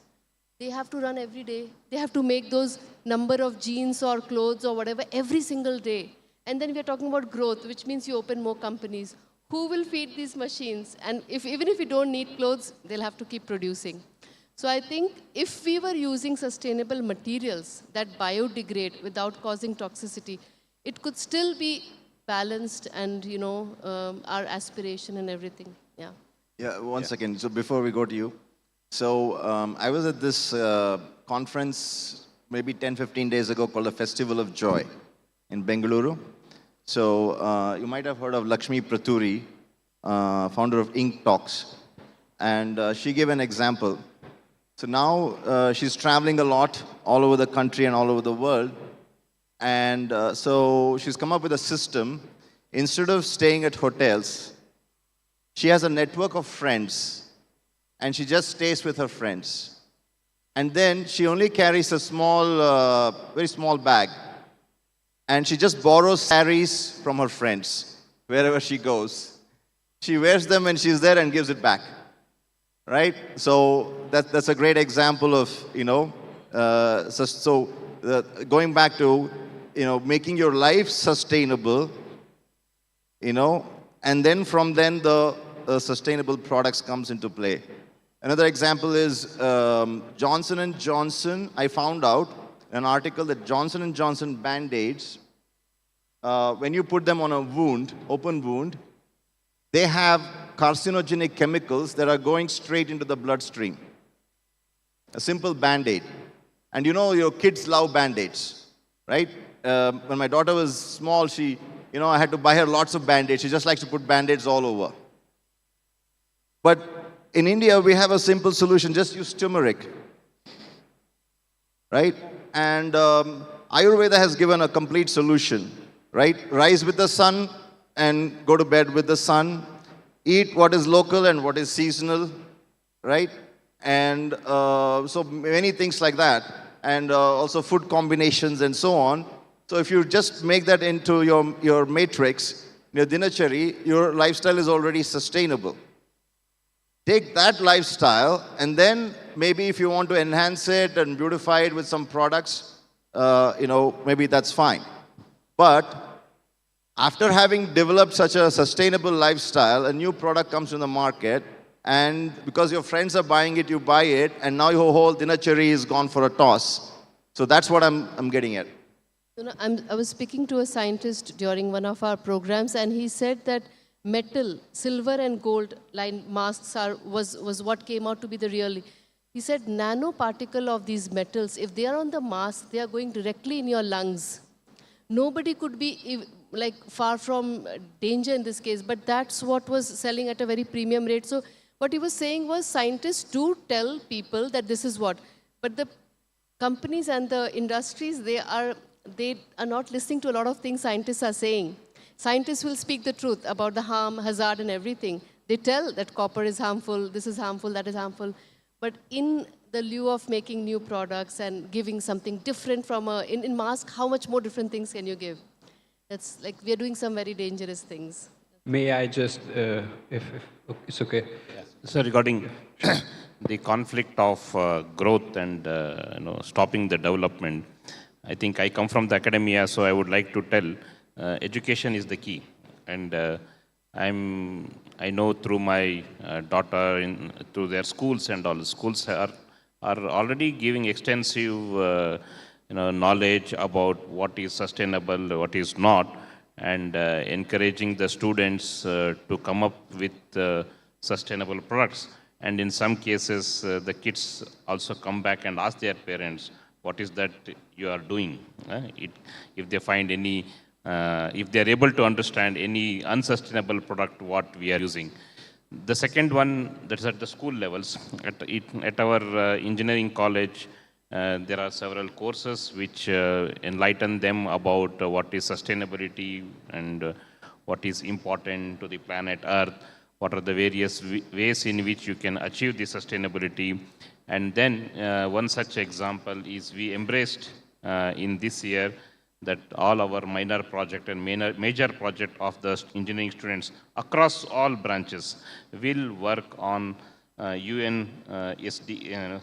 they have to run every day. They have to make those number of jeans or clothes or whatever every single day. And then we are talking about growth, which means you open more companies. Who will feed these machines? And even if you don't need clothes, they'll have to keep producing. So I think if we were using sustainable materials that biodegrade without causing toxicity, it could still be balanced and, you know, our aspiration and everything. Yeah. Yeah, one second. So before we go to you, so I was at this conference maybe 10, 15 days ago called the Festival of Joy in Bengaluru. So you might have heard of Lakshmi Praturi, founder of Ink Talks. And she gave an example. So now she's traveling a lot all over the country and all over the world. And so she's come up with a system. Instead of staying at hotels, she has a network of friends, and she just stays with her friends. And then she only carries a small, very small bag. And she just borrows saris from her friends wherever she goes. She wears them when she's there and gives it back. Right? So that's a great example of, you know, going back to, you know, making your life sustainable, you know, and then from then the sustainable products comes into play. Another example is Johnson & Johnson. I found out an article that Johnson & Johnson Band-Aids, when you put them on a wound, open wound, they have carcinogenic chemicals that are going straight into the bloodstream. A simple Band-Aid. And you know, your kids love Band-Aids, right? When my daughter was small, she, you know, I had to buy her lots of Band-Aids. She just likes to put Band-Aids all over. But in India, we have a simple solution. Just use turmeric, right? And Ayurveda has given a complete solution, right? Rise with the sun and go to bed with the sun. Eat what is local and what is seasonal, right? And so many things like that. And also food combinations and so on. So if you just make that into your matrix, your dinachari, your lifestyle is already sustainable. Take that lifestyle, and then maybe if you want to enhance it and beautify it with some products, you know, maybe that's fine. But after having developed such a sustainable lifestyle, a new product comes to the market, and because your friends are buying it, you buy it, and now your whole dinachari is gone for a toss. So that's what I'm getting at. You know, I was speaking to a scientist during one of our programs, and he said that metal, silver and gold line masks was what came out to be the real. He said nanoparticle of these metals, if they are on the mask, they are going directly in your lungs. Nobody could be like far from danger in this case, but that's what was selling at a very premium rate. So what he was saying was scientists do tell people that this is what, but the companies and the industries, they are not listening to a lot of things scientists are saying. Scientists will speak the truth about the harm, hazard, and everything. They tell that copper is harmful, this is harmful, that is harmful. But in the lieu of making new products and giving something different from in mask, how much more different things can you give? That's like, we are doing some very dangerous things. May I just, if it's okay. So regarding the conflict of growth and stopping the development, I think I come from the academia, so I would like to tell education is the key. And I know through my daughter, through their schools and all, schools are already giving extensive knowledge about what is sustainable, what is not, and encouraging the students to come up with sustainable products. And in some cases, the kids also come back and ask their parents, what is that you are doing? If they find any, if they are able to understand any unsustainable product, what we are using. The second one, that's at the school levels. At our engineering college, there are several courses which enlighten them about what is sustainability and what is important to the planet Earth, what are the various ways in which you can achieve the sustainability. And then one such example is we embraced in this year that all our minor project and major project of the engineering students across all branches will work on UN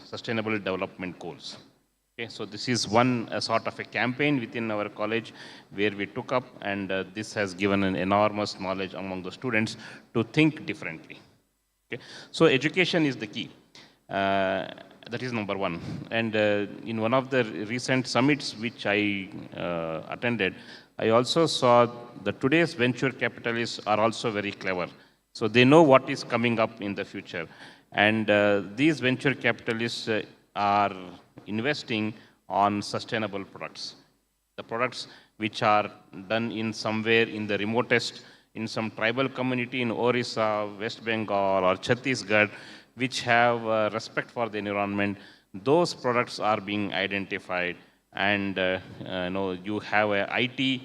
Sustainable Development Goals. Okay, so this is one sort of a campaign within our college where we took up, and this has given an enormous knowledge among the students to think differently. Okay, so education is the key. That is number one. And in one of the recent summits which I attended, I also saw that today's venture capitalists are also very clever. So they know what is coming up in the future. And these venture capitalists are investing on sustainable products. The products which are done in somewhere in the remotest, in some tribal community in Orissa, West Bengal, or Chhattisgarh, which have respect for the environment, those products are being identified, and you have a IT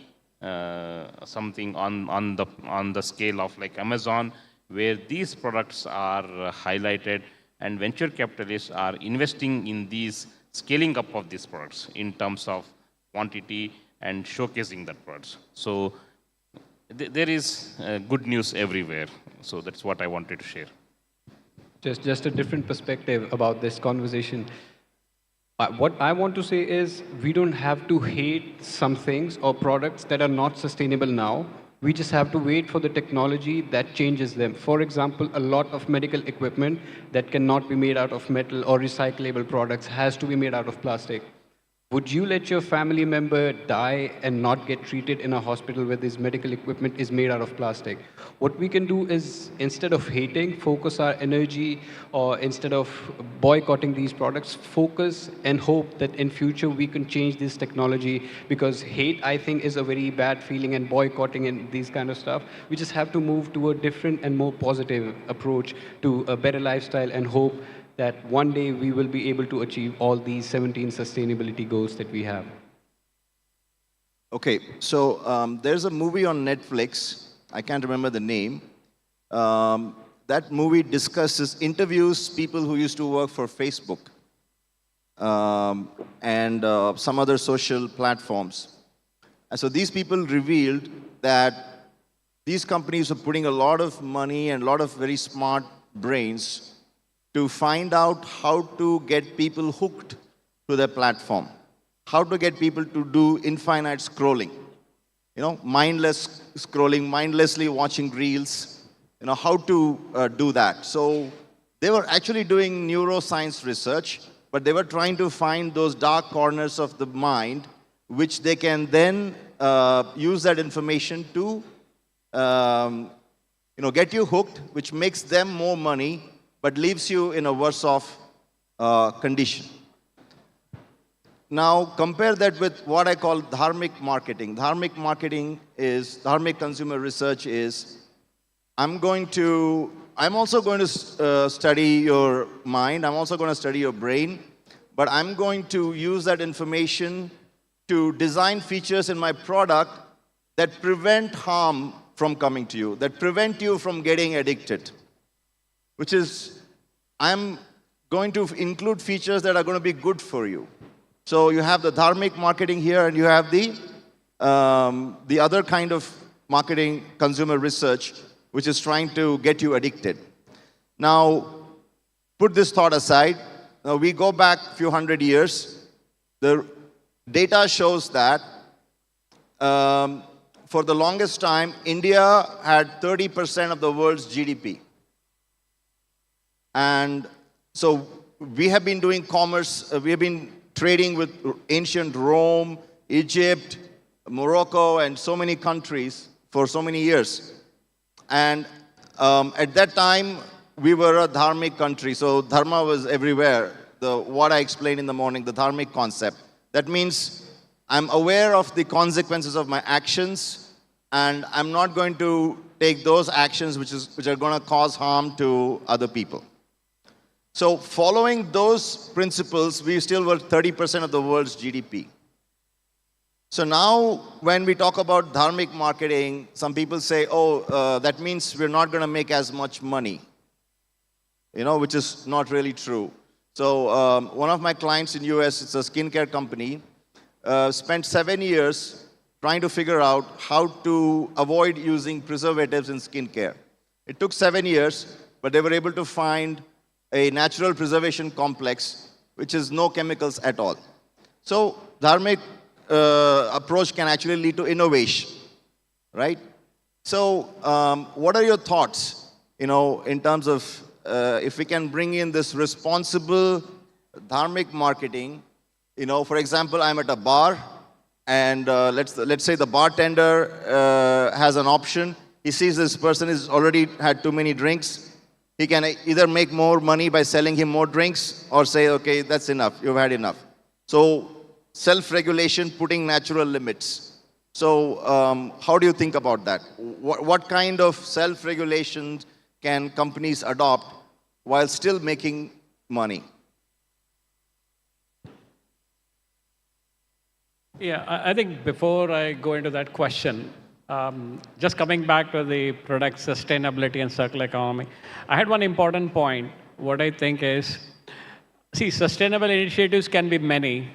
something on the scale of like Amazon, where these products are highlighted, and venture capitalists are investing in these scaling up of these products in terms of quantity and showcasing that products. So there is good news everywhere. So that's what I wanted to share. Just a different perspective about this conversation. What I want to say is we don't have to hate some things or products that are not sustainable now. We just have to wait for the technology that changes them. For example, a lot of medical equipment that cannot be made out of metal or recyclable products has to be made out of plastic. Would you let your family member die and not get treated in a hospital where this medical equipment is made out of plastic? What we can do is, instead of hating, focus our energy, or instead of boycotting these products, focus and hope that in future we can change this technology, because hate, I think, is a very bad feeling, and boycotting and these kind of stuff. We just have to move to a different and more positive approach to a better lifestyle, and hope that one day we will be able to achieve all these 17 sustainability goals that we have. Okay, so there's a movie on Netflix, I can't remember the name. That movie interviews people who used to work for Facebook and some other social platforms. And so these people revealed that these companies are putting a lot of money and a lot of very smart brains to find out how to get people hooked to their platform, how to get people to do infinite scrolling, mindless scrolling, mindlessly watching reels, how to do that. So they were actually doing neuroscience research, but they were trying to find those dark corners of the mind which they can then use that information to get you hooked, which makes them more money, but leaves you in a worse off condition. Now, compare that with what I call dharmic marketing. Dharmic marketing is, dharmic consumer research is, I'm also going to study your mind, I'm also going to study your brain, but I'm going to use that information to design features in my product that prevent harm from coming to you, that prevent you from getting addicted, which is, I'm going to include features that are going to be good for you. So you have the dharmic marketing here, and you have the other kind of marketing, consumer research, which is trying to get you addicted. Now, put this thought aside. Now, we go back a few hundred years. The data shows that for the longest time, India had 30% of the world's GDP. And so we have been doing commerce, we have been trading with ancient Rome, Egypt, Morocco, and so many countries for so many years. And at that time, we were a dharmic country, so dharma was everywhere. What I explained in the morning, the dharmic concept. That means I'm aware of the consequences of my actions, and I'm not going to take those actions which are going to cause harm to other people. So following those principles, we still were 30% of the world's GDP. So now, when we talk about dharmic marketing, some people say, oh, that means we're not going to make as much money, which is not really true. So one of my clients in US, it's a skincare company, spent 7 years trying to figure out how to avoid using preservatives in skincare. It took 7 years, but they were able to find a natural preservation complex, which is no chemicals at all. So dharmic approach can actually lead to innovation, right? So what are your thoughts, in terms of if we can bring in this responsible dharmic marketing? For example, I'm at a bar, and let's say the bartender has an option. He sees this person has already had too many drinks. He can either make more money by selling him more drinks, or say, okay, that's enough, you've had enough. So self-regulation, putting natural limits. So how do you think about that? What kind of self-regulations can companies adopt while still making money? Yeah, I think before I go into that question, just coming back to the product sustainability and circular economy, I had one important point. What I think is, see, sustainable initiatives can be many,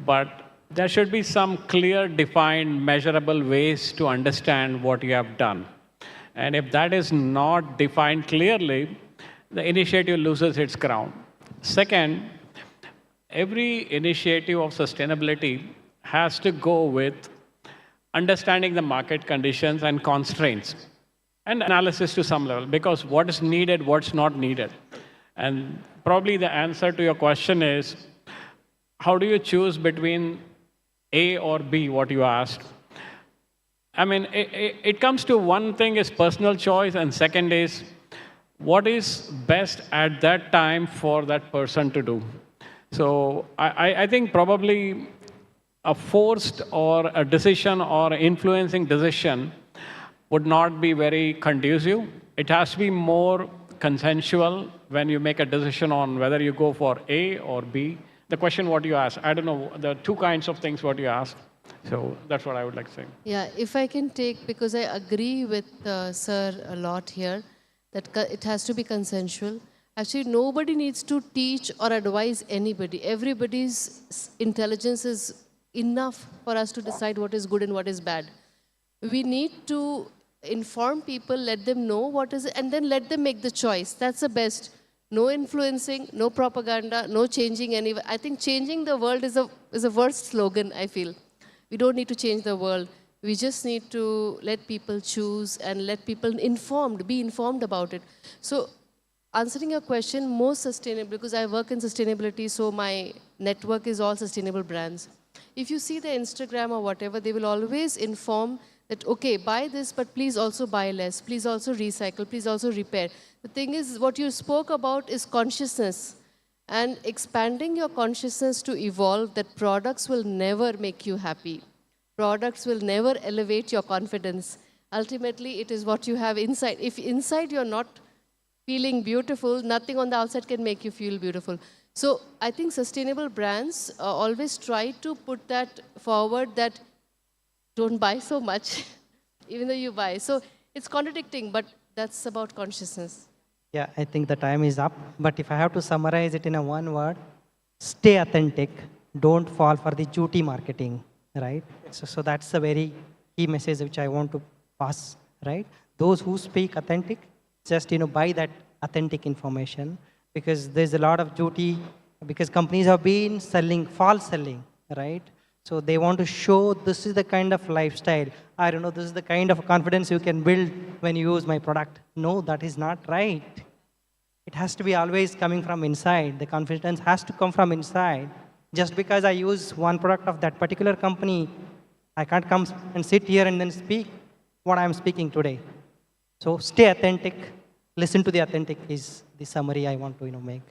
but there should be some clear, defined, measurable ways to understand what you have done. And if that is not defined clearly, the initiative loses its ground. Second, every initiative of sustainability has to go with understanding the market conditions and constraints, and analysis to some level, because what is needed, what's not needed. And probably the answer to your question is, how do you choose between A or B, what you asked? I mean, it comes to one thing is personal choice, and second is what is best at that time for that person to do. So I think probably a forced or a decision or influencing decision would not be very conducive. It has to be more consensual when you make a decision on whether you go for A or B. The question what you asked, I don't know, the two kinds of things what you asked. So that's what I would like to say. Yeah, if I can take, because I agree with Sir a lot here, that it has to be consensual. Actually, nobody needs to teach or advise anybody. Everybody's intelligence is enough for us to decide what is good and what is bad. We need to inform people, let them know what is it, and then let them make the choice. That's the best. No influencing, no propaganda, no changing any. I think changing the world is a worst slogan, I feel. We don't need to change the world. We just need to let people choose and let people be informed about it. So answering your question, most sustainable, because I work in sustainability, so my network is all sustainable brands. If you see their Instagram or whatever, they will always inform that, okay, buy this, but please also buy less. Please also recycle. Please also repair. The thing is, what you spoke about is consciousness. And expanding your consciousness to evolve that products will never make you happy. Products will never elevate your confidence. Ultimately, it is what you have inside. If inside you're not feeling beautiful, nothing on the outside can make you feel beautiful. So I think sustainable brands always try to put that forward, that don't buy so much, even though you buy. So it's contradicting, but that's about consciousness. Yeah, I think the time is up. But if I have to summarize it in a one word, stay authentic. Don't fall for the duty marketing, right? So that's a very key message which I want to pass, right? Those who speak authentic, just buy that authentic information, because there's a lot of duty, because companies have been selling, false selling, right? So they want to show this is the kind of lifestyle. I don't know, this is the kind of confidence you can build when you use my product. No, that is not right. It has to be always coming from inside. The confidence has to come from inside. Just because I use one product of that particular company, I can't come and sit here and then speak what I'm speaking today. So stay authentic. Listen to the authentic is the summary I want to make.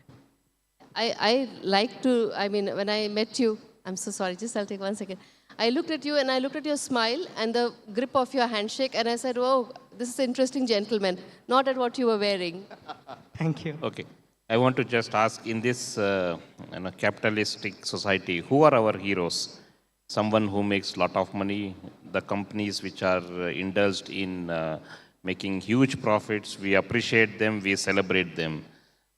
I like to, I mean, when I met you, I'm so sorry, just I'll take 1 second. I looked at you and I looked at your smile and the grip of your handshake and I said, oh, this is an interesting gentleman, not at what you were wearing. Thank you. Okay. I want to just ask, in this capitalistic society, who are our heroes? Someone who makes a lot of money, the companies which are indulged in making huge profits, we appreciate them, we celebrate them.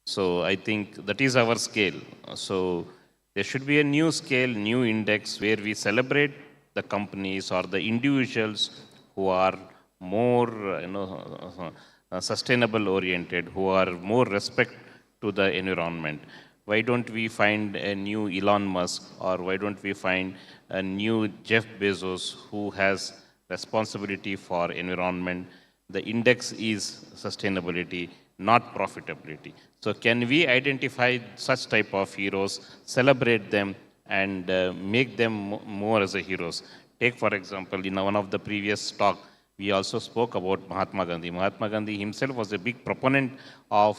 So I think that is our scale. So there should be a new scale, new index where we celebrate the companies or the individuals who are more sustainable oriented, who are more respect to the environment. Why don't we find a new Elon Musk, or why don't we find a new Jeff Bezos who has responsibility for environment? The index is sustainability, not profitability. So can we identify such type of heroes, celebrate them, and make them more as a heroes? Take, for example, in one of the previous talk, we also spoke about Mahatma Gandhi. Mahatma Gandhi himself was a big proponent of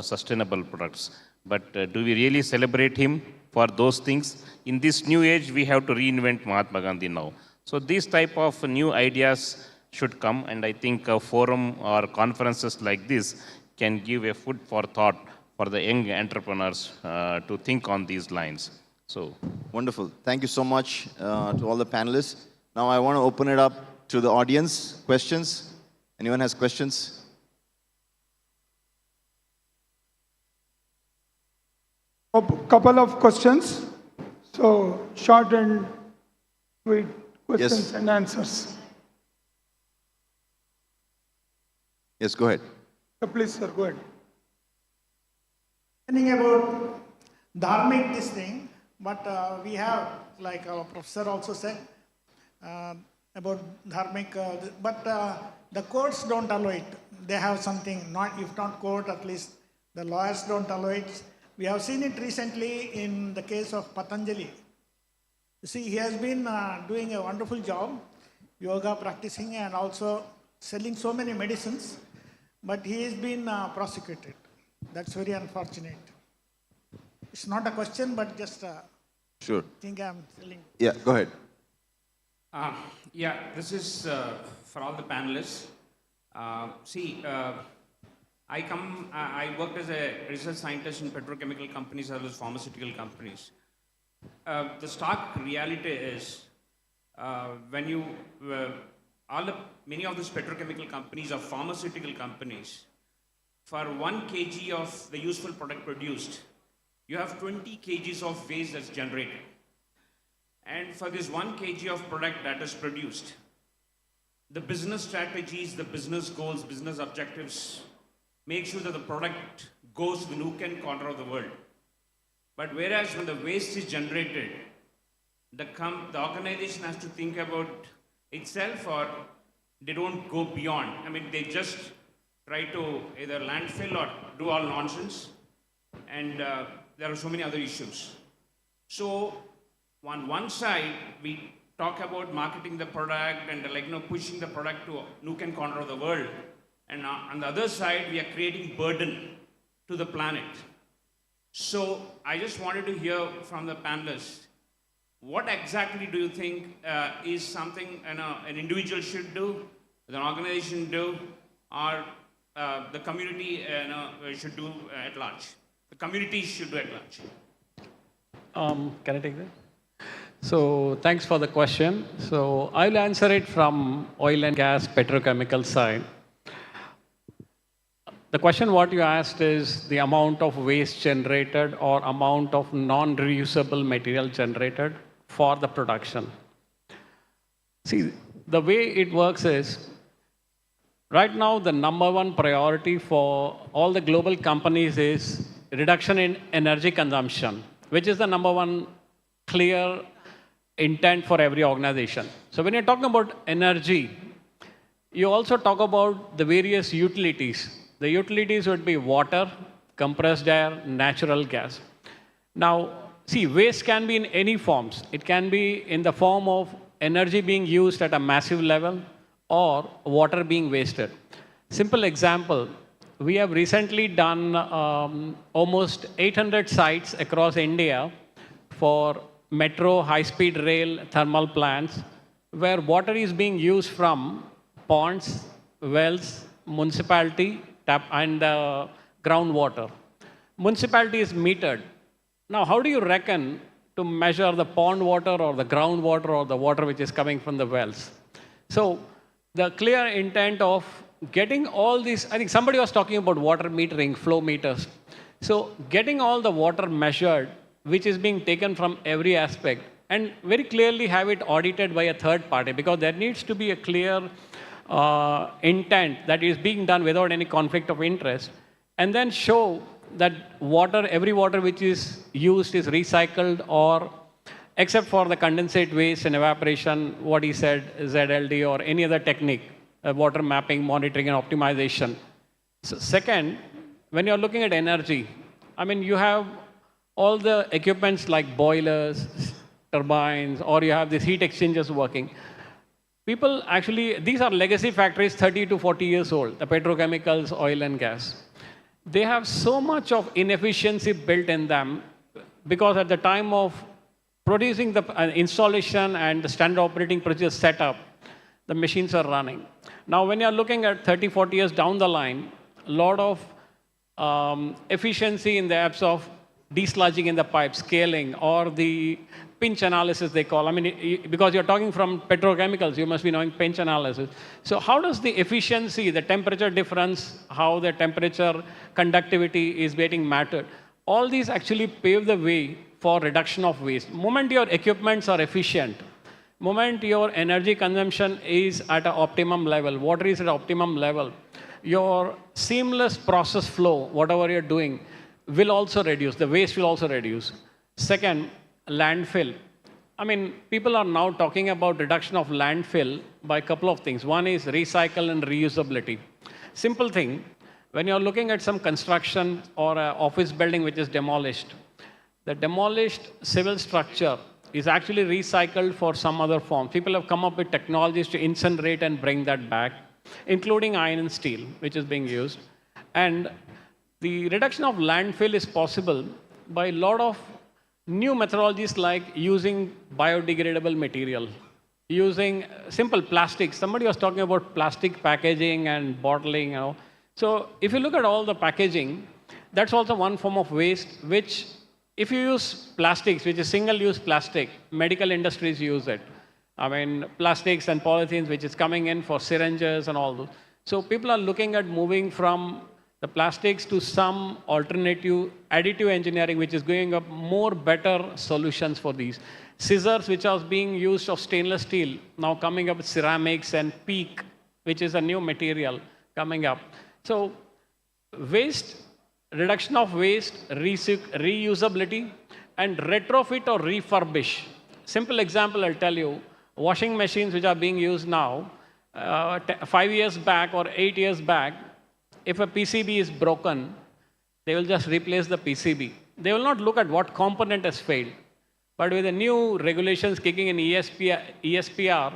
sustainable products. But do we really celebrate him for those things? In this new age, we have to reinvent Mahatma Gandhi now. So these type of new ideas should come, and I think a forum or conferences like this can give a food for thought for the young entrepreneurs to think on these lines. So wonderful. Thank you so much to all the panelists. Now I want to open it up to the audience. Questions? Anyone has questions? A couple of questions. So short and sweet questions and answers. Yes, go ahead. Please, sir, go ahead. Thinking about dharmic this thing, but we have, like our professor also said, about dharmic, but the courts don't allow it. They have something, not if not court, at least the lawyers don't allow it. We have seen it recently in the case of Patanjali. You see, he has been doing a wonderful job, yoga practicing and also selling so many medicines, but he has been prosecuted. That's very unfortunate. It's not a question, but just sure. Think I'm telling. Yeah, go ahead. Yeah, this is for all the panelists. I worked as a research scientist in petrochemical companies as well as pharmaceutical companies. The stark reality is when you, many of these petrochemical companies are pharmaceutical companies. For 1 kg of the useful product produced, you have 20 kgs of waste that's generated. And for this 1 kg of product that is produced, the business strategies, the business goals, business objectives make sure that the product goes to the nook and corner of the world. But whereas when the waste is generated, the organization has to think about itself, or they don't go beyond. I mean, they just try to either landfill or do all nonsense. And there are so many other issues. So on one side, we talk about marketing the product and pushing the product to nook and corner of the world. And on the other side, we are creating burden to the planet. So I just wanted to hear from the panelists, what exactly do you think is something an individual should do, an organization do, or the community should do at large? The communities should do at large. Can I take that? So thanks for the question. So I'll answer it from oil and gas, petrochemical side. The question what you asked is the amount of waste generated or amount of non-reusable material generated for the production. See, the way it works is, right now the #1 priority for all the global companies is reduction in energy consumption, which is the #1 clear intent for every organization. So when you're talking about energy, you also talk about the various utilities. The utilities would be water, compressed air, natural gas. Now, see, waste can be in any forms. It can be in the form of energy being used at a massive level or water being wasted. Simple example, we have recently done almost 800 sites across India for metro, high-speed rail, thermal plants, where water is being used from ponds, wells, municipality, tap, and groundwater. Municipality is metered. Now, how do you reckon to measure the pond water or the groundwater or the water which is coming from the wells? So, the clear intent of getting all these, I think somebody was talking about water metering, flow meters. So, getting all the water measured, which is being taken from every aspect, and very clearly have it audited by a third party, because there needs to be a clear intent that is being done without any conflict of interest, and then show that water, every water which is used is recycled, or except for the condensate waste and evaporation, what he said, ZLD or any other technique, water mapping, monitoring and optimization. So second, when you're looking at energy, I mean, you have all the equipments like boilers, turbines, or you have these heat exchangers working. People actually, these are legacy factories 30 to 40 years old, the petrochemicals, oil and gas. They have so much of inefficiency built in them because at the time of producing the installation and the standard operating procedure setup, the machines are running. Now, when you're looking at 30, 40 years down the line, a lot of efficiency in the apps of desludging in the pipe, scaling, or the pinch analysis they call. I mean, because you're talking from petrochemicals, you must be knowing pinch analysis. So how does the efficiency, the temperature difference, how the temperature conductivity is getting mattered, all these actually pave the way for reduction of waste. Moment your equipments are efficient, moment your energy consumption is at an optimum level, water is at optimum level, your seamless process flow, whatever you're doing, will also reduce. The waste will also reduce. Second, landfill. I mean, people are now talking about reduction of landfill by a couple of things. One is recycle and reusability. Simple thing, when you're looking at some construction or an office building which is demolished, the demolished civil structure is actually recycled for some other form. People have come up with technologies to incinerate and bring that back, including iron and steel, which is being used. And the reduction of landfill is possible by a lot of new methodologies like using biodegradable material, using simple plastics. Somebody was talking about plastic packaging and bottling, you know. So if you look at all the packaging, that's also one form of waste, which if you use plastics, which is single-use plastic, medical industries use it. I mean, plastics and polythenes, which is coming in for syringes and all those. So people are looking at moving from the plastics to some alternative additive engineering, which is going up more better solutions for these. Scissors, which are being used of stainless steel, now coming up with ceramics and PEEK, which is a new material coming up. So waste, reduction of waste, reusability, and retrofit or refurbish. Simple example I'll tell you, washing machines which are being used now, 5 years back or 8 years back, if a PCB is broken, they will just replace the PCB. They will not look at what component has failed. But with the new regulations kicking in ESPR,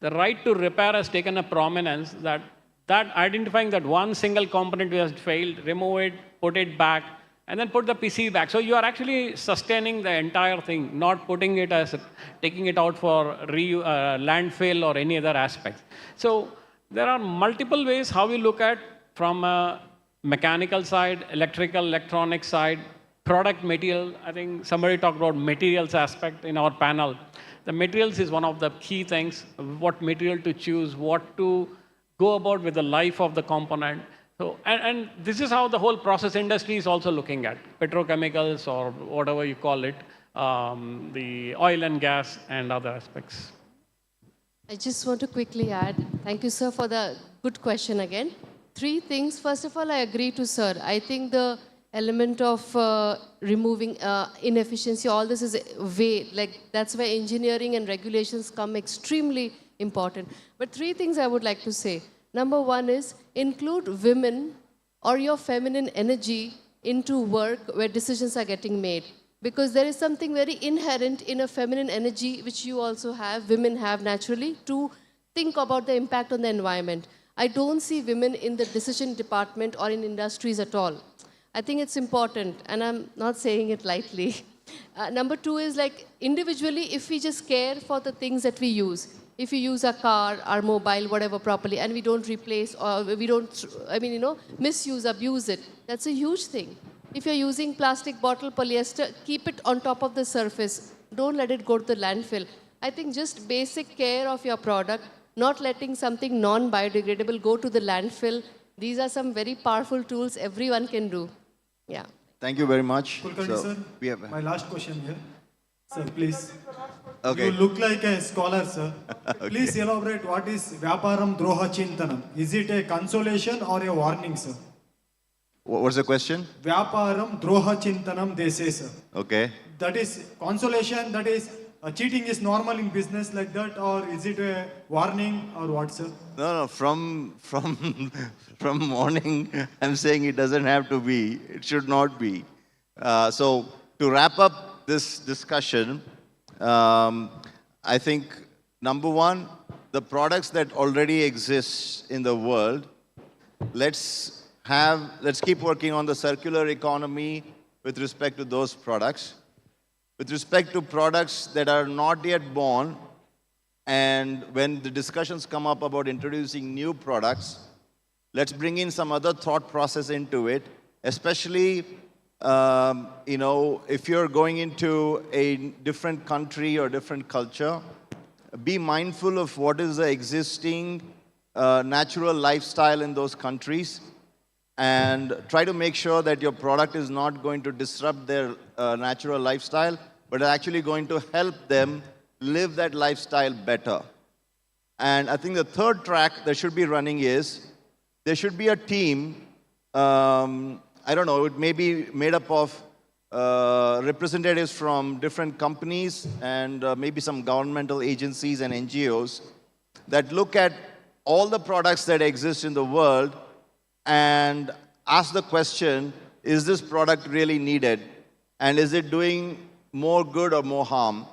the right to repair has taken a prominence that identifying that one single component has failed, remove it, put it back, and then put the PC back. So you are actually sustaining the entire thing, not putting it as taking it out for landfill or any other aspects. So there are multiple ways how we look at from a mechanical side, electrical, electronic side, product material. I think somebody talked about materials aspect in our panel. The materials is one of the key things, what material to choose, what to go about with the life of the component. So, and this is how the whole process industry is also looking at petrochemicals or whatever you call it, the oil and gas and other aspects. I just want to quickly add, thank you, sir, for the good question again. 3 things. First of all, I agree to sir. I think the element of removing inefficiency, all this is way, like that's why engineering and regulations come extremely important. But 3 things I would like to say. Number 1 is include women or your feminine energy into work where decisions are getting made. Because there is something very inherent in a feminine energy, which you also have, women have naturally, to think about the impact on the environment. I don't see women in the decision department or in industries at all. I think it's important, and I'm not saying it lightly. Number 2 is like individually, if we just care for the things that we use, if we use our car, our mobile, whatever properly, and we don't replace or we don't, misuse, abuse it, that's a huge thing. If you're using plastic bottle, polyester, keep it on top of the surface. Don't let it go to the landfill. I think just basic care of your product, not letting something non-biodegradable go to the landfill. These are some very powerful tools everyone can do. Yeah. Thank you very much. Kulkarni, sir, we have my last question here. Sir, please. Okay. You look like a scholar, sir. Okay. Please elaborate what is Vyaparam Droha Chintanam. Is it a consolation or a warning, sir? What's the question? Vyaparam Droha Chintanam, they say, sir. Okay. That is consolation, that is cheating is normal in business like that, or is it a warning or what, sir? No, from morning, I'm saying it doesn't have to be. It should not be. So to wrap up this discussion, I think number 1, the products that already exist in the world, let's keep working on the circular economy with respect to those products. With respect to products that are not yet born, and when the discussions come up about introducing new products, let's bring in some other thought process into it, especially if you're going into a different country or different culture, be mindful of what is the existing natural lifestyle in those countries, and try to make sure that your product is not going to disrupt their natural lifestyle, but actually going to help them live that lifestyle better. And I think the third track that should be running is, there should be a team, I don't know, it may be made up of representatives from different companies and maybe some governmental agencies and NGOs that look at all the products that exist in the world and ask the question, is this product really needed? And is it doing more good or more harm?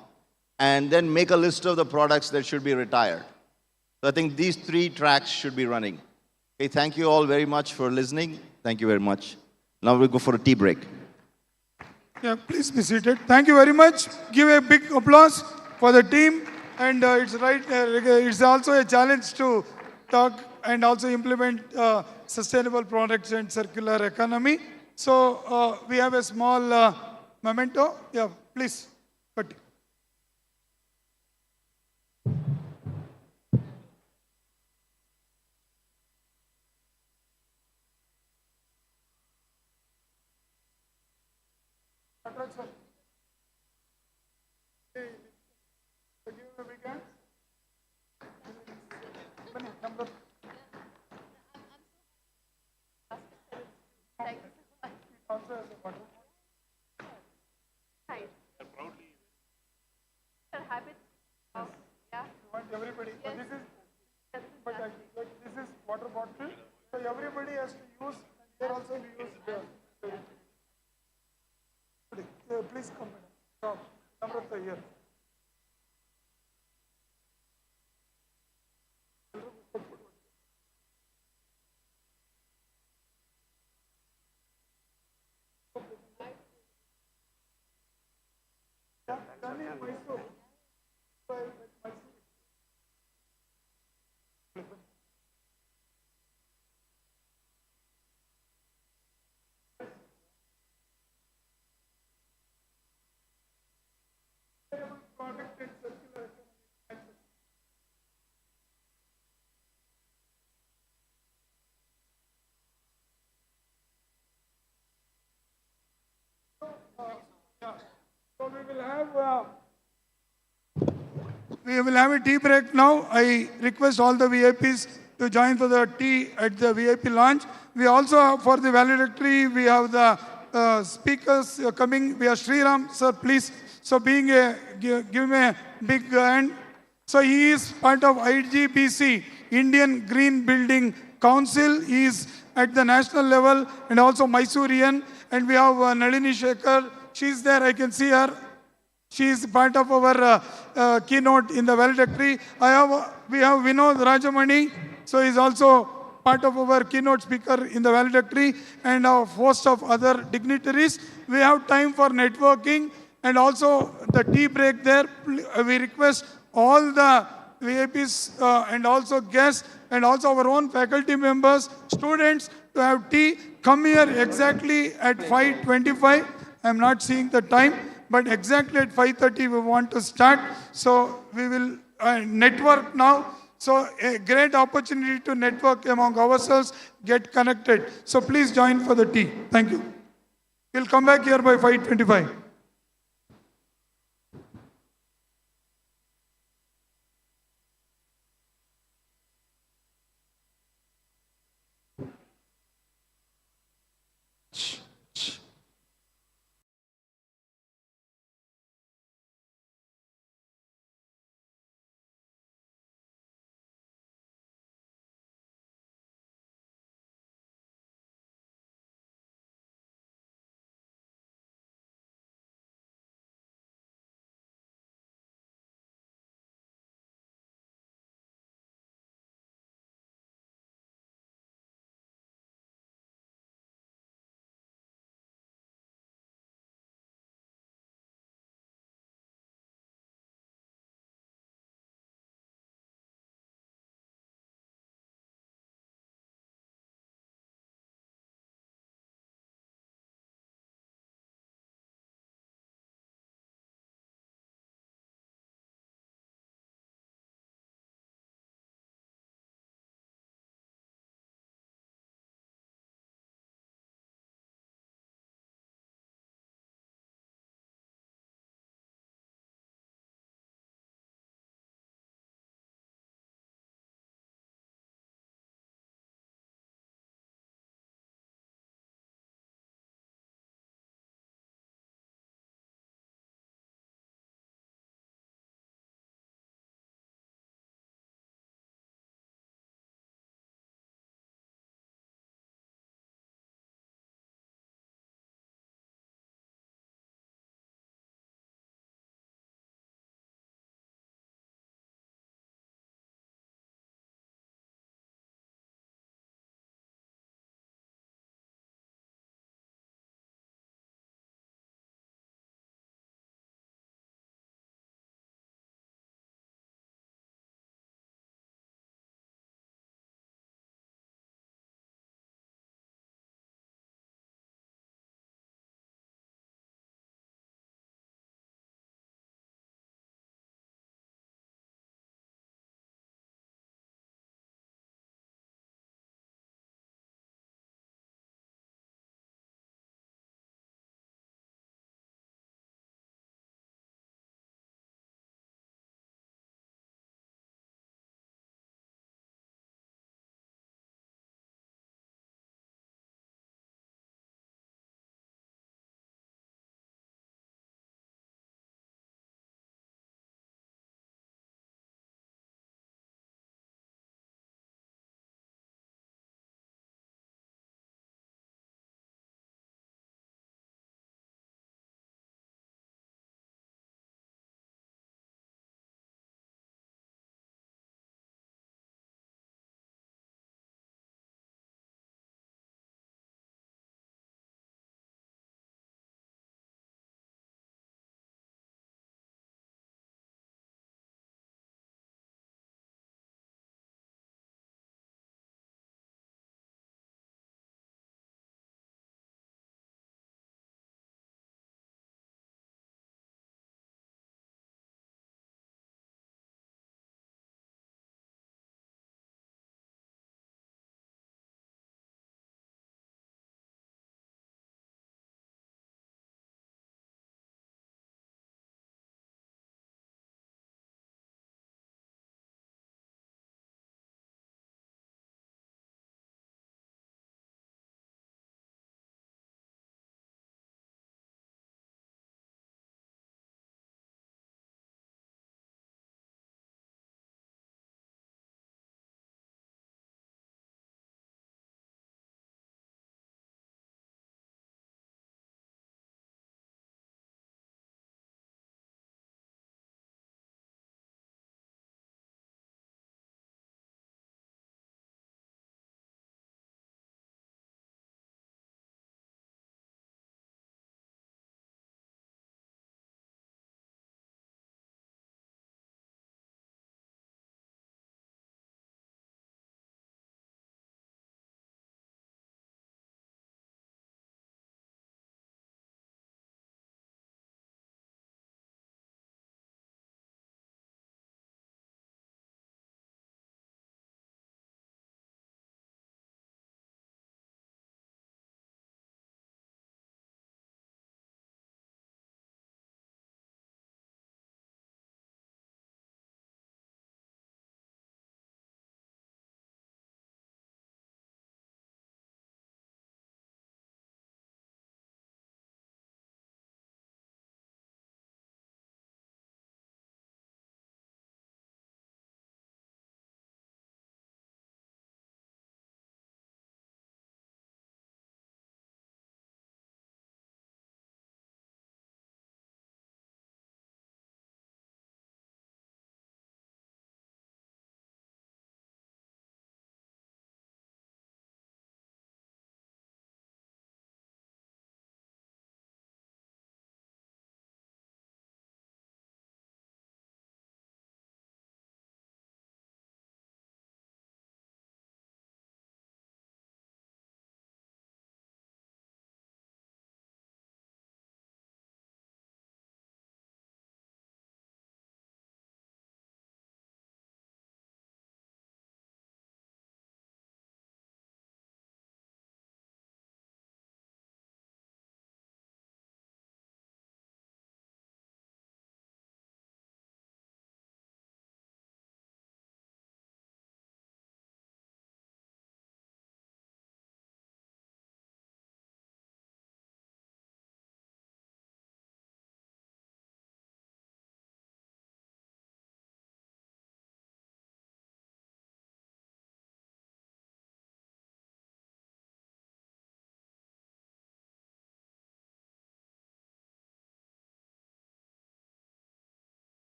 And then make a list of the products that should be retired. So I think these 3 tracks should be running. Okay, thank you all very much for listening. Thank you very much. Now we'll go for a tea break. Yeah, please be seated. Thank you very much. Give a big applause for the team. And it's right, it's also a challenge to talk and also implement sustainable products and circular economy. So we have a small memento. Yeah, please. Everybody, but this is water bottle, so everybody has to use, and here also we use the please come. Number here. So we will have a tea break now. I request all the VIPs to join for the tea at the VIP lounge. We also have for the valedictory, we have the speakers coming. We have Sriram, sir, please. So being a, give him a big hand. So he is part of IGBC, Indian Green Building Council. He is at the national level and also Mysorean. And we have Nalini Shekhar. She's there, I can see her. She is part of our keynote in the valedictory. We have Vinod Rajamani. So he's also part of our keynote speaker in the valedictory and a host of other dignitaries. We have time for networking and also the tea break there. We request all the VIPs and also guests and also our own faculty members, students to have tea. Come here exactly at 5:25. I'm not seeing the time, but exactly at 5:30 we want to start. So we will network now. So a great opportunity to network among ourselves, get connected. So please join for the tea. Thank you. We'll come back here by 5:25.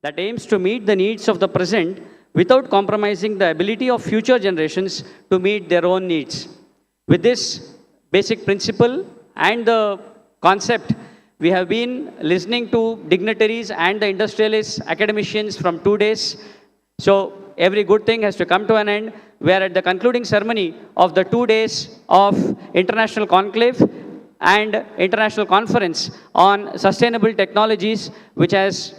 that aims to meet the needs of the present without compromising the ability of future generations to meet their own needs. With this basic principle and the concept, we have been listening to dignitaries and the industrialists, academicians from 2 days. So every good thing has to come to an end. We are at the concluding ceremony of the 2 days of International Conclave and International Conference on Sustainable Technologies, which has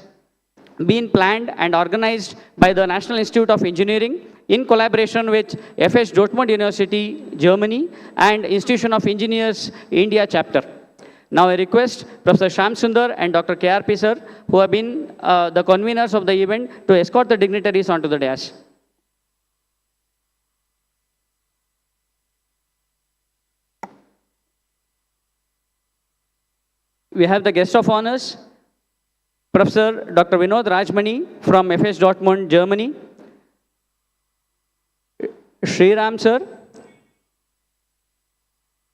been planned and organized by the National Institute of Engineering in collaboration with FH Dortmund University, Germany, and Institution of Engineers, India chapter. Now I request Professor Shyam Sundar and Dr. KRP sir, who have been the conveners of the event, to escort the dignitaries onto the dais. We have the guest of honors, Professor Dr. Vinod Rajmani from FH Dortmund, Germany, Sriram sir,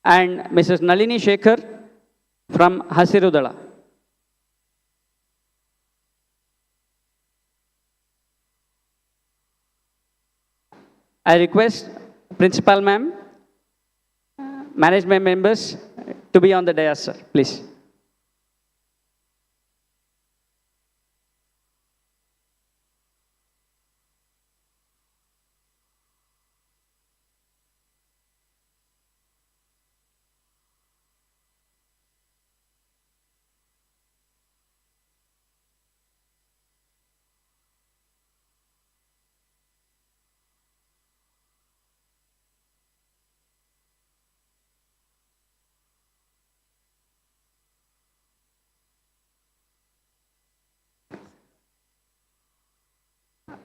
and Mrs. Nalini Shekhar from Hasirudala. I request Principal Ma'am, management members to be on the dais, sir, please.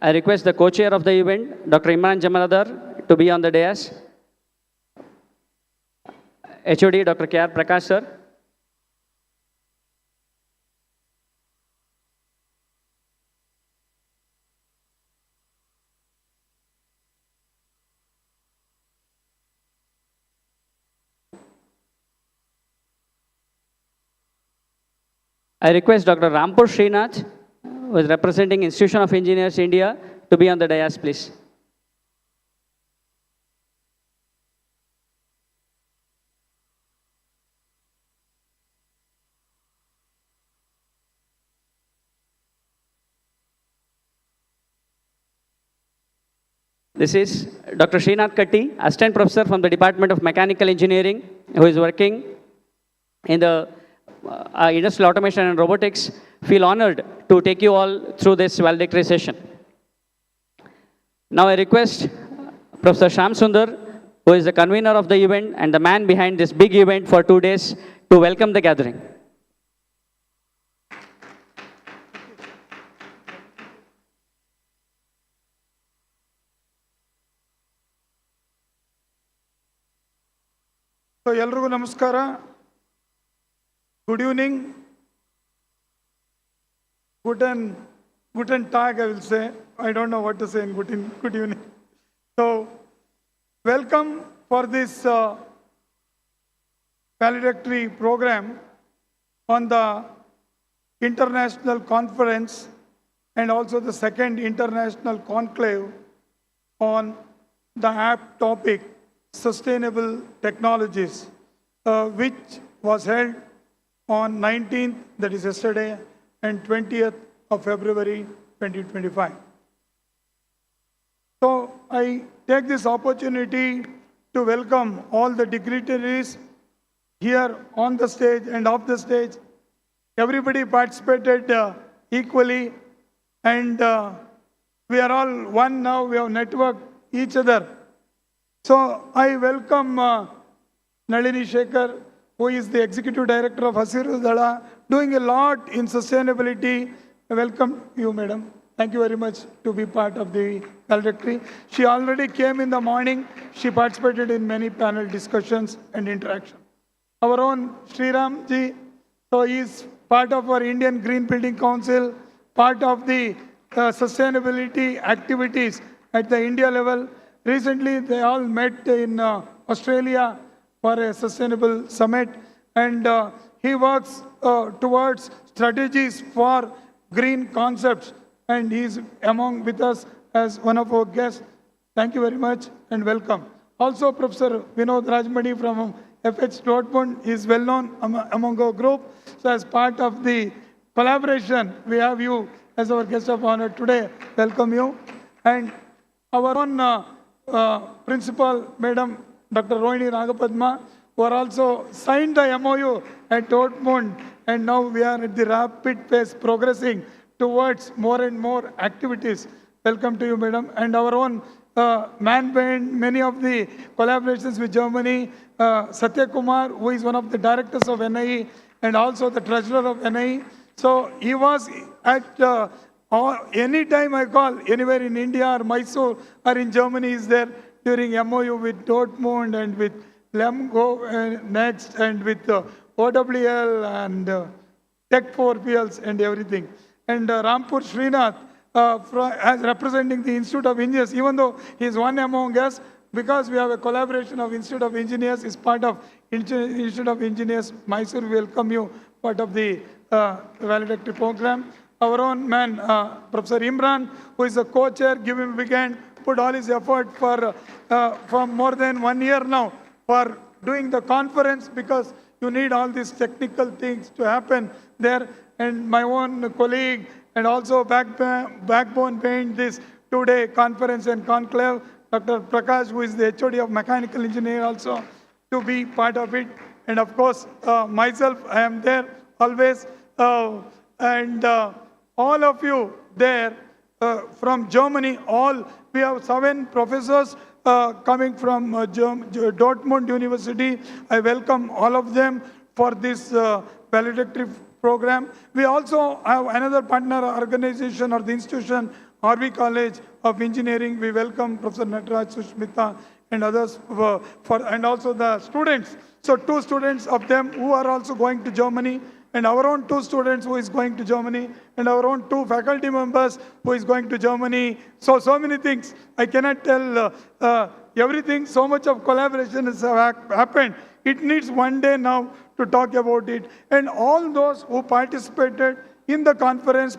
I request the co-chair of the event, Dr. Imran Jamaladar, to be on the dais. HOD, Dr. K.R. Prakash, sir. I request Dr. Rampur Srinath, who is representing Institution of Engineers, India, to be on the dais, please. This is Dr. Srinath Katti, Assistant Professor from the Department of Mechanical Engineering, who is working in the Industrial Automation and Robotics. Feel honored to take you all through this valedictory session. Now I request Professor Shyam Sundar, who is the convener of the event and the man behind this big event for 2 days, to welcome the gathering. So, Yalrugu Namaskara. Good evening. Guten Tag, I will say. I don't know what to say in good evening. So, welcome for this valedictory program on the international conference and also the second international conclave on the apt topic, sustainable technologies, which was held on 19th, that is yesterday, and 20th of February 2025. So I take this opportunity to welcome all the dignitaries here on the stage and off the stage. Everybody participated equally, and we are all one now. We have networked each other. So I welcome Nalini Shekhar, who is the Executive Director of Hasirudala, doing a lot in sustainability. Welcome you, madam. Thank you very much to be part of the valedictory. She already came in the morning. She participated in many panel discussions and interaction. Our own Sriram ji, so he is part of our Indian Green Building Council, part of the sustainability activities at the India level. Recently, they all met in Australia for a sustainable summit, and he works towards strategies for green concepts and he's among with us as one of our guests. Thank you very much and welcome. Also, Professor Vinod Rajmani from FH Dortmund is well known among our group. So as part of the collaboration, we have you as our guest of honor today. Welcome you. And our own principal, Madam Dr. Rohini Ragapadma, who are also signed the MOU at Dortmund, and now we are at the rapid pace progressing towards more and more activities. Welcome to you, madam. And our own man behind many of the collaborations with Germany, Satya Kumar, who is one of the directors of NIE and also the treasurer of NIE. So he was at any time I call, anywhere in India or Mysore or in Germany is there during MOU with Dortmund and with Lemgo next and with OWL and Tech 4PLs and everything. And Rampur Srinath, as representing the Institute of Engineers, even though he is one among us, because we have a collaboration of Institute of Engineers, is part of Institute of Engineers, Mysore. We welcome you, part of the valedictory program. Our own man, Professor Imran, who is a co-chair, give him a big hand, put all his effort for more than 1 year now for doing the conference, because you need all these technical things to happen there. And my own colleague and also backbone behind this two-day conference and conclave, Dr. Prakash, who is the HOD of Mechanical Engineering also, to be part of it. And of course, myself, I am there always. And all of you there from Germany, we have 7 professors coming from Dortmund University. I welcome all of them for this valedictory program. We also have another partner organization or the institution, RV College of Engineering. We welcome Professor Nataraj, Sushmita, and others, and also the students. So 2 students of them who are also going to Germany, and our own 2 students who is going to Germany, and our own 2 faculty members who is going to Germany. So many things. I cannot tell everything. So much of collaboration has happened. It needs one day now to talk about it. And all those who participated in the conference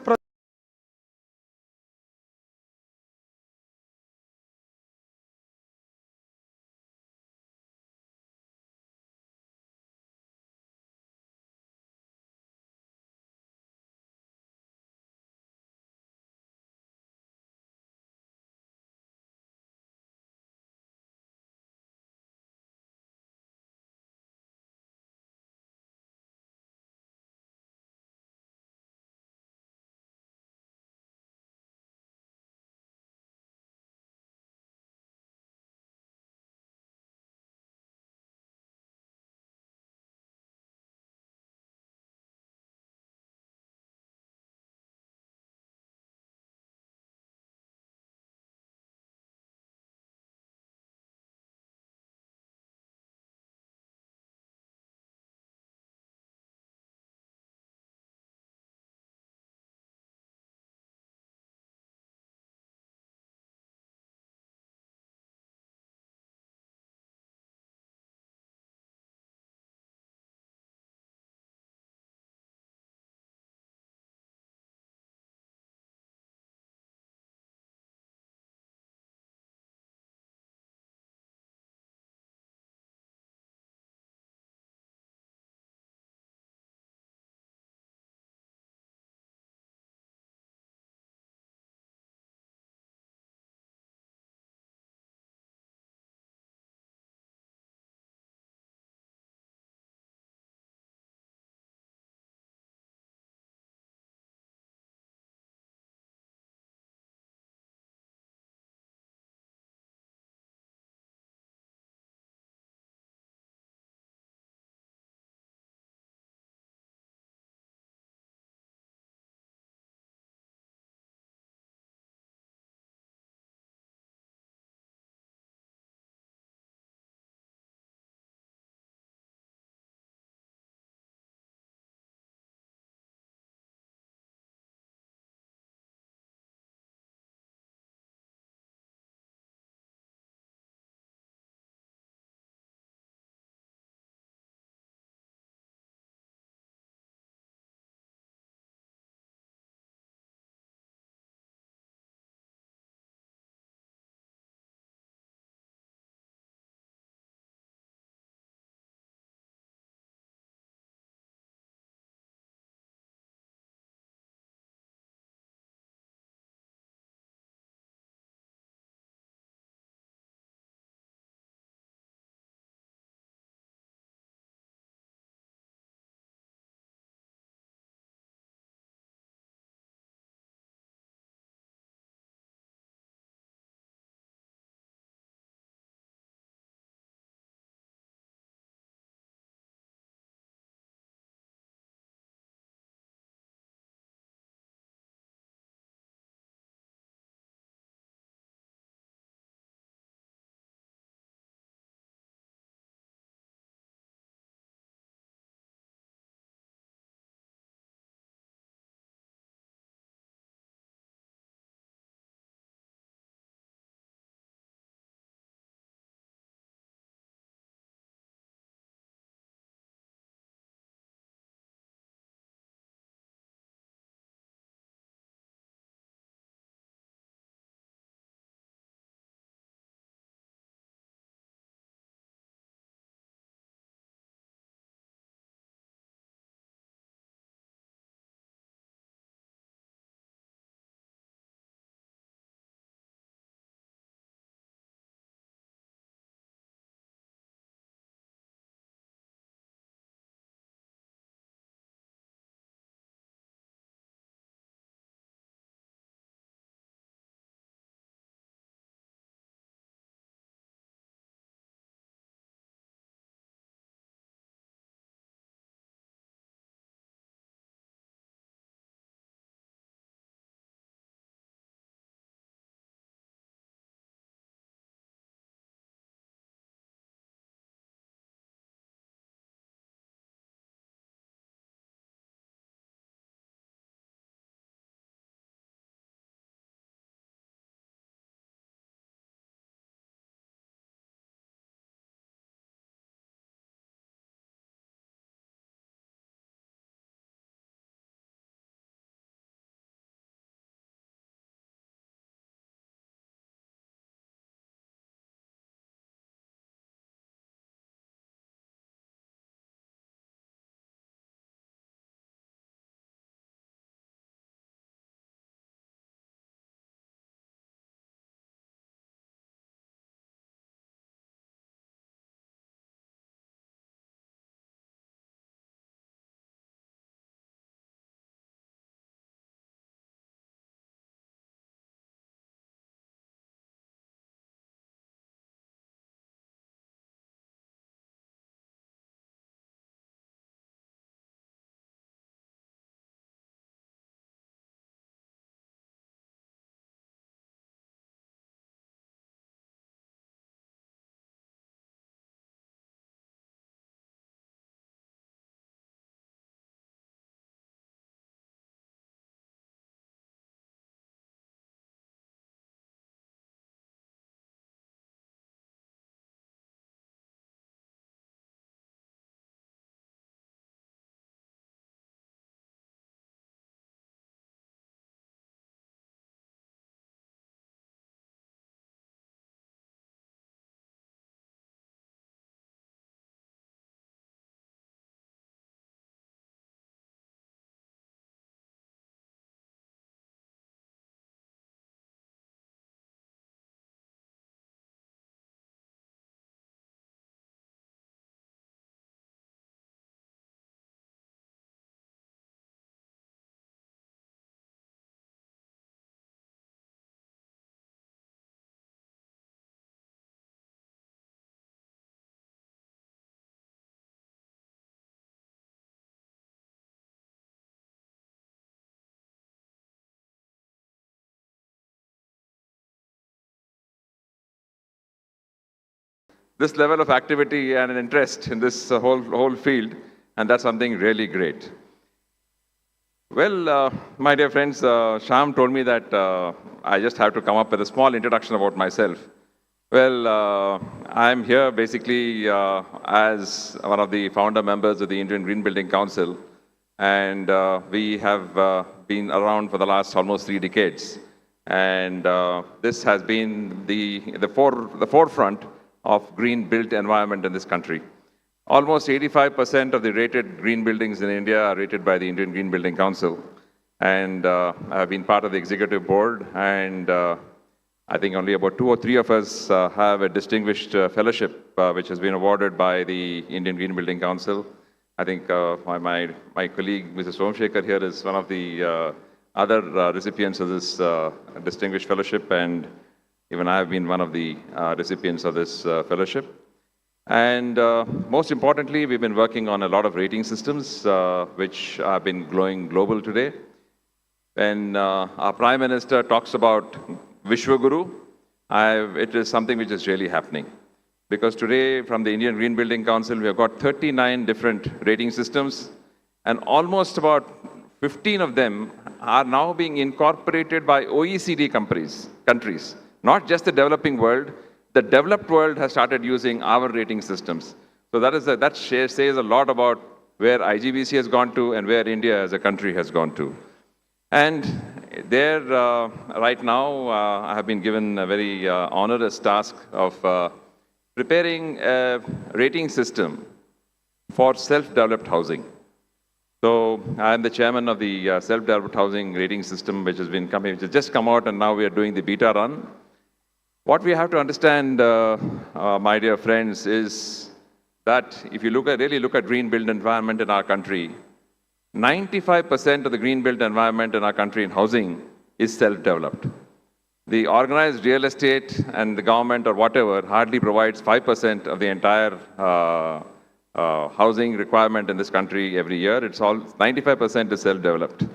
this level of activity and an interest in this whole field, and that's something really great. Well, my dear friends, Shyam told me that I just have to come up with a small introduction about myself. Well, I'm here basically as one of the founder members of the Indian Green Building Council, and we have been around for the last almost 3 decades. And this has been the forefront of green built environment in this country. Almost 85% of the rated green buildings in India are rated by the Indian Green Building Council. And I have been part of the executive board, and I think only about 2 or 3 of us have a distinguished fellowship which has been awarded by the Indian Green Building Council. I think my colleague, Mrs. Somshekhar here, is one of the other recipients of this distinguished fellowship, and even I have been one of the recipients of this fellowship. And most importantly, we've been working on a lot of rating systems which have been going global today. When our Prime Minister talks about Vishwaguru, it is something which is really happening. Because today, from the Indian Green Building Council, we have got 39 different rating systems, and almost about 15 of them are now being incorporated by OECD countries, not just the developing world. The developed world has started using our rating systems. So that says a lot about where IGBC has gone to and where India as a country has gone to. And there, right now, I have been given a very onerous task of preparing a rating system for self-developed housing. So I am the chairman of the self-developed housing rating system, which has just come out, and now we are doing the beta run. What we have to understand, my dear friends, is that if you really look at green built environment in our country, 95% of the green built environment in our country in housing is self-developed. The organized real estate and the government or whatever hardly provides 5% of the entire housing requirement in this country every year. It's all 95% is self-developed.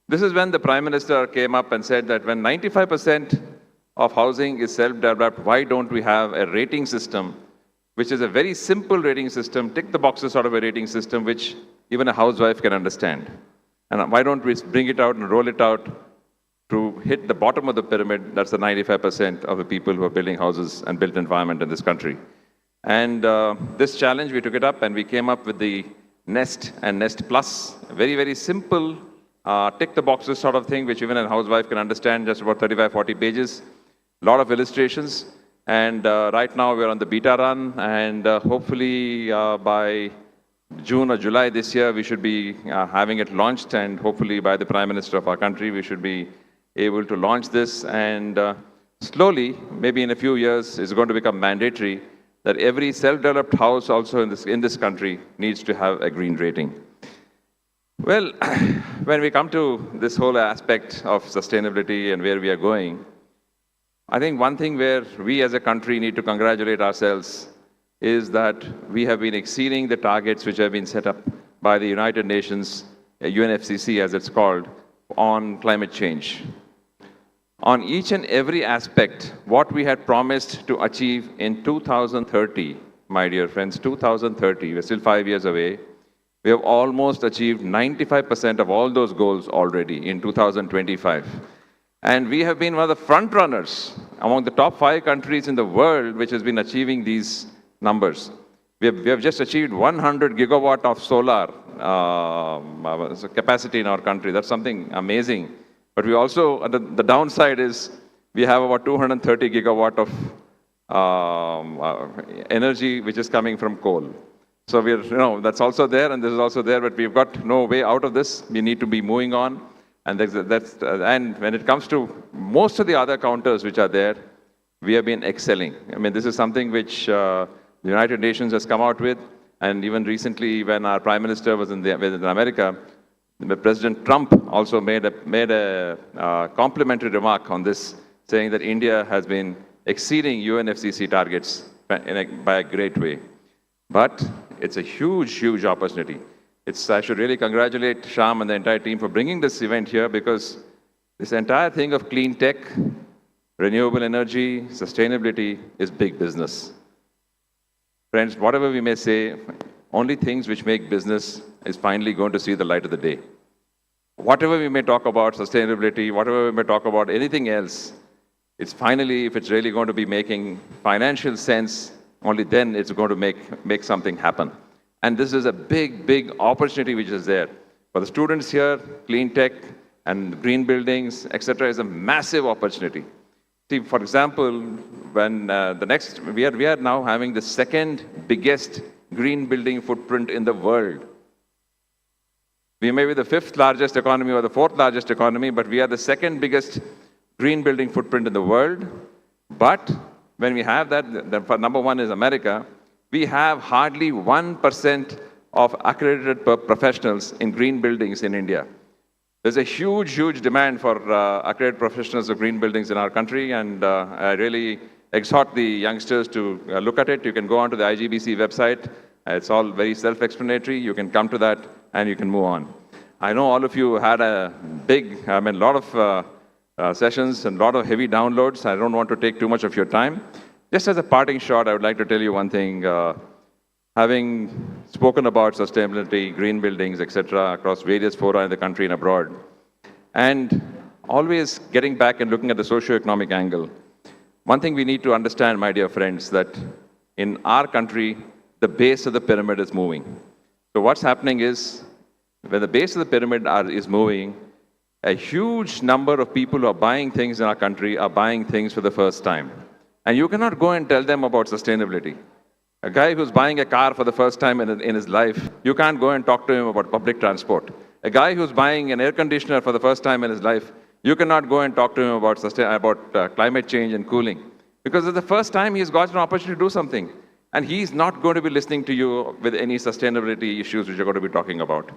This is when the Prime Minister came up and said that when 95% of housing is self-developed, why don't we have a rating system, which is a very simple rating system, tick the boxes sort of a rating system, which even a housewife can understand. And why don't we bring it out and roll it out to hit the bottom of the pyramid? That's the 95% of the people who are building houses and built environment in this country. And this challenge, we took it up and we came up with the Nest and Nest Plus, a very, very simple tick the boxes sort of thing, which even a housewife can understand, just about 35, 40 pages. A lot of illustrations, and right now we're on the beta run, and hopefully by June or July this year, we should be having it launched, and hopefully by the Prime Minister of our country, we should be able to launch this, and slowly, maybe in a few years, it's going to become mandatory that every self-developed house also in this country needs to have a green rating. Well, when we come to this whole aspect of sustainability and where we are going, I think one thing where we as a country need to congratulate ourselves is that we have been exceeding the targets which have been set up by the United Nations, UNFCCC as it's called, on climate change. On each and every aspect, what we had promised to achieve in 2030, my dear friends, 2030, we're still 5 years away, we have almost achieved 95% of all those goals already in 2025. And we have been one of the front runners among the top 5 countries in the world which has been achieving these numbers. We have just achieved 100 gigawatt of solar capacity in our country. That's something amazing. But we also, the downside is, we have about 230 gigawatt of energy which is coming from coal. So that's also there, and this is also there, but we've got no way out of this. We need to be moving on. And and when it comes to most of the other counters which are there, we have been excelling. I mean, this is something which the United Nations has come out with, and even recently when our Prime Minister was in America, President Trump also made a complimentary remark on this, saying that India has been exceeding UNFCCC targets by a great way. But it's a huge, huge opportunity. I should really congratulate Shyam and the entire team for bringing this event here, because this entire thing of clean tech, renewable energy, sustainability is big business. Friends, whatever we may say, only things which make business is finally going to see the light of the day. Whatever we may talk about sustainability, whatever we may talk about anything else, it's finally, if it's really going to be making financial sense, only then it's going to make something happen. And this is a big, big opportunity which is there. For the students here, clean tech and green buildings, etc., is a massive opportunity. See, for example, when we are now having the second biggest green building footprint in the world. We may be the 5th largest economy or the 4th largest economy, but we are the second biggest green building footprint in the world. But when we have that, for number 1 is America, we have hardly 1% of accredited professionals in green buildings in India. There's a huge, huge demand for accredited professionals of green buildings in our country, and I really exhort the youngsters to look at it. You can go onto the IGBC website. It's all very self-explanatory. You can come to that and you can move on. I know all of you had a lot of sessions and a lot of heavy downloads. I don't want to take too much of your time. Just as a parting shot, I would like to tell you one thing. Having spoken about sustainability, green buildings, etc., across various fora in the country and abroad, and always getting back and looking at the socio-economic angle, one thing we need to understand, my dear friends, that in our country, the base of the pyramid is moving. So what's happening is, when the base of the pyramid is moving, a huge number of people who are buying things in our country are buying things for the first time. And you cannot go and tell them about sustainability. A guy who's buying a car for the first time in his life, you can't go and talk to him about public transport. A guy who's buying an air conditioner for the first time in his life, you cannot go and talk to him about climate change and cooling. Because it's the first time he's got an opportunity to do something. And he's not going to be listening to you with any sustainability issues which you're going to be talking about.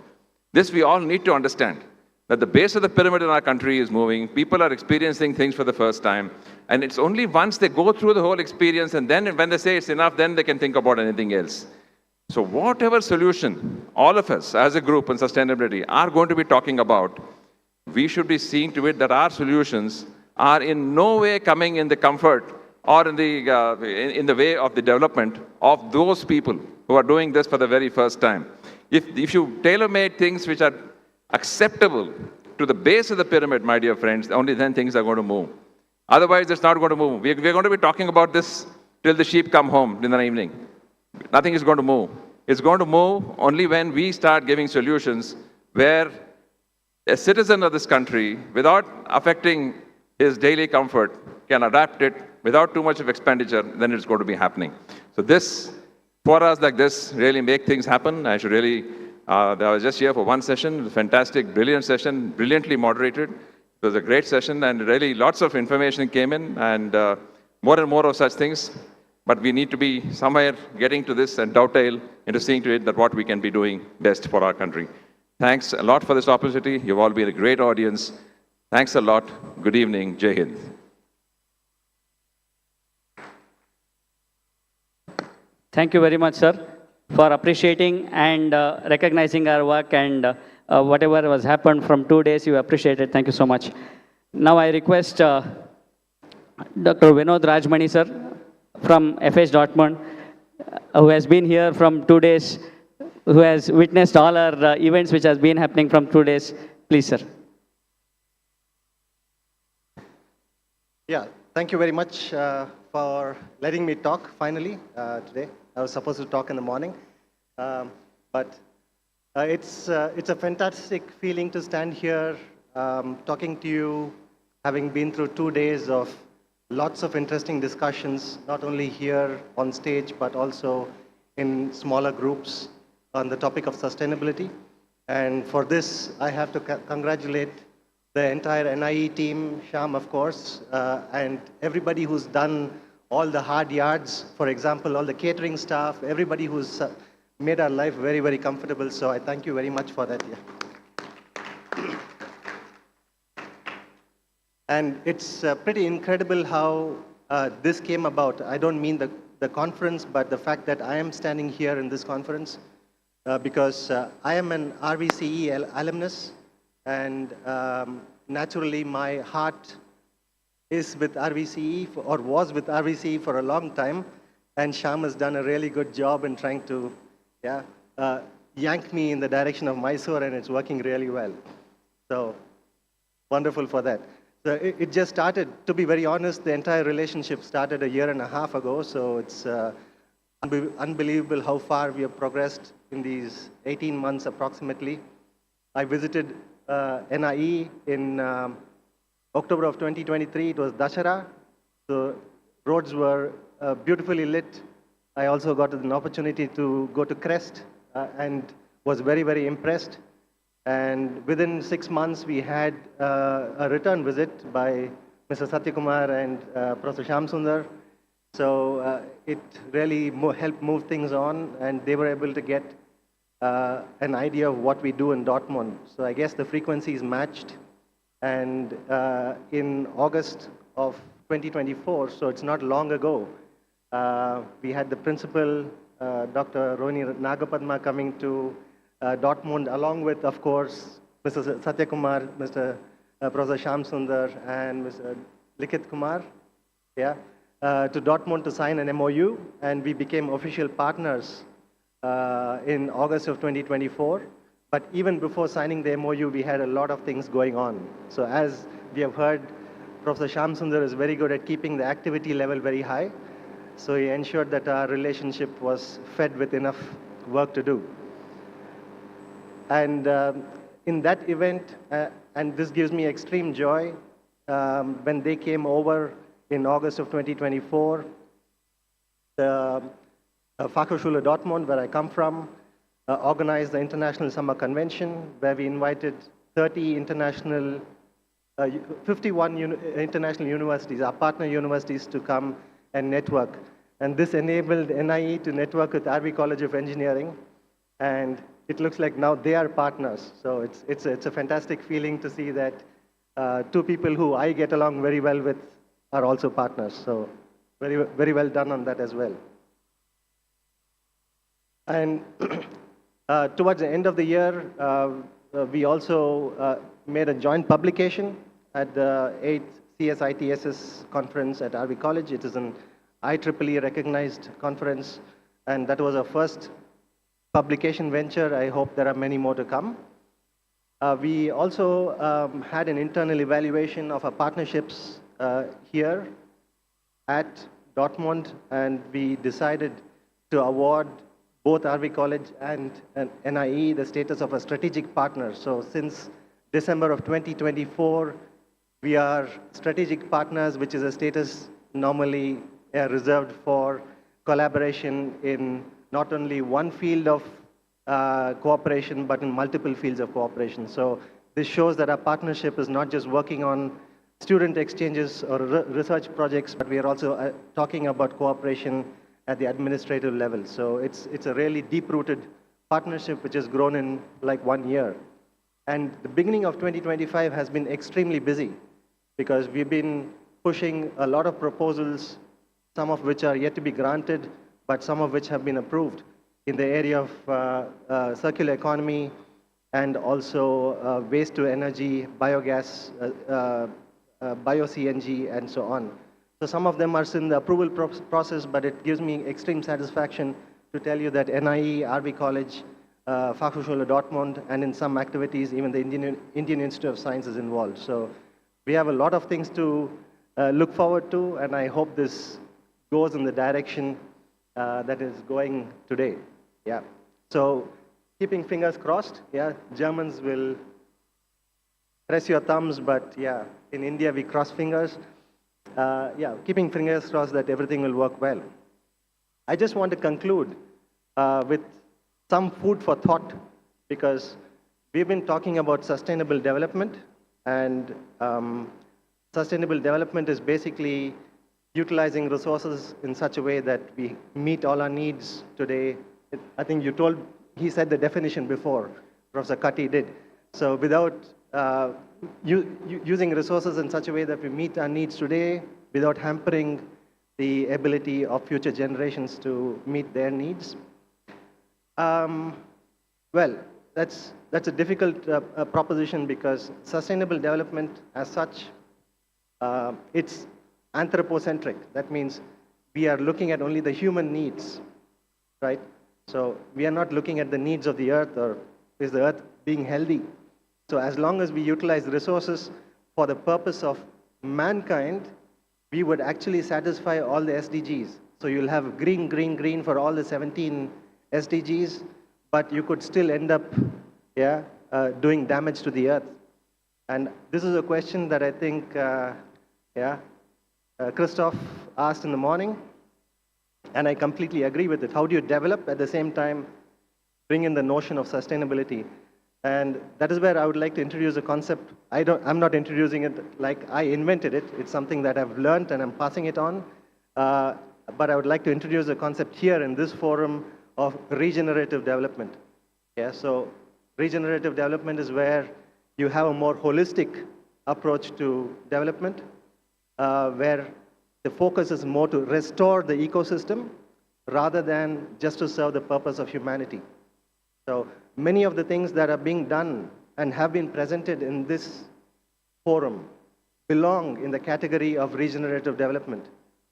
This we all need to understand, that the base of the pyramid in our country is moving. People are experiencing things for the first time. And it's only once they go through the whole experience, and then when they say it's enough, then they can think about anything else. So whatever solution all of us as a group in sustainability are going to be talking about, we should be seeing to it that our solutions are in no way coming in the comfort or in the way of the development of those people who are doing this for the very first time. If you tailor-made things which are acceptable to the base of the pyramid, my dear friends, only then things are going to move. Otherwise, it's not going to move. We're going to be talking about this till the sheep come home in the evening. Nothing is going to move. It's going to move only when we start giving solutions where a citizen of this country, without affecting his daily comfort, can adapt it without too much of expenditure, then it's going to be happening. So this, forums like this, really make things happen. I should really, I was just here for one session, fantastic, brilliant session, brilliantly moderated. It was a great session, and really lots of information came in, and more and more of such things. But we need to be somewhere getting to this and dovetail into seeing to it that what we can be doing best for our country. Thanks a lot for this opportunity. You've all been a great audience. Thanks a lot. Good evening. Jai Hind. Thank you very much, sir, for appreciating and recognizing our work, and whatever was happened from 2 days, you appreciated. Thank you so much. Now I request Dr. Vinod Rajmani, sir, from FH Dortmund, who has been here from 2 days, who has witnessed all our events which has been happening from 2 days. Please, sir. Yeah, thank you very much for letting me talk finally today. I was supposed to talk in the morning, but it's a fantastic feeling to stand here talking to you, having been through 2 days of lots of interesting discussions, not only here on stage, but also in smaller groups on the topic of sustainability. And for this, I have to congratulate the entire NIE team, Shyam, of course, and everybody who's done all the hard yards. For example, all the catering staff, everybody who's made our life very, very comfortable. So I thank you very much for that. Yeah. And it's pretty incredible how this came about. I don't mean the conference, but the fact that I am standing here in this conference because I am an RVCE alumnus, and naturally my heart is with RVCE, or was with RVCE for a long time. And Shyam has done a really good job in trying to yank me in the direction of Mysore, and it's working really well. So wonderful for that. So it just started, to be very honest, the entire relationship started a year and a half ago, so it's unbelievable how far we have progressed in these 18 months approximately. I visited NIE in October of 2023. It was Dashara. The roads were beautifully lit. I also got an opportunity to go to Crest and was very, very impressed. And within 6 months, we had a return visit by Mr. Satyakumar and Professor Shyamsundar. So it really helped move things on, and they were able to get an idea of what we do in Dortmund. So I guess the frequencies matched. And in August of 2024, so it's not long ago, we had the principal, Dr. Rohini Nagapadma, coming to Dortmund, along with, of course, Mr. Satyakumar, Mr. Professor Shyamsundar, and Mr. Likith Kumar, to Dortmund to sign an MOU, and we became official partners in August of 2024. But even before signing the MOU, we had a lot of things going on. So as we have heard, Professor Shyamsundar is very good at keeping the activity level very high. So he ensured that our relationship was fed with enough work to do. And in that event, and this gives me extreme joy, when they came over in August of 2024, the Fachhochschule Dortmund, where I come from, organized the International Summer Convention, where we invited 30 international, 51 international universities, our partner universities, to come and network. And this enabled NIE to network with RV College of Engineering, and it looks like now they are partners. So it's a fantastic feeling to see that two people who I get along very well with are also partners. So very, very well done on that as well. And towards the end of the year, we also made a joint publication at the 8th CSITSS conference at RV College. It is an IEEE recognized conference, and that was our first publication venture. I hope there are many more to come. We also had an internal evaluation of our partnerships here at Dortmund, and we decided to award both RV College and NIE the status of a strategic partner. So since December of 2024, we are strategic partners, which is a status normally reserved for collaboration in not only one field of cooperation, but in multiple fields of cooperation. So this shows that our partnership is not just working on student exchanges or research projects, but we are also talking about cooperation at the administrative level. So it's a really deep-rooted partnership which has grown in like 1 year. And the beginning of 2025 has been extremely busy because we've been pushing a lot of proposals, some of which are yet to be granted, but some of which have been approved in the area of circular economy and also waste to energy, biogas, bio-CNG, and so on. So some of them are still in the approval process, but it gives me extreme satisfaction to tell you that NIE, RV College, Fachhochschule Dortmund, and in some activities, even the Indian Institute of Science is involved. So we have a lot of things to look forward to, and I hope this goes in the direction that is going today. Yeah. So keeping fingers crossed. Yeah, Germans will press your thumbs, but yeah, in India we cross fingers. Yeah, keeping fingers crossed that everything will work well. I just want to conclude with some food for thought, because we've been talking about sustainable development, and sustainable development is basically utilizing resources in such a way that we meet all our needs today. I think he said the definition before, Professor Kati did. So without using resources in such a way that we meet our needs today without hampering the ability of future generations to meet their needs. Well, that's a difficult proposition, because sustainable development as such, it's anthropocentric. That means we are looking at only the human needs, right? So we are not looking at the needs of the earth or is the earth being healthy. So as long as we utilize resources for the purpose of mankind, we would actually satisfy all the SDGs. So you'll have green, green, green for all the 17 SDGs, but you could still end up doing damage to the earth. And this is a question that I think Christoph asked in the morning, and I completely agree with it. How do you develop at the same time bring in the notion of sustainability? And that is where I would like to introduce a concept. I'm not introducing it like I invented it. It's something that I've learned and I'm passing it on. But I would like to introduce a concept here in this forum of regenerative development. Yeah, so regenerative development is where you have a more holistic approach to development, where the focus is more to restore the ecosystem rather than just to serve the purpose of humanity. So many of the things that are being done and have been presented in this forum belong in the category of regenerative development.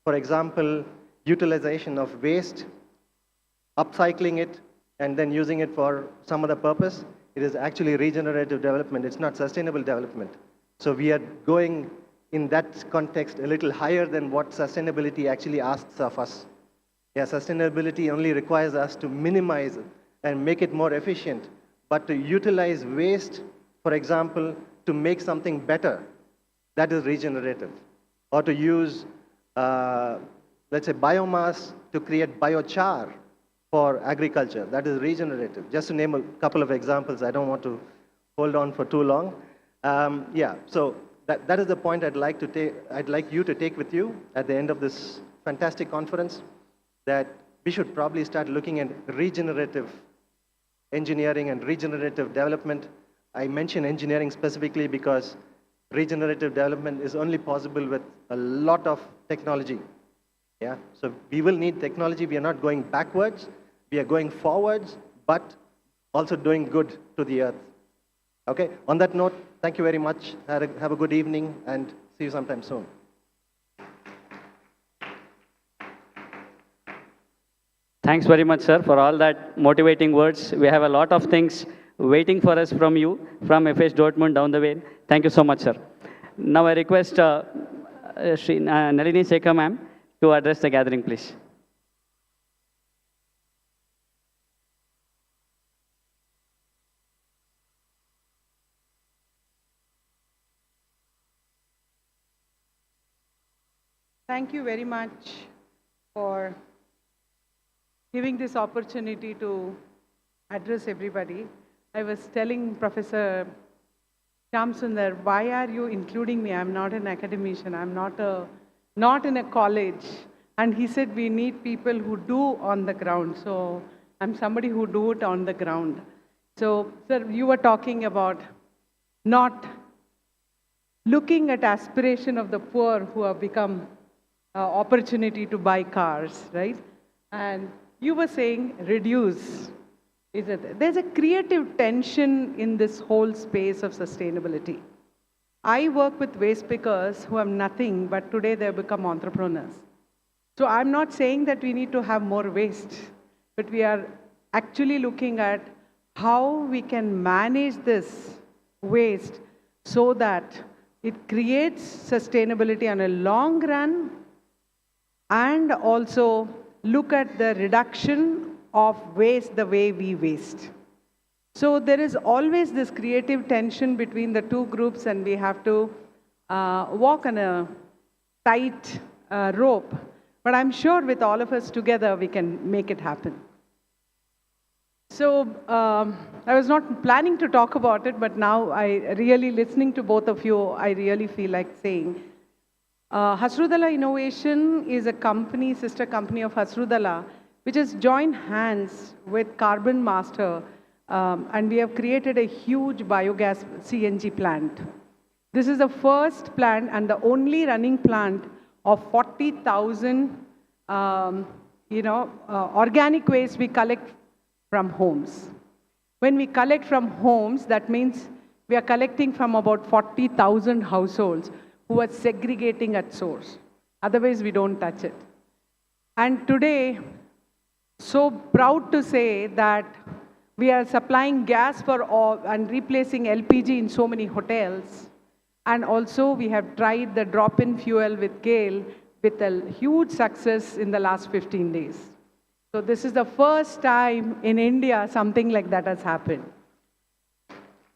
For example, utilization of waste, upcycling it, and then using it for some other purpose. It is actually regenerative development. It's not sustainable development. So we are going in that context a little higher than what sustainability actually asks of us. Yeah, sustainability only requires us to minimize and make it more efficient, but to utilize waste, for example, to make something better, that is regenerative. Or to use, let's say, biomass to create biochar for agriculture, that is regenerative. Just to name a couple of examples, I don't want to hold on for too long. So that is the point I'd like you to take with you at the end of this fantastic conference, that we should probably start looking at regenerative engineering and regenerative development. I mention engineering specifically because regenerative development is only possible with a lot of technology. Yeah, so we will need technology. We are not going backwards. We are going forwards, but also doing good to the earth. Okay, on that note, thank you very much. Have a good evening and see you sometime soon. Thanks very much, sir, for all that motivating words. We have a lot of things waiting for us from you, from FH Dortmund down the way. Thank you so much, sir. Now I request Shri Nalini Sekhar ma'am to address the gathering, please. Thank you very much for giving this opportunity to address everybody. I was telling Professor Shyamsundar, why are you including me? I'm not an academician. I'm not in a college. And he said, we need people who do on the ground. So I'm somebody who do it on the ground. So, sir, you were talking about not looking at aspiration of the poor who have become opportunity to buy cars, right? And you were saying reduce. There's a creative tension in this whole space of sustainability. I work with waste pickers who have nothing, but today they've become entrepreneurs. So I'm not saying that we need to have more waste, but we are actually looking at how we can manage this waste so that it creates sustainability on a long run, and also look at the reduction of waste the way we waste. So there is always this creative tension between the two groups, and we have to walk on a tight rope. But I'm sure with all of us together, we can make it happen. So I was not planning to talk about it, but now listening to both of you, I really feel like saying, Hasrudala Innovation is a company, sister company of Hasrudala, which has joined hands with Carbon Master, and we have created a huge biogas CNG plant. This is the first plant and the only running plant of 40,000 organic waste we collect from homes. When we collect from homes, that means we are collecting from about 40,000 households who are segregating at source. Otherwise, we don't touch it. And today, so proud to say that we are supplying gas for all and replacing LPG in so many hotels. And also we have tried the drop-in fuel with GAIL with a huge success in the last 15 days. So this is the first time in India something like that has happened.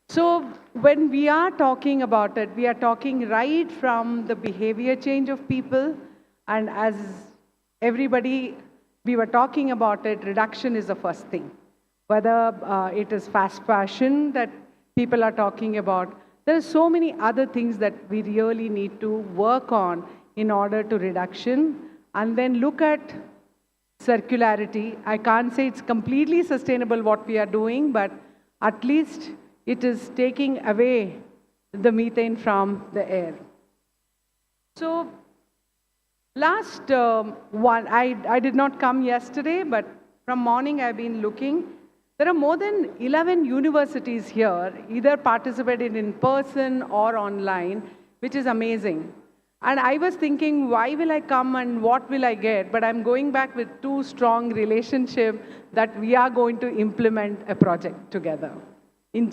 So when we are talking about it, we are talking right from the behavior change of people, and as everybody, we were talking about it, reduction is the first thing. Whether it is fast fashion that people are talking about, there are so many other things that we really need to work on in order to reduction, and then look at circularity. I can't say it's completely sustainable what we are doing, but at least it is taking away the methane from the air. So last one, I did not come yesterday, but from morning I've been looking. There are more than 11 universities here, either participated in person or online, which is amazing. And I was thinking, why will I come and what will I get? But I'm going back with two strong relationships that we are going to implement a project together in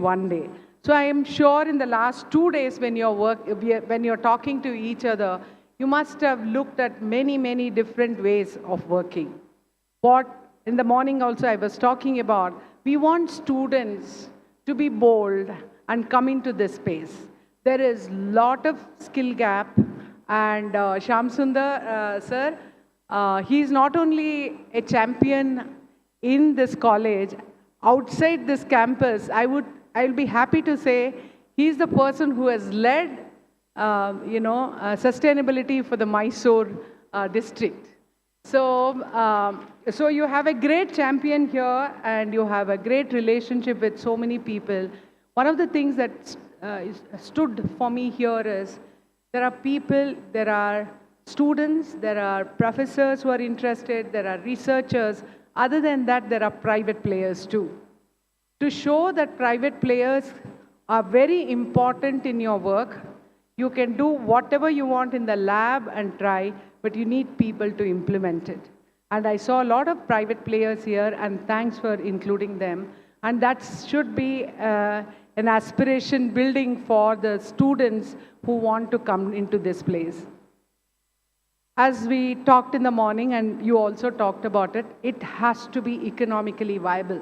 one day. So I am sure in the last 2 days when you're talking to each other, you must have looked at many, many different ways of working. What in the morning also I was talking about, we want students to be bold and come into this space. There is a lot of skill gap, and Shyam Sundar, sir, he is not only a champion in this college, outside this campus, I'll be happy to say he's the person who has led, sustainability for the Mysore district. So, so you have a great champion here, and you have a great relationship with so many people. One of the things that stood for me here is there are people, there are students, there are professors who are interested, there are researchers. Other than that, there are private players too. To show that private players are very important in your work, you can do whatever you want in the lab and try, but you need people to implement it. And I saw a lot of private players here, and thanks for including them. And that should be an aspiration building for the students who want to come into this place. As we talked in the morning, and you also talked about it, it has to be economically viable.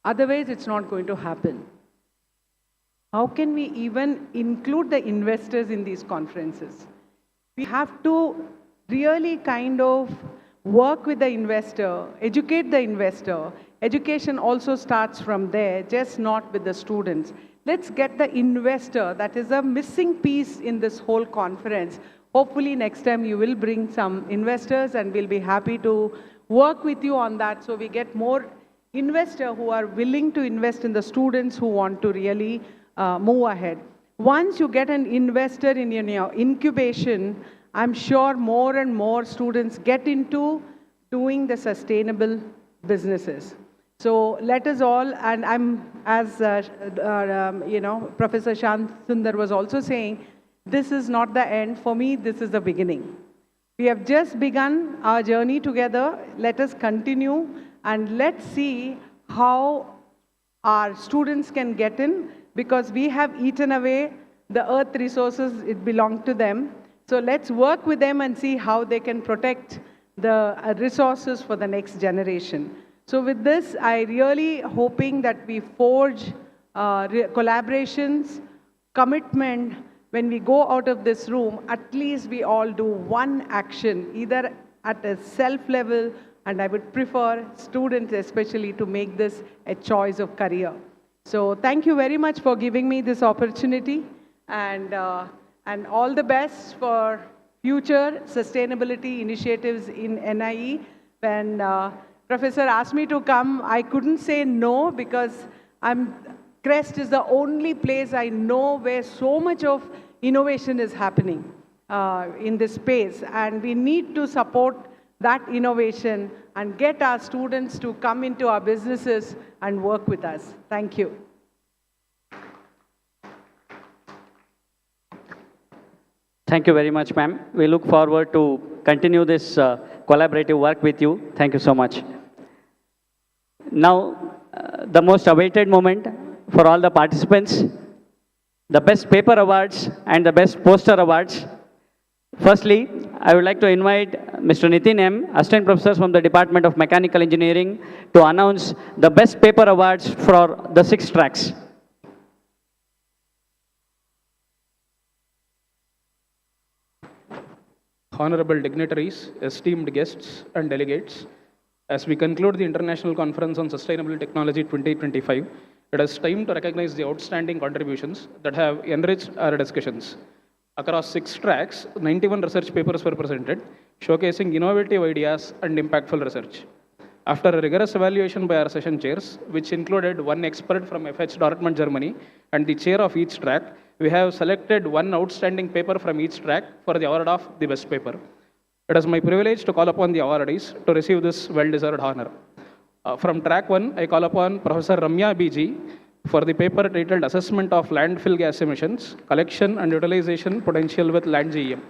Otherwise, it's not going to happen. How can we even include the investors in these conferences? We have to really kind of work with the investor, educate the investor. Education also starts from there, just not with the students. Let's get the investor. That is a missing piece in this whole conference. Hopefully next time you will bring some investors, and we'll be happy to work with you on that, so we get more investors who are willing to invest in the students who want to really move ahead. Once you get an investor in your incubation, I'm sure more and more students get into doing the sustainable businesses. So let us all, and I'm, as Professor Shyam Sundar was also saying, this is not the end. For me, this is the beginning. We have just begun our journey together. Let us continue, and let's see how our students can get in, because we have eaten away the earth resources, it belonged to them. So let's work with them and see how they can protect the resources for the next generation. So with this, I really hoping that we forge collaborations, commitment. When we go out of this room, at least we all do one action, either at a self level, and I would prefer students especially to make this a choice of career. So thank you very much for giving me this opportunity, and all the best for future sustainability initiatives in NIE. When Professor asked me to come, I couldn't say no, because CREST is the only place I know where so much of innovation is happening in this space, and we need to support that innovation and get our students to come into our businesses and work with us. Thank you. Thank you very much, ma'am. We look forward to continue this collaborative work with you. Thank you so much. Now, the most awaited moment for all the participants, the Best Paper Awards and the Best Poster Awards. Firstly, I would like to invite Mr. Nitin M., Assistant Professor from the Department of Mechanical Engineering, to announce the Best Paper Awards for the 6 tracks. Honorable dignitaries, esteemed guests and delegates, as we conclude the International Conference on Sustainable Technology 2025, it is time to recognize the outstanding contributions that have enriched our discussions. Across 6 tracks, 91 research papers were presented, showcasing innovative ideas and impactful research. After a rigorous evaluation by our session chairs, which included one expert from FH Dortmund, Germany, and the chair of each track, we have selected one outstanding paper from each track for the award of the best paper. It is my privilege to call upon the awardees to receive this well-deserved honor. From track 1, I call upon Professor Ramya BG for the paper titled Assessment of Landfill Gas Emissions, Collection and Utilization Potential with Land GEM.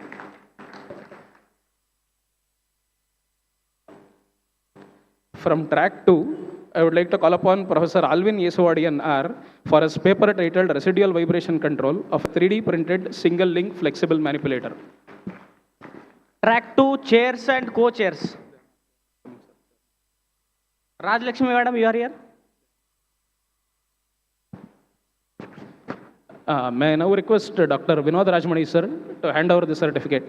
From track 2, I would like to call upon Professor Alvin Yeswadian R for his paper titled Residual Vibration Control of a 3D printed single link flexible manipulator. Track 2, chairs and co-chairs. Raj Lakshmi madam, you are here. May I now request Dr. Vinod Rajmani sir to hand over the certificate.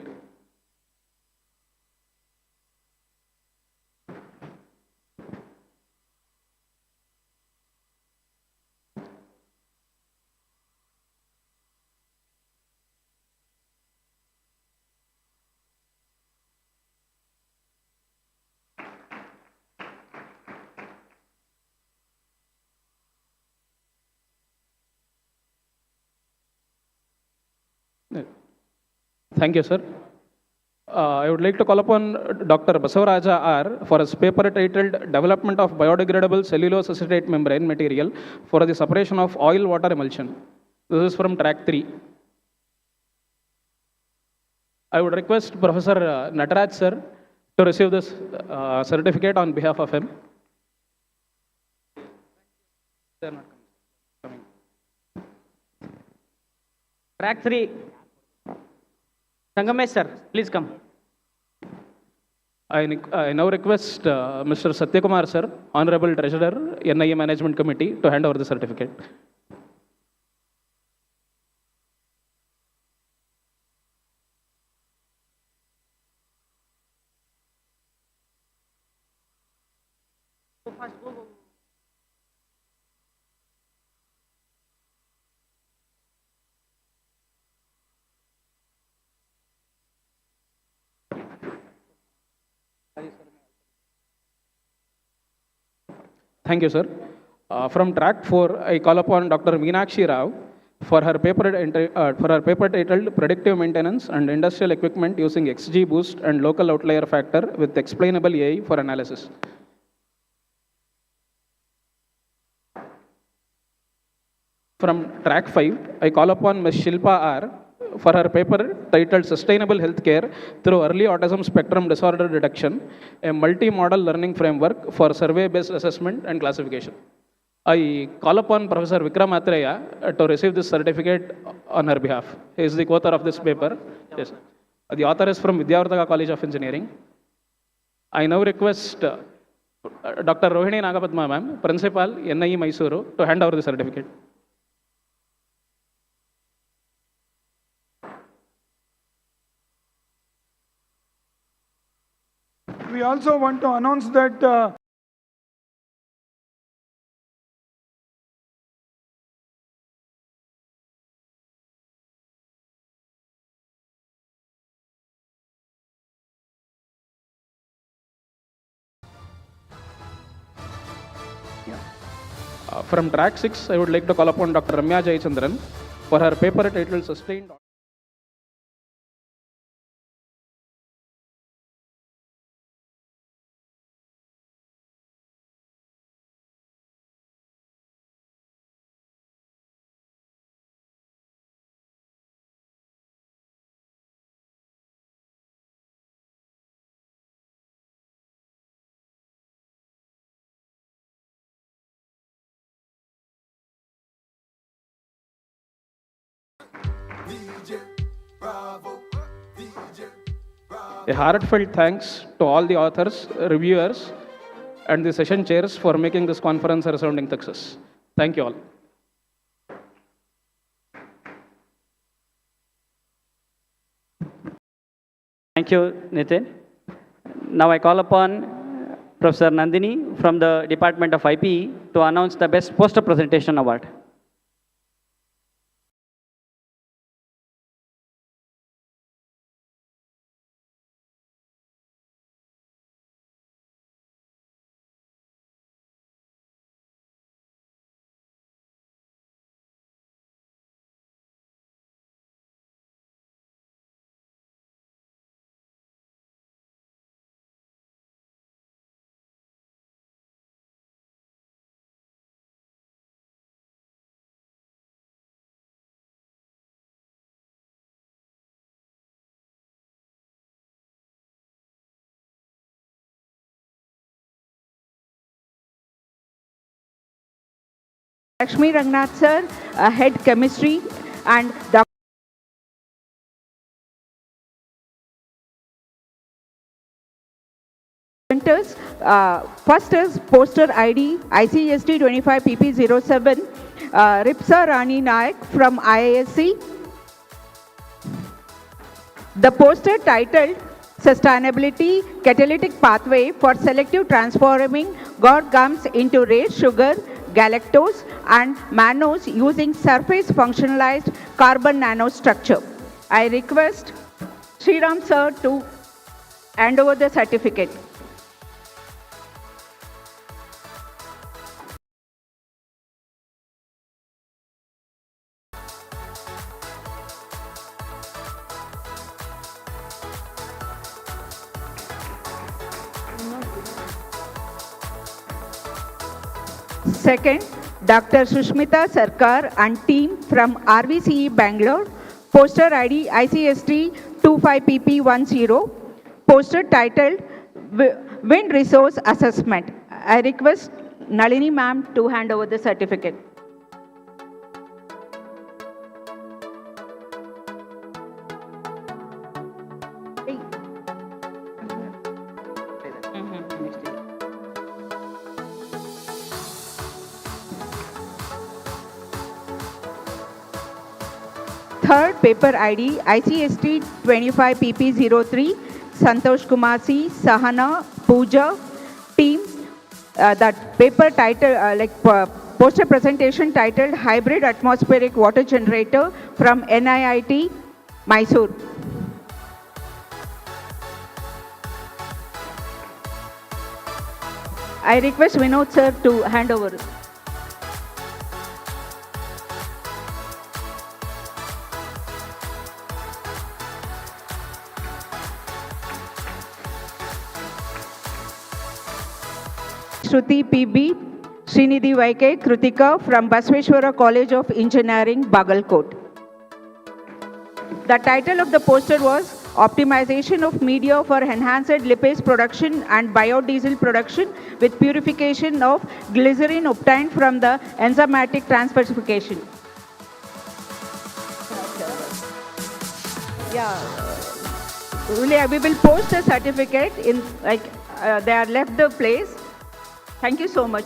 Thank you, sir. I would like to call upon Dr. Basavaraja R for his paper titled Development of Biodegradable Cellulose Acetate Membrane Material for the Separation of Oil-Water Emulsion. This is from track 3. I would request Professor Nataraj sir to receive this certificate on behalf of him. They are not coming. Track 3. Sangamesh sir, please come. I now request Mr. Satyakumar sir, Honorable Treasurer, NIA Management Committee, to hand over the certificate. Thank you, sir. From track 4, I call upon Dr. Meenakshi Rao for her paper titled Predictive Maintenance and Industrial Equipment Using XG Boost and Local Outlier Factor with Explainable AI for Analysis. From track 5, I call upon Ms. Shilpa R for her paper titled Sustainable Healthcare Through Early Autism Spectrum Disorder Detection, a multi-model learning framework for survey-based assessment and classification. I call upon Professor Vikram Atreya to receive this certificate on her behalf. He is the co-author of this paper. Yes. The author is from Vidyavartaka College of Engineering. I now request Dr. Rohini Nagapadma ma'am, Principal, NIE Mysuru, to hand over the certificate. We also want to announce that From track 6, I would like to call upon Dr. Ramya Jayachandran for her paper titled Sustained A heartfelt thanks to all the authors, reviewers, and the session chairs for making this conference a resounding success. Thank you all. Thank you, Nitin. Now I call upon Professor Nandini from the Department of IPE to announce the Best Poster Presentation Award. Lakshmi Rangnath sir, head chemistry, and Dr. First is poster ID ICST 25PP07, Ripsa Rani Nayak from IISc. The poster titled Sustainability Catalytic Pathway for Selective Transforming God gums into raised sugar, galactose and mannose using surface functionalized carbon nanostructure. I request Sriram sir to hand over the certificate. Second, Dr. Sushmita Sarkar and team from RVCE Bangalore, poster ID ICST 25PP10, poster titled Wind Resource Assessment. I request Nalini ma'am to hand over the certificate. Third, paper ID ICST 25PP03, Santosh Kumar C, Sahana, Pooja, team. That paper title, poster presentation titled Hybrid Atmospheric Water Generator from NIIT, Mysore. I request Vinod sir to hand over. Shruti PB, Srinidhi YK, Kritika from Basveshwara College of Engineering, Bagalkot. The title of the poster was Optimization of Media for Enhanced Lipase Production and Biodiesel Production with Purification of Glycerin obtained from the enzymatic transferification. Yeah, really, we will post a certificate in, they are left the place. Thank you so much.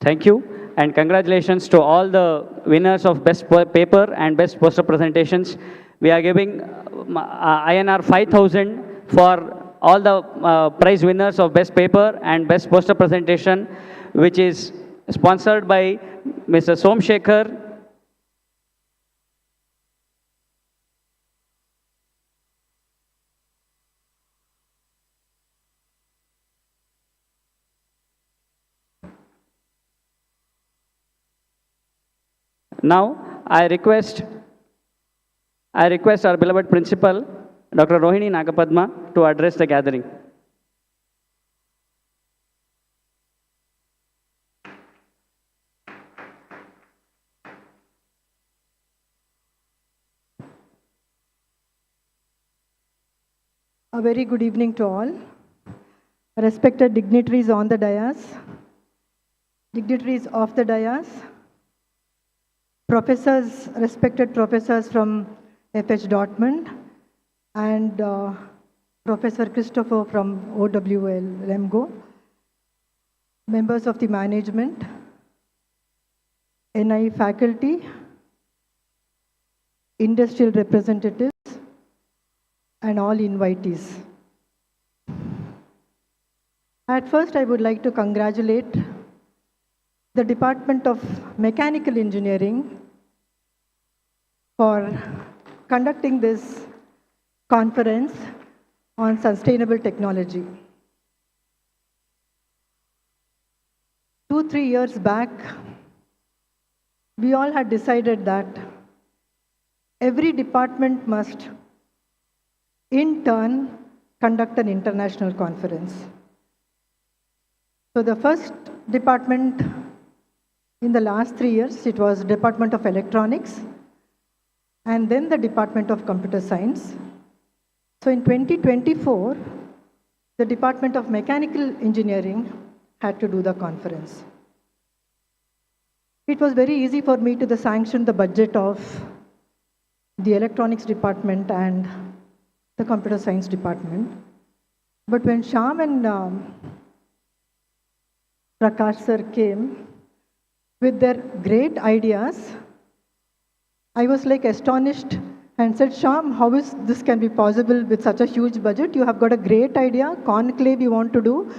Thank you, and congratulations to all the winners of Best Paper and Best Poster Presentations. We are giving INR 5,000 for all the prize winners of Best Paper and Best Poster Presentation, which is sponsored by Mr. Somshekhar. Now, I request our beloved principal, Dr. Rohini Nagapadma, to address the gathering. A very good evening to all. Respected dignitaries on the dais, Honorable Chancellor, Dean, Vice Chancellor, Department of Engineering, Department of Science, Technology, Research and Development, Honorable Vice Chancellor, Department of Engineering, Department of Science, Technology, Research and Development, dignitaries of the dais, professors, respected professors from FH Dortmund, and Professor Christopher from OWL Lemgo, members of the management, NI faculty, industrial representatives, and all invitees. At first, I would like to congratulate the Department of Mechanical Engineering for conducting this conference on sustainable technology. 2-3 years back, we all had decided that every department must, in turn, conduct an international conference. So the first department in the last 3 years, it was Department of Electronics, and then the Department of Computer Science. So in 2024, the Department of Mechanical Engineering had to do the conference. It was very easy for me to sanction the budget of the Electronics Department and the Computer Science Department. But when Shyam and Prakash sir came with their great ideas, I was like astonished and said, Shyam, how is this can be possible with such a huge budget? You have got a great idea, conclave you want to do,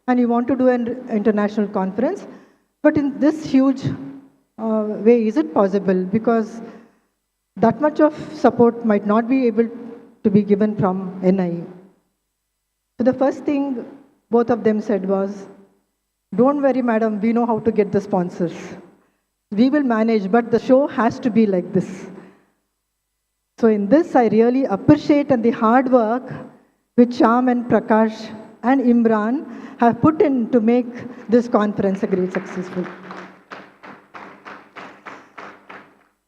and you want to do an international conference. But in this huge way, is it possible? Because that much of support might not be able to be given from NI. So the first thing both of them said was, don't worry, madam, we know how to get the sponsors. We will manage, but the show has to be like this. So in this, I really appreciate and the hard work which Shyam and Prakash and Imran have put in to make this conference a great successful.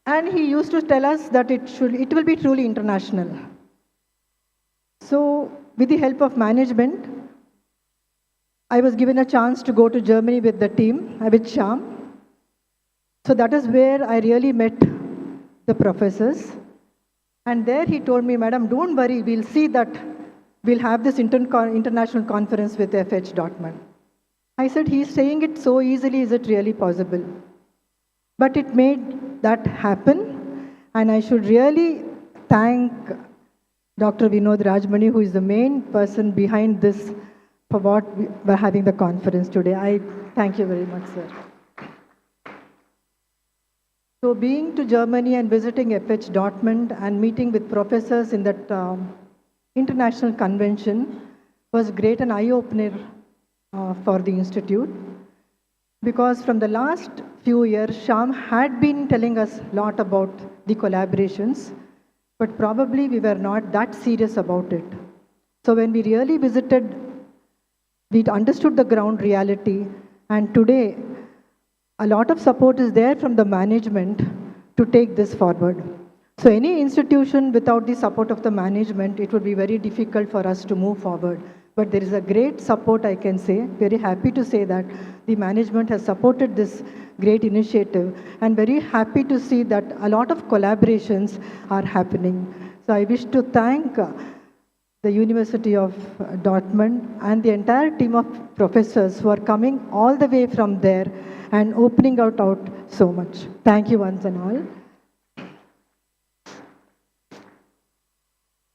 And he used to tell us that it will be truly international. So with the help of management, I was given a chance to go to Germany with the team, with Shyam. So that is where I really met the professors. And there he told me, madam, don't worry, we'll see that we'll have this international conference with FH Dortmund. I said, he's saying it so easily, is it really possible? But it made that happen. And I should really thank Dr. Vinod Rajmani, who is the main person behind this, for what we're having the conference today. I thank you very much, sir. So being to Germany and visiting FH Dortmund and meeting with professors in that international convention was great and eye-opener for the institute. Because from the last few years, Shyam had been telling us a lot about the collaborations, but probably we were not that serious about it. So when we really visited, we understood the ground reality, and today a lot of support is there from the management to take this forward. So any institution without the support of the management, it would be very difficult for us to move forward. But there is a great support, I can say. Very happy to say that the management has supported this great initiative, and very happy to see that a lot of collaborations are happening. So I wish to thank the University of Dortmund and the entire team of professors who are coming all the way from there and opening out so much. Thank you once and all.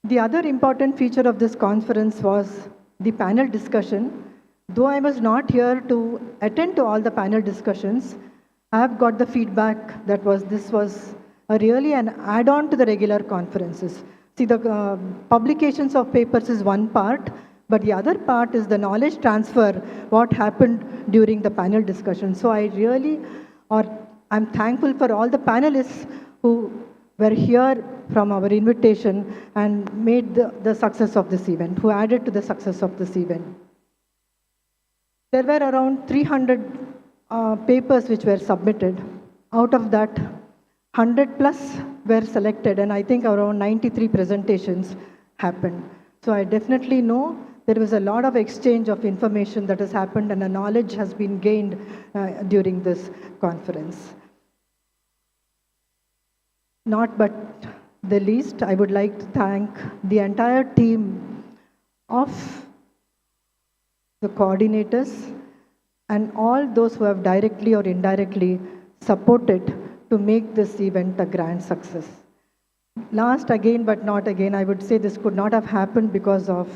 The other important feature of this conference was the panel discussion. Though I was not here to attend to all the panel discussions, I have got the feedback that this was really an add-on to the regular conferences. See, the publications of papers is one part, but the other part is the knowledge transfer, what happened during the panel discussion. So I'm thankful for all the panelists who were here from our invitation and made the success of this event, who added to the success of this event. There were around 300 papers which were submitted. Out of that, 100 plus were selected, and I think around 93 presentations happened. So I definitely know there was a lot of exchange of information that has happened and a knowledge has been gained during this conference. Not but the least, I would like to thank the entire team of the coordinators and all those who have directly or indirectly supported to make this event a grand success. Last again, but not again, I would say this could not have happened because of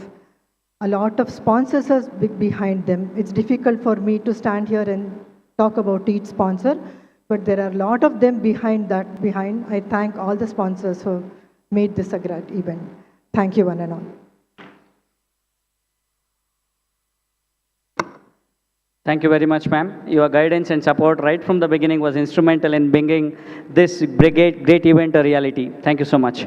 a lot of sponsors behind them. It's difficult for me to stand here and talk about each sponsor, but there are a lot of them behind. I thank all the sponsors who made this a great event. Thank you, one and all. Thank you very much, ma'am. Your guidance and support right from the beginning was instrumental in bringing this great event a reality. Thank you so much.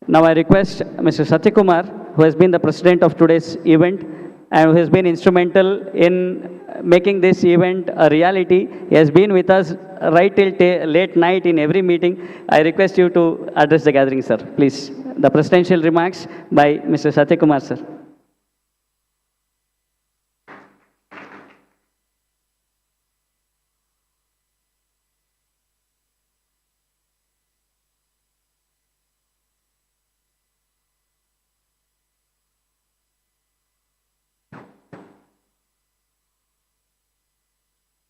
Now I request Mr. Satyakumar, who has been the president of today's event and who has been instrumental in making this event a reality. He has been with us right till late night in every meeting. I request you to address the gathering, sir. Please. The presidential remarks by Mr. Satyakumar, sir.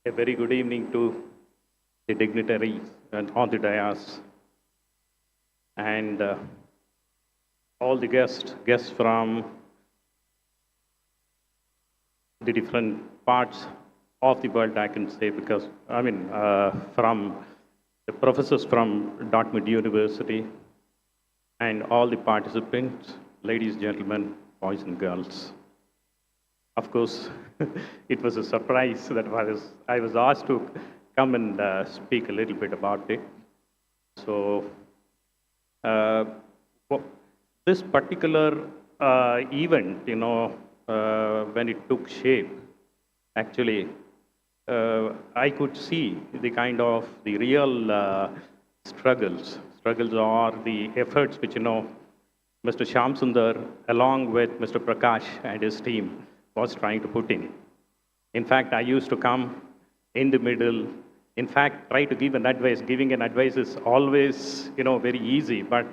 A very good evening to the dignitaries and on the dais and all the guests from the different parts of the world, I can say, because from the professors from Dartmouth University and all the participants, ladies, gentlemen, boys and girls. Of course, it was a surprise that I was asked to come and speak a little bit about it. So, this particular event, when it took shape, actually, I could see the kind of the real struggles or the efforts which, Mr. Shyam Sundar, along with Mr. Prakash and his team, was trying to put in. In fact, I used to come in the middle. In fact, try to give an advice. Giving an advice is always, very easy, but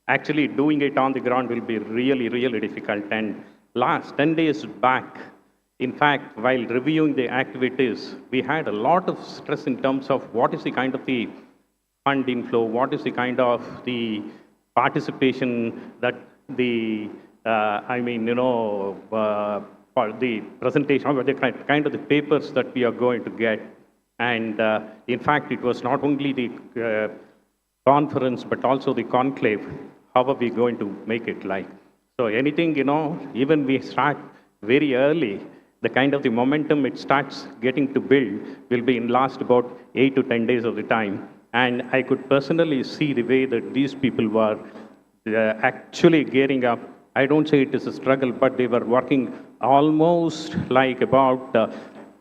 actually doing it on the ground will be really, really difficult. And last 10 days back, in fact, while reviewing the activities, we had a lot of stress in terms of what is the kind of the fund inflow, what is the kind of the participation that the, for the presentation, or the kind of the papers that we are going to get. And in fact, it was not only the conference, but also the conclave. How are we going to make it like? So anything, even we start very early, the kind of the momentum it starts getting to build will be in last about 8 to 10 days of the time. And I could personally see the way that these people were actually gearing up. I don't say it is a struggle, but they were working almost like about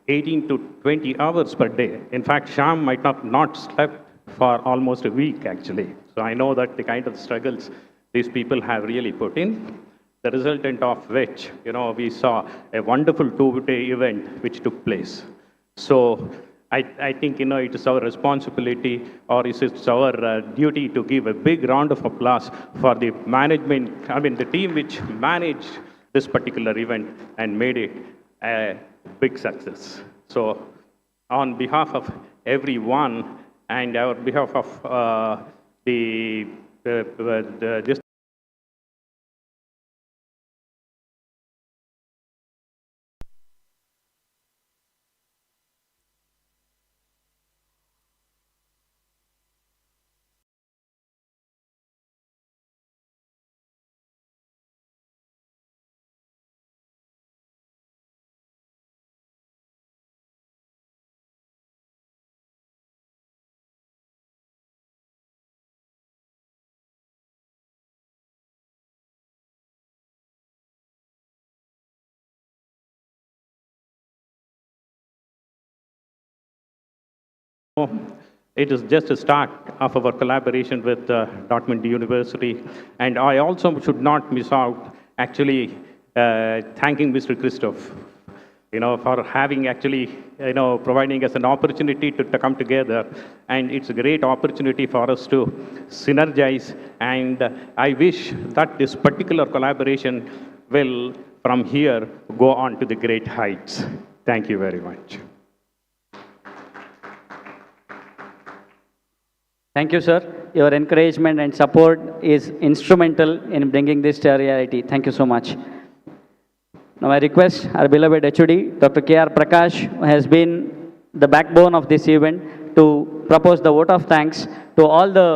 18 to 20 hours per day. In fact, Shyam might have not slept for almost a week, actually. So I know that the kind of struggles these people have really put in, the resultant of which, we saw a wonderful two-day event which took place. So I think, it is our responsibility, or it is our duty to give a big round of applause for the management, the team which managed this particular event and made it a big success. So on behalf of everyone and on behalf of this It is just a start of our collaboration with Dartmouth University. And I also should not miss out, actually, thanking Mr. Christoph, for having actually, providing us an opportunity to come together. And it's a great opportunity for us to synergize. And I wish that this particular collaboration will, from here, go on to the great heights. Thank you very much. Thank you, sir. Your encouragement and support is instrumental in bringing this to reality. Thank you so much. Now I request our beloved HOD, Dr. K.R. Prakash, who has been the backbone of this event, to propose the vote of thanks to all the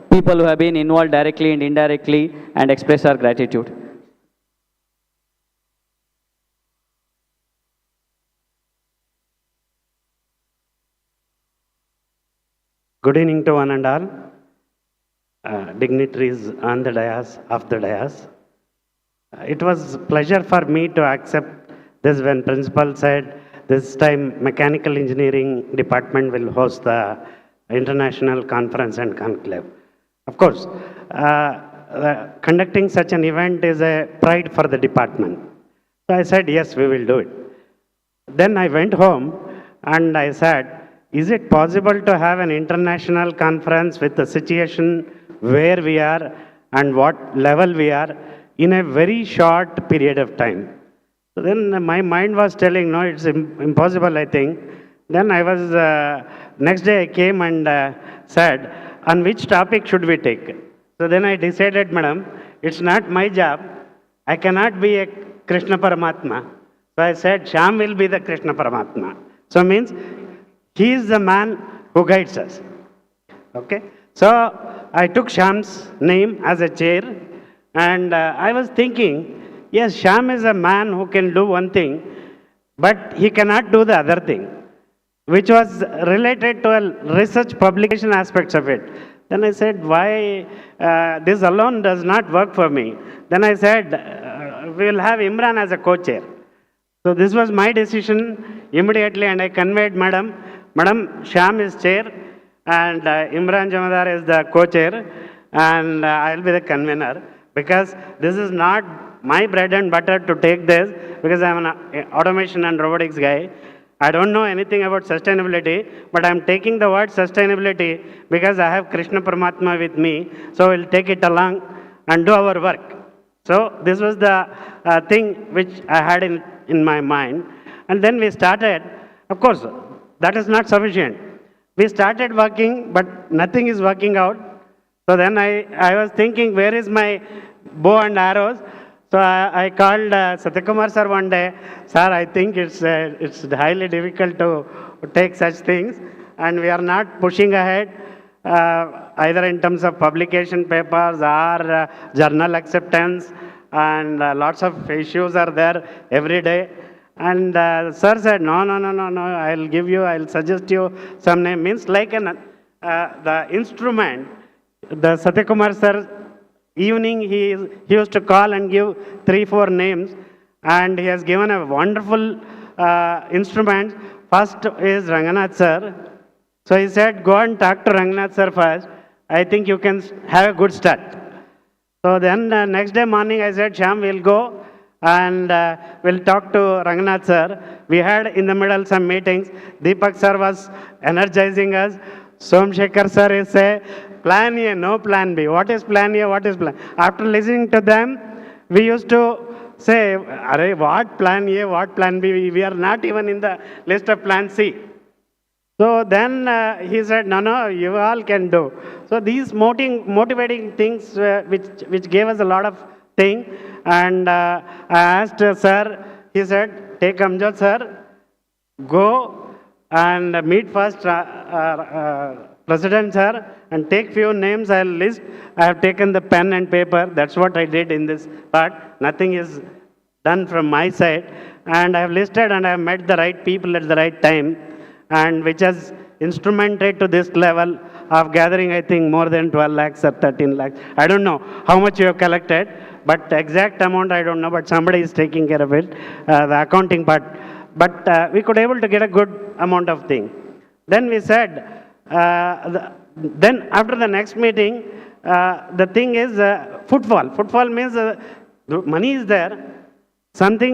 people who have been involved directly and indirectly and express our gratitude. Good evening to one and all. Dignitaries on the dais, off the dais. It was a pleasure for me to accept this when principal said this time mechanical engineering department will host the international conference and conclave. Of course, conducting such an event is a pride for the department. So I said, yes, we will do it. Then I went home and I said, is it possible to have an international conference with the situation where we are and what level we are in a very short period of time? So then my mind was telling, no, it's impossible, I think. Then I was, next day I came and said, on which topic should we take? So then I decided, madam, it's not my job. I cannot be a Krishna Paramatma. So I said, Shyam will be the Krishna Paramatma. So means, he is the man who guides us. Okay? So I took Shyam's name as a chair, and I was thinking, yes, Shyam is a man who can do one thing, but he cannot do the other thing, which was related to a research publication aspects of it. Then I said, why this alone does not work for me? Then I said, we will have Imran as a co-chair. So this was my decision immediately, and I conveyed, Madam, Shyam is chair, and Imran Jamadar is the co-chair, and I'll be the convener, because this is not my bread and butter to take this, because I'm an automation and robotics guy. I don't know anything about sustainability, but I'm taking the word sustainability because I have Krishna Paramatma with me, so we'll take it along and do our work. So this was the thing which I had in my mind. And then we started, of course, that is not sufficient. We started working, but nothing is working out. So then I was thinking, where is my bow and arrows? So I called Satyakumar sir one day. Sir, I think it's highly difficult to take such things, and we are not pushing ahead either in terms of publication papers or journal acceptance, and lots of issues are there every day. And sir said, no, I'll suggest you some name. Means like the instrument, the Satyakumar sir, evening he used to call and give 3-4 names, and he has given a wonderful instrument. First is Ranganath sir. So he said, go and talk to Ranganath sir first. I think you can have a good start. So then next day morning I said, Shyam, we'll go and we'll talk to Ranganath sir. We had in the middle some meetings. Deepak sir was energizing us. Somshekhar sir is say, plan A, no plan B. What is plan A, what is plan? After listening to them, we used to say, what plan A, what plan B? We are not even in the list of plan C. So then he said, no, you all can do. So these motivating things which gave us a lot of thing. And I asked sir, he said, take Amjad sir, go and meet first President sir and take few names, I'll list. I have taken the pen and paper. That's what I did in this part. Nothing is done from my side. And I have listed and I have met the right people at the right time, and which has instrumented to this level of gathering, I think, more than 12 lakhs or 13 lakhs. I don't know how much you have collected, but exact amount I don't know, but somebody is taking care of it, the accounting part. But we could able to get a good amount of thing. Then we said, then after the next meeting, the thing is footfall. Footfall means money is there, something,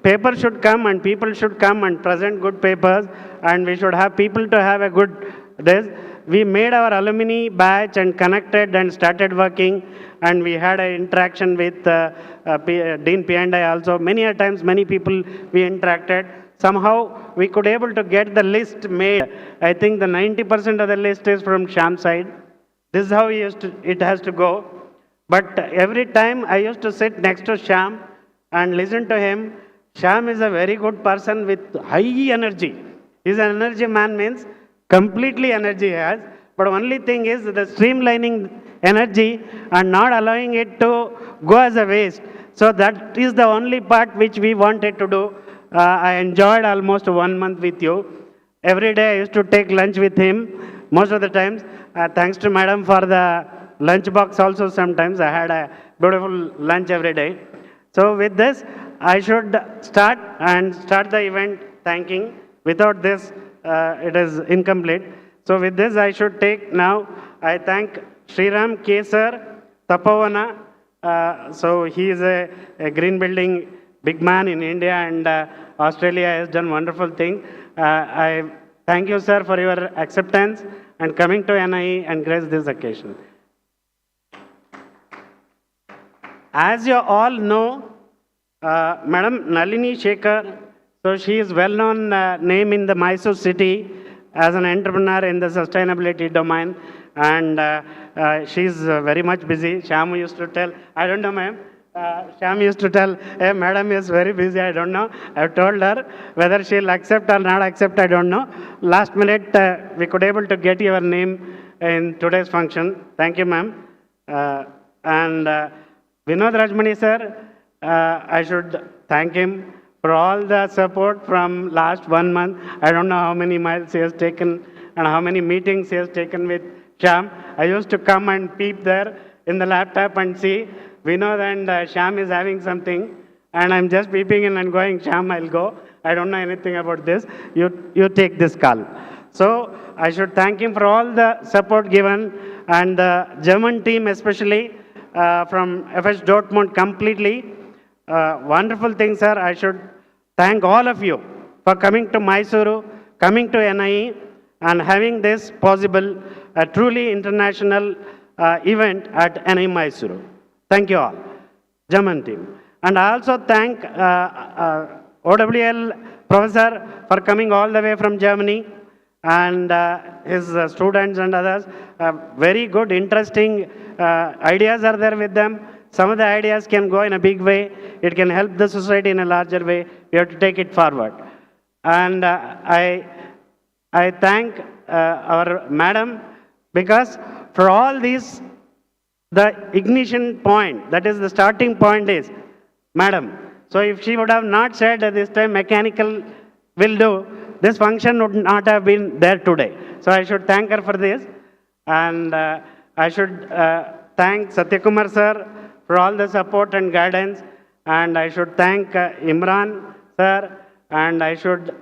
paper should come and people should come and present good papers, and we should have people to have a good this. We made our alumni batch and connected and started working, and we had an interaction with Dean P&I also. Many a times, many people we interacted. Somehow we could able to get the list made. I think the 90% of the list is from Shyam's side. This is how it has to go. But every time I used to sit next to Shyam and listen to him. Shyam is a very good person with high energy. He's an energy man, means completely energy he has. But only thing is the streamlining energy and not allowing it to go as a waste. So that is the only part which we wanted to do. I enjoyed almost 1 month with you. Every day I used to take lunch with him most of the times. Thanks to madam for the lunch box also sometimes. I had a beautiful lunch every day. So with this, I should start the event thanking. Without this, it is incomplete. So with this, I should take now, I thank Sriram Kesar Tapavana. So he is a green building big man in India, and Australia has done wonderful things. I thank you, sir, for your acceptance and coming to NIE and grace this occasion. As you all know, Madam Nalini Shekhar, so she is well-known name in the Mysore city as an entrepreneur in the sustainability domain, and she is very much busy. Shyam used to tell, I don't know, ma'am. Shyam used to tell, hey, madam is very busy, I don't know. I've told her whether she'll accept or not accept, I don't know. Last minute, we could able to get your name in today's function. Thank you, ma'am. And Vinod Rajmani, sir, I should thank him for all the support from last 1 month. I don't know how many miles he has taken and how many meetings he has taken with Shyam. I used to come and peep there in the laptop and see Vinod and Shyam is having something, and I'm just peeping in and going, Shyam, I'll go. I don't know anything about this. You take this call. So I should thank him for all the support given, and the German team especially from FH Dortmund completely. Wonderful thing, sir. I should thank all of you for coming to Mysuru, coming to NIE, and having this possible, a truly international event at NIE Mysuru. Thank you all, German team. And I also thank OWL professor for coming all the way from Germany, and his students and others. Very good, interesting ideas are there with them. Some of the ideas can go in a big way. It can help the society in a larger way. We have to take it forward. And I thank our madam, because for all these, the ignition point, that is the starting point is madam. So if she would have not said at this time mechanical will do, this function would not have been there today. So I should thank her for this. And I should thank Satyakumar sir for all the support and guidance. And I should thank Imran sir, and I should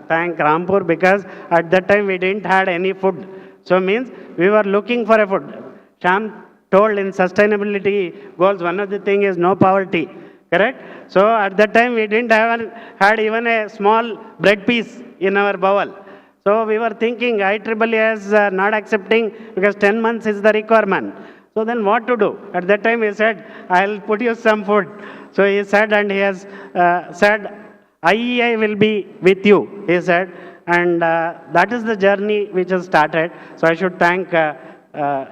thank Rampur, because at that time we didn't have any food. So means we were looking for a food. Shyam told in sustainability goals, one of the thing is no poverty, correct? So at that time we didn't had even a small bread piece in our bowl. So we were thinking IEEE is not accepting because 10 months is the requirement. So then what to do? At that time he said, I'll put you some food. So he said, and he has said, IEI will be with you, he said. And that is the journey which has started. So I should thank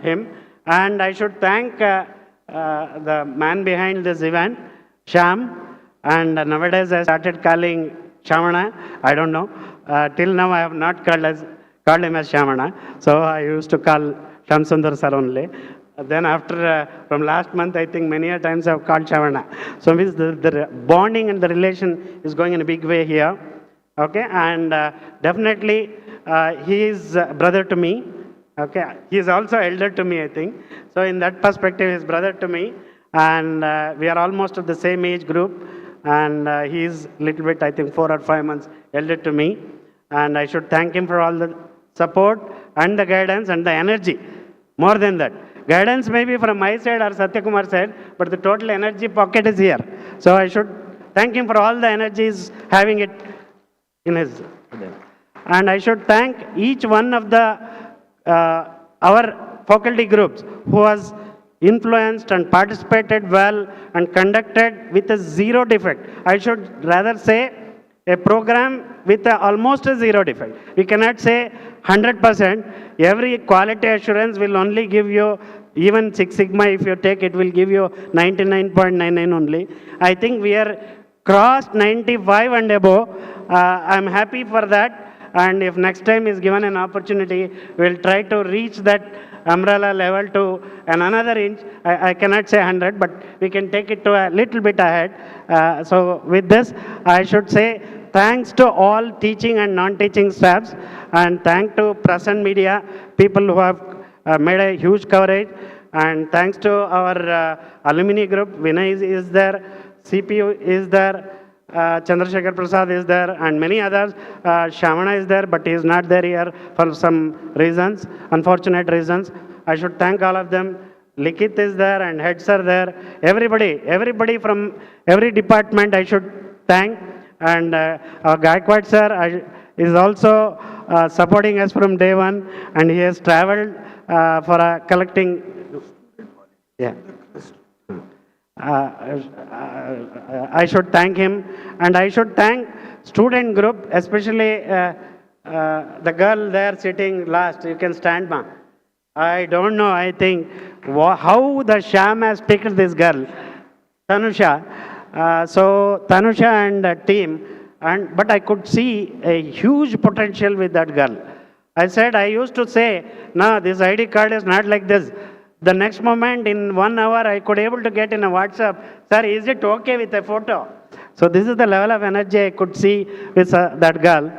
him. And I should thank the man behind this event, Shyam. And nowadays I started calling Shamana. I don't know. Till now I have not called him as Shamana. So I used to call Shyam Sundar sir only. Then after, from last month, I think many a times I have called Shavana. So means the bonding and the relation is going in a big way here. Okay, and definitely he is brother to me. Okay, he is also elder to me, I think. So in that perspective, he is brother to me. And we are almost of the same age group. And he is little bit, I think, 4 or 5 months elder to me. And I should thank him for all the support and the guidance and the energy. More than that. Guidance may be from my side or Satyakumar side, but the total energy pocket is here. So I should thank him for all the energies having it in his. And I should thank each one of the our faculty groups who was influenced and participated well and conducted with a zero defect. I should rather say a program with almost a zero defect. We cannot say 100%. Every quality assurance will only give you, even Six Sigma if you take, it will give you 99.99 only. I think we are crossed 95 and above. I'm happy for that. And if next time is given an opportunity, we'll try to reach that umbrella level to another inch. I cannot say 100, but we can take it to a little bit ahead. So with this, I should say thanks to all teaching and non-teaching staffs, and thanks to press and media, people who have made a huge coverage, and thanks to our alumni group. Vinay is there, CPU is there, Chandrasekhar Prasad is there, and many others. Shamana is there, but he is not there here for some reasons, unfortunate reasons. I should thank all of them. Likith is there and heads are there. Everybody from every department I should thank. And Gaikwad sir is also supporting us from day one, and he has traveled for collecting. Yeah. I should thank him, and I should thank student group, especially the girl there sitting last. You can stand, ma. I don't know, I think, how the Sham has picked this girl, Tanusha. So Tanusha and team, but I could see a huge potential with that girl. I used to say, no, this ID card is not like this. The next moment, in 1 hour, I could able to get in a WhatsApp, sir, is it okay with a photo? So this is the level of energy I could see with that girl.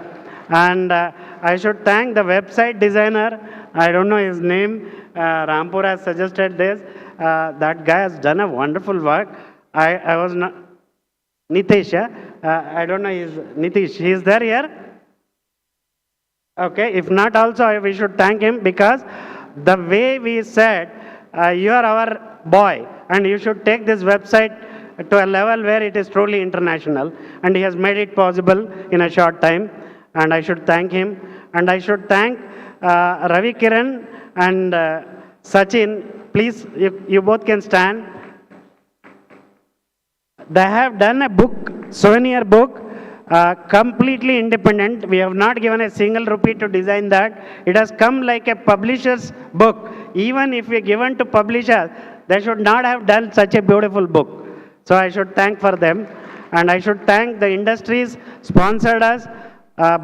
And I should thank the website designer. I don't know his name. Rampur has suggested this. That guy has done a wonderful work. I was not, Nitish, I don't know, Nitish, he is there here? Okay, if not also, we should thank him, because the way we said, you are our boy and you should take this website to a level where it is truly international, and he has made it possible in a short time, and I should thank him. And I should thank Ravi Kiran and Sachin. Please, you both can stand. They have done a book, souvenir book, completely independent. We have not given a single rupee to design that. It has come like a publisher's book. Even if we given to publishers, they should not have done such a beautiful book. So I should thank for them. And I should thank the industries sponsored us.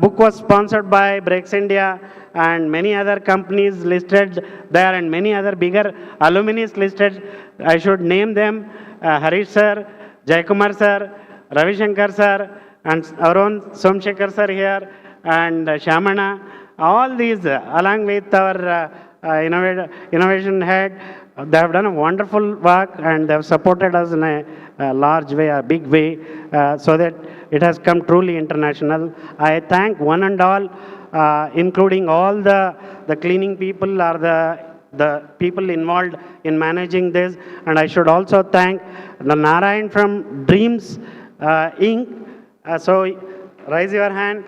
Book was sponsored by Breaks India and many other companies listed there, and many other bigger alumni listed. I should name them: Harish sir, Jaikumar sir, Ravi Shankar sir, and our own Somshekar sir here, and Shamana. All these, along with our innovation head, they have done a wonderful work, and they have supported us in a large way, a big way, so that it has come truly international. I thank one and all, including all the cleaning people or the people involved in managing this. And I should also thank the Narayan from Dreams Inc. So raise your hand.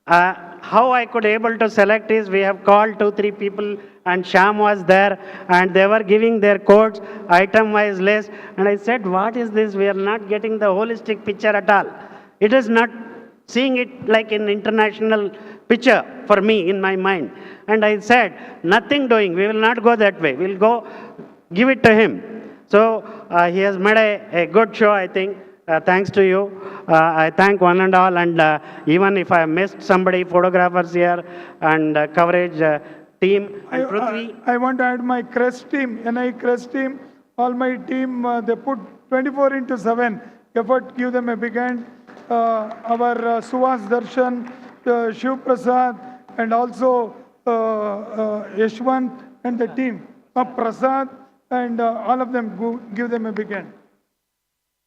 How I could able to select is, we have called 2-3 people, and Sham was there, and they were giving their codes item-wise list, and I said, what is this? We are not getting the holistic picture at all. It is not seeing it like an international picture for me in my mind. And I said, nothing doing, we will not go that way. We'll go give it to him. So he has made a good show, I think. Thanks to you. I thank one and all, and even if I missed somebody, photographers here and coverage team. And Prithvi. I want to add my Crest team, NI Crest team, all my team, they put 24/7 effort, give them a big hand. Our Suvas Darshan, Shiv Prasad, and also Yashwant and the team, Prasad, and all of them, give them a big hand.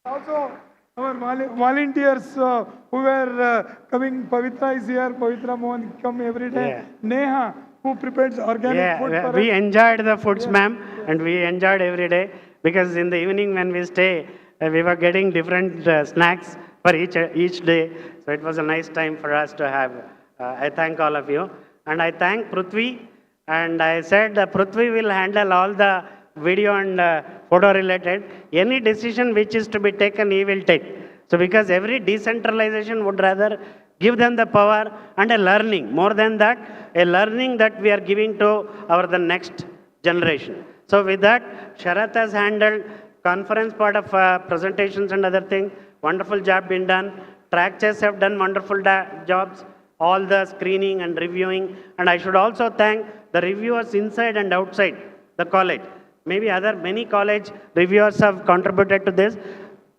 Also, our volunteers who were coming, Pavitra is here, Pavitra Mohan come every day. Yeah. Neha, who prepares organic food for us. We enjoyed the foods, ma'am, and we enjoyed every day, because in the evening when we stay, we were getting different snacks for each day. So it was a nice time for us to have. I thank all of you. And I thank Prithvi. And I said Prithvi will handle all the video and photo related. Any decision which is to be taken, he will take. So because every decentralization would rather give them the power and a learning. More than that, a learning that we are giving to the next generation. So with that, Sharath has handled conference part of presentations and other things. Wonderful job been done. Track chess have done wonderful jobs. All the screening and reviewing. And I should also thank the reviewers inside and outside the college. Maybe many college reviewers have contributed to this,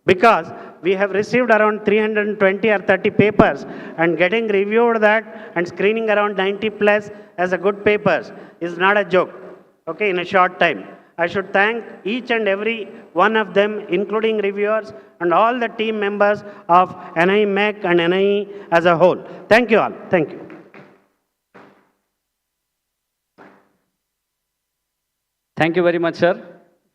because we have received around 320 or 30 papers, and getting reviewed that and screening around 90 plus as a good papers is not a joke, okay, in a short time. I should thank each and every one of them, including reviewers and all the team members of NIE MEC and NIE as a whole. Thank you all. Thank you. Thank you very much, sir.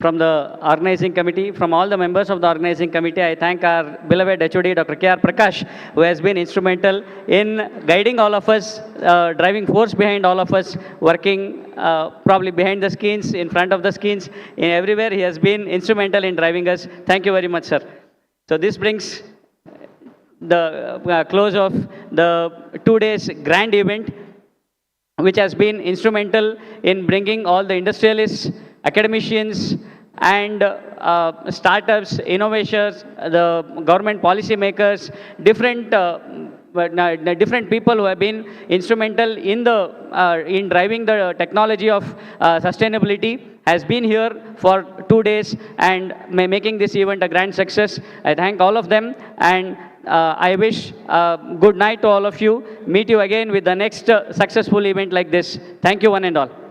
From the organizing committee, from all the members of the organizing committee, I thank our beloved HOD, Dr. K.R. Prakash, who has been instrumental in guiding all of us, driving force behind all of us, working probably behind the screens, in front of the screens, in everywhere. He has been instrumental in driving us. Thank you very much, sir. So this brings the close of the 2 days grand event, which has been instrumental in bringing all the industrialists, academicians, and startups, innovators, the government policy makers, different people who have been instrumental in driving the technology of sustainability, has been here for 2 days and making this event a grand success. I thank all of them, and I wish good night to all of you. Meet you again with the next successful event like this. Thank you, one and all.